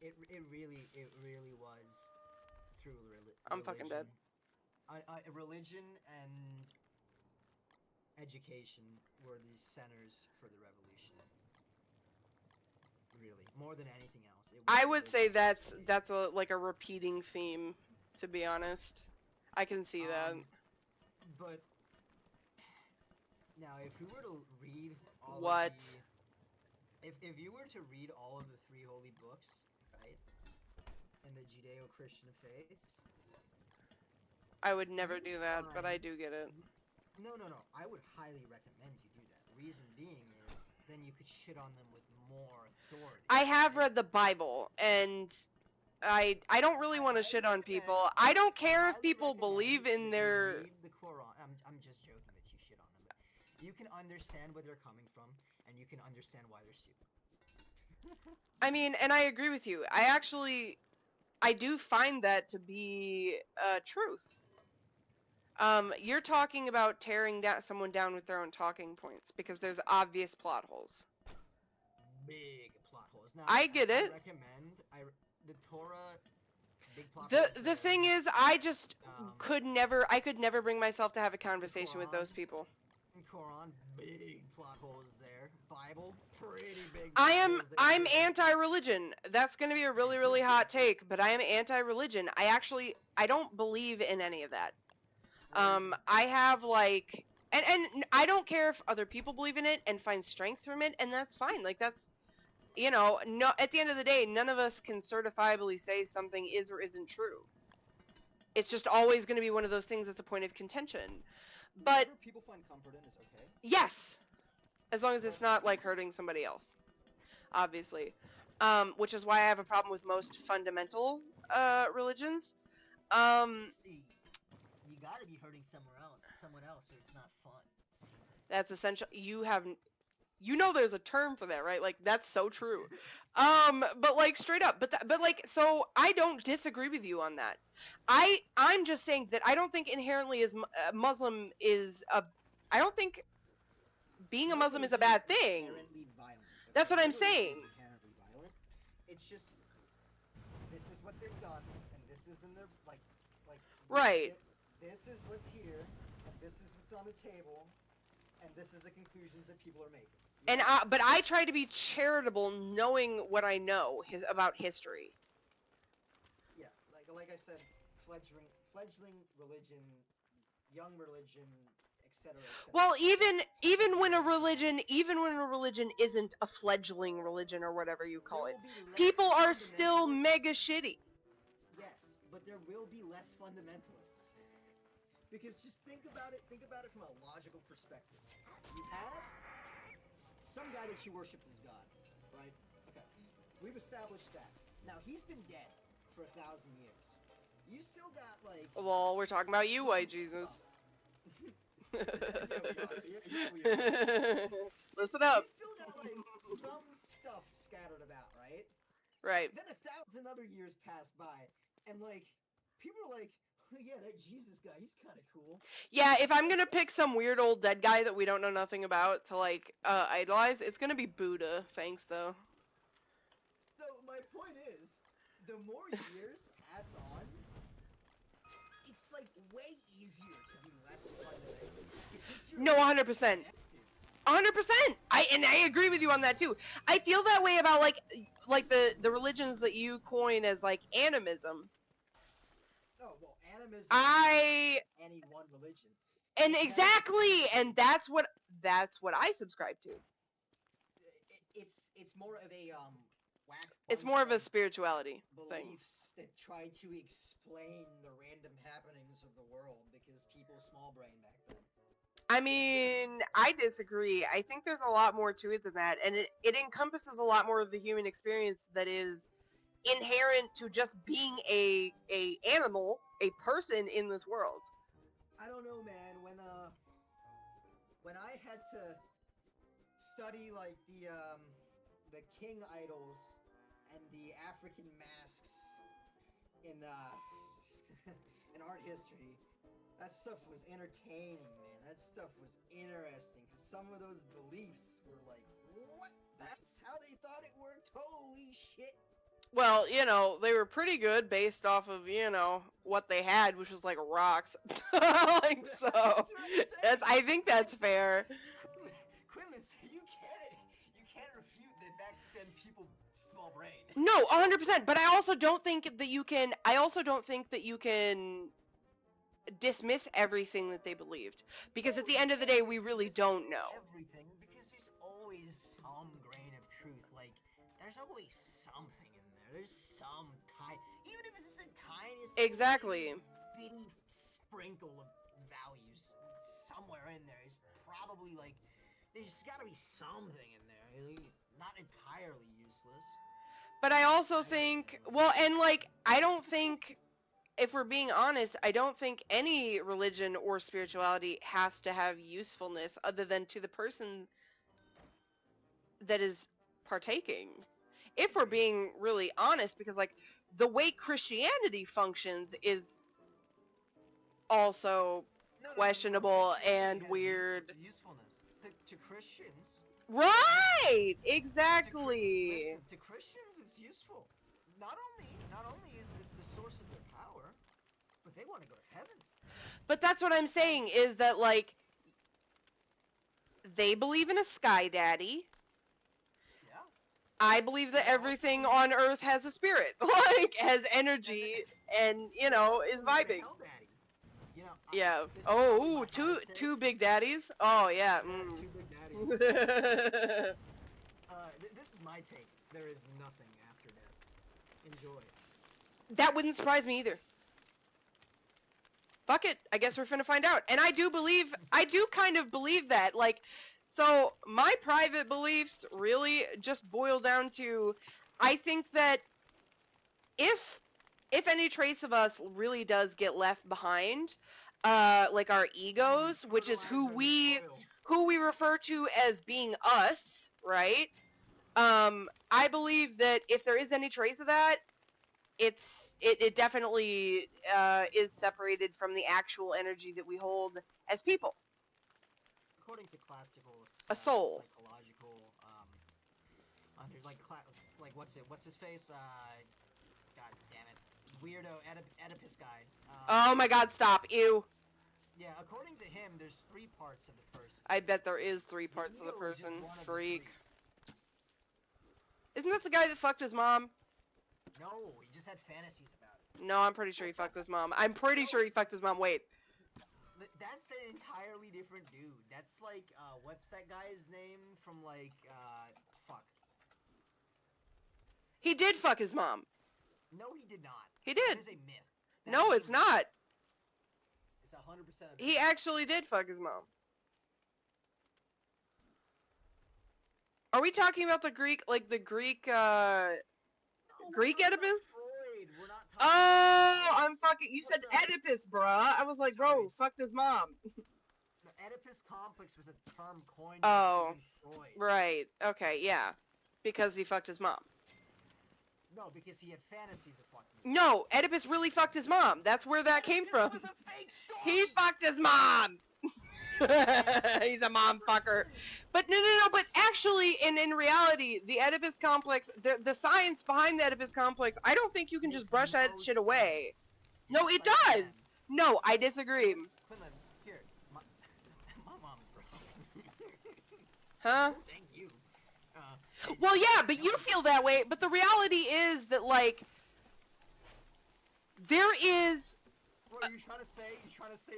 it really was through I'm fucking dead. Religion and education were the centers for the revolution. Really, more than anything else. I would say that's like a repeating theme, to be honest. I can see that. But now, if we were to read all What? of the, if you were to read all of the 3 holy books, right, in the Judeo-Christian faith, I would never you do that, but I find- do get it. no, I would highly recommend you do that. Reason being is, then you could shit on them with more authority. I have right? read the Bible, and I don't really want to shit on people. recommend- I don't I care if highly people recommend believe that in you their. read the Quran. I'm just joking that you shit on them, but you can understand where they're coming from, and you can understand why they're stupid. I mean, and I agree with you. I do find that to be truth. You're talking about tearing someone down with their own talking points because there's obvious plot holes. Big plot holes. Now, I get it. I recommend the Torah. Big plot The holes the there. thing is, I just Um, could never bring myself to have a conversation with those Quran. people. in Quran, big plot holes there. Bible, pretty big. I plot am holes there. I'm anti-religion. That's going to be a really really hot take, but I am anti-religion. I don't believe in any of that. Reason. I have like and I don't care if other people believe in it and find strength from it, and that's fine. Like that's no at the end of the day, none of us can certifiably say something is or isn't true. It's just always going to be one of those things that's a point of contention. But Whatever people find comfort in is okay. yes, as long as it's not like hurting somebody else, obviously. Which is why I have a problem with most fundamental religions. See, you gotta be hurting someone else, or it's not fun. See? That's essential. There's a term for that, right? Like that's so true. But like straight up, but like so I don't disagree with you on that. I'm just saying that I don't think inherently as Muslim is a. I don't think being a No Muslim is a religion bad thing. Inherently violent, That's what okay? I'm No religion is saying. inherently violent. It's just this is what they've done, and this is in their like. Right. This is what's here, and this is what's on the table, and this is the conclusions that people are making. And but I try to be charitable, knowing what I know about history. Yeah, like I said, fledgling religion, young religion, etc. Well, even when a religion isn't a fledgling religion or whatever you call it, people are still mega shitty. Yes, but there will be less fundamentalists. Because just think about it from a logical perspective. You have some guy that you worship as God, right? Okay. We've established that. Now he's been dead for 1,000 years. You still got like Well, we're talking about you, some white Jesus. stuff. Yeah, we are. Listen up. You still got like some stuff scattered about, right? Right. Then 1,000 other years pass by, and like people are like, oh, yeah, that Jesus guy, he's kind of cool. Yeah, if I'm gonna pick some weird old dead guy that we don't know nothing about to like idolize, it's gonna be Buddha. Thanks though. So my point is, the more years pass on, it's like way easier to be less fundamental because you're No, less 100%. connected. 100%. I agree with you on that too. I feel that way about like the religions that you coin as like animism. Oh well, animism is I not any one religion. and That is- exactly, and that's what I subscribe to. It's more of a whack. It's bunch more of a spirituality thing. beliefs that try to explain the random happenings of the world because people small brain back then. I mean, I disagree. I think there's a lot more to it than that, and it encompasses a lot more of the human experience that is inherent to just being a animal, a person in this world. I don't know, man. When I had to study like the the king idols and the African masks in in art history. That stuff was entertaining, man. That stuff was interesting. Cause some of those beliefs were like, what? That's how they thought it worked? Holy shit! Well, you know, they were pretty good based off of, you know, what they had, which was like rocks. Like, so That's what I'm saying. I think that's fair. Quinlan, you can't refute that back then people small brain. No, 100%. But I also don't think that you can. I also don't think that you can dismiss everything that they believed, because at the end of the day, we really don't know. Everything, because there's always some grain of truth. Like, there's always something in there. There's some even if it's the tiniest Exactly. bitty sprinkle of values somewhere in there. It's probably like there's got to be something in there. Not entirely useless. But I also think, well, and like, I don't think, if we're being honest, I don't think any religion or spirituality has to have usefulness other than to the person that is partaking. If we're being really honest, because like the way Christianity functions is also questionable and Christianity has weird. Usefulness to Christians. Right, exactly. Listen, to Christians, it's useful. Not only is it the source of their power, but they want to go to heaven. But that's what I'm saying, is that like they believe in a sky daddy. Yeah. I believe that everything on Earth has a spirit, like has energy, and you know is vibing. Hell Daddy. You know, Yeah. this is probably Oh, my two hottest take. two big daddies. Oh yeah. Yeah, Mm. two big daddies. This is my take. There is nothing after death. Enjoy. That wouldn't surprise me either. Fuck it. I guess we're finna find out. And I do kind of believe that. Like, so my private beliefs really just boil down to, I think that if any trace of us really does get left behind, like our egos, which is who we refer to as being us, right? I believe that if there is any trace of that, it definitely is separated from the actual energy that we hold as people. According to classical A soul. psychological under like what's his face? God damn it, weirdo Oedipus guy. Oh my God! Stop! Ew! Yeah, according to him, there's 3 parts of the person. I bet there is 3 parts of the ego is just person. one of the Freak. 3. Isn't that the guy that fucked his mom? No, he just had fantasies about it. No, I'm pretty sure he fucked his mom. I'm pretty sure he fucked his mom. Wait. That's an entirely different dude. That's like, what's that guy's name from like, fuck. He did fuck his mom. No, he did not. He That did. is a myth. That No, is a it's myth. not. It's 100% a myth. He actually did fuck his mom. Are we talking about the Greek, like the Greek, No, we're Greek talking about Oedipus? Freud. We're not Oh, talking about I'm fucking. You said Sorry. Oedipus, bruh. I was like, bro, Sorry. fucked his mom. The Oedipus complex was a term coined Oh. by Sigmund Freud. Right. Okay. Yeah. Because he fucked his mom. No, because he had fantasies of fucking. No, Oedipus really fucked his mom. That's where that came This from. was a fake story. He fucked his mom. He's a mom fucker. But no. But actually, in reality, the Oedipus complex, the science behind the Oedipus complex, I don't think you can just brush that shit away. No, it does. No, I disagree. Quinlan, here, my mom's broke. Huh? Thank you. Well, yeah, but you feel that way. But the reality is that, like, there is. What are you trying to say? You trying to say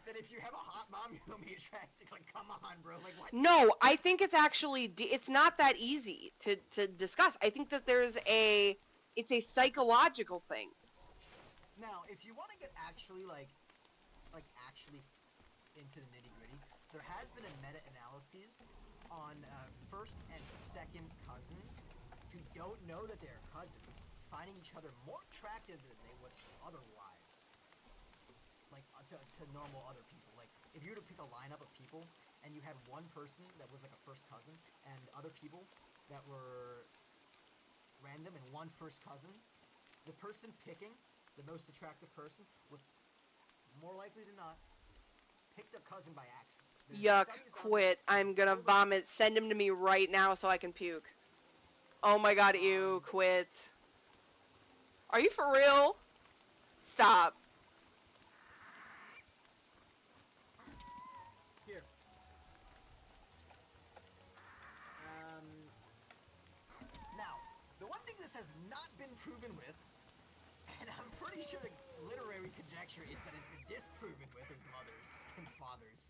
that if you have a hot mom, you're gonna be attracted? Like, come on, bro. Like, what? No, I think it's actually it's not that easy to discuss. I think that it's a psychological thing. Now, if you want to get actually actually into the nitty gritty, there has been a meta-analysis on first and second cousins who don't know that they're cousins, finding each other more attractive than they would otherwise. Like to normal other people. Like if you were to pick a lineup of people and you had one person that was like a first cousin, and other people that were random and one first cousin, the person picking the most attractive person would more likely than not pick their cousin by accident. There's Yuck, studies on quit. this I'm gonna over- vomit. Send him to me right now so I can puke. Oh my god, ew, quit. Are you for real? Stop. Here. Now, the one thing this has not been proven with, and I'm pretty sure the literary conjecture is that it's been disproven with, is mothers and fathers.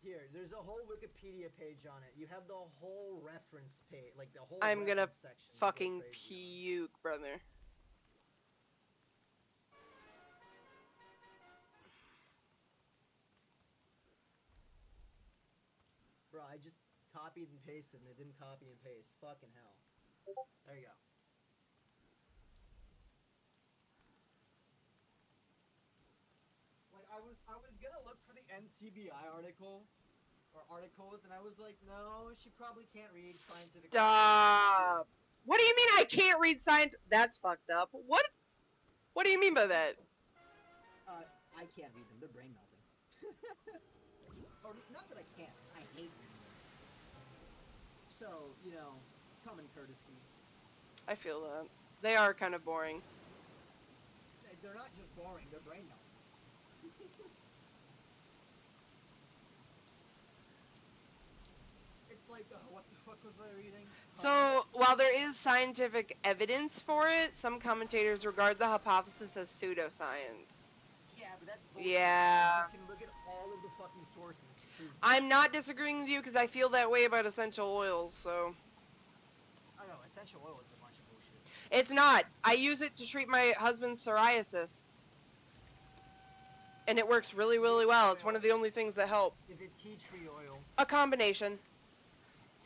Here, there's a whole Wikipedia page on it. You have the whole reference page, like the whole I'm gonna reference section. to go fucking crazy on. puke, brother. Bro, I just copied and pasted and it didn't copy and paste. Fucking hell. There you go. Like I was gonna look for the NCBI article or articles and I was like, no, she probably can't read scientific Stop. What do you mean I can't read science? That's fucked up. What? What do you mean by that? I can't read them. They're brain melting. Or not that I can't. I hate reading them. So, you know, common courtesy. I feel that. They are kind of boring. They're not just boring. They're brain melting. It's like, what the fuck was I reading? So, while there is scientific evidence for it, some commentators regard the hypothesis as pseudoscience. Yeah, but that's bullshit. Yeah. You can look at all of the fucking sources to prove that. I'm not disagreeing with you because I feel that way about essential oils, so. I know, essential oil is a bunch of bullshit. It's not. I use it to treat my husband's psoriasis. And it works really, really well. It's one of the only things that help. Is it tea tree oil? A combination.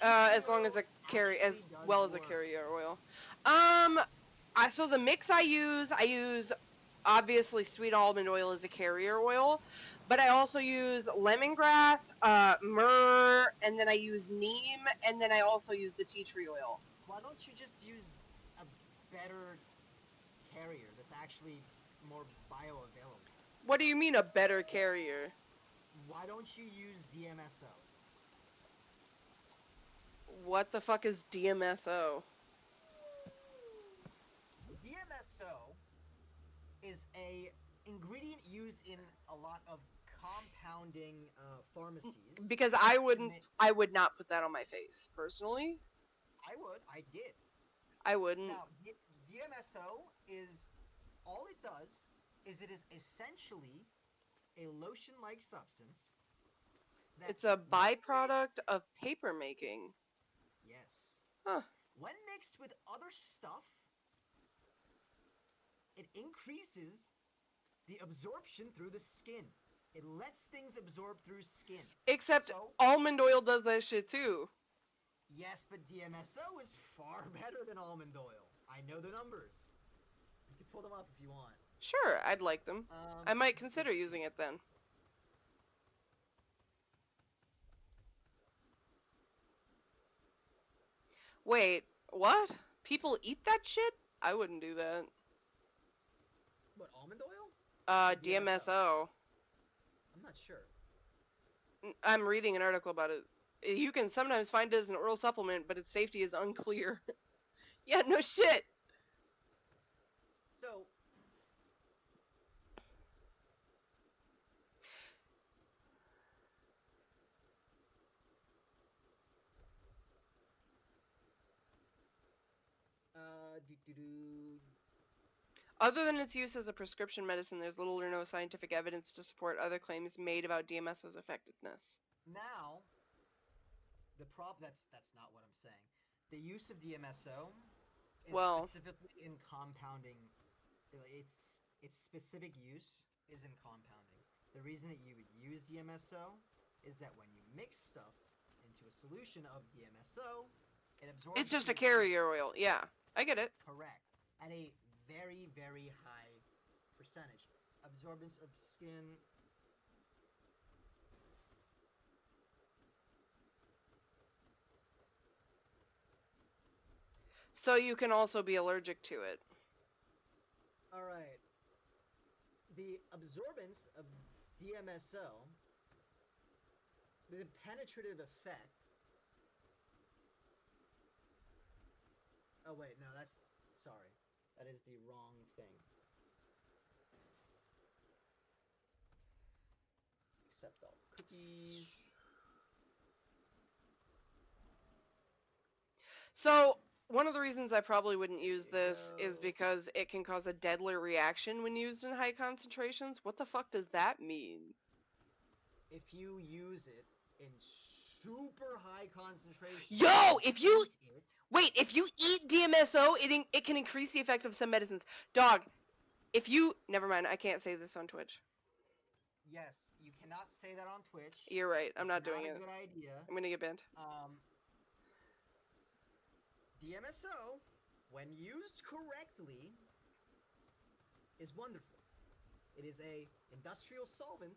As long as a as well as a carrier oil. So the mix I use obviously sweet almond oil as a carrier oil, but I also use lemongrass, myrrh, and then I use neem, and then I also use the tea tree oil. Why don't you just use a better carrier that's actually more bioavailable? What do you mean a better carrier? Why don't you use DMSO? What the fuck is DMSO? DMSO is a ingredient used in a lot of compounding pharmacies. Because I would not put that on my face, personally. I did. I wouldn't. Now, DMSO is, all it does is it is essentially a lotion-like substance. That It's a when byproduct mixed- of paper making. Yes. Huh. When mixed with other stuff, it increases the absorption through the skin. It lets things absorb through skin. Except So, almond oil does that shit too. yes, but DMSO is far better than almond oil. I know the numbers. You can pull them up if you want. Sure, I'd like them. I might consider let's see. using it then. Wait, what? People eat that shit? I wouldn't do that. What, almond oil? DMSO. I'm not sure. I'm reading an article about it. You can sometimes find it as an oral supplement, but its safety is unclear. Yeah, no shit. So, Other than its use as a prescription medicine, there's little or no scientific evidence to support other claims made about DMSO's effectiveness. now, that's not what I'm saying. The use of DMSO is Well- specifically in compounding. Its specific use is in compounding. The reason that you would use DMSO is that when you mix stuff into a solution of DMSO, it absorbs. It's just through a the skin. carrier oil. Yeah, I get it. Correct. At a very, very high percentage. Absorbance of skin. So you can also be allergic to it. Alright. The absorbance of DMSO, the penetrative effect. Oh, wait, no, that's. Sorry. That is the wrong thing. Accept all cookies. So one of the reasons I probably wouldn't use There you this is go. because it can cause a deadly reaction when used in high concentrations. What the fuck does that mean? If you use it in super high concentration. Yo, and if you- eat it, Wait, if you eat DMSO, it can increase the effect of some medicines. Dog, if you... Never mind, I can't say this on Twitch. yes, you cannot say that on Twitch. You're right, I'm It's not doing a it. good idea. I'm gonna get banned. DMSO, when used correctly, is wonderful. It is a industrial solvent.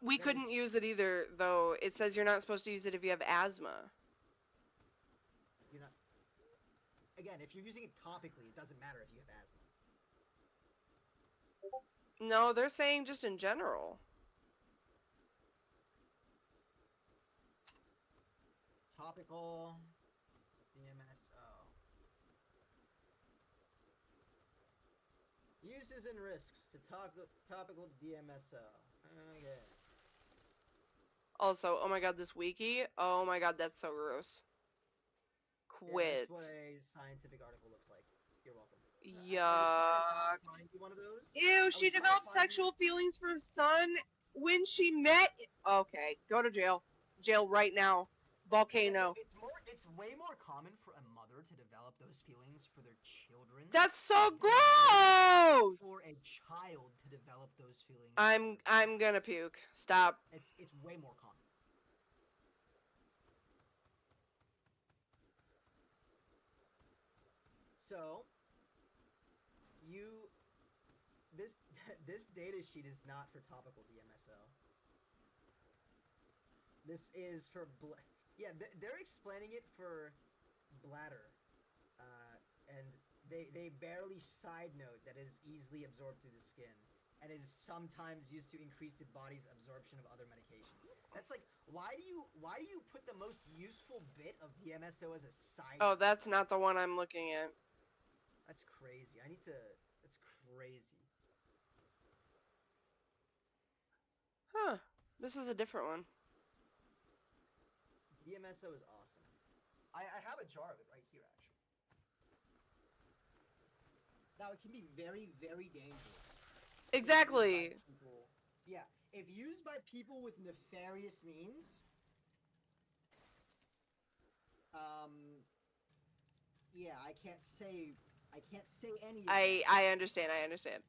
We That couldn't is- use it either, though. It says you're not supposed to use it if you have asthma. You're not. Again, if you're using it topically, it doesn't matter if you have asthma. No, they're saying just in general. Topical DMSO. Uses and risks to topical DMSO. Okay. Also, oh my god, this wiki. Oh my god, that's so gross. Yeah, Quit. that's what a scientific article looks like. You're welcome. I was Yuck. trying to find you one of those. Ew, was she trying to developed find you- sexual feelings for her son when she met. Okay, go to jail. Jail right now. Volcano. It's way more common for a mother to develop those feelings for their children. That's so than gross. For a child to develop those feelings. for I'm their gonna parents. puke. Stop. It's way more common. So, this data sheet is not for topical DMSO. This is for they're explaining it for bladder, and they barely side note that it is easily absorbed through the skin and is sometimes used to increase the body's absorption of other medications. That's like, why do you put the most useful bit of DMSO as a side? Oh, note? that's not the one I'm looking at. That's crazy. That's crazy. Huh. This is a different one. DMSO is awesome. I have a jar of it right here, actually. Now, it can be very, very dangerous. if used by Exactly. people- Yeah, if used by people with nefarious means, yeah, I can't say any of that. I understand. I understand.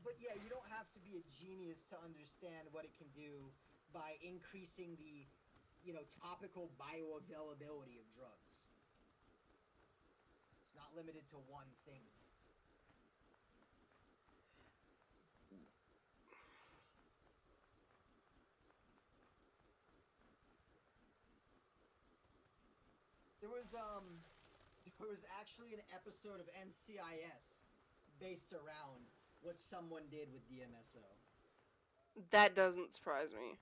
But yeah, you don't have to be a genius to understand what it can do by increasing the, topical bioavailability of drugs. It's not limited to one thing. There was actually an episode of NCIS based around what someone did with DMSO. That doesn't surprise me.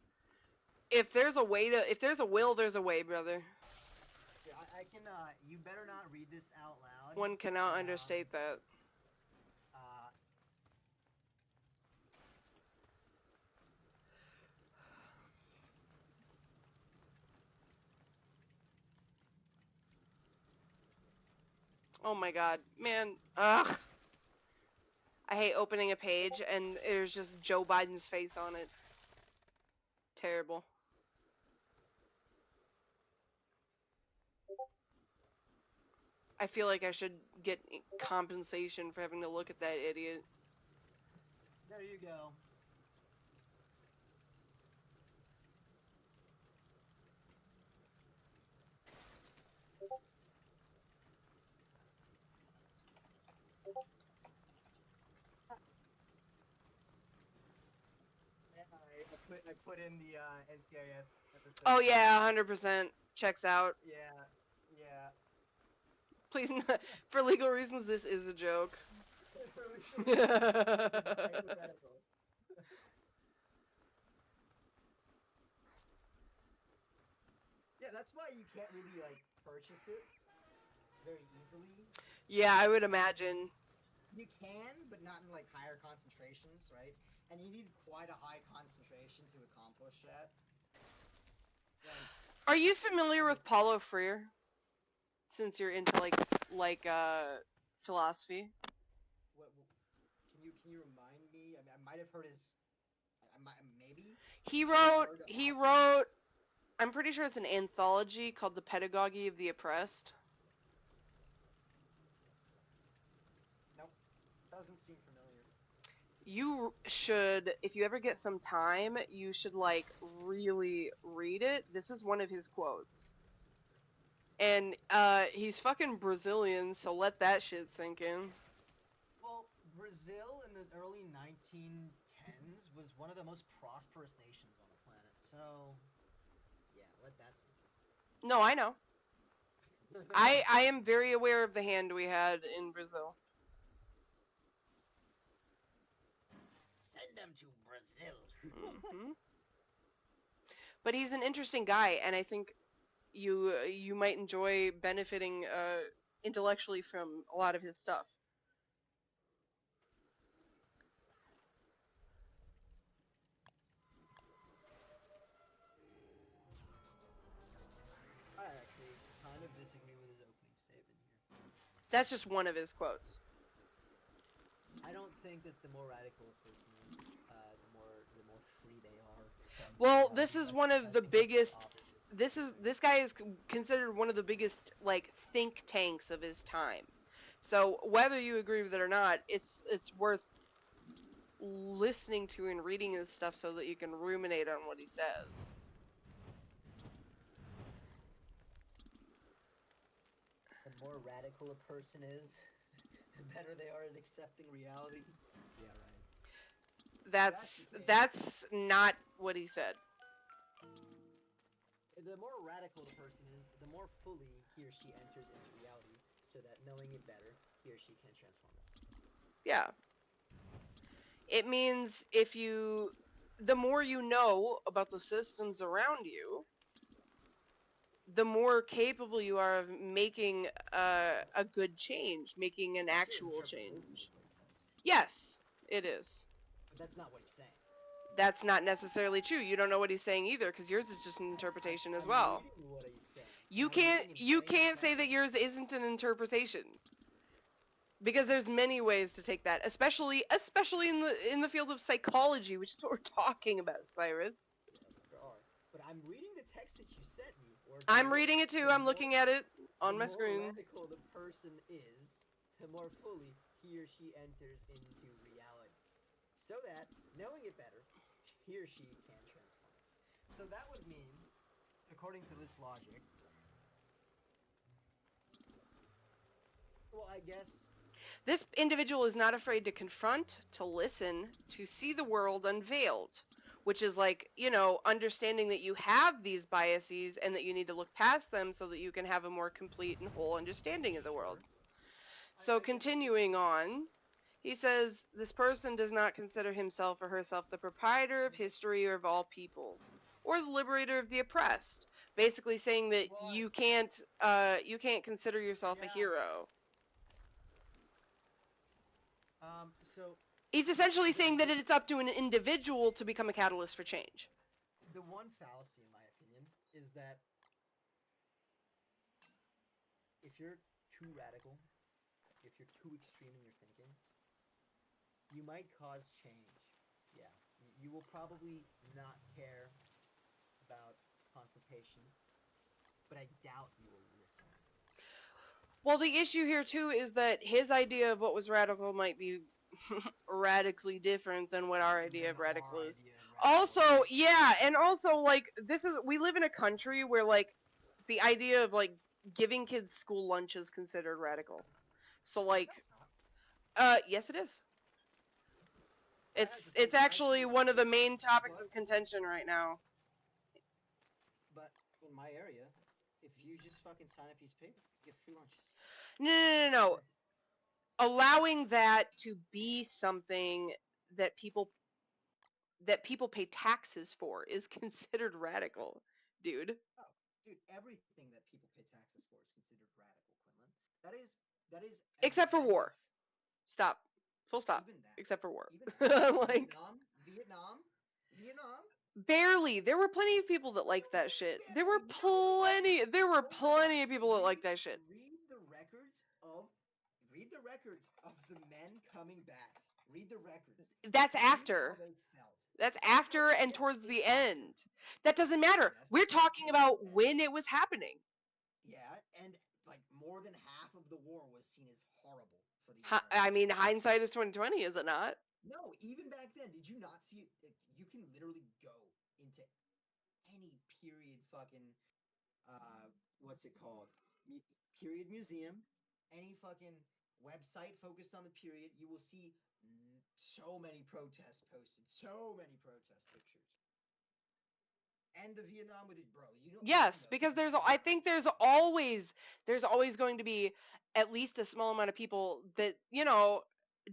If there's a will, there's a way, brother. Yeah, I can. You better not read this out loud. One cannot Um, understate that. Uh, Oh my god, man. Ugh. I hate opening a page and there's just Joe Biden's face on it. Terrible. I feel like I should get compensation for having to look at that idiot. there you go. put in the NCIS episode. Oh yeah, 100% checks out. Yeah, yeah. Please, for legal reasons, this is a joke. Hypothetical. Yeah, that's why you can't really like purchase it very easily. Yeah, I would imagine. You can, but not in like higher concentrations, right? And you need quite a high concentration to accomplish that. Like, Are you familiar with Paulo Freire? Since you're into philosophy. can you remind me? I mean, I might have heard his. I might maybe. He I might have wrote. heard He about him. wrote. I'm pretty sure it's an anthology called The Pedagogy of the Oppressed. Nope, doesn't seem familiar. You should, if you ever get some time, you should like really read it. This is one of his quotes. And he's fucking Brazilian, so let that shit sink in. Well, Brazil in the early 1910s was one of the most prosperous nations on the planet. So, yeah, let that sink in. No, I know. I am very aware of the hand we had in Brazil. Send them to Brazil. Hmm. But he's an interesting guy, and I think you might enjoy benefiting intellectually from a lot of his stuff. I actually kind of disagree with his opening statement here. That's just one of his quotes. I don't think that the more radical a person is, the more free they are. Well, this is one I of the think that's biggest. opposite. This guy is considered one of the biggest like think tanks of his time. So whether you agree with it or not, it's worth listening to and reading his stuff so that you can ruminate on what he says. The more radical a person is, the better they are at accepting reality. Yeah, right. That's not what he said. The more radical the person is, the more fully he or she enters into reality, so that knowing it better, he or she can transform it. Yeah. It means the more you know about the systems around you, the more capable you are of making a good change, making an actual change. Yes, it is. But that's not what he's saying. That's not necessarily true. You don't know what he's saying either, because yours is just an interpretation as well. I'm reading what he's saying. You I'm reading in plain can't say text. that yours isn't an interpretation. Because there's many ways to take that, especially in the field of psychology, which is what we're talking about, Cyrus. Yes, there are. But I'm reading the text that you sent me. Or I'm reading it too. I'm looking at it on my screen. The more radical the person is, the more fully he or she enters into reality. So that, knowing it better, he or she can transform it. So that would mean, according to this logic, well, I guess This individual is not afraid to confront, to listen, to see the world unveiled, which is like, understanding that you have these biases and that you need to look past them so that you can have a more complete and whole understanding of the world. So continuing on, he says, this person does not consider himself or herself the proprietor of history or of all people, or the liberator of the oppressed. Basically saying that you can't consider yourself a hero. so He's essentially saying that it's up to an individual to become a catalyst for change. the one fallacy, in my opinion, is that if you're too radical, if you're too extreme in your thinking, you might cause change. Yeah, you will probably not care about confrontation, but I doubt you will listen. Well, the issue here too is that his idea of what was radical might be radically different than what our idea of radical is. Also, yeah, and also like we live in a country where like the idea of like giving kids school lunch is considered radical. So like No, it's not. yes it is. It's actually one of the main topics of contention right now. But in my area, if you just fucking sign a piece of paper, you get free lunches. No. Allowing that to be something that people pay taxes for is considered radical, dude. Dude, everything that people pay taxes for is considered radical, Quinlan. That is. Except for war. Stop. Full stop. Even that. Except for war. Even that. Like Vietnam. barely. There were plenty of people that liked that shit. There were plenty of people that liked that shit. Read the records of the men coming back. Read the records. That's Read how after. they felt. That's after and towards the end. That doesn't matter. We're talking about when it was happening. Yeah, and like more than half of the war was seen as horrible for the I mean, hindsight is 2020, is it not? No, even back then, did you not see it? You can literally go into any period fucking, what's it called? Period museum, any fucking website focused on the period, you will see so many protests posted, so many protest pictures. And the Vietnam with it, bro. You don't. Yes, because I think there's always going to be at least a small amount of people that, you know,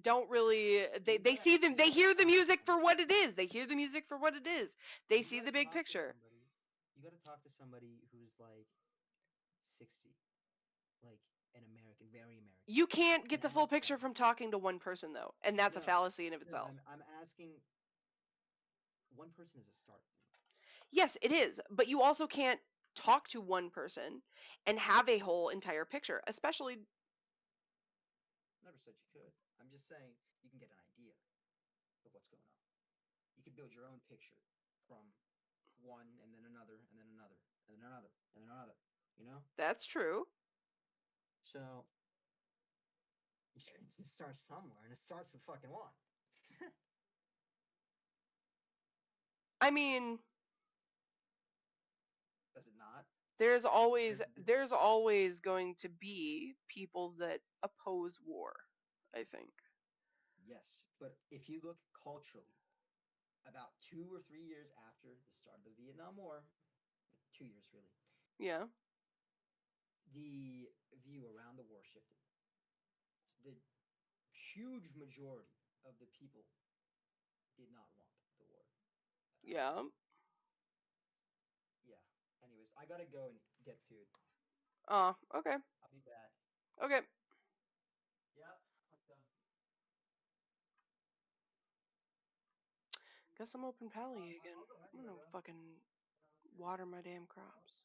don't really they hear the music for what it is. They hear the music for what it is. They see the big picture. You got to talk to somebody who's like 60, like an American, very American. You can't get the full picture from talking to one person though, and that's a fallacy in of itself. I'm asking. One person is a start. Yes, it is, but you also can't talk to one person and have a whole entire picture, especially. Never said you could. I'm just saying you can get an idea of what's going on. You can build your own picture from one and then another and then another and then another and then another. You know? That's true. So it starts somewhere, and it starts with fucking one. I mean, does it not? There's always going to be people that oppose war, I think. Yes, but if you look culturally, about 2 or 3 years after the start of the Vietnam War, 2 years really. Yeah. The view around the war shifted. The huge majority of the people did not want the war. Yeah. Yeah. Anyways, I gotta go and get food. Oh, okay. I'll be back. Okay. Yep, I'm done. Guess I'm open pally again. I'm gonna fucking water my damn crops.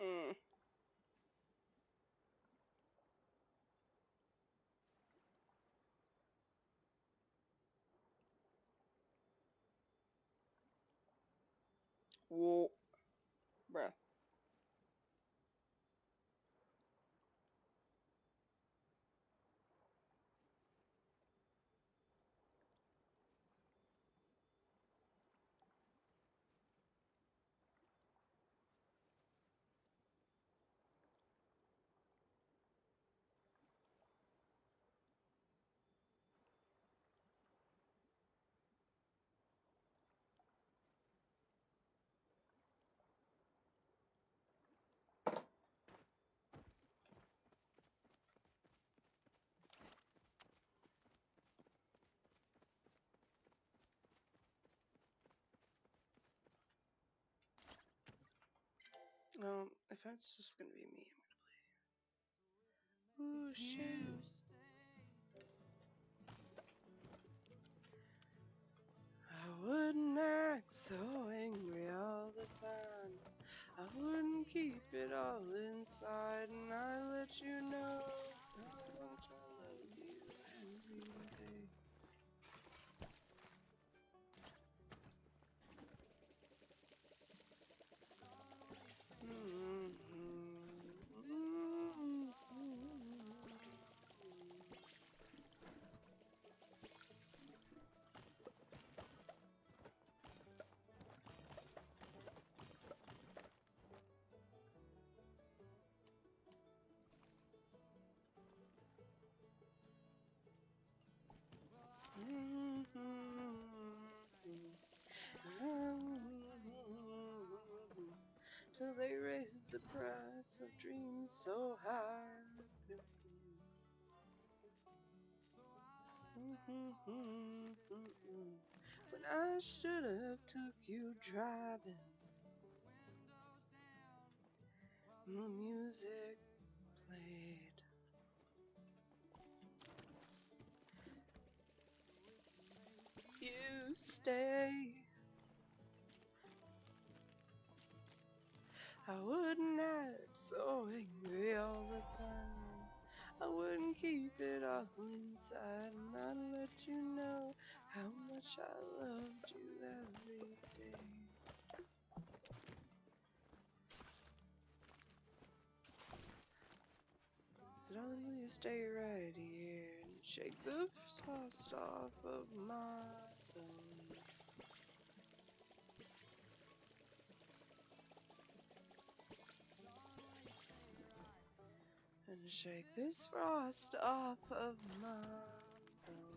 Mm. Whoa. Bruh. If it's just gonna be me, I'm gonna play. Ooh, shit. I wouldn't act so angry all the time. I wouldn't keep it all inside, and I let you know how much I love you every day. Till they raise the price of dreams so high. When I should have took you driving, the music played. You stay. I wouldn't act so angry all the time. I wouldn't keep it all inside, and I'd let you know how much I loved you every day. So darling, will you stay right here and shake the frost off of my bones? And shake this frost off of my bones.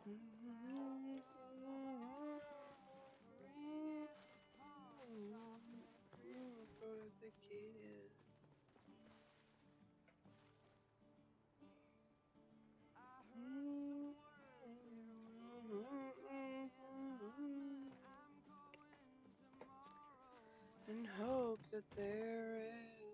For the kids. And hope that there is.